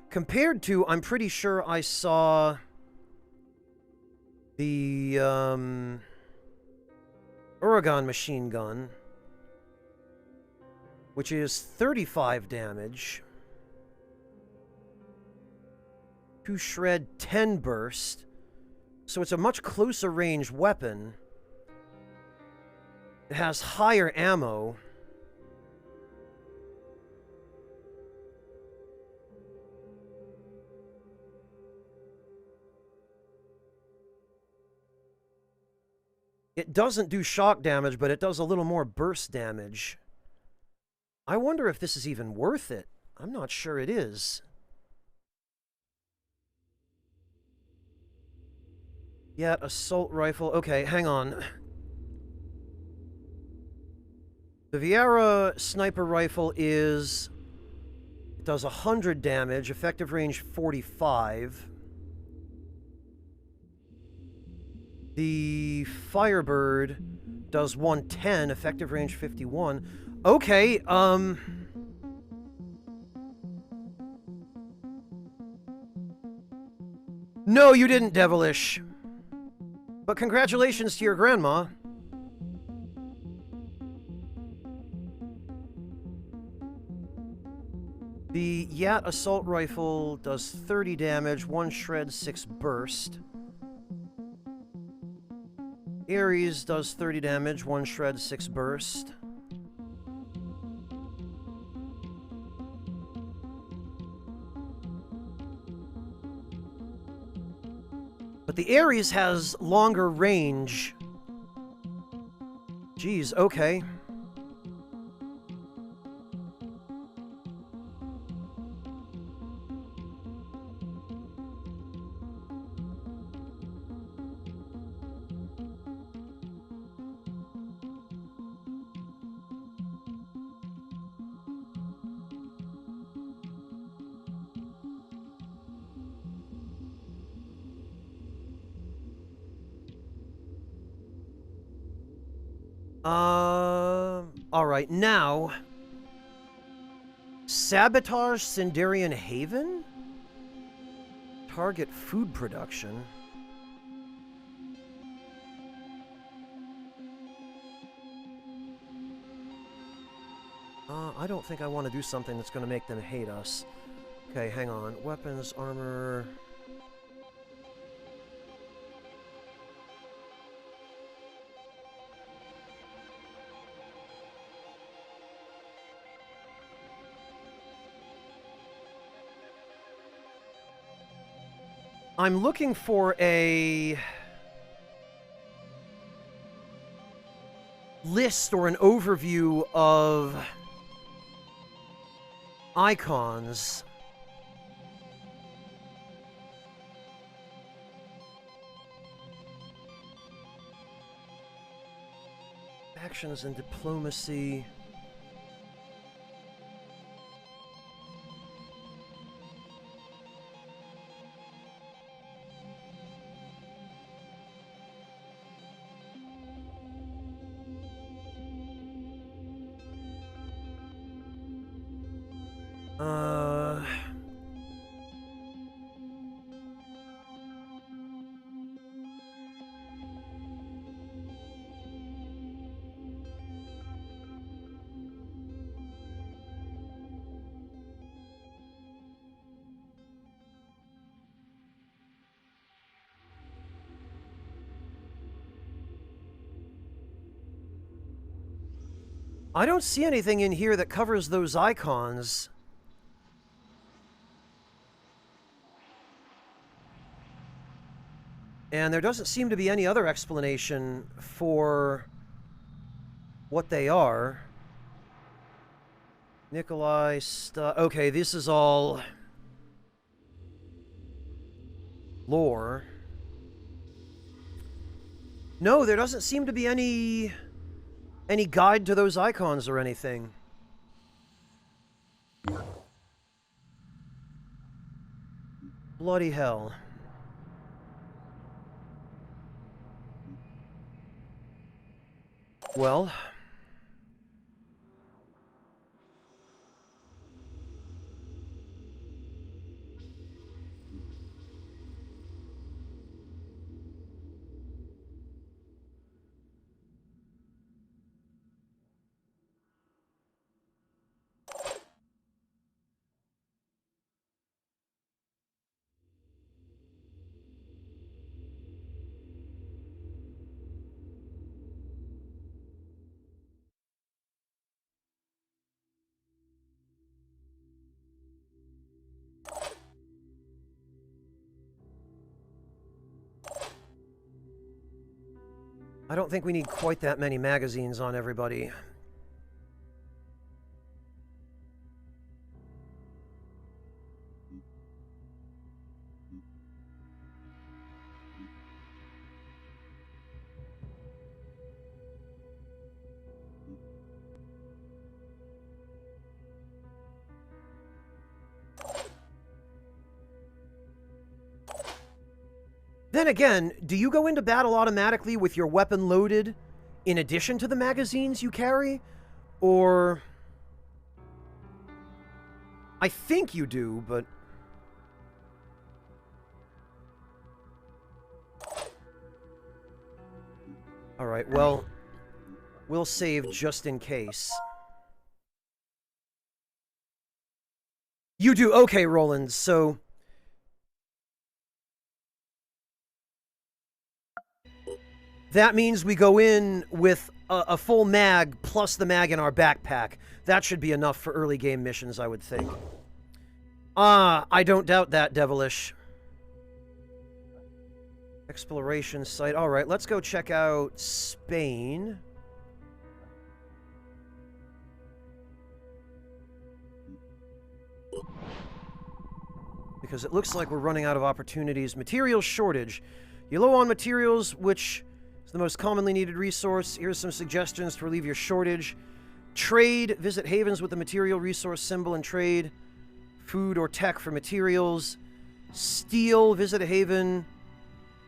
Compared to, I'm pretty sure I saw the Uragan machine gun, which is 35 damage, 2 shred, 10 burst. So it's a much closer range weapon. It has higher ammo. It doesn't do shock damage, but it does a little more burst damage. I wonder if this is even worth it. I'm not sure it is. Yet, assault rifle. Okay, hang on. The Vieira sniper rifle is... It does 100 damage, effective range 45. The Firebird does 110, effective range 51. Okay, No, you didn't, Devilish. But congratulations to your grandma. The Yat assault rifle does 30 damage, 1 shred, 6 burst. Ares does 30 damage, 1 shred, 6 burst. But the Ares has longer range. Jeez, okay. Alright, now... Sabotage Sindarian Haven? Target food production. I don't think I want to do something that's going to make them hate us. Okay, hang on. Weapons, armor... I'm looking for a list or an overview of icons. Actions and diplomacy. I don't see anything in here that covers those icons. And there doesn't seem to be any other explanation for what they are. Nikolai stuff. Okay, this is all lore. No, there doesn't seem to be any guide to those icons or anything. Bloody hell. Well... I don't think we need quite that many magazines on everybody. Then again, do you go into battle automatically with your weapon loaded in addition to the magazines you carry? Or... I think you do, but... Alright, well... We'll save just in case. You do? Okay, Roland, so... That means we go in with a full mag plus the mag in our backpack. That should be enough for early game missions, I would think. I don't doubt that, Devilish. Exploration site. All right, let's go check out Spain. Because it looks like we're running out of opportunities. Material shortage. You're low on materials, which is the most commonly needed resource. Here's some suggestions to relieve your shortage. Trade. Visit havens with the material resource symbol and trade food or tech for materials. Steel. Visit a haven.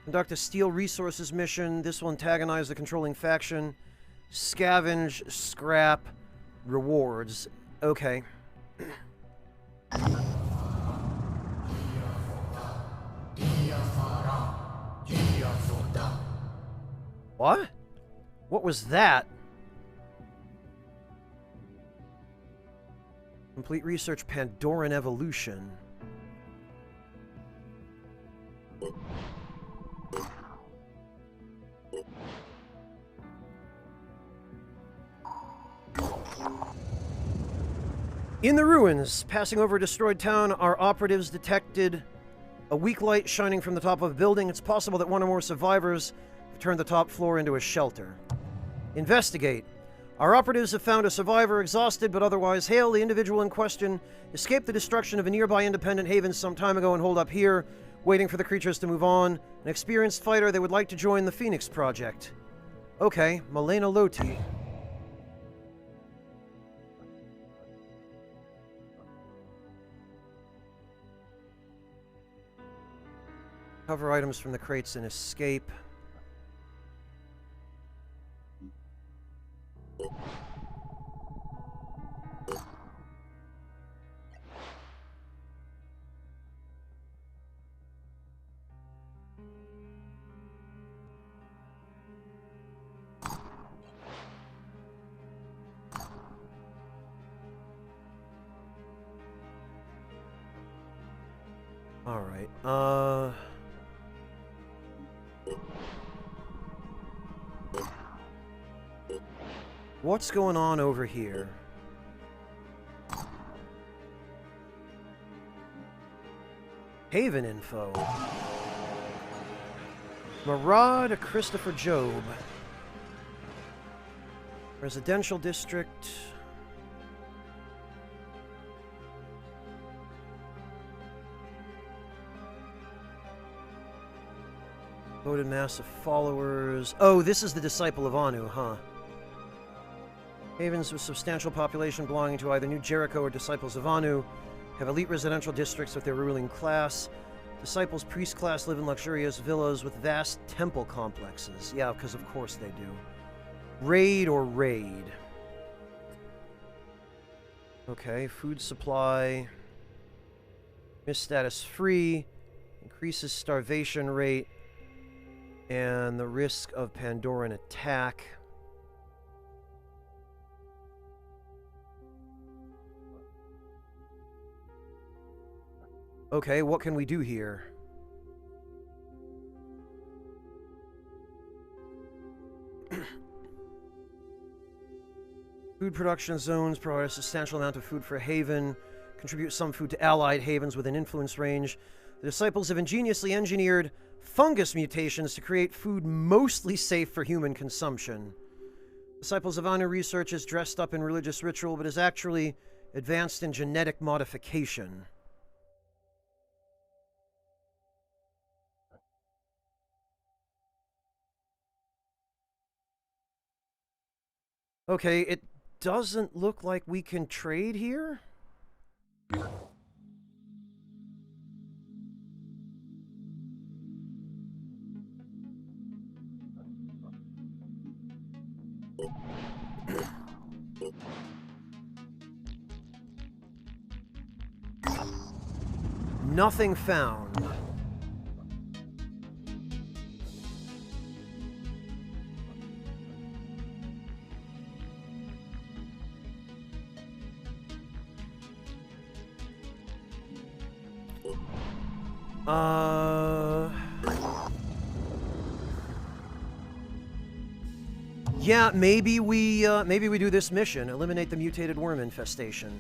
Conduct a steel resources mission. This will antagonize the controlling faction. Scavenge. Scrap. Rewards. Okay. What? What was that? Complete research Pandoran evolution. In the ruins, passing over a destroyed town, our operatives detected a weak light shining from the top of a building. It's possible that one or more survivors have turned the top floor into a shelter. Investigate. Our operatives have found a survivor, exhausted but otherwise hale. The individual in question escaped the destruction of a nearby independent haven some time ago and holed up here, waiting for the creatures to move on. An experienced fighter, they would like to join the Phoenix Project. Okay, Malena Loti. Cover items from the crates and escape. All right. What's going on over here? Haven info. Marad Christopher Job. Residential district. Voted mass of followers. Oh, this is the Disciple of Anu, huh? Havens with substantial population belonging to either New Jericho or Disciples of Anu have elite residential districts with their ruling class. Disciples priest class live in luxurious villas with vast temple complexes. Yeah, because of course they do. Raid or raid? Okay, food supply. Miss status free. Increases starvation rate. And the risk of Pandoran attack. Okay, what can we do here? Food production zones provide a substantial amount of food for a haven, contribute some food to allied havens within influence range. The Disciples have ingeniously engineered fungus mutations to create food mostly safe for human consumption. Disciples of Anu research is dressed up in religious ritual, but is actually advanced in genetic modification. Okay, it doesn't look like we can trade here. Nothing found. Yeah, maybe we do this mission. Eliminate the mutated worm infestation.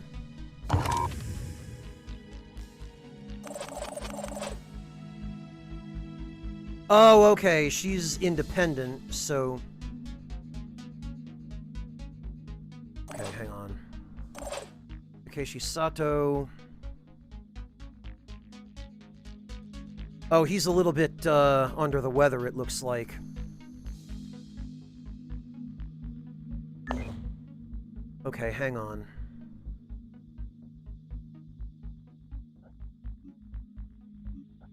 Oh, okay. She's independent, so... Okay, hang on. Takeshi Sato... Oh, he's a little bit under the weather, it looks like. Okay, hang on.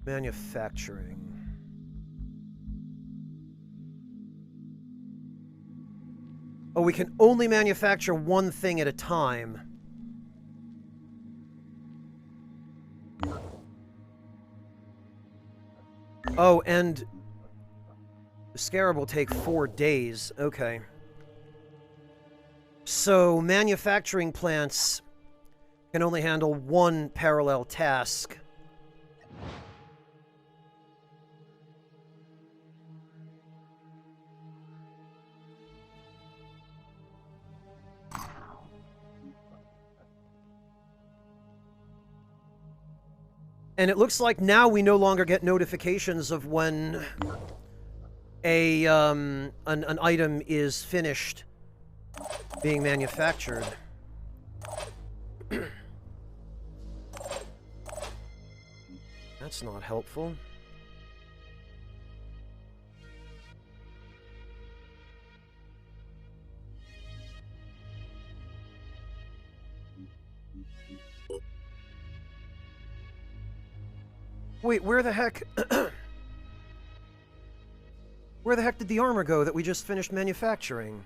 Manufacturing. Oh, we can only manufacture one thing at a time. Oh, and the scarab will take 4 days. Okay. So, manufacturing plants can only handle one parallel task. And it looks like now we no longer get notifications of when an item is finished being manufactured. That's not helpful. Wait, where the heck... Where the heck did the armor go that we just finished manufacturing?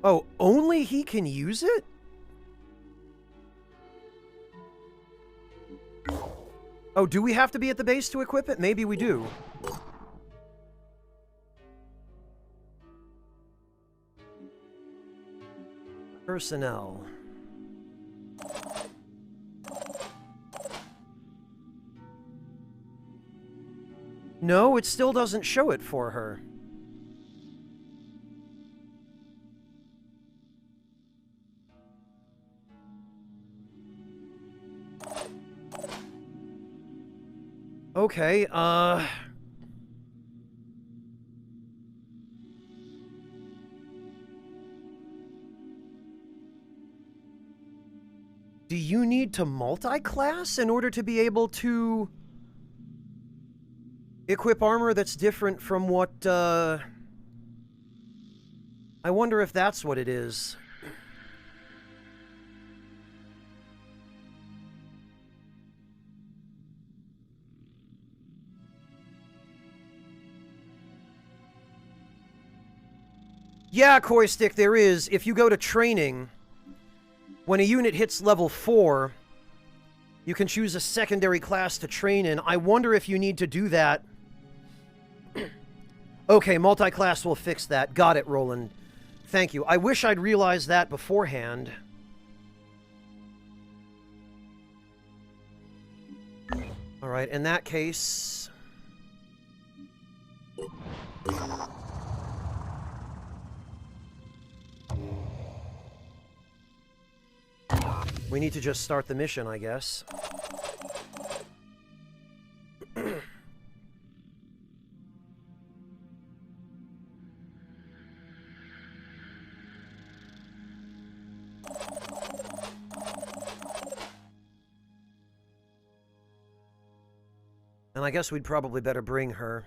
Oh, only he can use it? Oh, do we have to be at the base to equip it? Maybe we do. Personnel. No, it still doesn't show it for her. Okay, do you need to multi-class in order to be able to equip armor that's different from what, I wonder if that's what it is. Yeah, Koi Stick, there is. If you go to training, when a unit hits level 4, you can choose a secondary class to train in. I wonder if you need to do that. Okay, multi-class will fix that. Got it, Roland. Thank you. I wish I'd realized that beforehand. Alright, in that case... we need to just start the mission, I guess. And I guess we'd probably better bring her.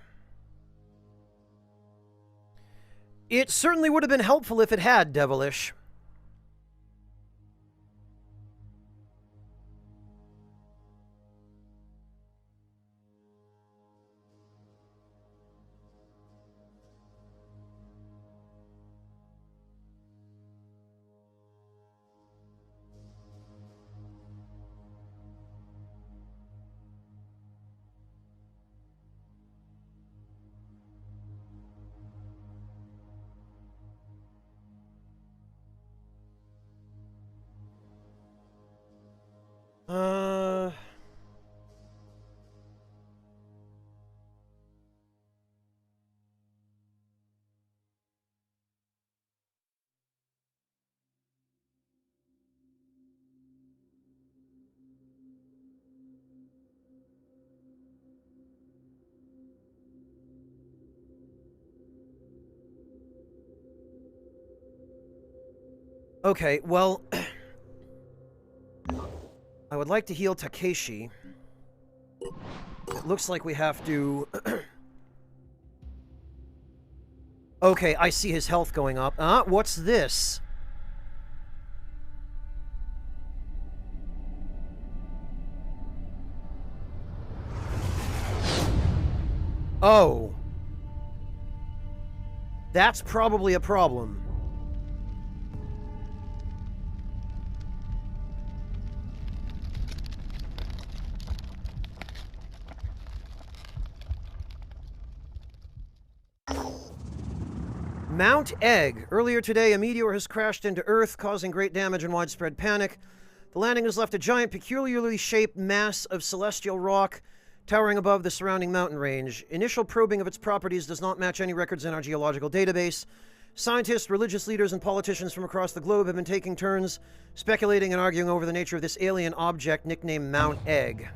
It certainly would have been helpful if it had, Devilish. Okay, well... I would like to heal Takeshi. It looks like we have to... Okay, I see his health going up. What's this? Oh. That's probably a problem. Mount Egg. Earlier today, a meteor has crashed into Earth, causing great damage and widespread panic. The landing has left a giant, peculiarly shaped mass of celestial rock towering above the surrounding mountain range. Initial probing of its properties does not match any records in our geological database. Scientists, religious leaders, and politicians from across the globe have been taking turns speculating and arguing over the nature of this alien object nicknamed Mount Egg.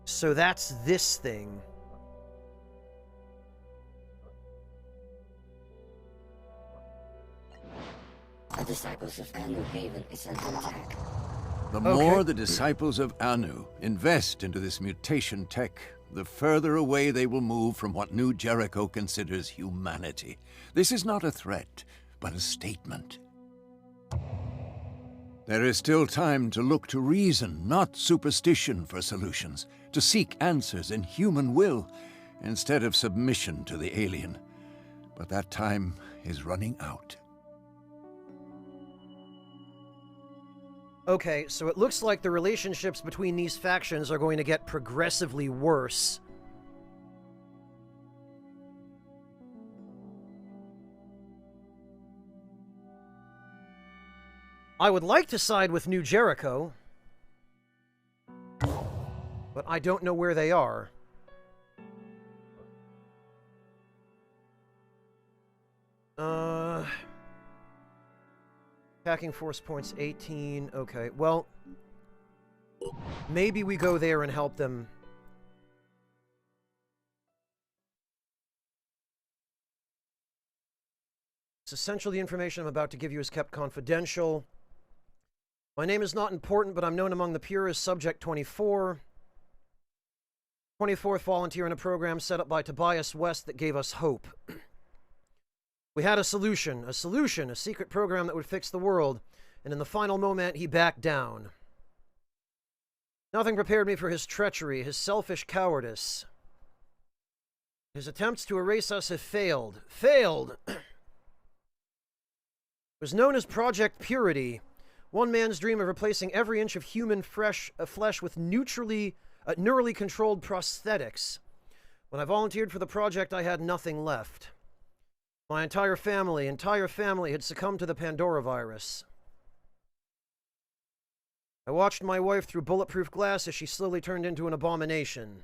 So that's this thing. The disciples of Anu Haven is under attack. The more the disciples of Anu invest into this mutation tech, the further away they will move from what New Jericho considers humanity. This is not a threat, but a statement. There is still time to look to reason, not superstition, for solutions, to seek answers in human will, instead of submission to the alien. But that time is running out. Okay, so it looks like the relationships between these factions are going to get progressively worse. I would like to side with New Jericho, but I don't know where they are. Attacking force points 18. Okay, well, maybe we go there and help them. It's essential the information I'm about to give you is kept confidential. My name is not important, but I'm known among the pure as Subject 24. 24th volunteer in a program set up by Tobias West that gave us hope. We had a solution, a secret program that would fix the world, and in the final moment, he backed down. Nothing prepared me for his treachery, his selfish cowardice. His attempts to erase us have failed. Failed! It was known as Project Purity, one man's dream of replacing every inch of human flesh with neurally controlled prosthetics. When I volunteered for the project, I had nothing left. My entire family had succumbed to the Pandora virus. I watched my wife through bulletproof glass as she slowly turned into an abomination.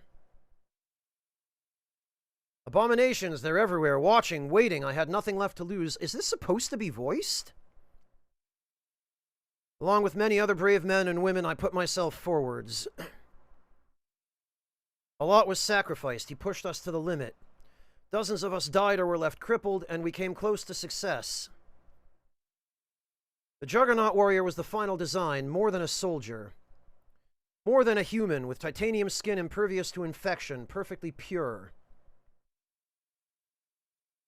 Abominations, they're everywhere, watching, waiting. I had nothing left to lose. Is this supposed to be voiced? Along with many other brave men and women, I put myself forwards. A lot was sacrificed. He pushed us to the limit. Dozens of us died or were left crippled, and we came close to success. The Juggernaut Warrior was the final design, more than a soldier. More than a human, with titanium skin impervious to infection, perfectly pure.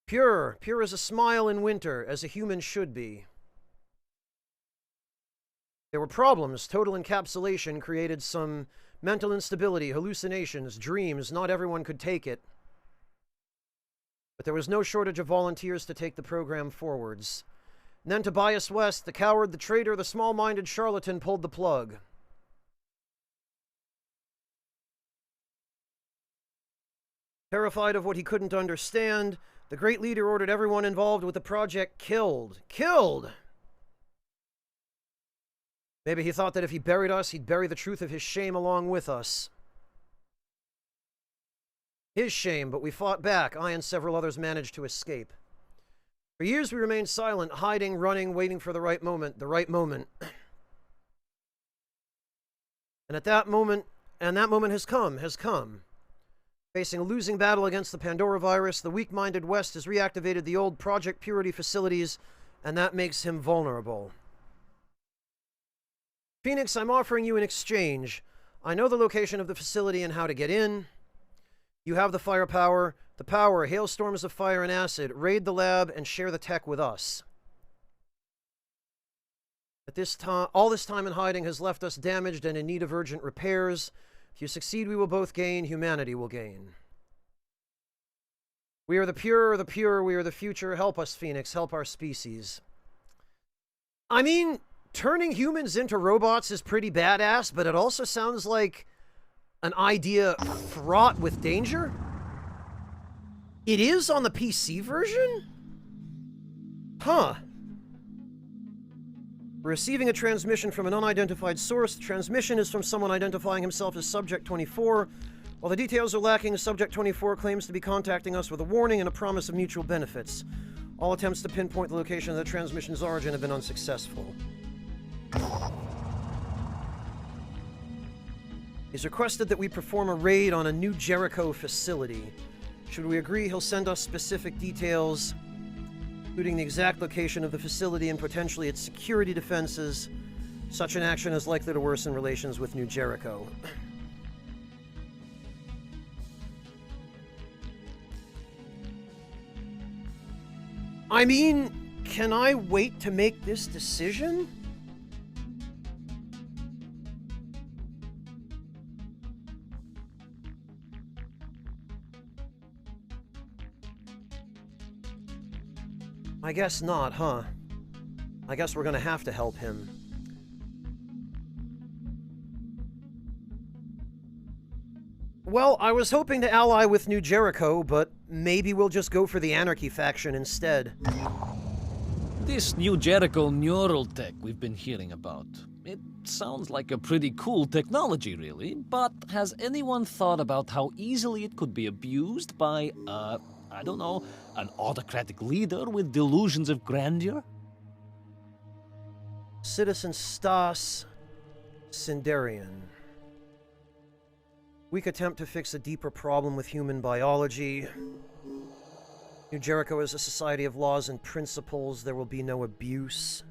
Pure as a smile in winter, as a human should be. There were problems. Total encapsulation created some mental instability, hallucinations, dreams. Not everyone could take it. But there was no shortage of volunteers to take the program forwards. And then Tobias West, the coward, the traitor, the small-minded charlatan, pulled the plug. Terrified of what he couldn't understand, the great leader ordered everyone involved with the project killed. Killed! Maybe he thought that if he buried us, he'd bury the truth of his shame along with us. His shame, but we fought back. I and several others managed to escape. For years we remained silent, hiding, running, waiting for the right moment. The right moment. And that moment has come. Facing a losing battle against the Pandora virus, the weak-minded West has reactivated the old Project Purity facilities, and that makes him vulnerable. Phoenix, I'm offering you an exchange. I know the location of the facility and how to get in. You have the firepower, the power, hailstorms of fire and acid. Raid the lab and share the tech with us. At this time, all this time in hiding has left us damaged and in need of urgent repairs. If you succeed, we will both gain. Humanity will gain. We are the pure, we are the future. Help us, Phoenix. Help our species. I mean, turning humans into robots is pretty badass, but it also sounds like an idea fraught with danger. It is on the PC version? Huh. We're receiving a transmission from an unidentified source. The transmission is from someone identifying himself as Subject 24. While the details are lacking, Subject 24 claims to be contacting us with a warning and a promise of mutual benefits. All attempts to pinpoint the location of the transmission's origin have been unsuccessful. He's requested that we perform a raid on a New Jericho facility. Should we agree, he'll send us specific details, including the exact location of the facility and potentially its security defenses. Such an action is likely to worsen relations with New Jericho. I mean, can I wait to make this decision? I guess not, huh? I guess we're gonna have to help him. Well, I was hoping to ally with New Jericho, but maybe we'll just go for the Anarchy faction instead. This New Jericho neural tech we've been hearing about, it sounds like a pretty cool technology, really, but has anyone thought about how easily it could be abused by, I don't know, an autocratic leader with delusions of grandeur? Citizen Stas Sindarian. Weak attempt to fix a deeper problem with human biology. New Jericho is a society of laws and principles. There will be no abuse.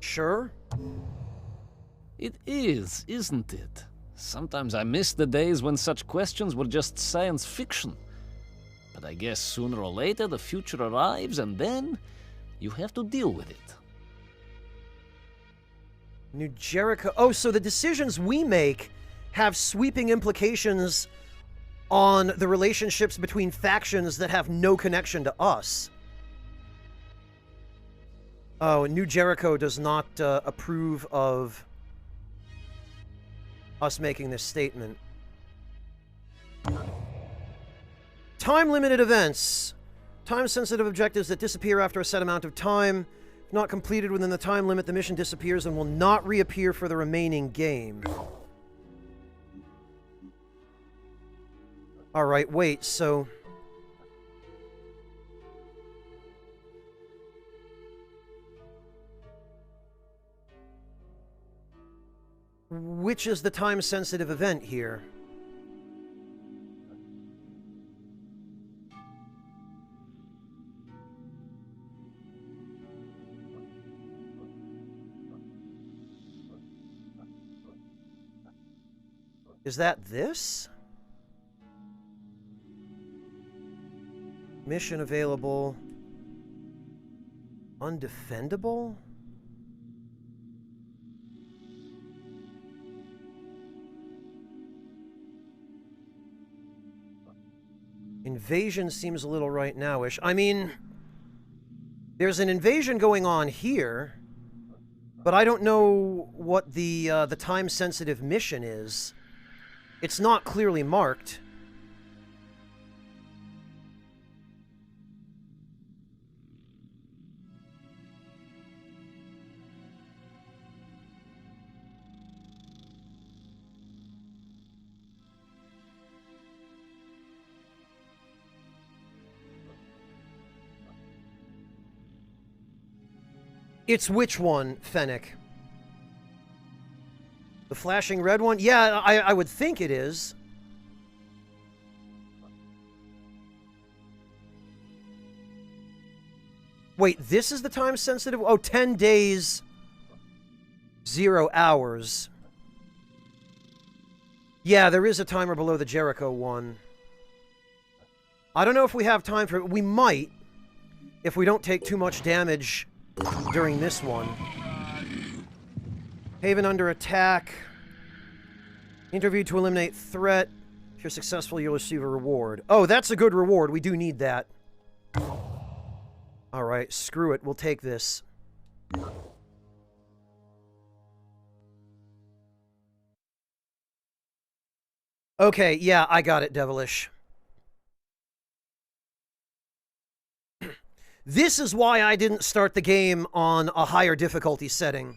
Sure? It is, isn't it? Sometimes I miss the days when such questions were just science fiction. But I guess sooner or later the future arrives, and then you have to deal with it. New Jericho... Oh, so the decisions we make have sweeping implications on the relationships between factions that have no connection to us. Oh, New Jericho does not approve of us making this statement. Time-limited events. Time-sensitive objectives that disappear after a set amount of time. If not completed within the time limit, the mission disappears and will not reappear for the remaining game. Alright, wait, so... which is the time-sensitive event here? Is that this? Mission available. Undefendable? Invasion seems a little right now-ish. I mean, there's an invasion going on here. But I don't know what the time-sensitive mission is. It's not clearly marked. It's which one, Fennec? The flashing red one? Yeah, I would think it is. Wait, this is the time sensitive? Oh, 10 days, 0 hours. Yeah, there is a timer below the Jericho one. I don't know if we have time for it. We might, if we don't take too much damage during this one. Haven under attack. Interview to eliminate threat. If you're successful, you'll receive a reward. Oh, that's a good reward. We do need that. Alright, screw it. We'll take this. Okay, yeah, I got it, Devilish. This is why I didn't start the game on a higher difficulty setting.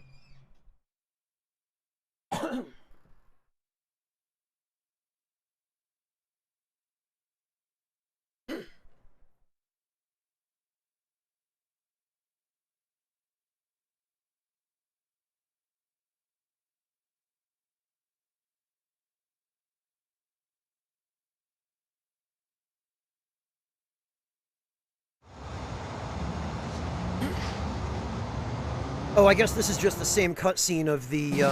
Oh, I guess this is just the same cutscene of the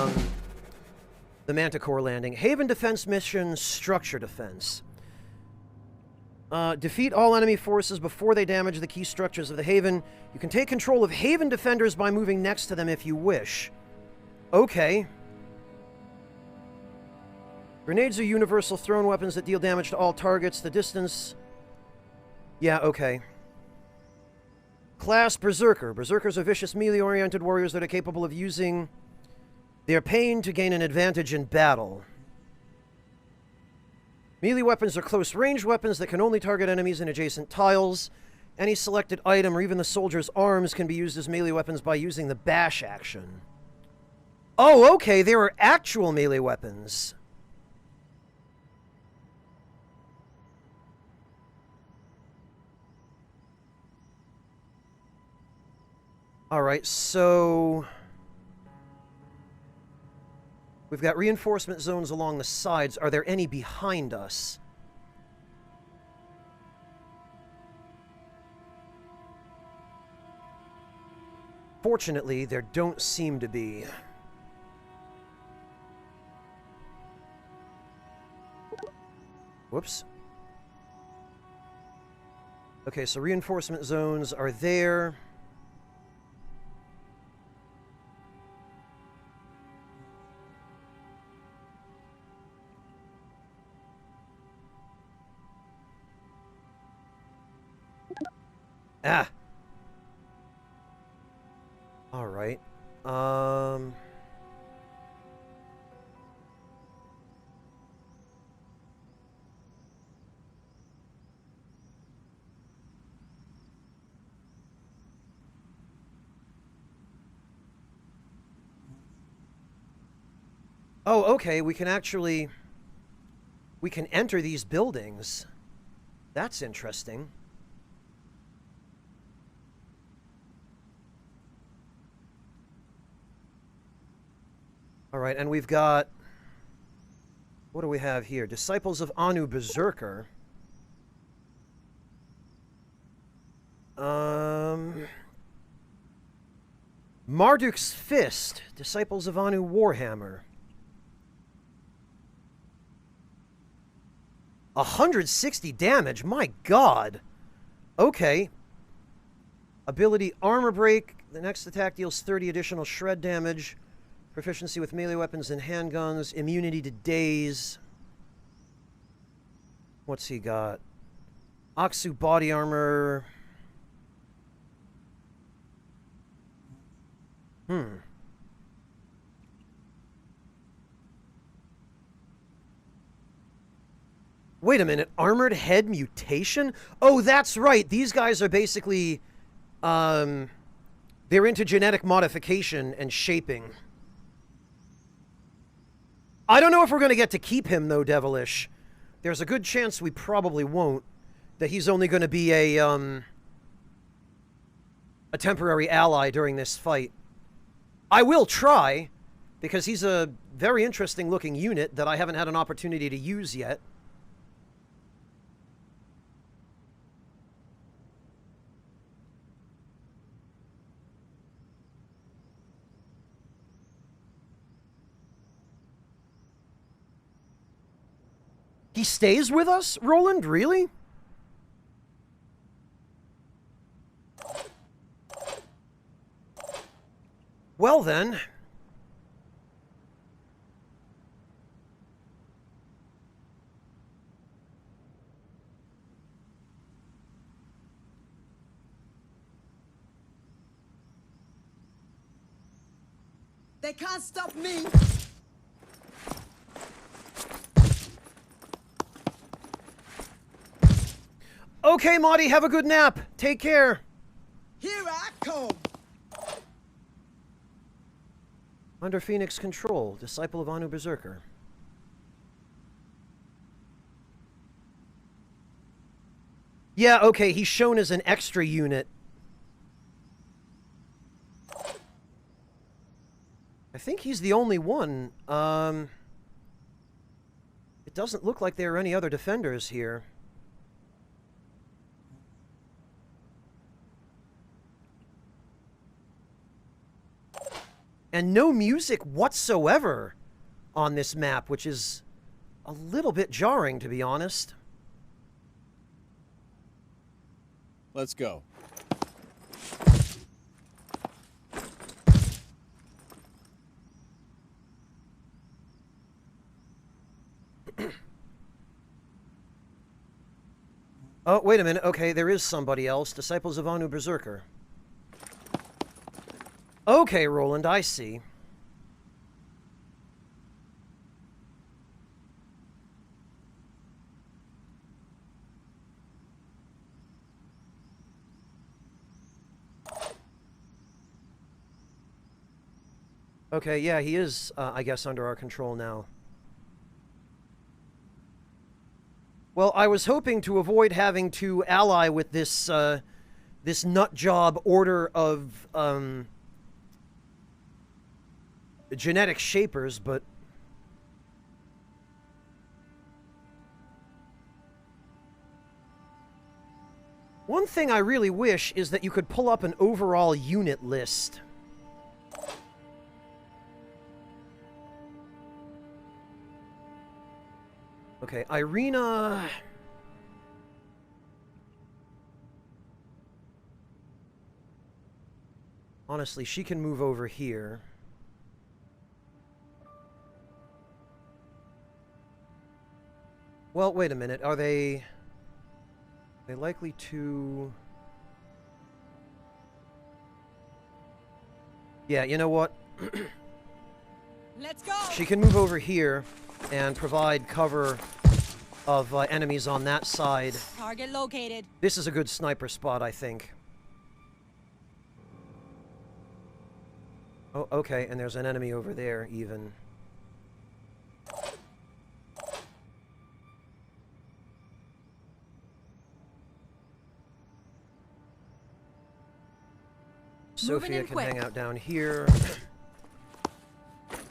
Manticore landing. Haven defense mission, structure defense. Defeat all enemy forces before they damage the key structures of the Haven. You can take control of Haven defenders by moving next to them if you wish. Okay. Grenades are universal thrown weapons that deal damage to all targets. The distance... Yeah, okay. Class Berserker. Berserkers are vicious melee-oriented warriors that are capable of using their pain to gain an advantage in battle. Melee weapons are close-range weapons that can only target enemies in adjacent tiles. Any selected item or even the soldier's arms can be used as melee weapons by using the bash action. Oh, okay, there are actual melee weapons. Alright, so... we've got reinforcement zones along the sides. Are there any behind us? Fortunately, there don't seem to be. Whoops. Okay, so reinforcement zones are there. Ah. All right. Oh, okay, we can actually... we can enter these buildings. That's interesting. Alright, and we've got... what do we have here? Disciples of Anu Berserker. Marduk's Fist. Disciples of Anu Warhammer. 160 damage? My god! Okay. Ability Armor Break. The next attack deals 30 additional shred damage. Proficiency with melee weapons and handguns. Immunity to daze. What's he got? Aksu Body Armor. Wait a minute, armored head mutation? Oh, that's right. These guys are basically, they're into genetic modification and shaping. I don't know if we're going to get to keep him, though, Devilish. There's a good chance we probably won't. That he's only going to be a temporary ally during this fight. I will try, because he's a very interesting-looking unit that I haven't had an opportunity to use yet. He stays with us, Roland? Really? Well then. They can't stop me! Okay, Marty, have a good nap. Take care. Here I come! Under Phoenix control, disciple of Anu Berserker. Yeah, okay, he's shown as an extra unit. I think he's the only one. It doesn't look like there are any other defenders here. And no music whatsoever on this map, which is a little bit jarring, to be honest. Let's go. Oh, wait a minute. Okay, there is somebody else. Disciples of Anu Berserker. Okay, Roland, I see. Okay, yeah, he is, I guess, under our control now. Well, I was hoping to avoid having to ally with this, this nutjob order of, genetic shapers, but... One thing I really wish is that you could pull up an overall unit list. Okay, Irina... Honestly, she can move over here. Well, wait a minute. Are they likely to... Yeah, you know what? Let's go! She can move over here and provide cover of enemies on that side. Target located. This is a good sniper spot, I think. Oh, okay, and there's an enemy over there, even. Sophia can hang out down here.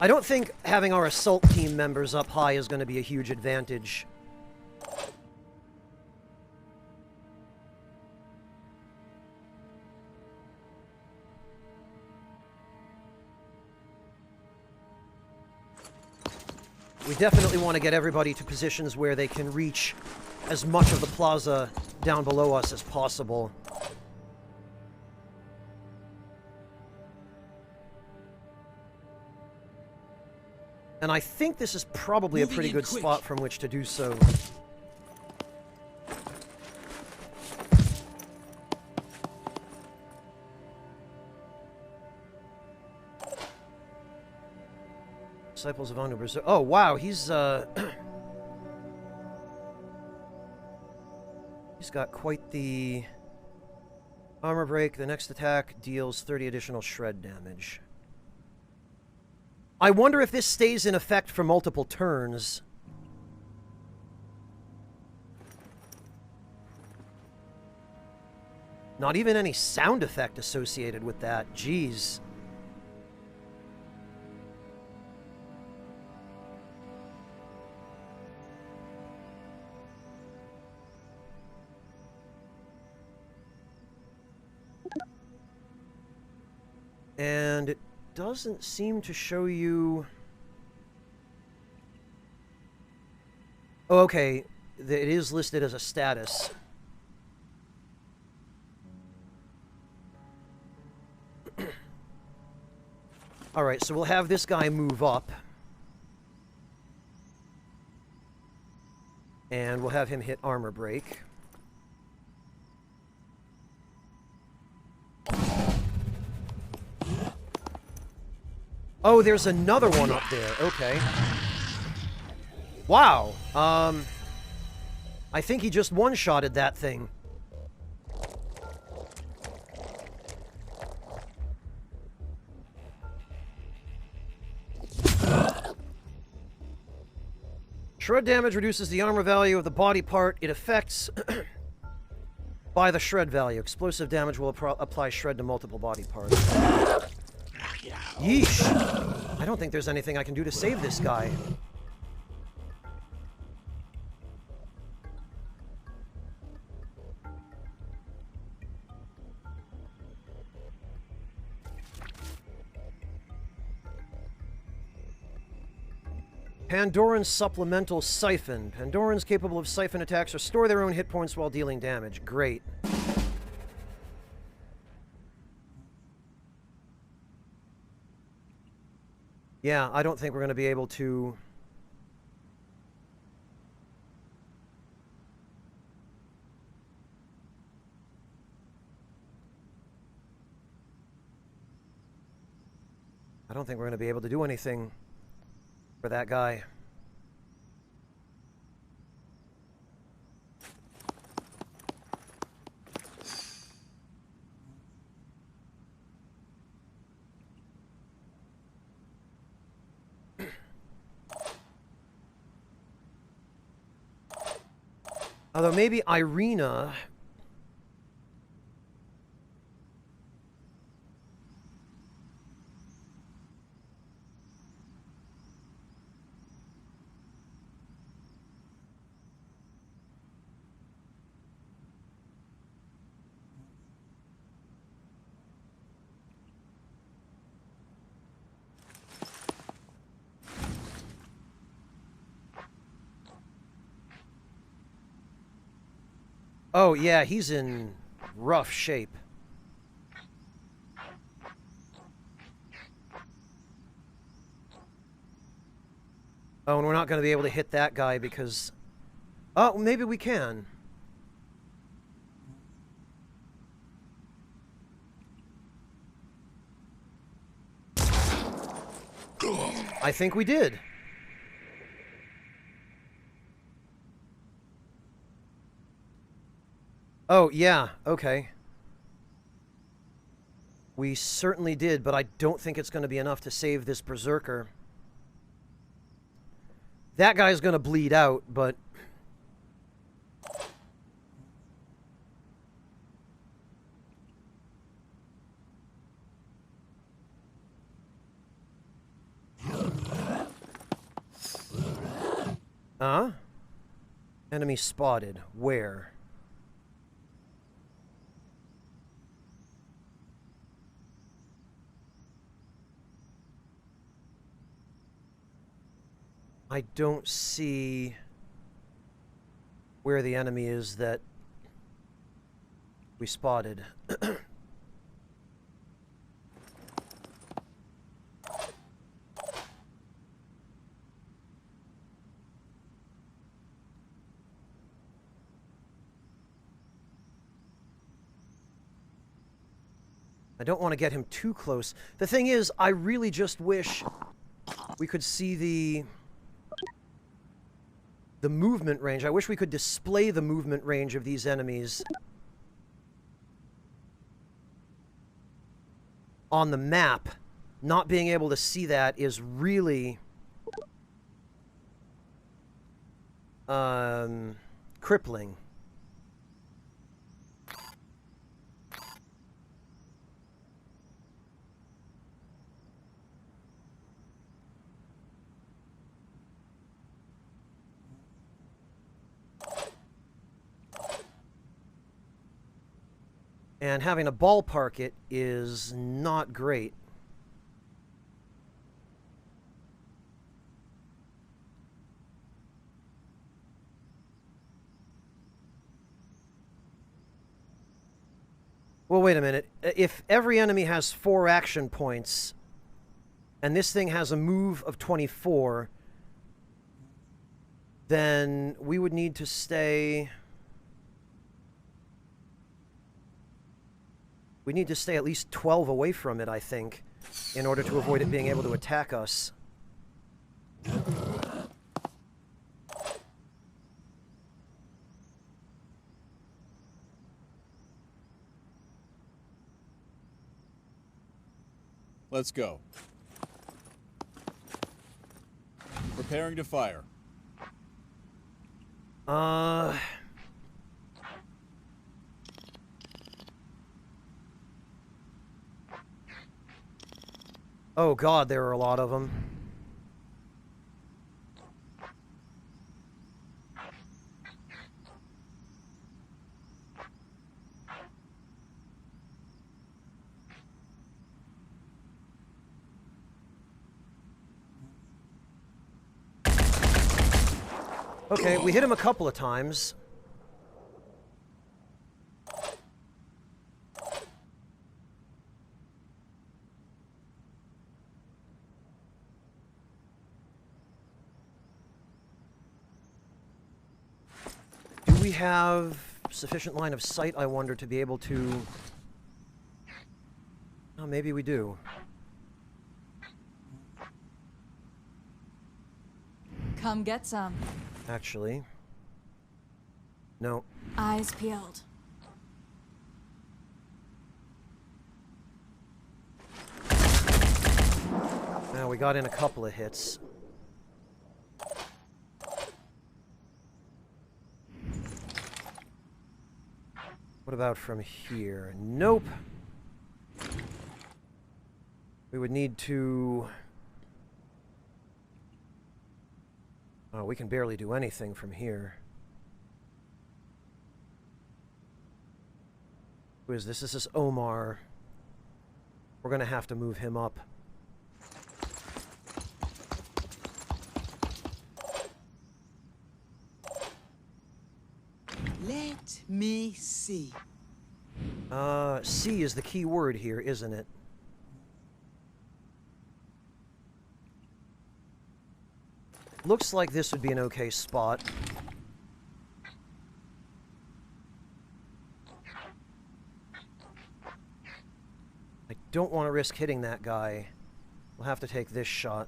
I don't think having our assault team members up high is going to be a huge advantage. We definitely want to get everybody to positions where they can reach as much of the plaza down below us as possible. And I think this is probably a pretty good spot from which to do so. Disciples of Anu Berserker. Oh, wow, he's, He's got quite the armor break. The next attack deals 30 additional shred damage. I wonder if this stays in effect for multiple turns. Not even any sound effect associated with that. Jeez. And it doesn't seem to show you... Oh, okay. It is listed as a status. Alright, so we'll have this guy move up. And we'll have him hit armor break. Oh, there's another one up there. Okay. Wow. I think he just one-shotted that thing. Shred damage reduces the armor value of the body part it affects by the shred value. Explosive damage will apply shred to multiple body parts. Yeesh. I don't think there's anything I can do to save this guy. Pandoran's Supplemental Siphon. Pandorans capable of siphon attacks restore their own hit points while dealing damage. Great. Yeah, I don't think we're going to be able to... I don't think we're going to be able to do anything for that guy. Although maybe Irina... Oh, yeah, he's in rough shape. Oh, and we're not going to be able to hit that guy because... Oh, maybe we can. I think we did. Oh, yeah, okay. We certainly did, but I don't think it's going to be enough to save this Berserker. That guy's going to bleed out, but... Enemy spotted. Where? I don't see where the enemy is that we spotted. I don't want to get him too close. The thing is, I really just wish we could see the... the movement range. I wish we could display the movement range of these enemies on the map. Not being able to see that is really crippling. And having to ballpark it is not great. Well, wait a minute. If every enemy has 4 action points, and this thing has a move of 24, then we would need to stay... We need to stay at least 12 away from it, I think, in order to avoid it being able to attack us. Let's go. Preparing to fire. Oh god, there are a lot of them. Okay, we hit him a couple of times. Do we have sufficient line of sight, I wonder, to be able to... Oh, maybe we do. Come get some. Actually. No. Eyes peeled. Now we got in a couple of hits. What about from here? Nope. We would need to... Oh, we can barely do anything from here. Who is this? This is Omar. We're gonna have to move him up. Let me see. C is the key word here, isn't it? Looks like this would be an okay spot. I don't want to risk hitting that guy. We'll have to take this shot.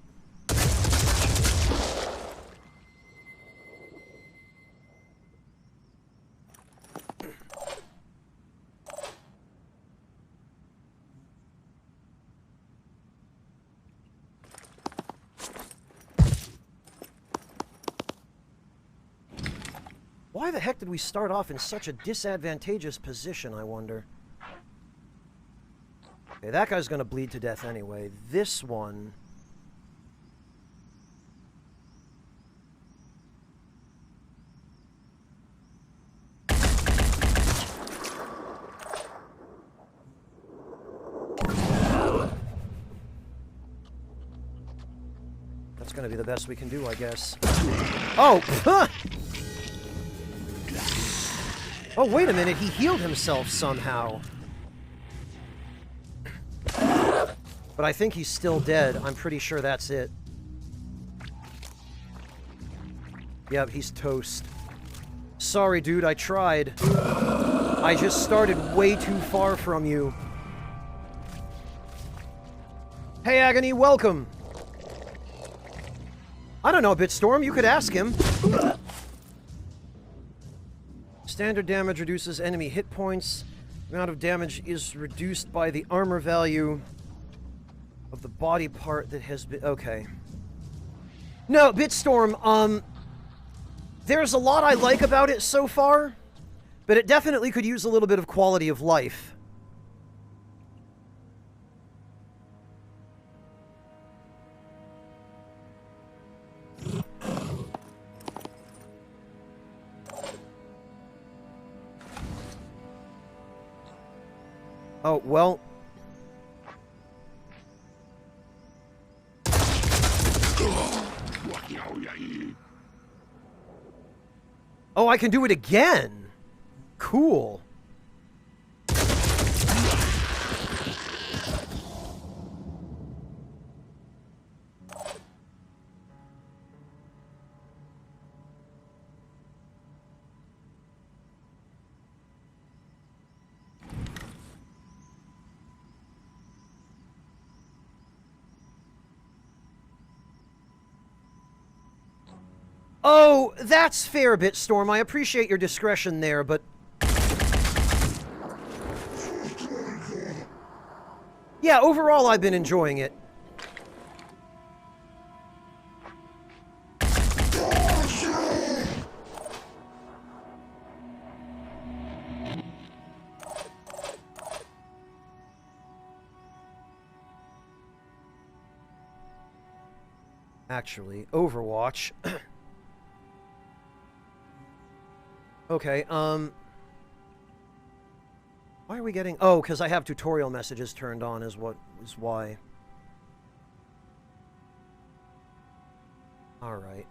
Why the heck did we start off in such a disadvantageous position, I wonder? Okay, that guy's gonna bleed to death anyway. This one... That's gonna be the best we can do, I guess. Oh! Huh! Oh, wait a minute, he healed himself somehow. But I think he's still dead. I'm pretty sure that's it. Yep, he's toast. Sorry, dude, I tried. I just started way too far from you. Hey, Agony, welcome. I don't know, Bitstorm, you could ask him. Standard damage reduces enemy hit points. Amount of damage is reduced by the armor value of the body part that has been... Okay. No, Bitstorm, there's a lot I like about it so far, but it definitely could use a little bit of quality of life. Oh, well... Oh, I can do it again! Cool. Oh, that's fair, Bitstorm. I appreciate your discretion there, but... Yeah, overall I've been enjoying it. Actually, Overwatch... Okay, why are we getting... Oh, because I have tutorial messages turned on is why. Alright,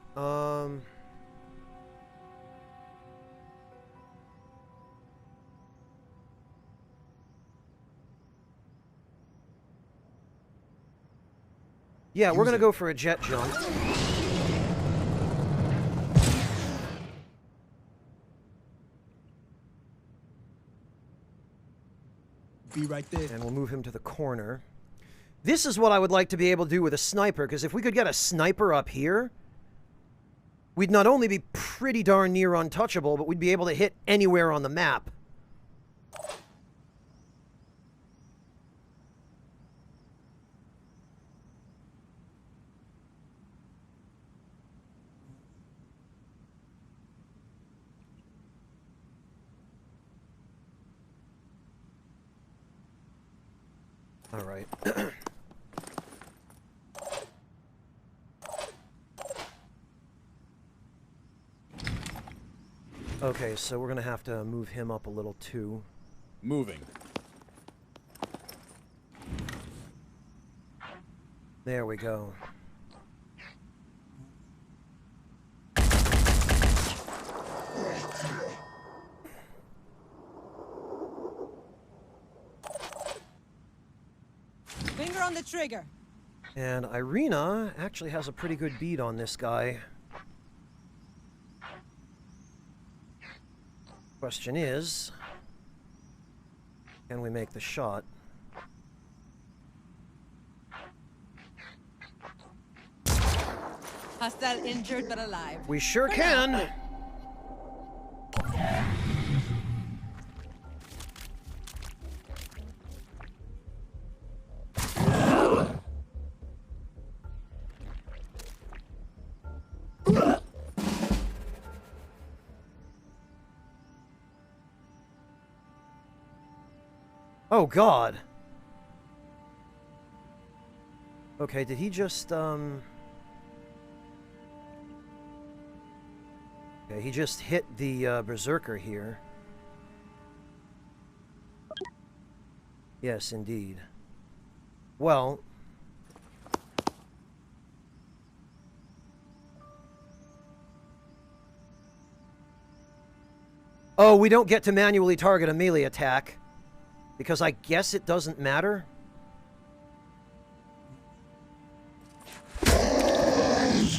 yeah, we're gonna go for a jet jump. Be right there. And we'll move him to the corner. This is what I would like to be able to do with a sniper, because if we could get a sniper up here, we'd not only be pretty darn near untouchable, but we'd be able to hit anywhere on the map. All right. Okay, so we're gonna have to move him up a little too. Moving. There we go. Finger on the trigger. And Irina actually has a pretty good bead on this guy. Question is, can we make the shot? Hostile injured but alive. We sure can. Oh, God. Okay, did he just, Okay, he just hit the, Berserker here. Yes, indeed. Well... Oh, we don't get to manually target a melee attack. Because I guess it doesn't matter.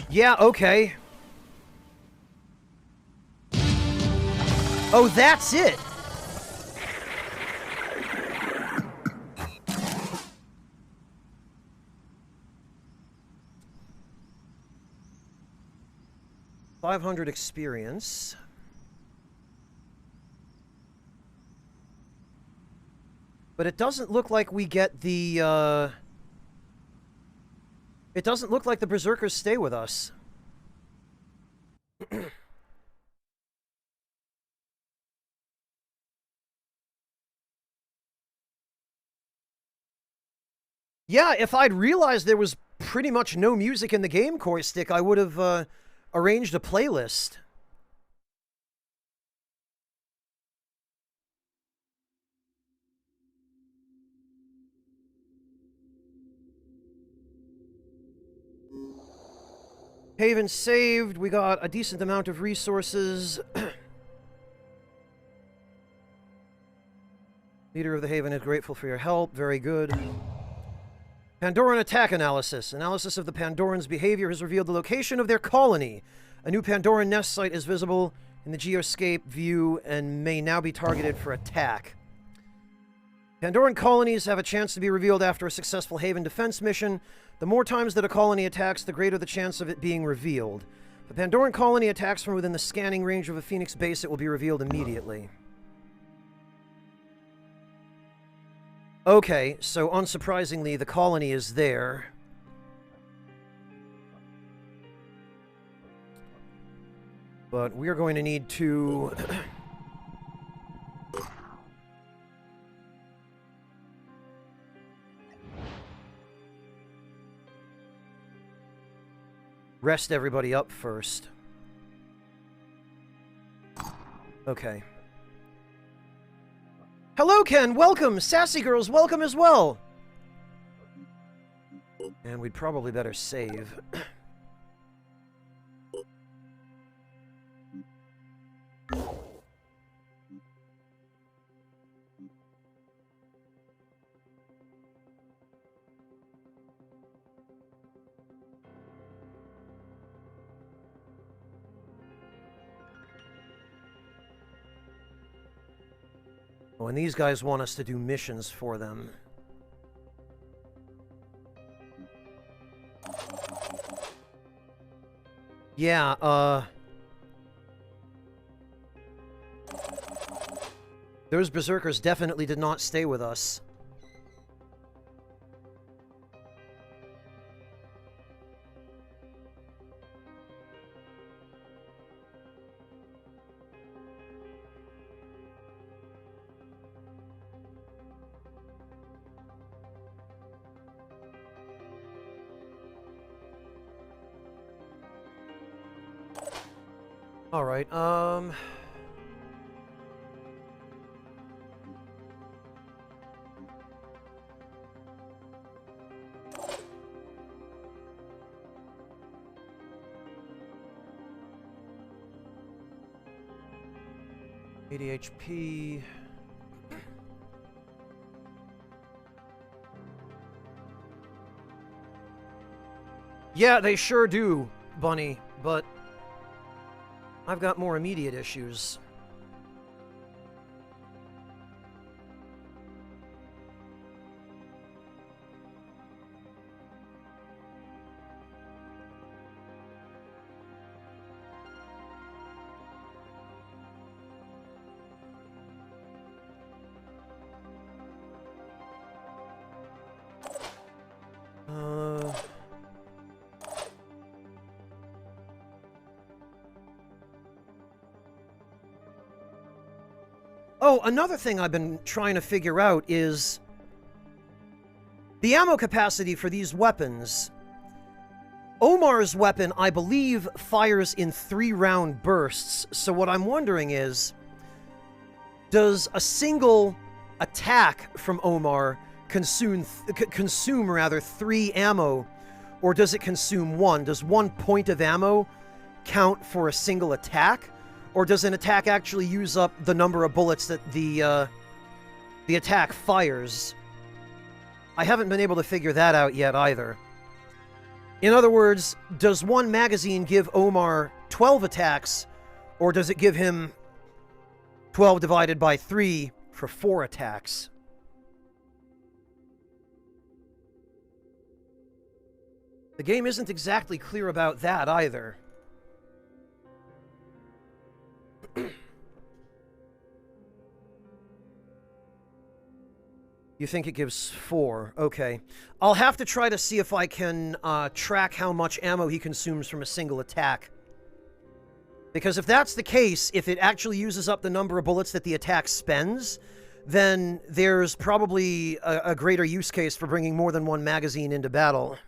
Yeah, okay. Oh, that's it! $500 experience. But it doesn't look like we get the, It doesn't look like the Berserkers stay with us. Yeah, if I'd realized there was pretty much no music in the game, Core Stick, I would have arranged a playlist. Haven saved. We got a decent amount of resources. Leader of the Haven is grateful for your help. Very good. Pandoran attack analysis. Analysis of the Pandorans' behavior has revealed the location of their colony. A new Pandoran nest site is visible in the geoscape view and may now be targeted for attack. Pandoran colonies have a chance to be revealed after a successful Haven defense mission. The more times that a colony attacks, the greater the chance of it being revealed. If a Pandoran colony attacks from within the scanning range of a Phoenix base, it will be revealed immediately. Okay, so unsurprisingly, the colony is there. But we're going to need to... rest everybody up first. Okay. Hello, Ken! Welcome! Sassy Girls, welcome as well! And we'd probably better save. Oh, and these guys want us to do missions for them. Yeah, those Berserkers definitely did not stay with us. All right, ADHP. Yeah, they sure do, Bunny, but I've got more immediate issues. Oh, another thing I've been trying to figure out is the ammo capacity for these weapons. Omar's weapon, I believe, fires in 3-round bursts. So what I'm wondering is, does a single attack from Omar consume 3 ammo, or does it consume 1? Does 1 point of ammo count for a single attack? Or does an attack actually use up the number of bullets that the attack fires? I haven't been able to figure that out yet either. In other words, does 1 magazine give Omar 12 attacks, or does it give him 12 divided by 3 for 4 attacks? The game isn't exactly clear about that either. You think it gives 4. Okay. I'll have to try to see if I can track how much ammo he consumes from a single attack. Because if that's the case, if it actually uses up the number of bullets that the attack spends, then there's probably a greater use case for bringing more than one magazine into battle.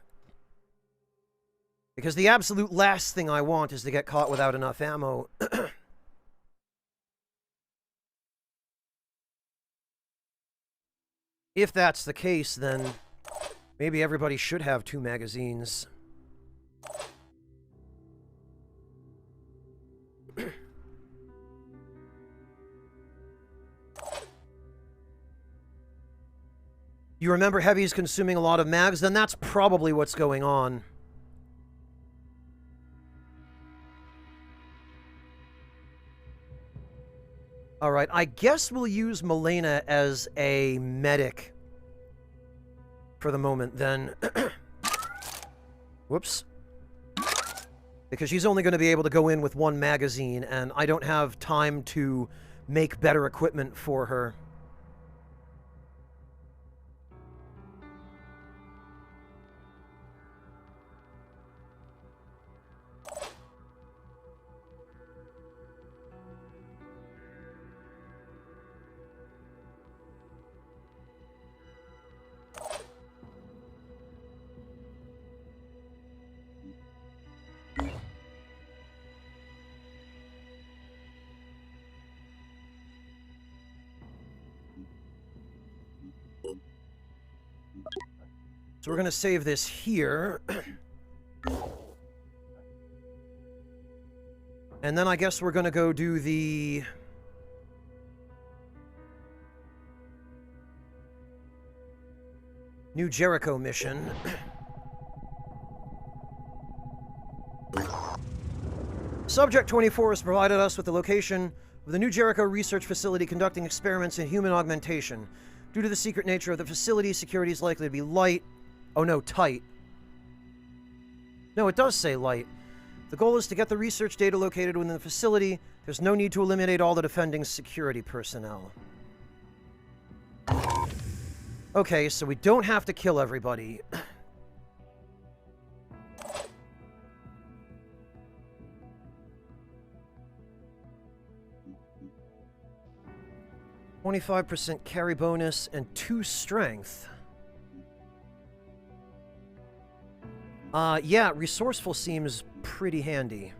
Because the absolute last thing I want is to get caught without enough ammo. If that's the case, then maybe everybody should have 2 magazines. You remember Heavy's consuming a lot of mags? Then that's probably what's going on. Alright, I guess we'll use Milena as a medic for the moment, then. Whoops. Because she's only going to be able to go in with 1 magazine, and I don't have time to make better equipment for her. So we're going to save this here. And then I guess we're going to go do the... New Jericho mission. Subject 24 has provided us with the location of the New Jericho Research Facility conducting experiments in human augmentation. Due to the secret nature of the facility, security is likely to be light. Oh no, tight. No, it does say light. The goal is to get the research data located within the facility. There's no need to eliminate all the defending security personnel. Okay, so we don't have to kill everybody. 25% carry bonus and 2 strength. Yeah, resourceful seems pretty handy.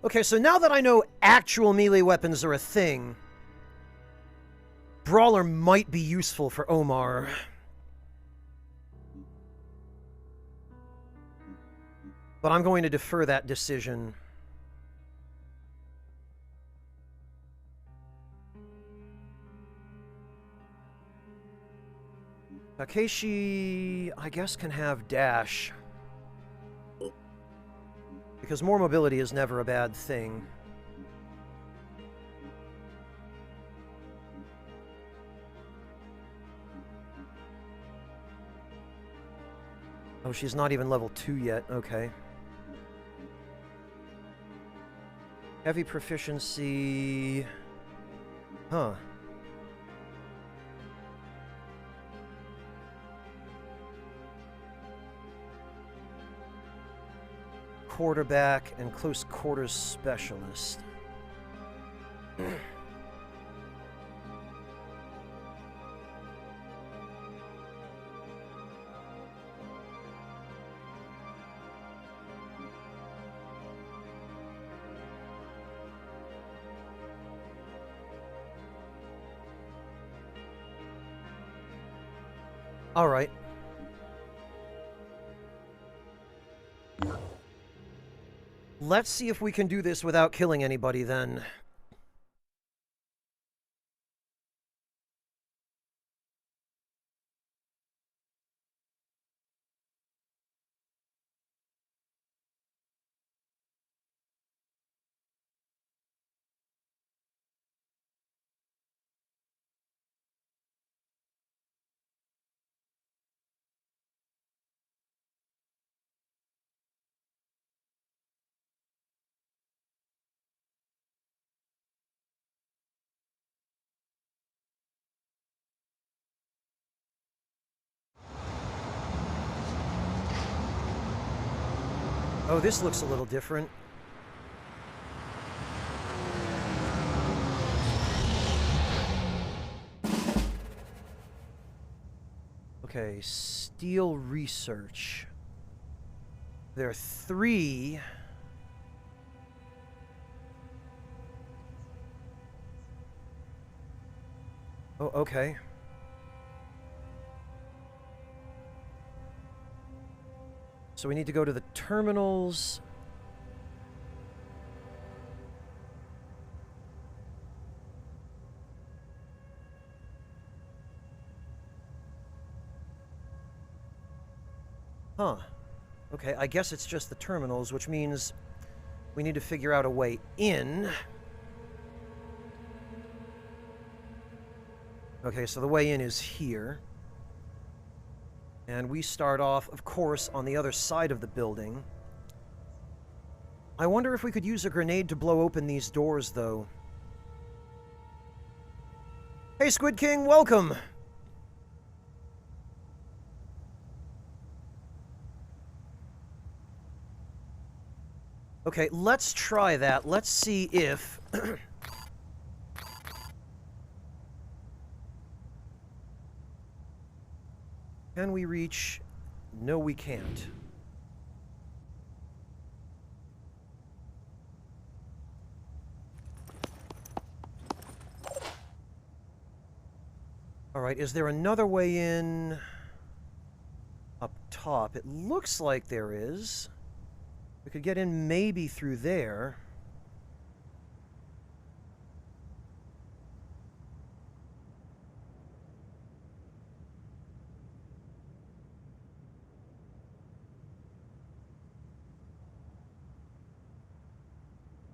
Okay, so now that I know actual melee weapons are a thing, Brawler might be useful for Omar. But I'm going to defer that decision. Takeshi, I guess, can have dash. Because more mobility is never a bad thing. Oh, she's not even level 2 yet. Okay. Heavy proficiency... Huh. Quarterback and close quarters specialist. All right. Let's see if we can do this without killing anybody, then. Oh, this looks a little different. Okay, steel research. There are 3. Oh, okay. So we need to go to the terminals. Huh. Okay, I guess it's just the terminals, which means we need to figure out a way in. Okay, so the way in is here. And we start off, of course, on the other side of the building. I wonder if we could use a grenade to blow open these doors, though. Hey, Squid King, welcome! Okay, let's try that. Let's see if... Can we reach... No, we can't. Alright, is there another way in... up top? It looks like there is. We could get in maybe through there.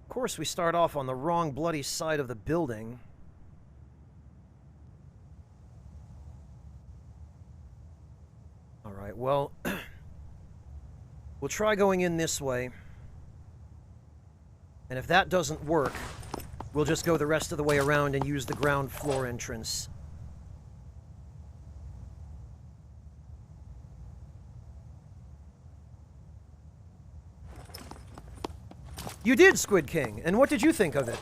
Of course, we start off on the wrong bloody side of the building. Alright, well... we'll try going in this way. And if that doesn't work, we'll just go the rest of the way around and use the ground floor entrance. You did, Squid King, and what did you think of it?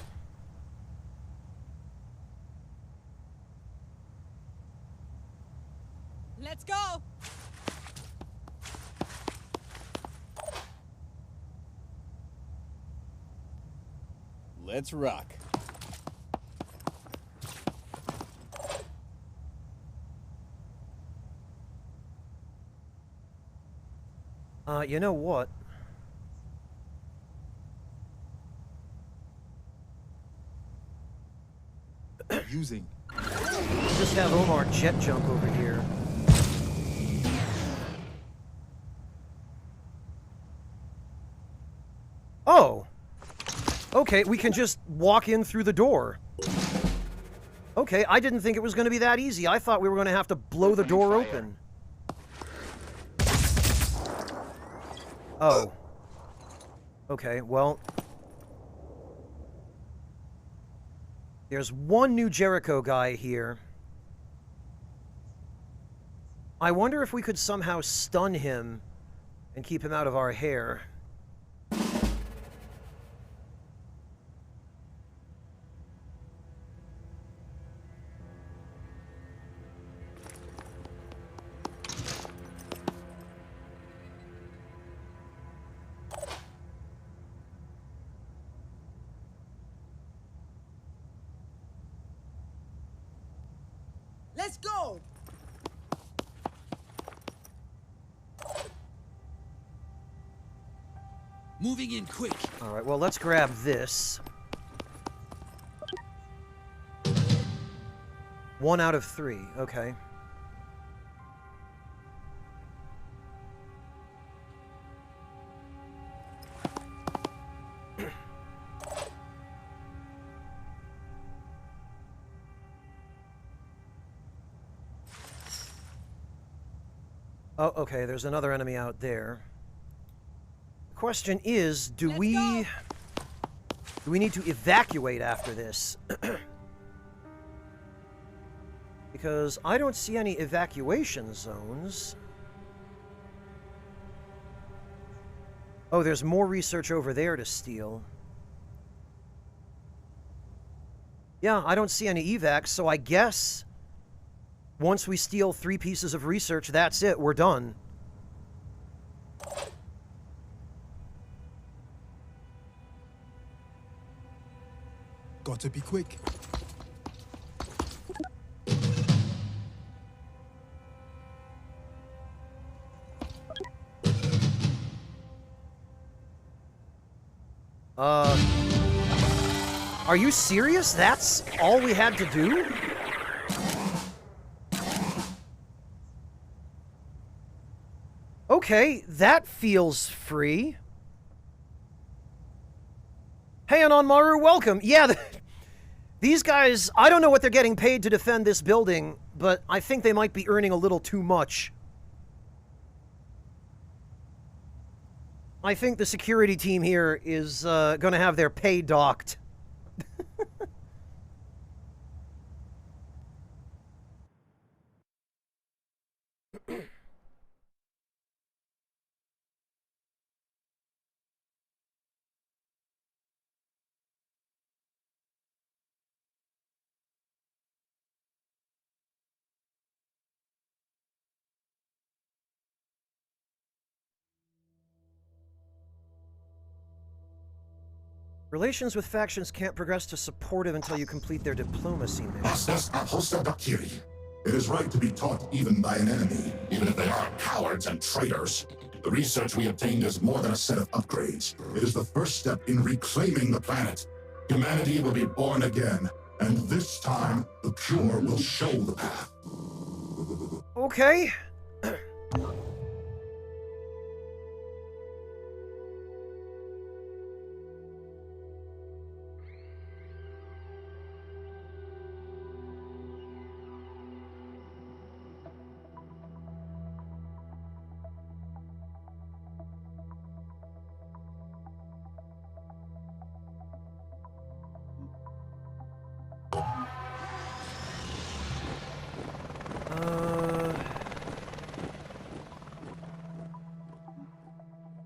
Let's go! Let's rock. You know what? Using. Just have Omar jet jump over here. Oh! Okay, we can just walk in through the door. Okay, I didn't think it was going to be that easy. I thought we were going to have to blow the door open. Oh. Okay, well... There's one new Jericho guy here. I wonder if we could somehow stun him and keep him out of our hair. Let's go! Moving in quick. Alright, well, let's grab this. 1 out of 3, okay. Oh, okay, there's another enemy out there. The question is, do we need to evacuate after this? Because I don't see any evacuation zones. Oh, there's more research over there to steal. Yeah, I don't see any evacs, so I guess once we steal 3 pieces of research, that's it, we're done. Gotta be quick. Are you serious? That's all we had to do? Okay, that feels free. Hey, Anonmaru, welcome. Yeah, these guys, I don't know what they're getting paid to defend this building, but I think they might be earning a little too much. I think the security team here is going to have their pay docked. Relations with factions can't progress to supportive until you complete their diplomacy mission. Bastas are hosta bacteria. It is right to be taught even by an enemy, even if they are cowards and traitors. The research we obtained is more than a set of upgrades. It is the first step in reclaiming the planet. Humanity will be born again, and this time, the cure will show the path. Okay.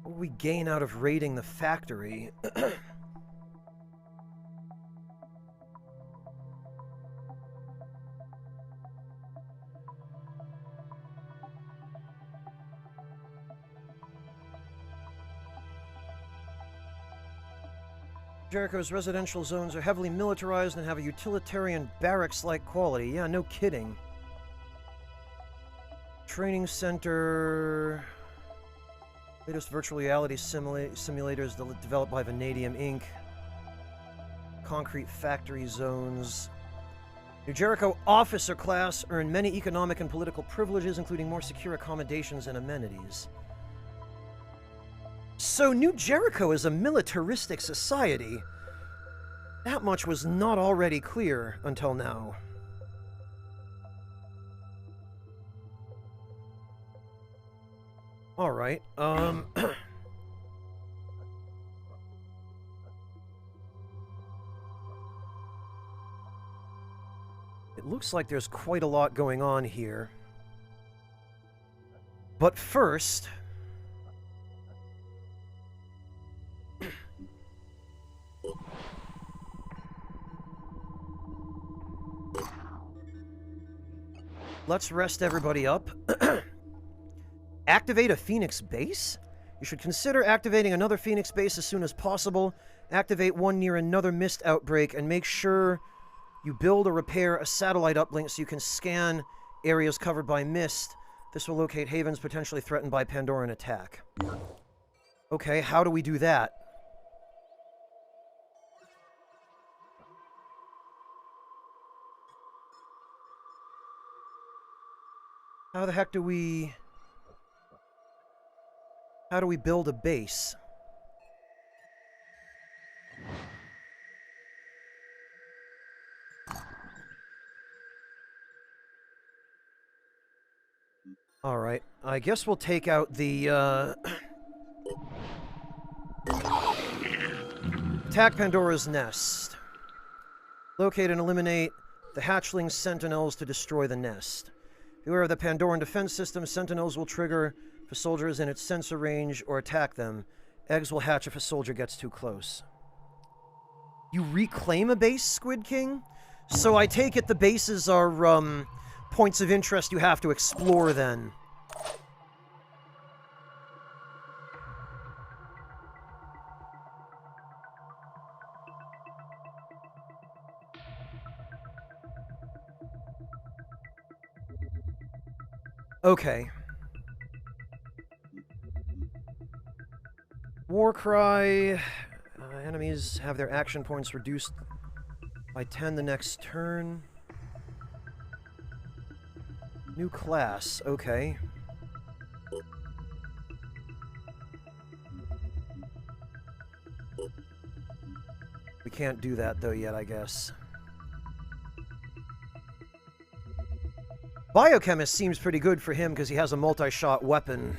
What do we gain out of raiding the factory? Jericho's residential zones are heavily militarized and have a utilitarian barracks-like quality. Yeah, no kidding. Training center... Latest virtual reality simulators developed by Vanadium Inc. Concrete factory zones. New Jericho officer class earn many economic and political privileges, including more secure accommodations and amenities. So New Jericho is a militaristic society. That much was not already clear until now. All right. It looks like there's quite a lot going on here. But first, let's rest everybody up. Activate a Phoenix base? You should consider activating another Phoenix base as soon as possible. Activate one near another mist outbreak, and make sure you build or repair a satellite uplink so you can scan areas covered by mist. This will locate havens potentially threatened by Pandoran attack. Okay, how do we do that? How the heck do we... How do we build a base? Alright, I guess we'll take out the, Attack Pandora's nest. Locate and eliminate the hatchling sentinels to destroy the nest. Beware of the Pandoran defense system. Sentinels will trigger if a soldier is in its sensor range or attack them. Eggs will hatch if a soldier gets too close. You reclaim a base, Squid King? So I take it the bases are, points of interest you have to explore, then. Okay. Warcry. Enemies have their action points reduced by 10 the next turn. New class. Okay. We can't do that, though, yet, I guess. Biochemist seems pretty good for him because he has a multi-shot weapon.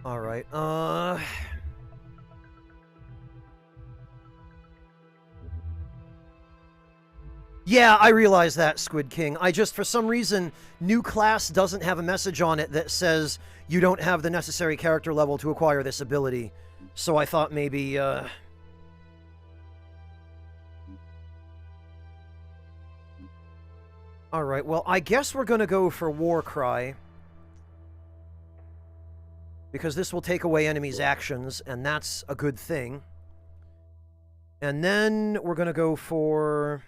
Alright, yeah, I realize that, Squid King. I just, for some reason, new class doesn't have a message on it that says you don't have the necessary character level to acquire this ability. So I thought maybe, Alright, well, I guess we're gonna go for Warcry. Because this will take away enemies' actions, and that's a good thing. And then we're gonna go for...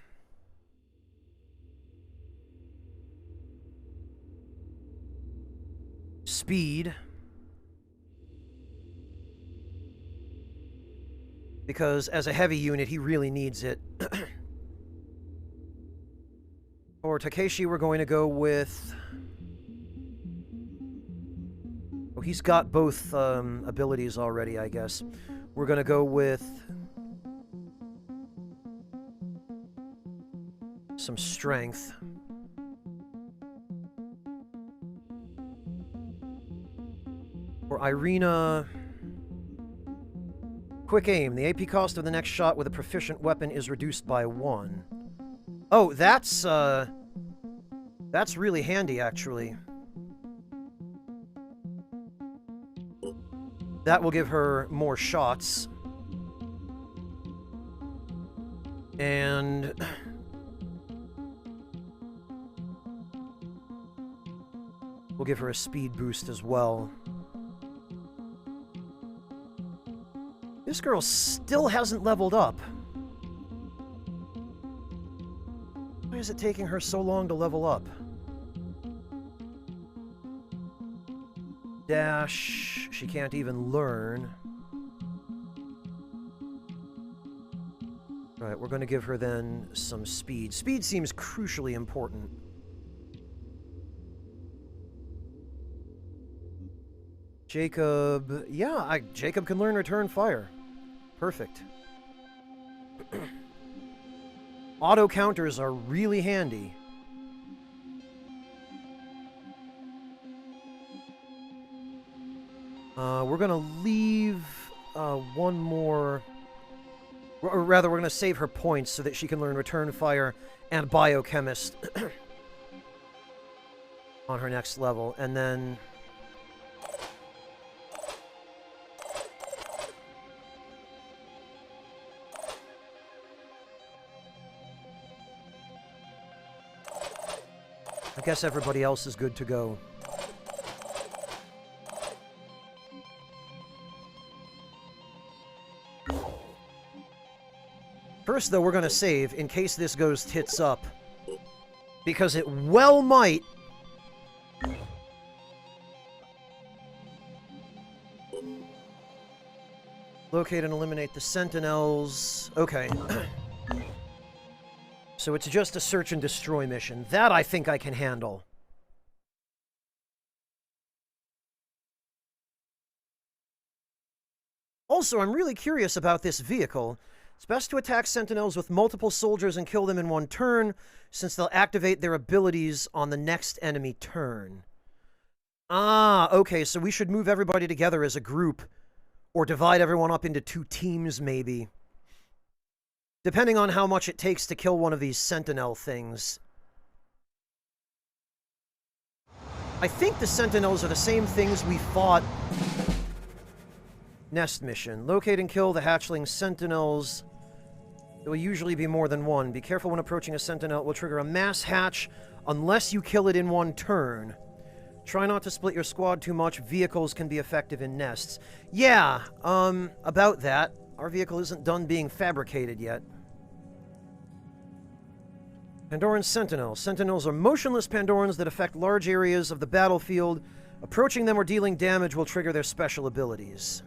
Speed. Because as a heavy unit, he really needs it. For Takeshi, we're going to go with... Oh, he's got both abilities already, I guess. We're going to go with... some strength. For Irina... Quick aim. The AP cost of the next shot with a proficient weapon is reduced by 1. Oh, that's really handy, actually. That will give her more shots. And... we'll give her a speed boost as well. This girl still hasn't leveled up. Why is it taking her so long to level up? Dash. She can't even learn. Alright, we're going to give her then some speed. Speed seems crucially important. Jacob... yeah, Jacob can learn Return Fire. Perfect. Auto counters are really handy. We're gonna leave one more... or rather, we're gonna save her points so that she can learn Return Fire and Biochemist on her next level, and then... I guess everybody else is good to go. First, though, we're going to save in case this goes tits up. Because it well might. Locate and eliminate the sentinels. Okay. So it's just a search and destroy mission. That I think I can handle. Also, I'm really curious about this vehicle. It's best to attack sentinels with multiple soldiers and kill them in one turn, since they'll activate their abilities on the next enemy turn. Ah, okay, so we should move everybody together as a group, or divide everyone up into 2 teams, maybe. Depending on how much it takes to kill one of these sentinel things. I think the sentinels are the same things we fought. Nest mission. Locate and kill the hatchling sentinels. There will usually be more than one. Be careful when approaching a sentinel. It will trigger a mass hatch unless you kill it in one turn. Try not to split your squad too much. Vehicles can be effective in nests. Yeah, about that. Our vehicle isn't done being fabricated yet. Pandoran Sentinels. Sentinels are motionless Pandorans that affect large areas of the battlefield. Approaching them or dealing damage will trigger their special abilities.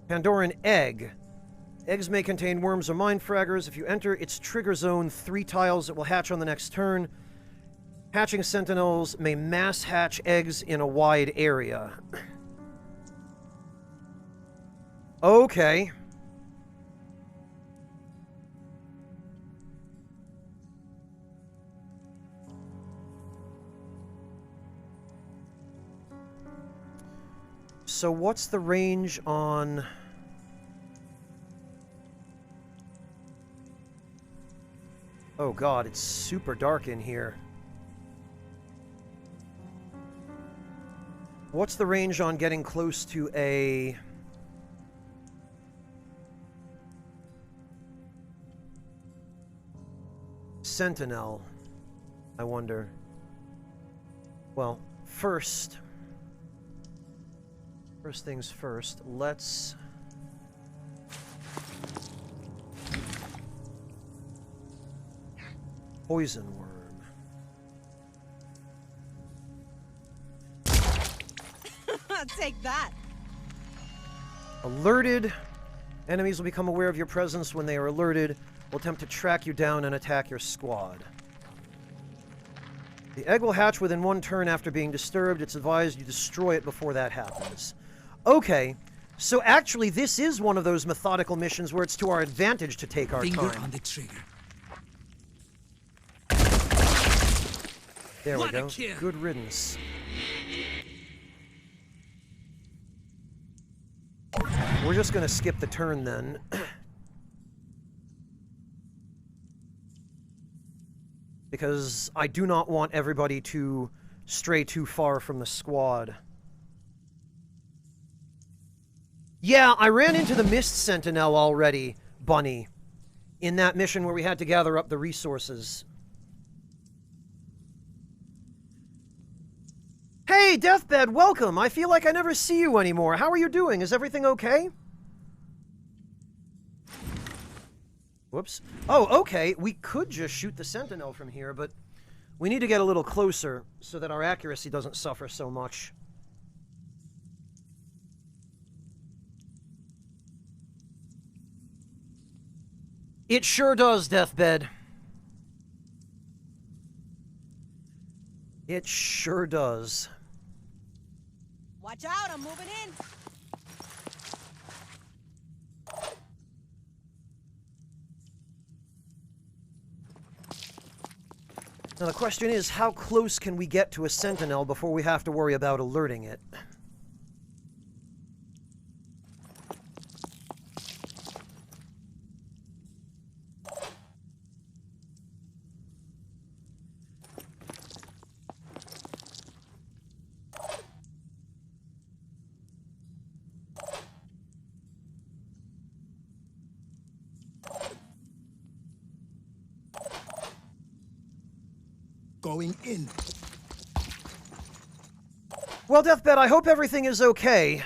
Pandoran Egg. Eggs may contain worms or mind fraggers. If you enter its trigger zone 3 tiles, it will hatch on the next turn. Hatching sentinels may mass hatch eggs in a wide area. Okay. So what's the range on... Oh god, it's super dark in here. What's the range on getting close to a... sentinel? I wonder. Well, first things first, let's... Poison worm. Take that! Alerted. Enemies will become aware of your presence when they are alerted. Will attempt to track you down and attack your squad. The egg will hatch within 1 turn after being disturbed. It's advised you destroy it before that happens. Okay, so actually this is one of those methodical missions where it's to our advantage to take our Finger time. on the trigger. There we go. Good riddance. We're just going to skip the turn then. Because I do not want everybody to stray too far from the squad. Yeah, I ran into the Mist Sentinel already, Bunny. In that mission where we had to gather up the resources. Hey, Deathbed, welcome! I feel like I never see you anymore. How are you doing? Is everything okay? Whoops. Oh, okay. We could just shoot the Sentinel from here, but we need to get a little closer so that our accuracy doesn't suffer so much. It sure does, Deathbed. It sure does. Watch out, I'm moving in. Now the question is, how close can we get to a sentinel before we have to worry about alerting it? Going in. Well, Deathbed, I hope everything is okay.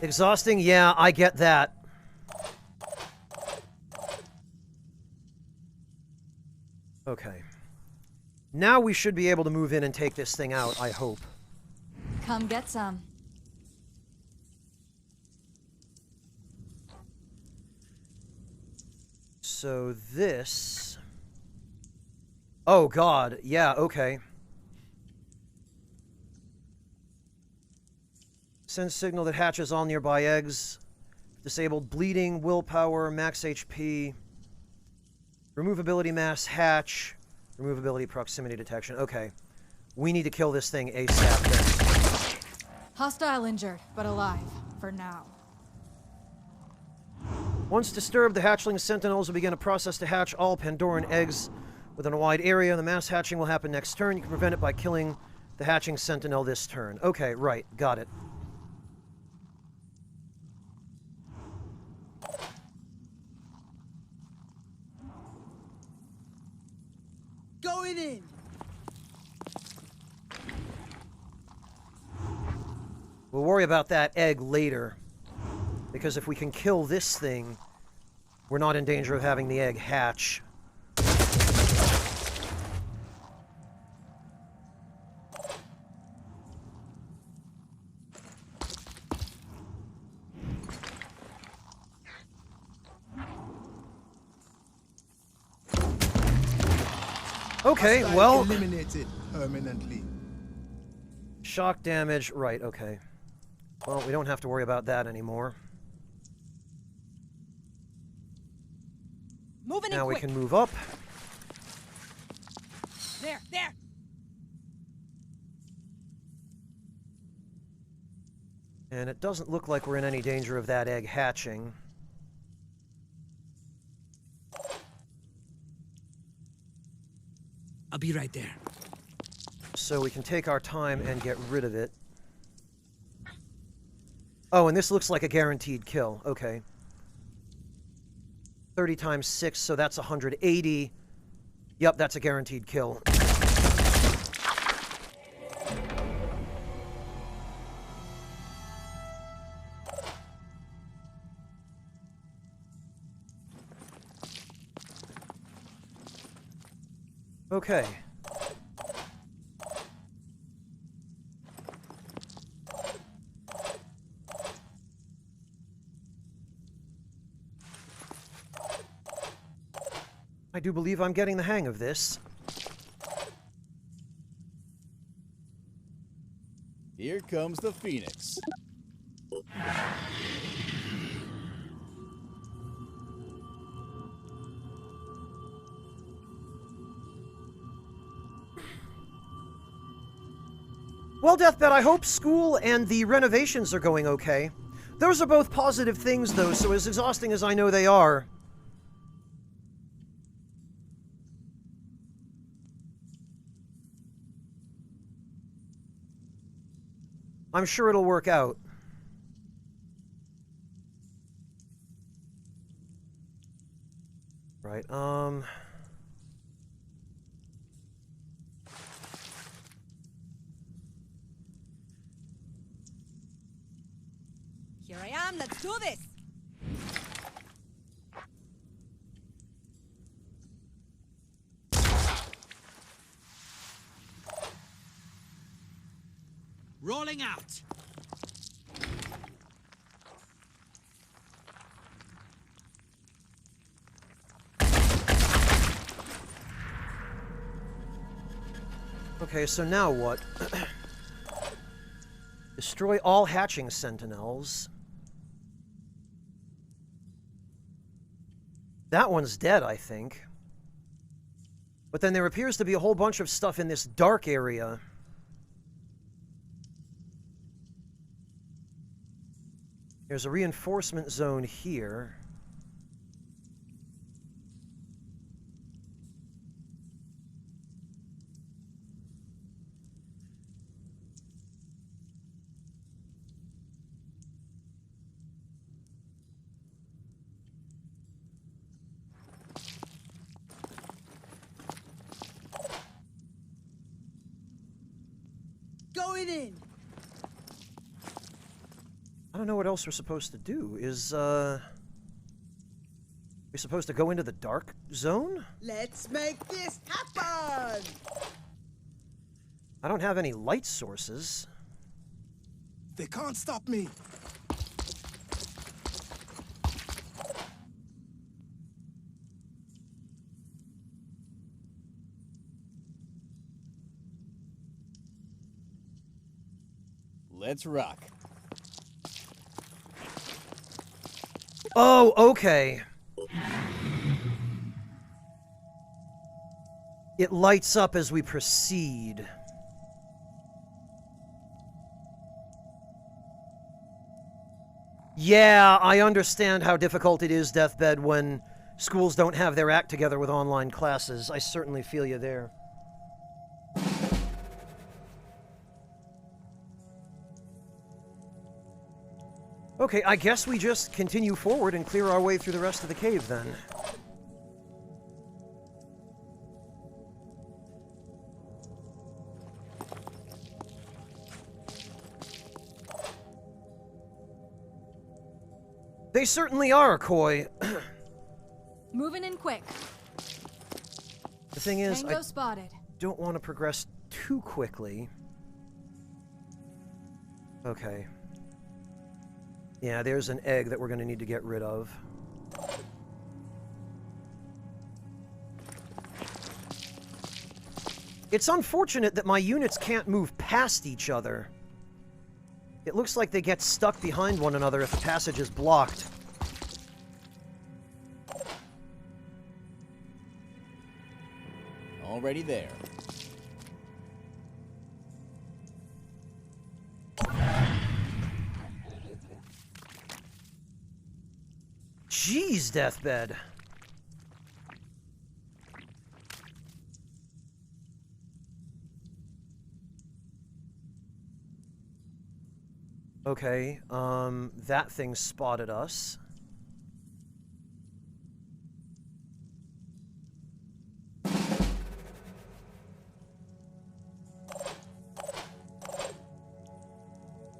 Exhausting? Yeah, I get that. Okay. Now we should be able to move in and take this thing out, I hope. Come get some. So this... Oh god, yeah, okay. Send signal that hatches all nearby eggs. Disabled bleeding, willpower, max HP. Removability mass hatch. Removability proximity detection. Okay. We need to kill this thing ASAP then. Hostile injured, but alive. For now. Once disturbed, the hatchling sentinels will begin a process to hatch all Pandoran eggs within a wide area. The mass hatching will happen next turn. You can prevent it by killing the hatching sentinel this turn. Okay, right. Got it. Going in! We'll worry about that egg later. Because if we can kill this thing, we're not in danger of having the egg hatch. Okay, well... Eliminated permanently. Shock damage, right, okay. Well, we don't have to worry about that anymore. Moving now in we quick. can move up. There, there! And it doesn't look like we're in any danger of that egg hatching. I'll be right there. So we can take our time and get rid of it. Oh, and this looks like a guaranteed kill. Okay. 30 times 6, so that's 180. Yep, that's a guaranteed kill. Okay. I do believe I'm getting the hang of this. Here comes the Phoenix. Well, Deathbed, I hope school and the renovations are going okay. Those are both positive things, though, so as exhausting as I know they are... I'm sure it'll work out. Right, Here I am, let's do this! Rolling out. Okay, so now what? Destroy all hatching sentinels. That one's dead, I think. But then there appears to be a whole bunch of stuff in this dark area. There's a reinforcement zone here. Going in! don't know what else we're supposed to do. Is, we're supposed to go into the dark zone? Let's make this happen! I don't have any light sources. They can't stop me. Let's rock. Oh, okay. It lights up as we proceed. Yeah, I understand how difficult it is, Deathbed, when schools don't have their act together with online classes. I certainly feel you there. Okay, I guess we just continue forward and clear our way through the rest of the cave, then. They certainly are, Koi. Moving in quick. The thing is, Tango I spotted. don't want to progress too quickly. Okay. Yeah, there's an egg that we're going to need to get rid of. It's unfortunate that my units can't move past each other. It looks like they get stuck behind one another if the passage is blocked. Already there. Jeez, Deathbed. Okay, that thing spotted us.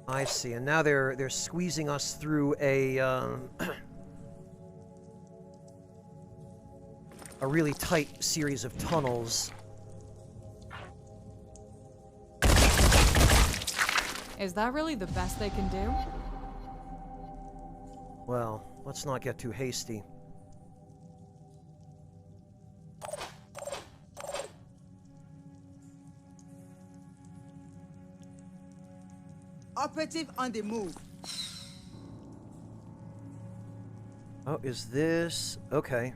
I see, and now they're squeezing us through a a really tight series of tunnels. Is that really the best they can do? Well, let's not get too hasty. Operative on the move. Oh, is this... Okay.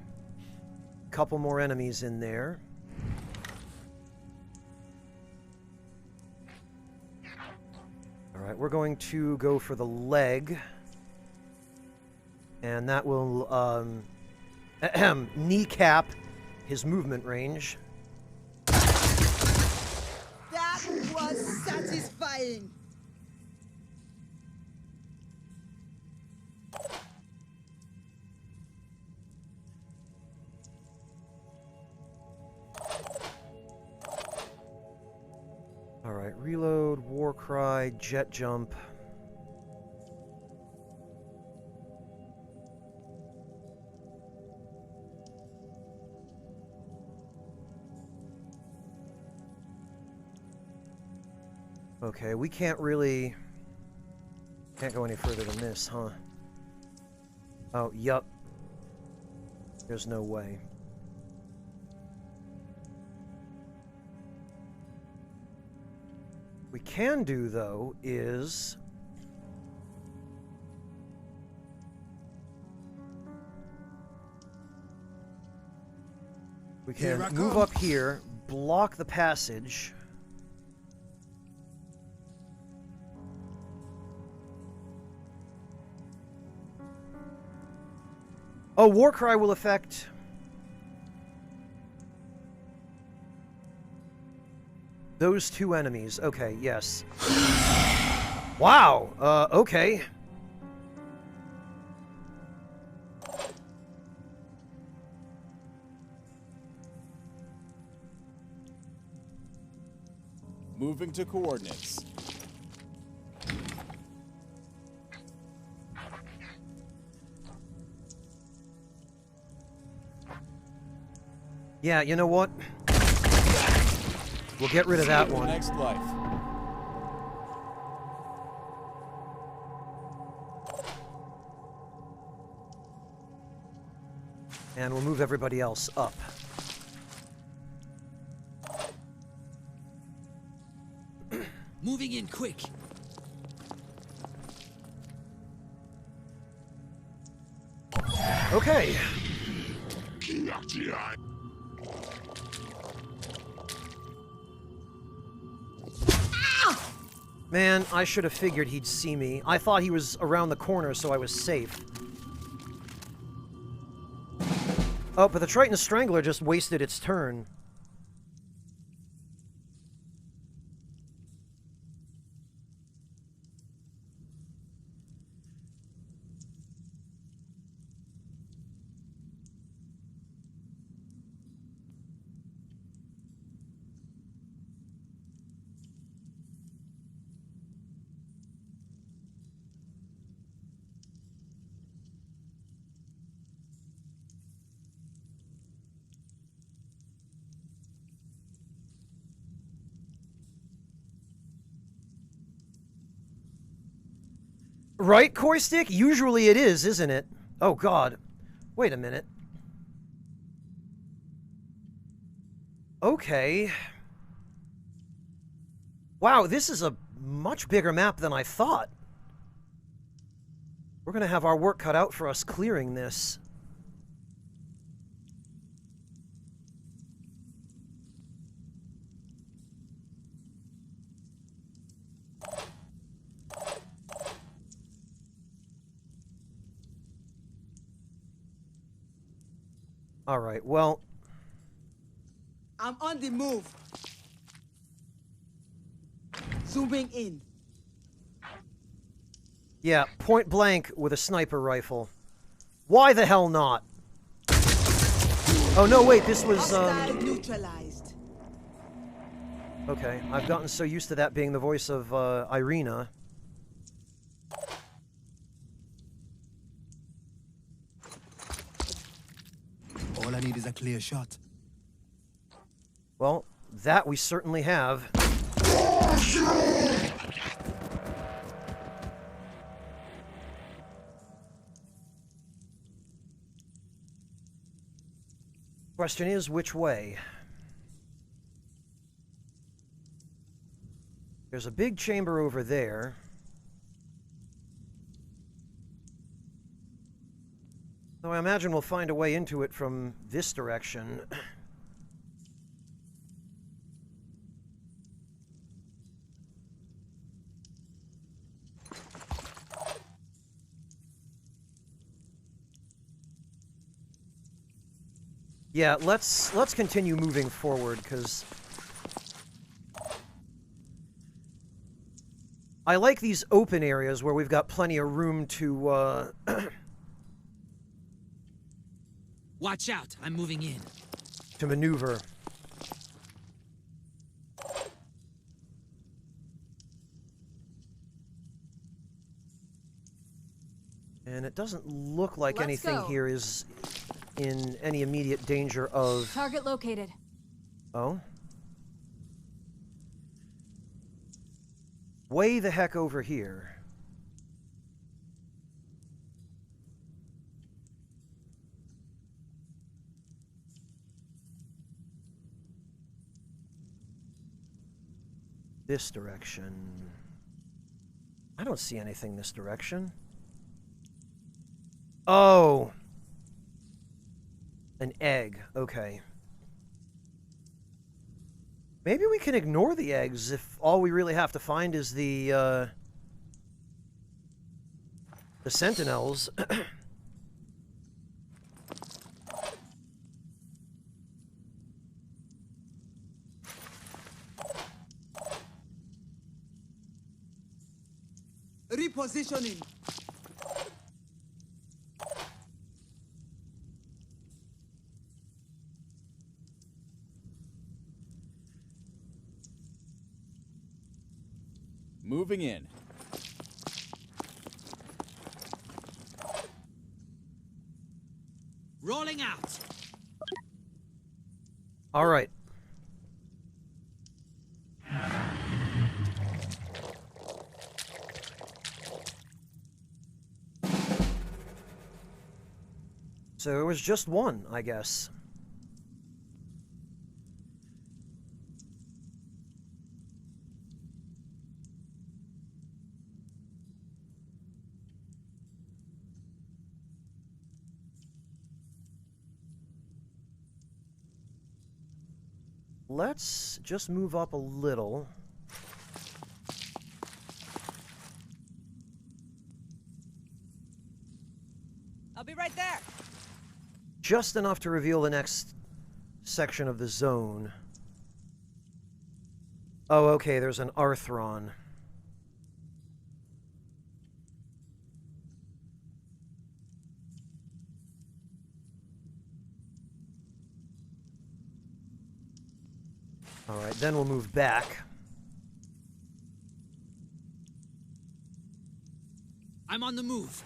Couple more enemies in there. Alright, we're going to go for the leg. And that will, kneecap his movement range. That was satisfying. Alright, reload, war cry, jet jump. Okay, we can't really... Can't go any further than this, huh? Oh, yup. There's no way. We can do, though, is... We can move up here, block the passage. Oh, Warcry will affect... those two enemies. Okay, yes. Wow! Okay. Moving to coordinates. Yeah, you know what? We'll get rid of that one. Next life. And we'll move everybody else up. Moving in quick. Okay. Man, I should have figured he'd see me. I thought he was around the corner, so I was safe. Oh, but the Triton Strangler just wasted its turn. Right, Koistick? Usually it is, isn't it? Oh, God. Wait a minute. Okay. Wow, this is a much bigger map than I thought. We're going to have our work cut out for us clearing this. All right, well... I'm on the move. Zooming in. Yeah, point blank with a sniper rifle. Why the hell not? Oh, no, wait, this was, Hostile neutralized. Okay, I've gotten so used to that being the voice of, Irina. All I need is a clear shot. Well, that we certainly have. Question is, which way? There's a big chamber over there. So I imagine we'll find a way into it from this direction. Yeah, let's continue moving forward, because I like these open areas where we've got plenty of room to Watch out, I'm moving in. to maneuver. And it doesn't look like Let's anything go. here is in any immediate danger of... Target located. Oh? Way the heck over here. This direction. I don't see anything this direction. Oh! An egg. Okay. Maybe we can ignore the eggs if all we really have to find is the sentinels. Repositioning. Moving in. Rolling out. All right. So it was just one, I guess. Let's just move up a little. I'll be right there. Just enough to reveal the next section of the zone. Oh, okay, there's an Arthron. All right, then we'll move back. I'm on the move.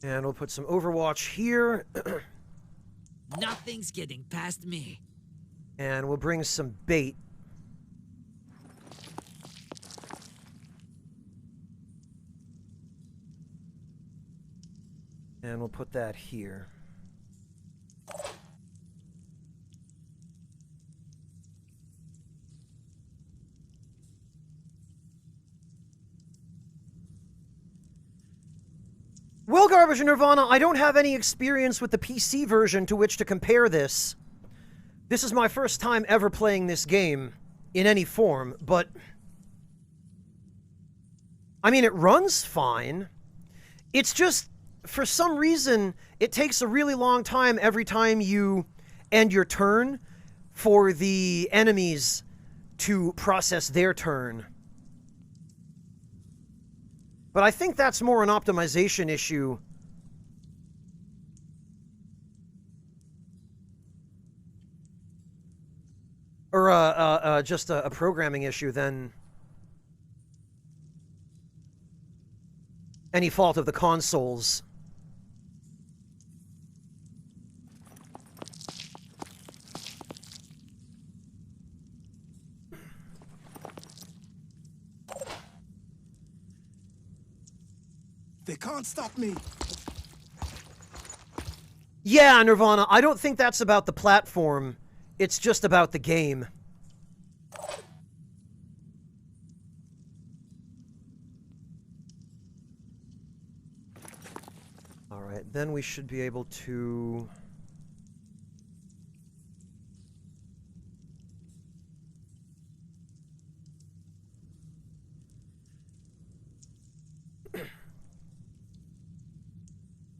And we'll put some Overwatch here. Nothing's getting past me. And we'll bring some bait. And we'll put that here. Well, Garbage and Nirvana, I don't have any experience with the PC version to which to compare this. This is my first time ever playing this game in any form, but I mean, it runs fine. It's just, for some reason, it takes a really long time every time you end your turn for the enemies to process their turn. But I think that's more an optimization issue. Or just a programming issue than any fault of the consoles. They can't stop me. Yeah, Nirvana, I don't think that's about the platform. It's just about the game. Alright, then we should be able to...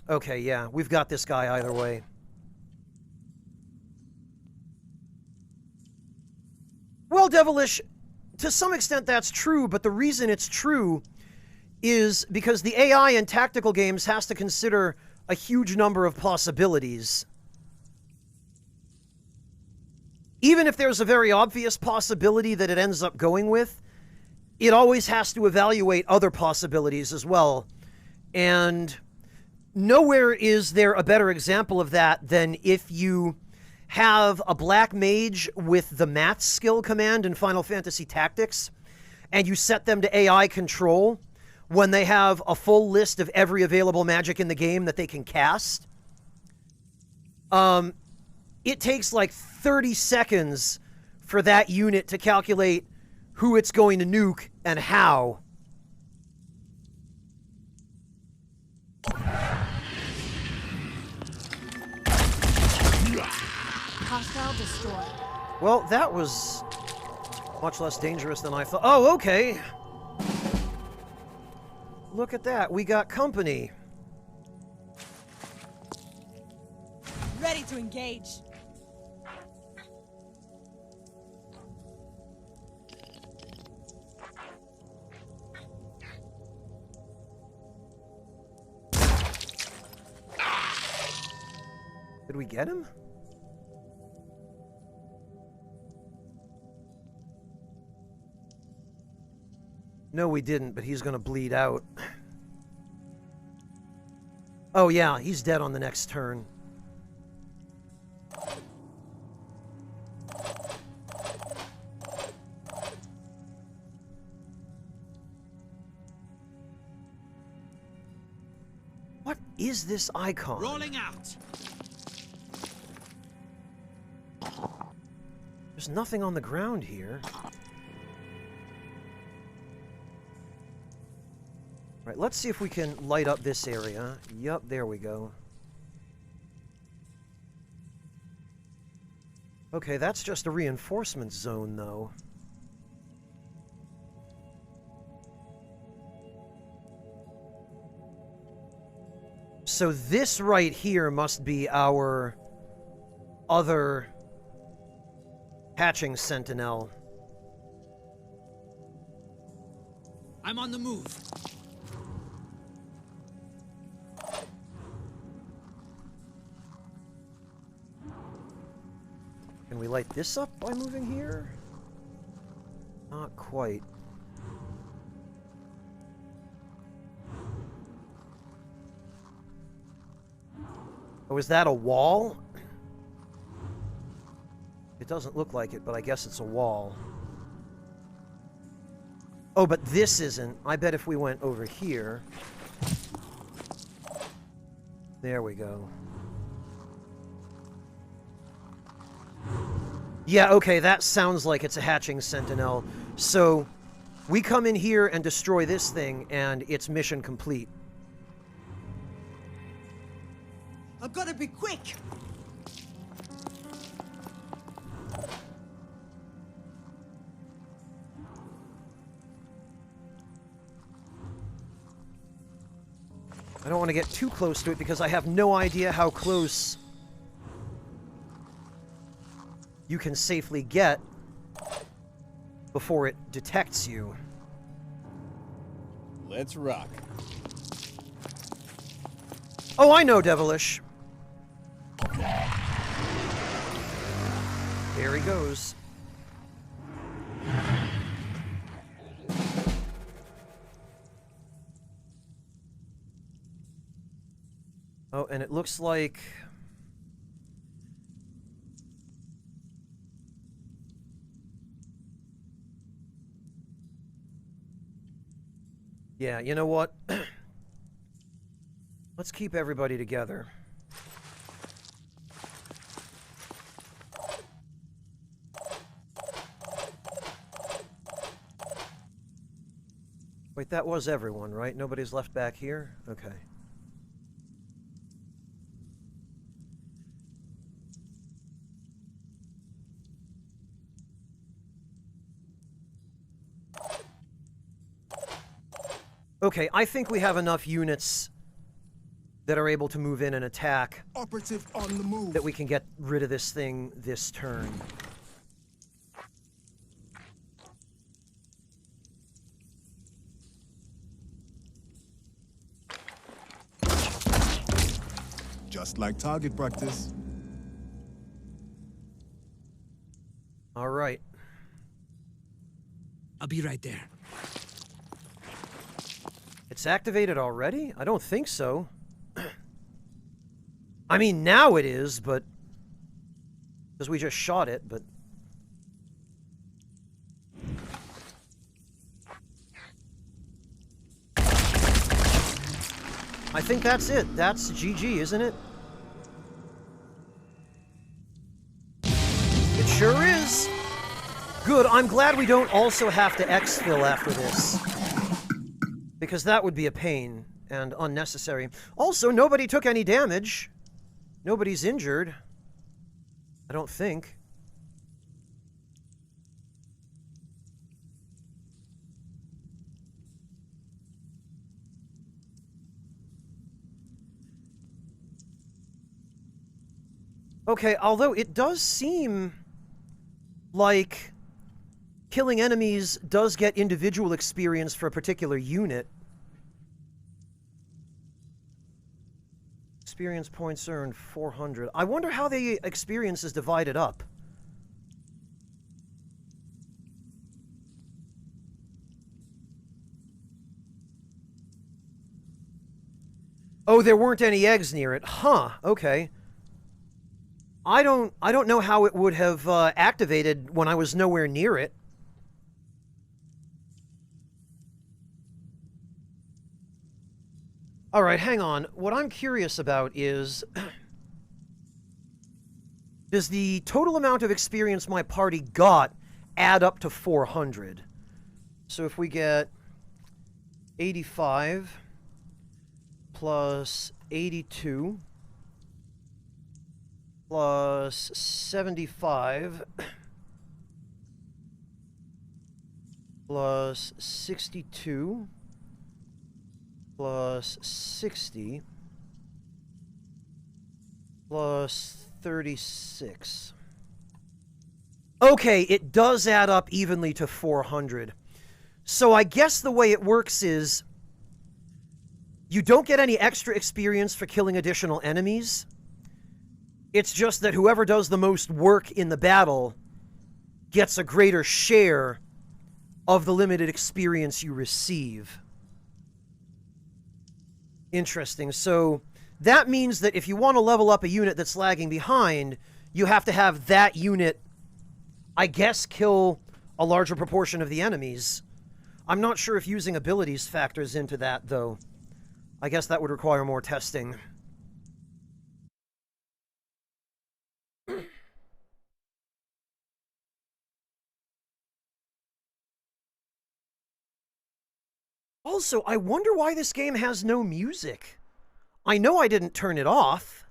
Okay, yeah, we've got this guy either way. Well, Devilish, to some extent that's true, but the reason it's true is because the AI in tactical games has to consider a huge number of possibilities. Even if there's a very obvious possibility that it ends up going with, it always has to evaluate other possibilities as well. And nowhere is there a better example of that than if you have a black mage with the math skill command in Final Fantasy Tactics, and you set them to AI control when they have a full list of every available magic in the game that they can cast. It takes like 30 seconds for that unit to calculate who it's going to nuke and how. Hostile destroyed. Well, that was much less dangerous than I thought. Oh, okay. Look at that. We got company. Ready to engage. Did we get him? No, we didn't, but he's gonna bleed out. Oh yeah, he's dead on the next turn. What is this icon? Rolling out. There's nothing on the ground here. Right, let's see if we can light up this area. Yup, there we go. Okay, that's just a reinforcement zone, though. So this right here must be our other hatching sentinel. I'm on the move. Can we light this up by moving here? Not quite. Oh, is that a wall? It doesn't look like it, but I guess it's a wall. Oh, but this isn't. I bet if we went over here... There we go. Yeah, okay, that sounds like it's a hatching sentinel. So, we come in here and destroy this thing, and it's mission complete. I've got to be quick. I don't want to get too close to it because I have no idea how close you can safely get before it detects you. Let's rock. Oh, I know, Devilish. There he goes. Oh, and it looks like... Yeah, you know what? Let's keep everybody together. Wait, that was everyone, right? Nobody's left back here? Okay. Okay, I think we have enough units that are able to move in and attack. Operative on the move. That we can get rid of this thing this turn. Just like target practice. All right. I'll be right there. It's activated already? I don't think so. I mean, now it is, but... because we just shot it, but... I think that's it. That's GG, isn't it? It sure is. Good, I'm glad we don't also have to exfil after this. Because that would be a pain and unnecessary. Also, nobody took any damage. Nobody's injured. I don't think. Okay, although it does seem like killing enemies does get individual experience for a particular unit. Experience points earned 400. I wonder how the experience is divided up. Oh, there weren't any eggs near it. Huh, okay. I don't know how it would have activated when I was nowhere near it. All right, hang on. What I'm curious about is, does the total amount of experience my party got add up to 400? So if we get 85 plus 82 plus 75 plus 62 plus 60 plus 36. Okay, it does add up evenly to 400. So I guess the way it works is you don't get any extra experience for killing additional enemies. It's just that whoever does the most work in the battle gets a greater share of the limited experience you receive. Interesting. So that means that if you want to level up a unit that's lagging behind, you have to have that unit, I guess, kill a larger proportion of the enemies. I'm not sure if using abilities factors into that, though. I guess that would require more testing. Also, I wonder why this game has no music. I know I didn't turn it off.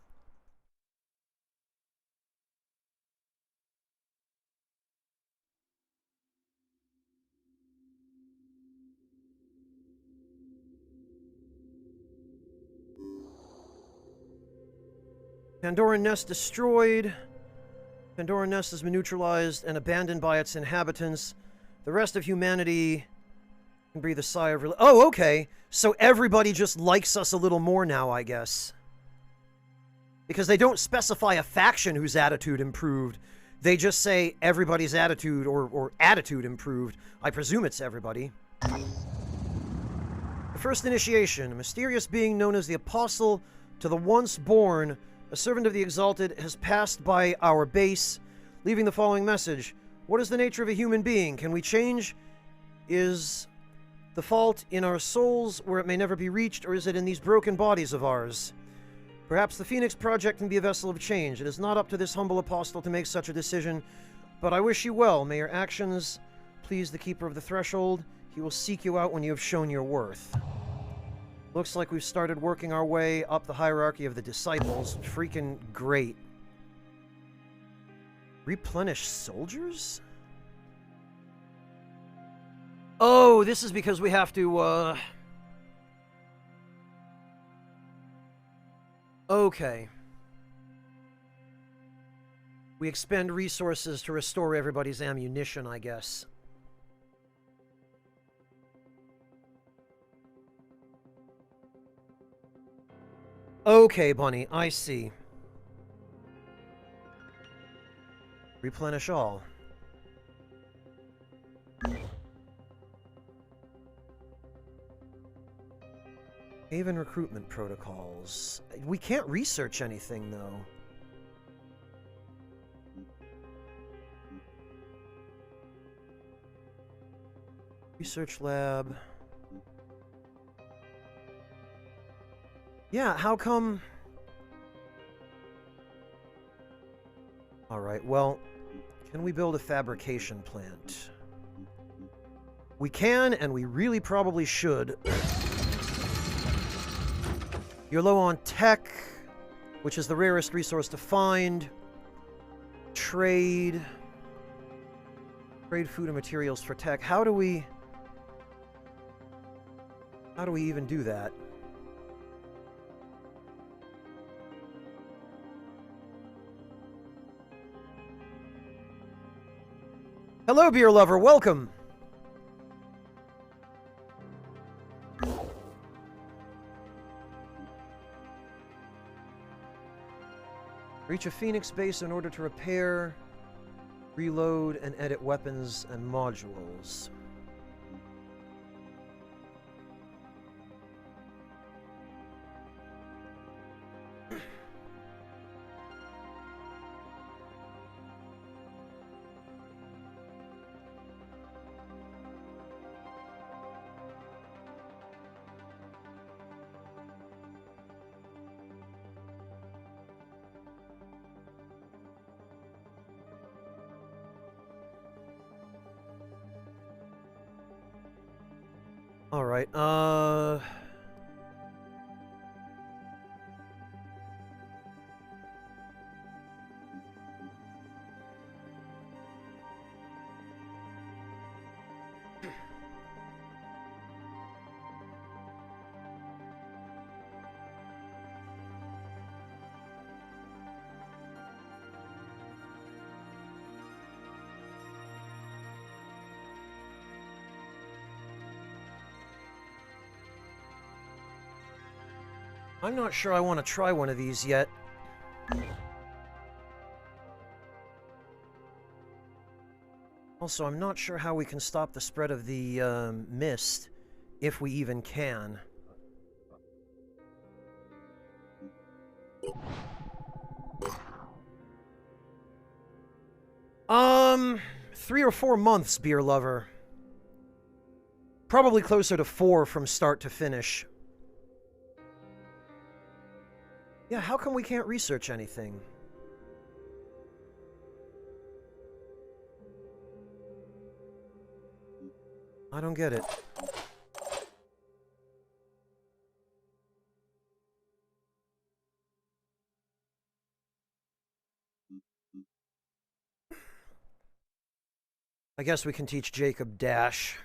Pandoran nest destroyed. Pandoran nest has been neutralized and abandoned by its inhabitants. The rest of humanity can breathe a sigh of relief. Oh, okay. So everybody just likes us a little more now, I guess. Because they don't specify a faction whose attitude improved. They just say everybody's attitude or attitude improved. I presume it's everybody. The first initiation. A mysterious being known as the Apostle to the Once Born, a servant of the Exalted, has passed by our base, leaving the following message. What is the nature of a human being? Can we change? Is the fault in our souls where it may never be reached, or is it in these broken bodies of ours? Perhaps the Phoenix Project can be a vessel of change. It is not up to this humble apostle to make such a decision, but I wish you well. May your actions please the Keeper of the Threshold. He will seek you out when you have shown your worth. Looks like we've started working our way up the hierarchy of the disciples. Freaking great. Replenish soldiers? Oh, this is because we have to, Okay. We expend resources to restore everybody's ammunition, I guess. Okay, Bunny, I see. Replenish all. Haven recruitment protocols. We can't research anything, though. Research lab. Yeah, how come... Alright, well, can we build a fabrication plant? We can, and we really probably should. You're low on tech, which is the rarest resource to find. Trade. Trade food and materials for tech. How do we even do that? Hello, beer lover. Welcome. Reach a Phoenix base in order to repair, reload, and edit weapons and modules. All right. I'm not sure I want to try one of these yet. Also, I'm not sure how we can stop the spread of the mist, if we even can. Um, 3 or 4 months, beer lover. Probably closer to 4 from start to finish. Yeah, how come we can't research anything? I don't get it. I guess we can teach Jacob Dash.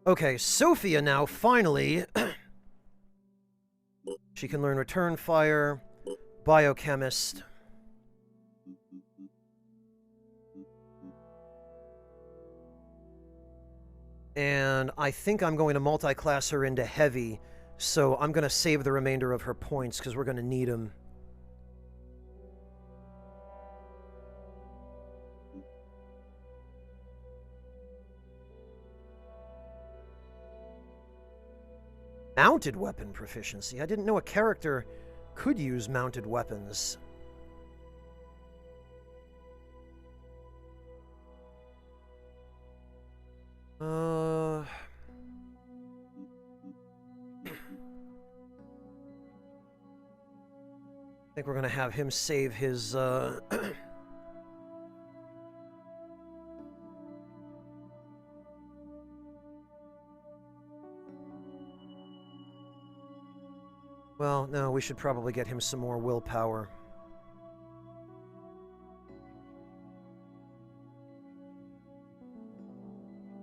Okay, Sophia now, finally. She can learn Return Fire, Biochemist. And I think I'm going to multi-class her into Heavy, so I'm going to save the remainder of her points, because we're going to need them. Mounted weapon proficiency? I didn't know a character could use mounted weapons. I think we're going to have him save his, Well, no, we should probably get him some more willpower.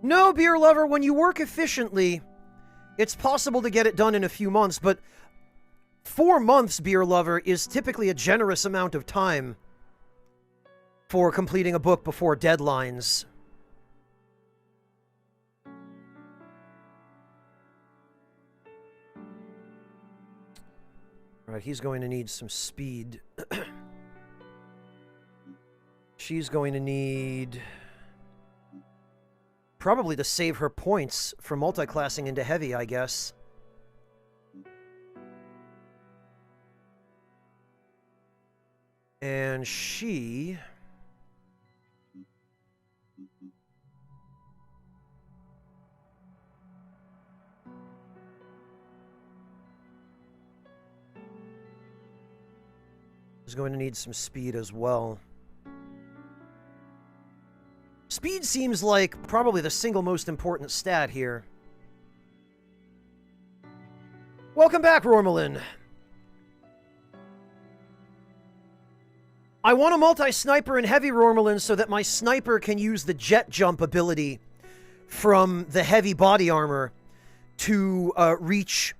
No, beer lover, when you work efficiently, it's possible to get it done in a few months, but 4 months, beer lover, is typically a generous amount of time for completing a book before deadlines. Alright, he's going to need some speed. She's going to need... probably to save her points for multi-classing into Heavy, I guess. And she... is going to need some speed as well. Speed seems like probably the single most important stat here. Welcome back, Rormelin. I want a multi-sniper in Heavy, Rormelin, so that my sniper can use the jet jump ability from the heavy body armor to reach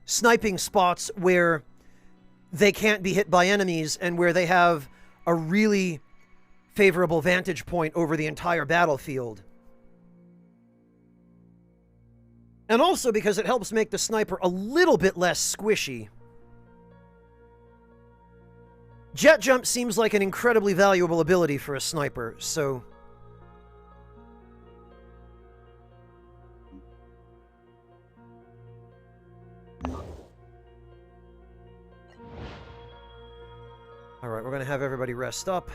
sniping spots where they can't be hit by enemies and where they have a really favorable vantage point over the entire battlefield. And also because it helps make the sniper a little bit less squishy. Jet jump seems like an incredibly valuable ability for a sniper, so... Alright, we're gonna have everybody rest up.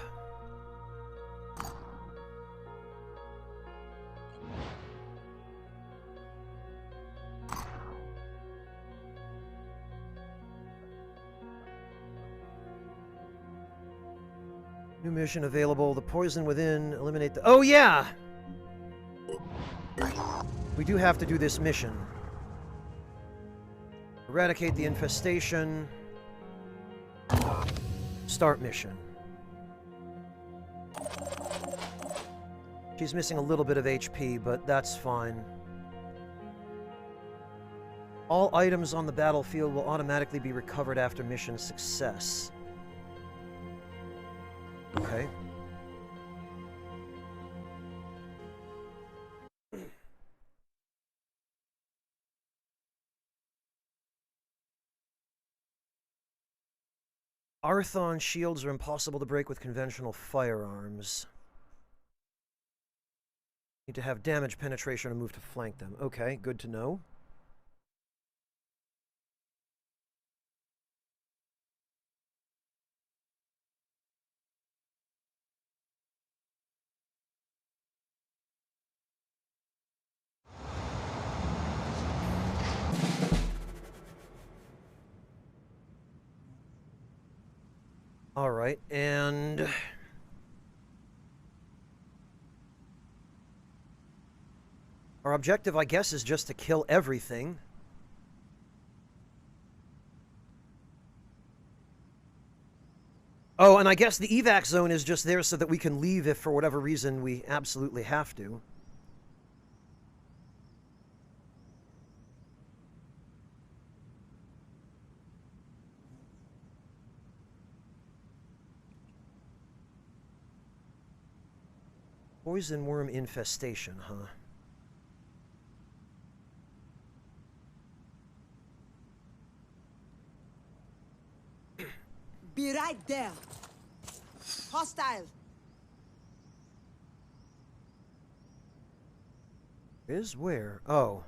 New mission available. The poison within. Eliminate the... Oh, yeah! We do have to do this mission. Eradicate the infestation. Start mission. She's missing a little bit of HP, but that's fine. All items on the battlefield will automatically be recovered after mission success. Okay. Arthon shields are impossible to break with conventional firearms. Need to have damage penetration or move to flank them. Okay, good to know. All right, and our objective, I guess, is just to kill everything. Oh, and I guess the evac zone is just there so that we can leave if for whatever reason we absolutely have to. Poison worm infestation, huh? Be right there. Hostile. Is where? Oh.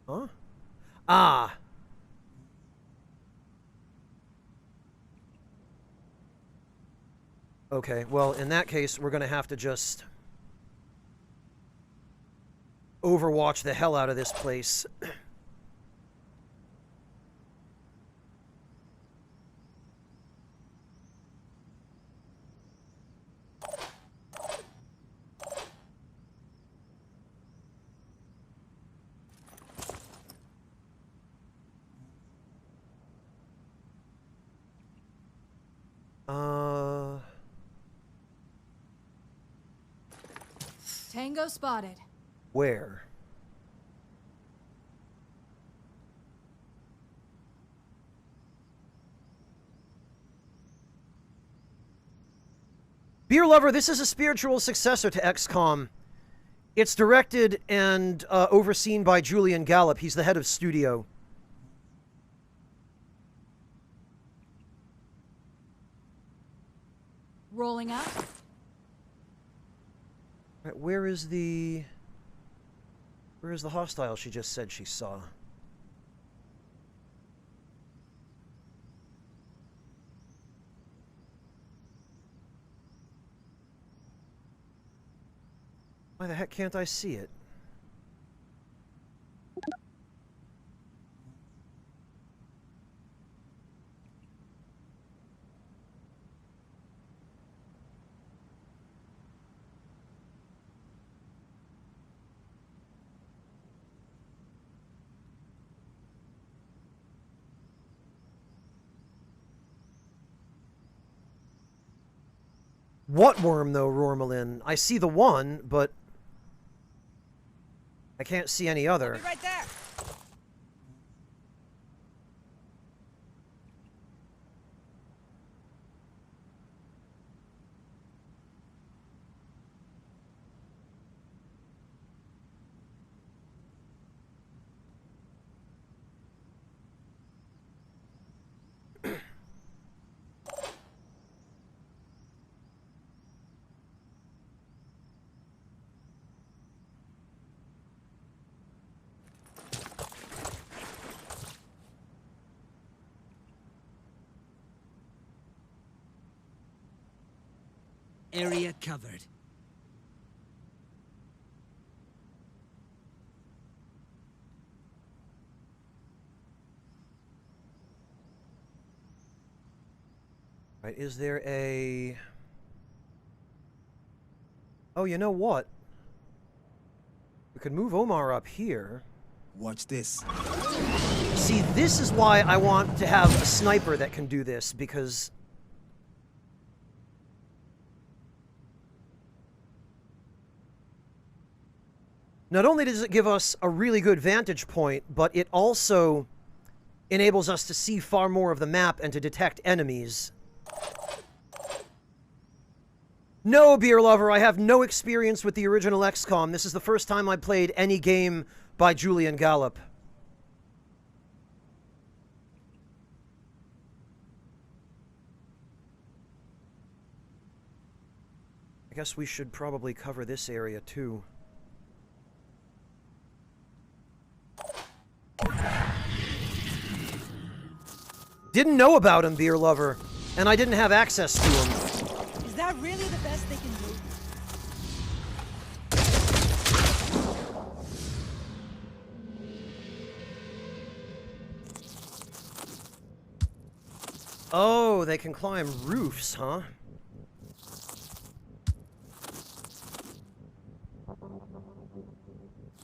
Huh? Ah. Okay, well, in that case, we're going to have to just overwatch the hell out of this place. Tango spotted. Where? Beer Lover, this is a spiritual successor to XCOM. It's directed and overseen by Julian Gallup. He's the head of studio. Rolling up. Right, where is the hostile she just said she saw? Why the heck can't I see it? What worm, though, Rormalin? I see the one, but I can't see any other. I'll be right there. Area covered. Right, is there a... Oh, you know what? We could move Omar up here. Watch this. See, this is why I want to have a sniper that can do this, because... Not only does it give us a really good vantage point, but it also enables us to see far more of the map and to detect enemies. No, beer lover, I have no experience with the original XCOM. This is the first time I played any game by Julian Gallup. I guess we should probably cover this area too. Didn't know about him, beer lover, and I didn't have access to him. Is that really the best they can do? Oh, they can climb roofs, huh?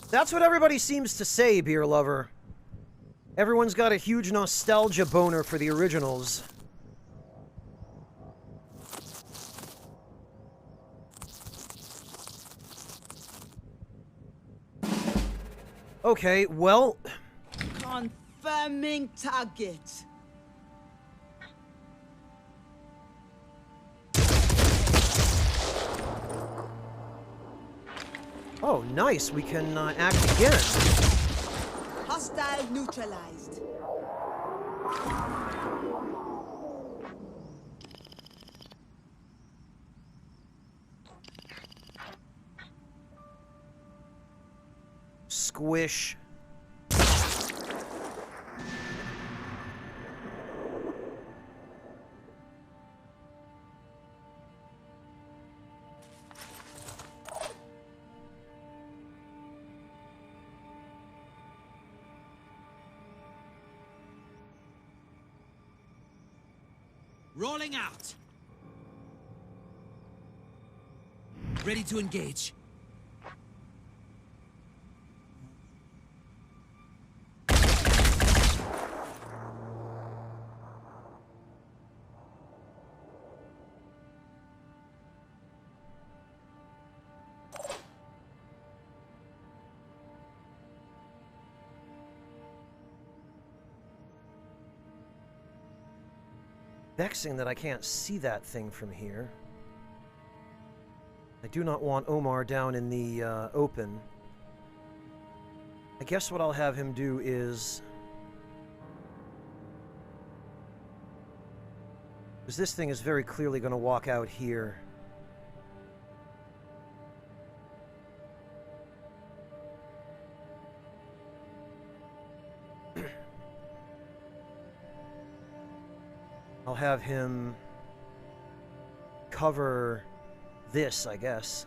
That's what everybody seems to say, beer lover. Everyone's got a huge nostalgia boner for the originals. Okay, well... Confirming target. Oh, nice. We can act again. Hostile neutralized. Squish. Rolling out. Ready to engage. Vexing that I can't see that thing from here. I do not want Omar down in the open. I guess what I'll have him do is... Because this thing is very clearly going to walk out here. I'll have him cover this, I guess.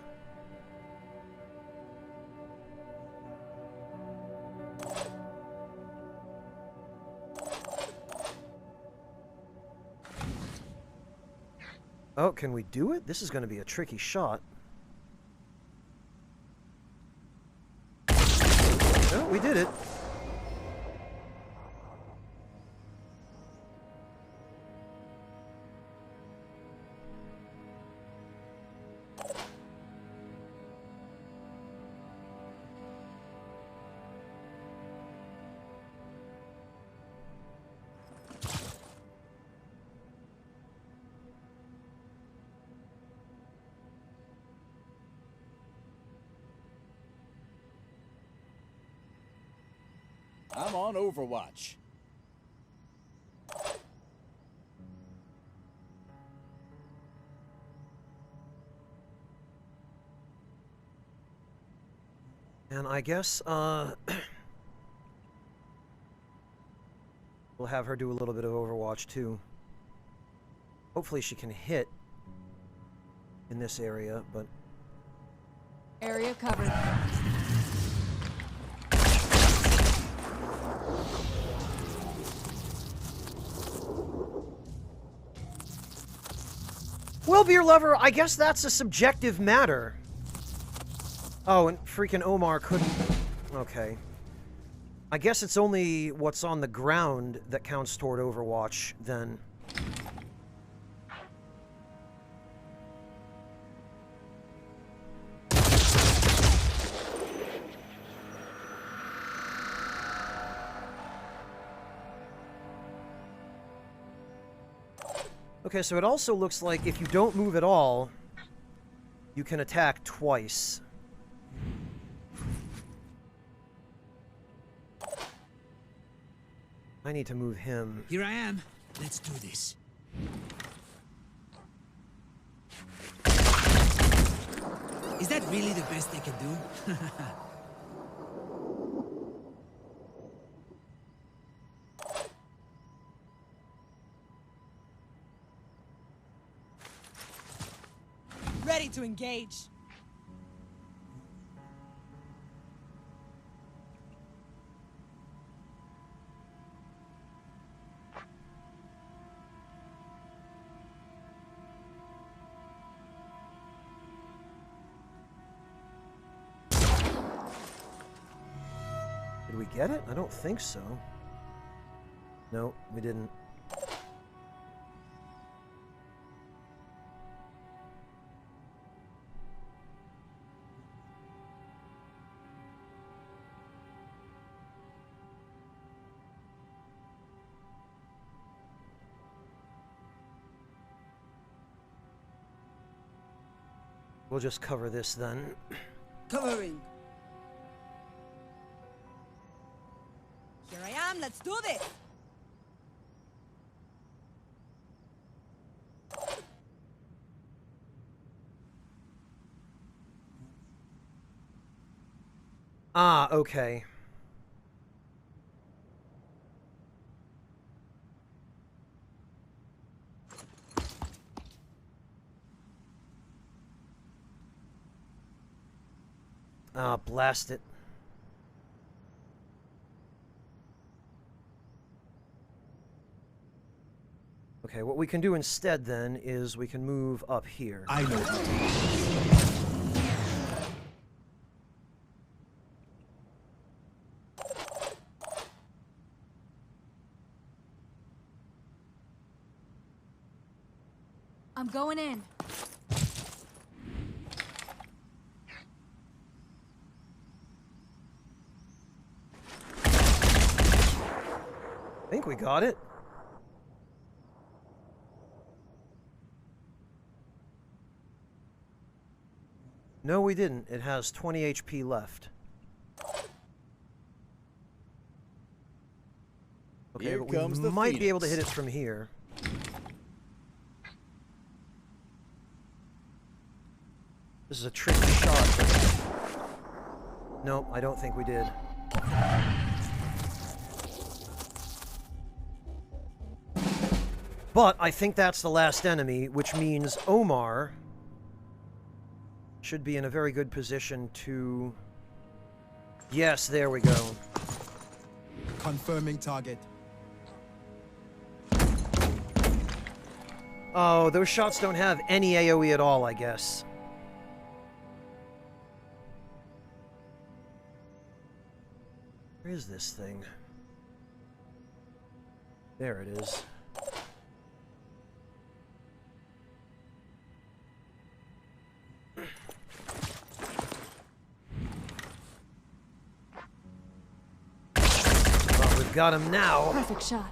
Oh, can we do it? This is going to be a tricky shot. Oh, we did it. I'm on Overwatch. And I guess, we'll have her do a little bit of Overwatch, too. Hopefully she can hit in this area, but... Area covered. Well, beer lover, I guess that's a subjective matter. Oh, and freaking Omar couldn't... Okay. I guess it's only what's on the ground that counts toward Overwatch, then. Okay, so it also looks like if you don't move at all, you can attack twice. I need to move him. Here I am. Let's do this. Is that really the best they can do? Ready to engage. Did we get it? I don't think so. No, we didn't. We'll just cover this then. Covering. Here I am. Let's do this. Ah, okay. Ah, blast it. Okay, what we can do instead then is we can move up here. I know how to. I'm going in. I think we got it. No, we didn't. It has 20 HP left. Okay, Here but comes we the might be able to Phoenix. hit it from here. This is a tricky shot. But... Nope, I don't think we did. But I think that's the last enemy, which means Omar should be in a very good position to... Yes, there we go. Confirming target. Oh, those shots don't have any AoE at all, I guess. Where is this thing? There it is. Well, we've got him now. Perfect shot.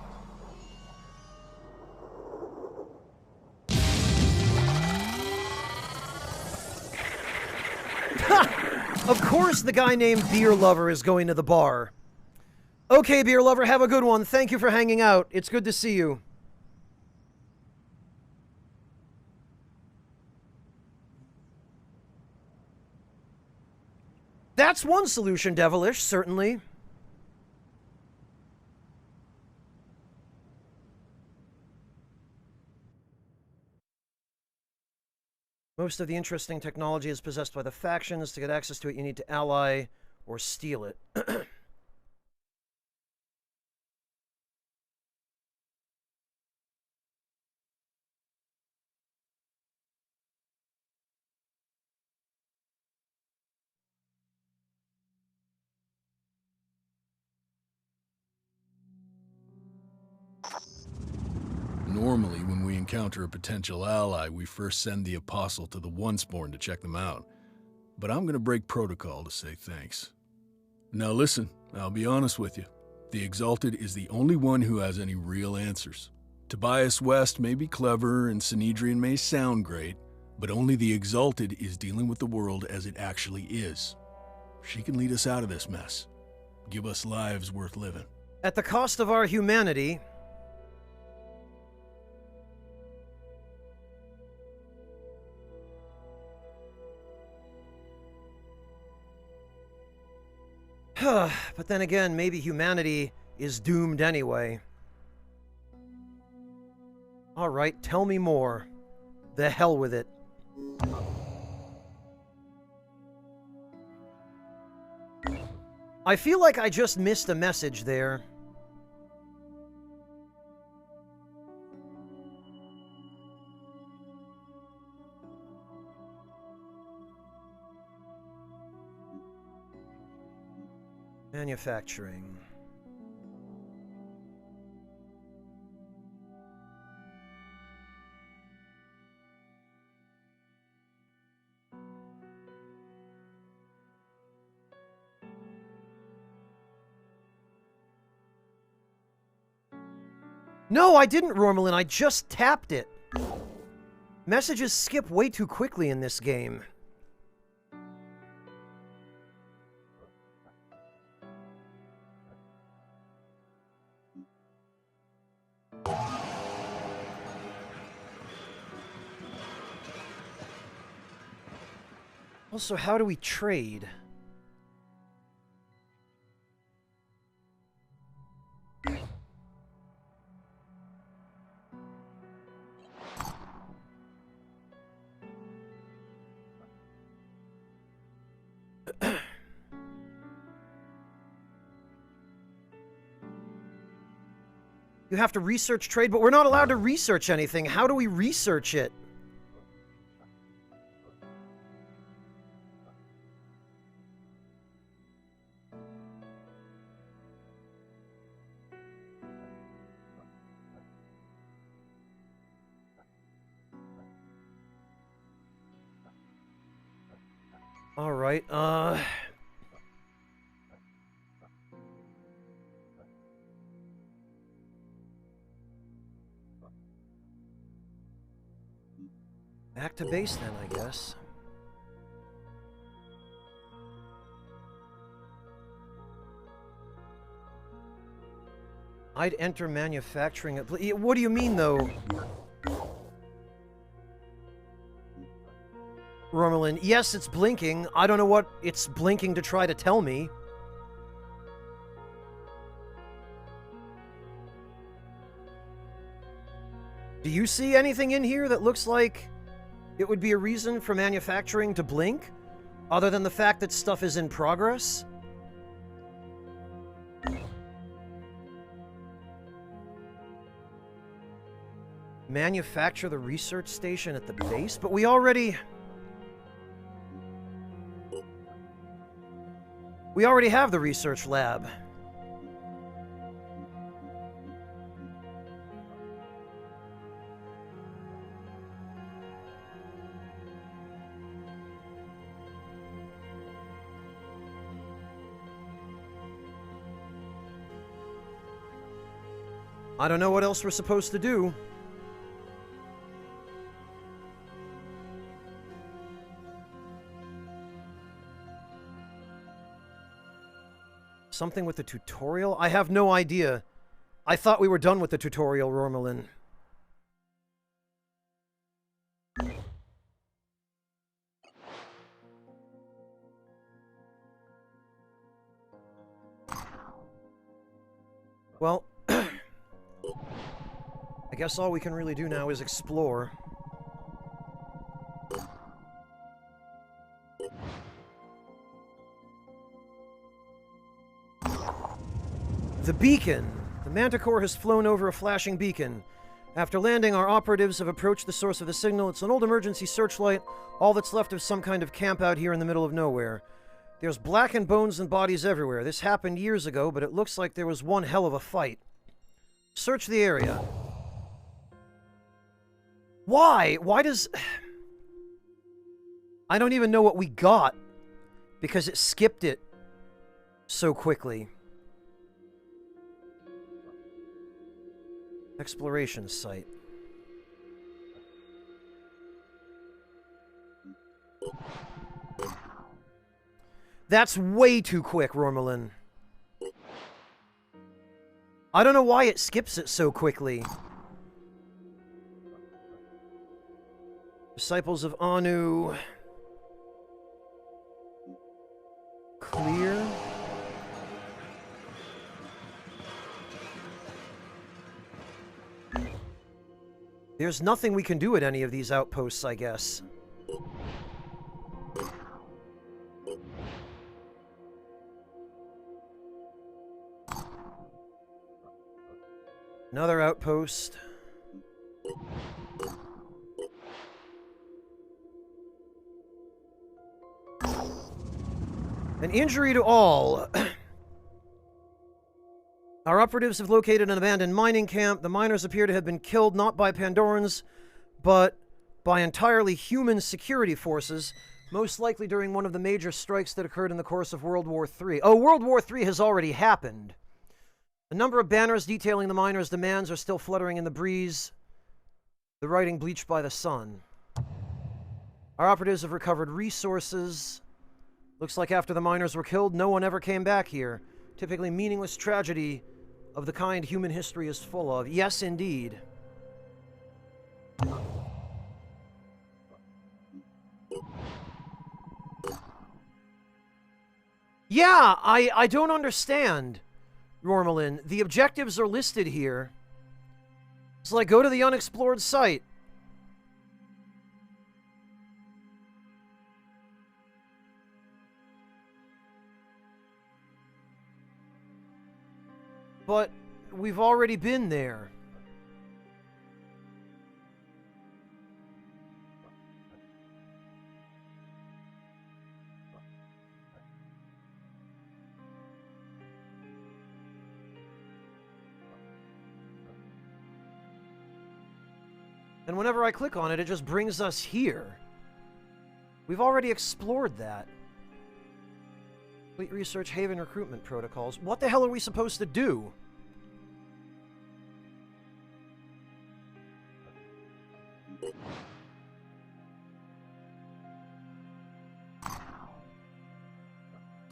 Of course the guy named Beer Lover is going to the bar. Okay, Beer Lover, have a good one. Thank you for hanging out. It's good to see you. That's one solution, Devilish, certainly. Most of the interesting technology is possessed by the factions. To get access to it, you need to ally or steal it. Normally, when we encounter a potential ally, we first send the Apostle to the Onceborn to check them out. But I'm gonna break protocol to say thanks. Now listen, I'll be honest with you. The Exalted is the only one who has any real answers. Tobias West may be clever and Synedrian may sound great, but only the Exalted is dealing with the world as it actually is. She can lead us out of this mess. Give us lives worth living. At the cost of our humanity... But then again, maybe humanity is doomed anyway. Alright, tell me more. The hell with it. I feel like I just missed a message there. Manufacturing. No, I didn't, Romulan. I just tapped it. Messages skip way too quickly in this game. Also, how do we trade? You have to research trade, but we're not allowed to research anything. How do we research it? All right, back to base then, I guess. I'd enter manufacturing. What do you mean, though? Romulan, yes, it's blinking. I don't know what it's blinking to try to tell me. Do you see anything in here that looks like it would be a reason for manufacturing to blink? Other than the fact that stuff is in progress? Manufacture the research station at the base? But we already have the research lab. I don't know what else we're supposed to do. Something with the tutorial? I have no idea. I thought we were done with the tutorial, Romulan. Well, I guess all we can really do now is explore. The beacon! The Manticore has flown over a flashing beacon. After landing, our operatives have approached the source of the signal. It's an old emergency searchlight, all that's left of some kind of camp out here in the middle of nowhere. There's blackened bones and bodies everywhere. This happened years ago, but it looks like there was one hell of a fight. Search the area. Why? Why does... I don't even know what we got because it skipped it so quickly. Exploration site. That's way too quick, Rormelin. I don't know why it skips it so quickly. Disciples of Anu. Clear. There's nothing we can do at any of these outposts, I guess. Another outpost. An injury to all. Our operatives have located an abandoned mining camp. The miners appear to have been killed not by Pandorans, but by entirely human security forces, most likely during one of the major strikes that occurred in the course of World War III. Oh, World War III has already happened. A number of banners detailing the miners' demands are still fluttering in the breeze, the writing bleached by the sun. Our operatives have recovered resources. Looks like after the miners were killed, no one ever came back here. Typically meaningless tragedy of the kind human history is full of. Yes, indeed. Yeah, I don't understand, Rormelin. The objectives are listed here. It's like, go to the unexplored site. But we've already been there. And whenever I click on it, it just brings us here. We've already explored that. Complete research Haven recruitment protocols. What the hell are we supposed to do?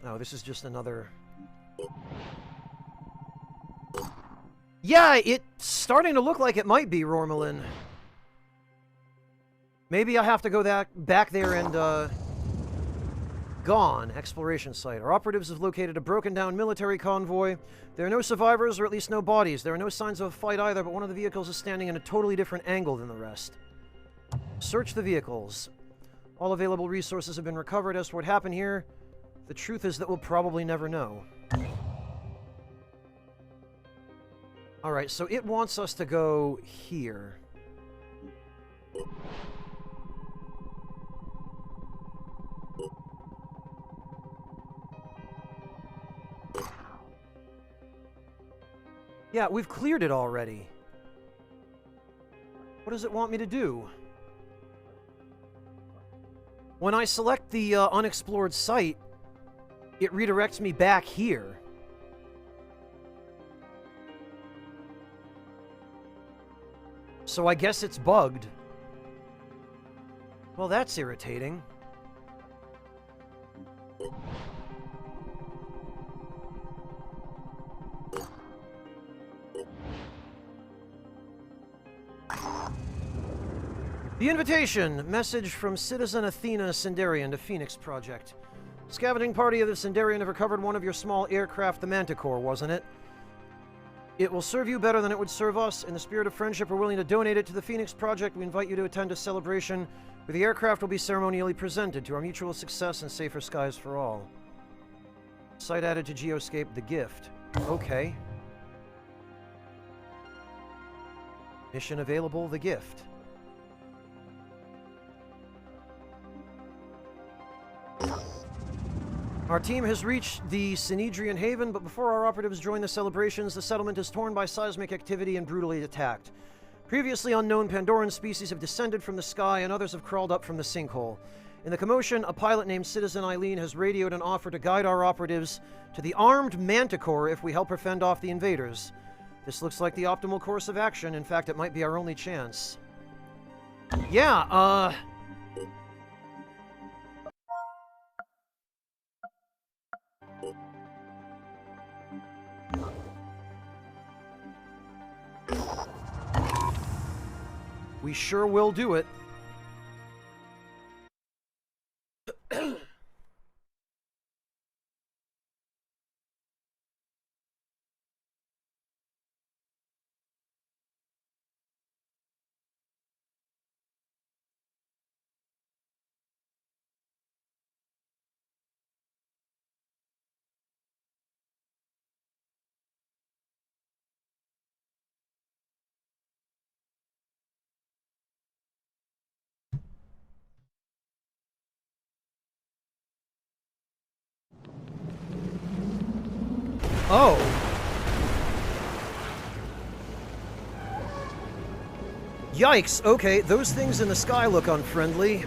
Oh, this is just another... Yeah, it's starting to look like it might be, Rormelin. Maybe I have to go back there and, Gone. Exploration site. Our operatives have located a broken-down military convoy. There are no survivors, or at least no bodies. There are no signs of a fight either, but one of the vehicles is standing in a totally different angle than the rest. Search the vehicles. All available resources have been recovered. As for what happened here, the truth is that we'll probably never know. Alright, so it wants us to go here. Yeah, we've cleared it already. What does it want me to do? When I select the unexplored site, it redirects me back here. So I guess it's bugged. Well, that's irritating. The invitation. Message from Citizen Athena Sindarian to Phoenix Project. Scavenging party of the Sindarian have recovered one of your small aircraft, the Manticore, wasn't it? It will serve you better than it would serve us. In the spirit of friendship, we're willing to donate it to the Phoenix Project. We invite you to attend a celebration where the aircraft will be ceremonially presented to our mutual success and safer skies for all. Site added to Geoscape, the gift. Okay. Mission available, the gift. Our team has reached the Synedrian Haven, but before our operatives join the celebrations, the settlement is torn by seismic activity and brutally attacked. Previously unknown Pandoran species have descended from the sky and others have crawled up from the sinkhole. In the commotion, a pilot named Citizen Eileen has radioed an offer to guide our operatives to the armed Manticore if we help her fend off the invaders. This looks like the optimal course of action. In fact, it might be our only chance. Yeah, we sure will do it. Oh. Yikes, okay, those things in the sky look unfriendly.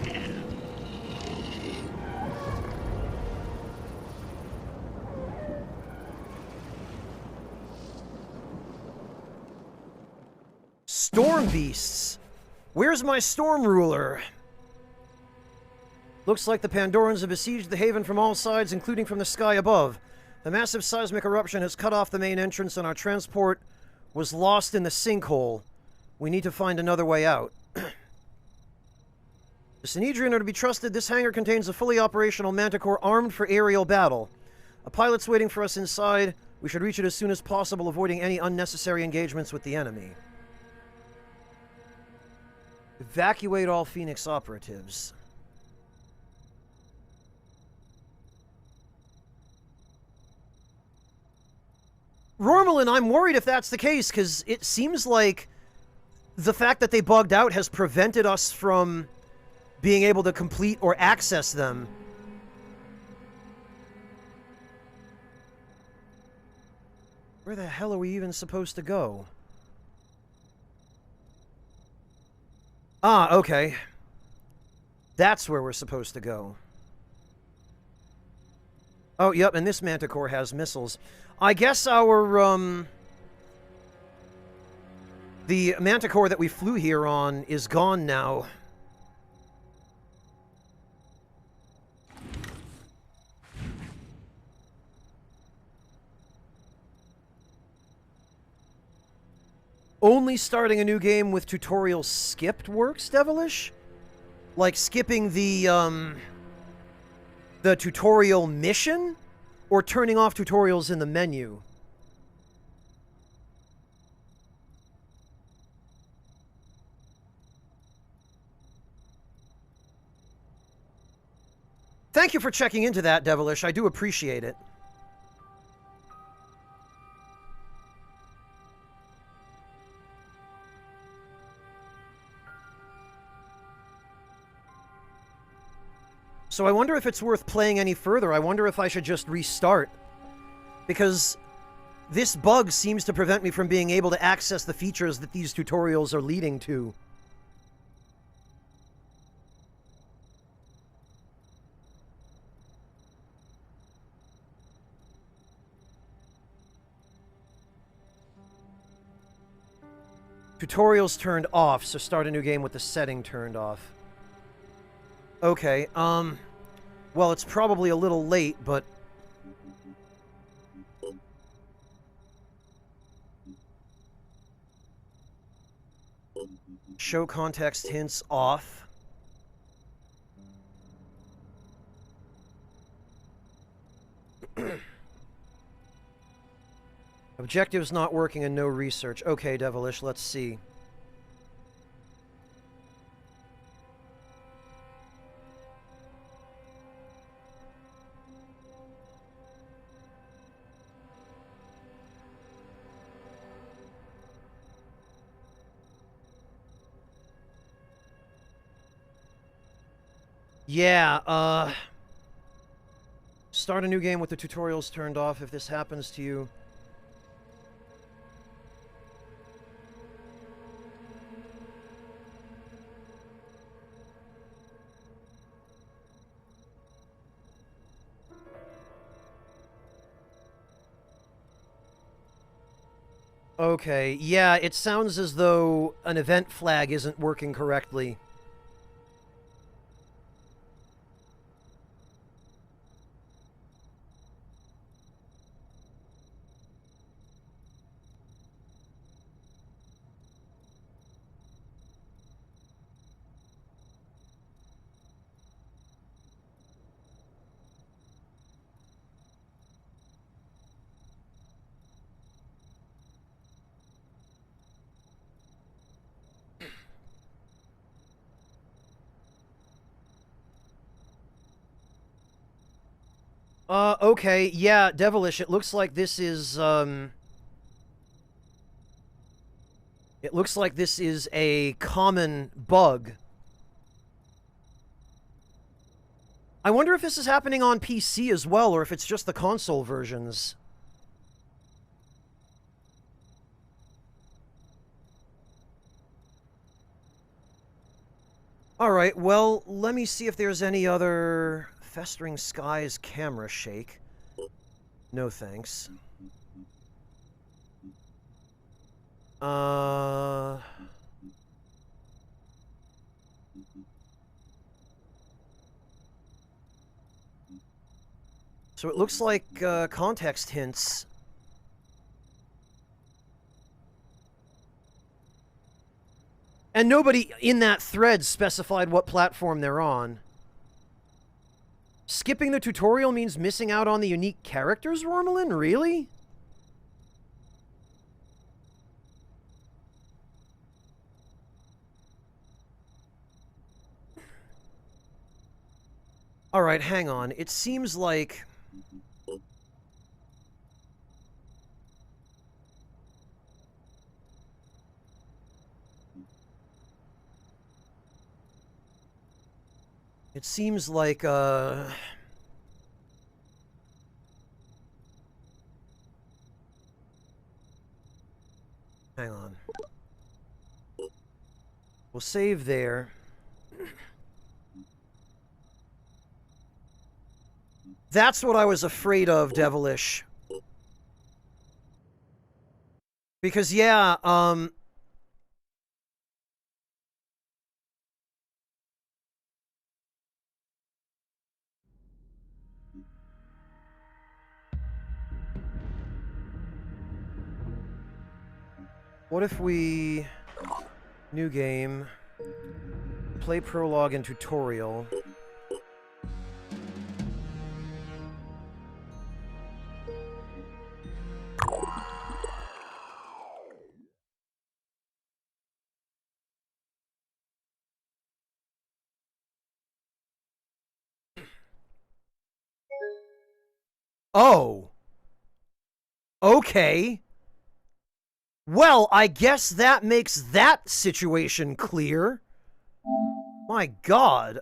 Storm beasts! Where's my storm ruler? Looks like the Pandorans have besieged the haven from all sides, including from the sky above. The massive seismic eruption has cut off the main entrance and our transport was lost in the sinkhole. We need to find another way out. The Sanhedrin are to be trusted. This hangar contains a fully operational Manticore armed for aerial battle. A pilot's waiting for us inside. We should reach it as soon as possible, avoiding any unnecessary engagements with the enemy. Evacuate all Phoenix operatives. Rormelin, I'm worried if that's the case, because it seems like the fact that they bugged out has prevented us from being able to complete or access them. Where the hell are we even supposed to go? Ah, okay. That's where we're supposed to go. Oh, yep, and this Manticore has missiles. I guess our, the Manticore that we flew here on is gone now. Only starting a new game with tutorials skipped works, Devilish? Like skipping the tutorial mission? Or turning off tutorials in the menu? Thank you for checking into that, Devilish. I do appreciate it. So I wonder if it's worth playing any further. I wonder if I should just restart. Because this bug seems to prevent me from being able to access the features that these tutorials are leading to. Tutorials turned off, so start a new game with the setting turned off. Okay, well, it's probably a little late, but... Show context hints off. Objectives not working and no research. Okay, Devilish, let's see. Yeah, start a new game with the tutorials turned off if this happens to you. Okay, yeah, it sounds as though an event flag isn't working correctly. Okay, yeah, Devilish, it looks like this is, it looks like this is a common bug. I wonder if this is happening on PC as well, or if it's just the console versions. Alright, well, let me see if there's any other Festering Skies camera shake. No thanks. So it looks like context hints. And nobody in that thread specified what platform they're on. Skipping the tutorial means missing out on the unique characters, Wormelin? Really? Alright, hang on. It seems like... It seems like, hang on. We'll save there. That's what I was afraid of, Devilish. Because, yeah, what if we... New game. Play prologue and tutorial. Oh. Okay. Well, I guess that makes that situation clear. My God.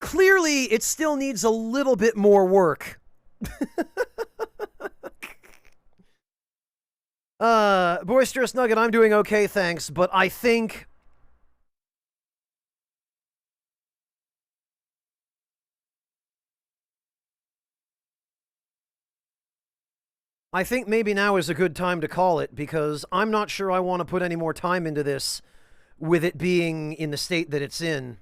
Clearly, it still needs a little bit more work. Boisterous Nugget, I'm doing okay, thanks, but I think... I think maybe now is a good time to call it, because I'm not sure I want to put any more time into this with it being in the state that it's in.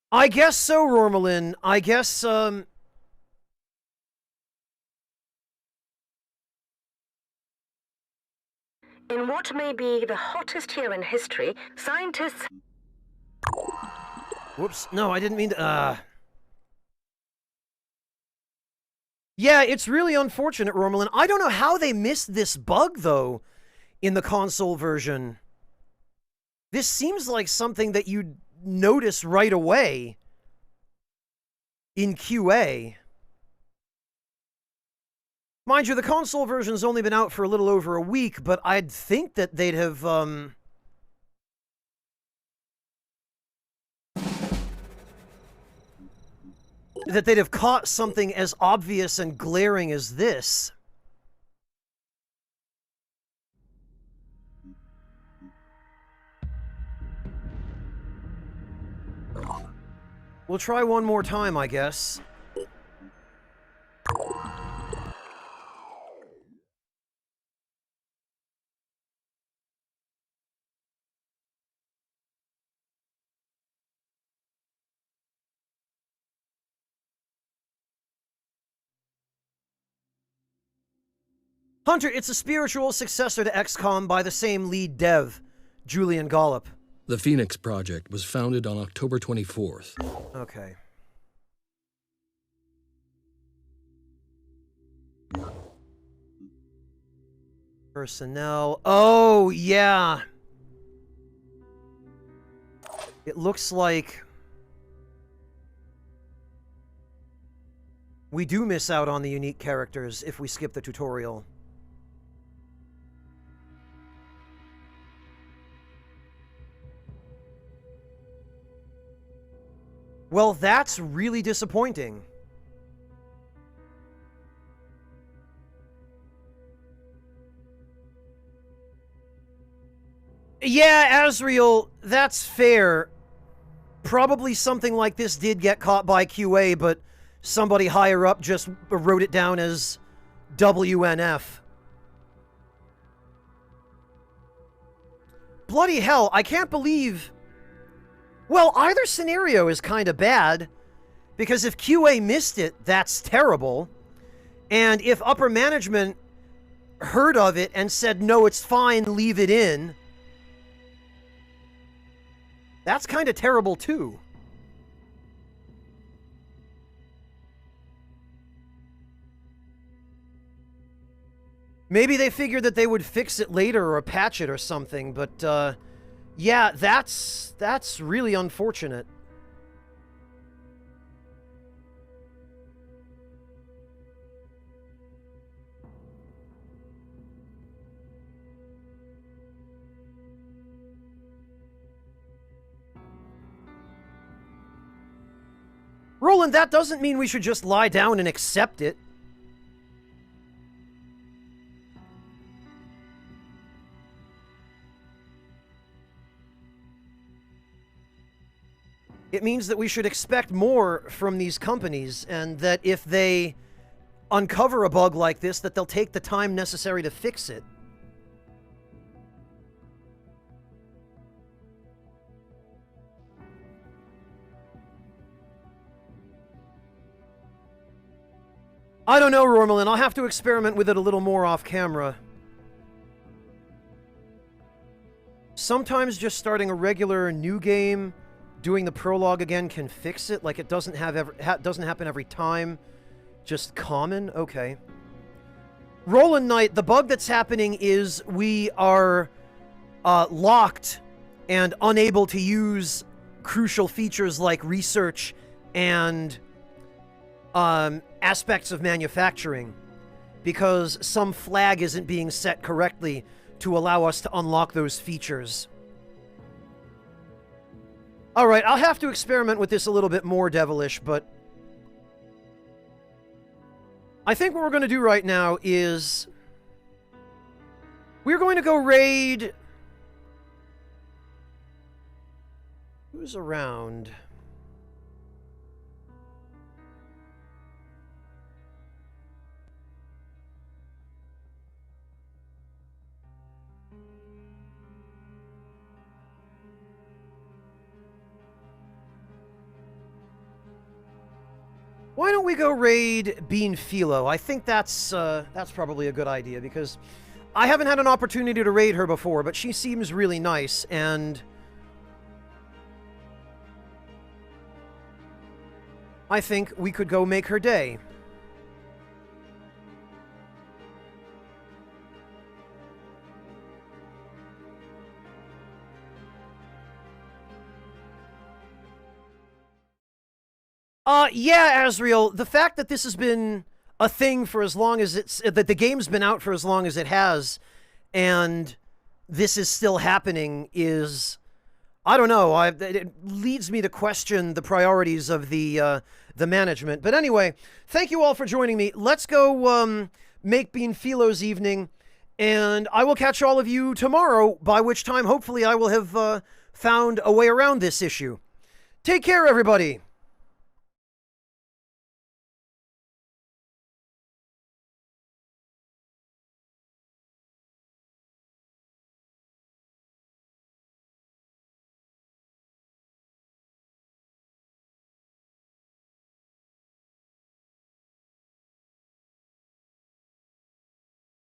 I guess so, Rormelin. I guess, In what may be the hottest year in history, scientists... Whoops. No, I didn't mean to, Yeah, it's really unfortunate, Rormelin. I don't know how they missed this bug, though, in the console version. This seems like something that you'd notice right away in QA. Mind you, the console version's only been out for a little over a week, but I'd think that they'd have, caught something as obvious and glaring as this. We'll try one more time, I guess. Hunter, it's a spiritual successor to XCOM by the same lead dev, Julian Gollop. The Phoenix Project was founded on October 24th. Okay. Personnel. Oh, yeah. It looks like we do miss out on the unique characters if we skip the tutorial. Well, that's really disappointing. Yeah, Azriel, that's fair. Probably something like this did get caught by QA, but somebody higher up just wrote it down as WNF. Bloody hell, I can't believe... Well, either scenario is kind of bad, because if QA missed it, that's terrible. And if upper management heard of it and said, no, it's fine, leave it in, that's kind of terrible too. Maybe they figured that they would fix it later or patch it or something, but, yeah, that's really unfortunate. Roland, that doesn't mean we should just lie down and accept it. It means that we should expect more from these companies, and that if they uncover a bug like this, that they'll take the time necessary to fix it. I don't know, Rormelin. I'll have to experiment with it a little more off camera. Sometimes just starting a regular new game, doing the prologue again can fix it. Like, it doesn't happen every time. Just common? Okay. Roland Knight, the bug that's happening is we are locked and unable to use crucial features like research and aspects of manufacturing because some flag isn't being set correctly to allow us to unlock those features. Alright, I'll have to experiment with this a little bit more, Devilish, but I think what we're going to do right now is we're going to go raid... Who's around? Why don't we go raid Bean Philo? I think that's probably a good idea, because I haven't had an opportunity to raid her before, but she seems really nice, and I think we could go make her day. Yeah, Azriel, the fact that this has been a thing for as long as that the game's been out for as long as it has, and this is still happening is, I don't know. It leads me to question the priorities of the management. But anyway, thank you all for joining me. Let's go make Bean Philo's evening, and I will catch all of you tomorrow, by which time hopefully I will have found a way around this issue. Take care, everybody.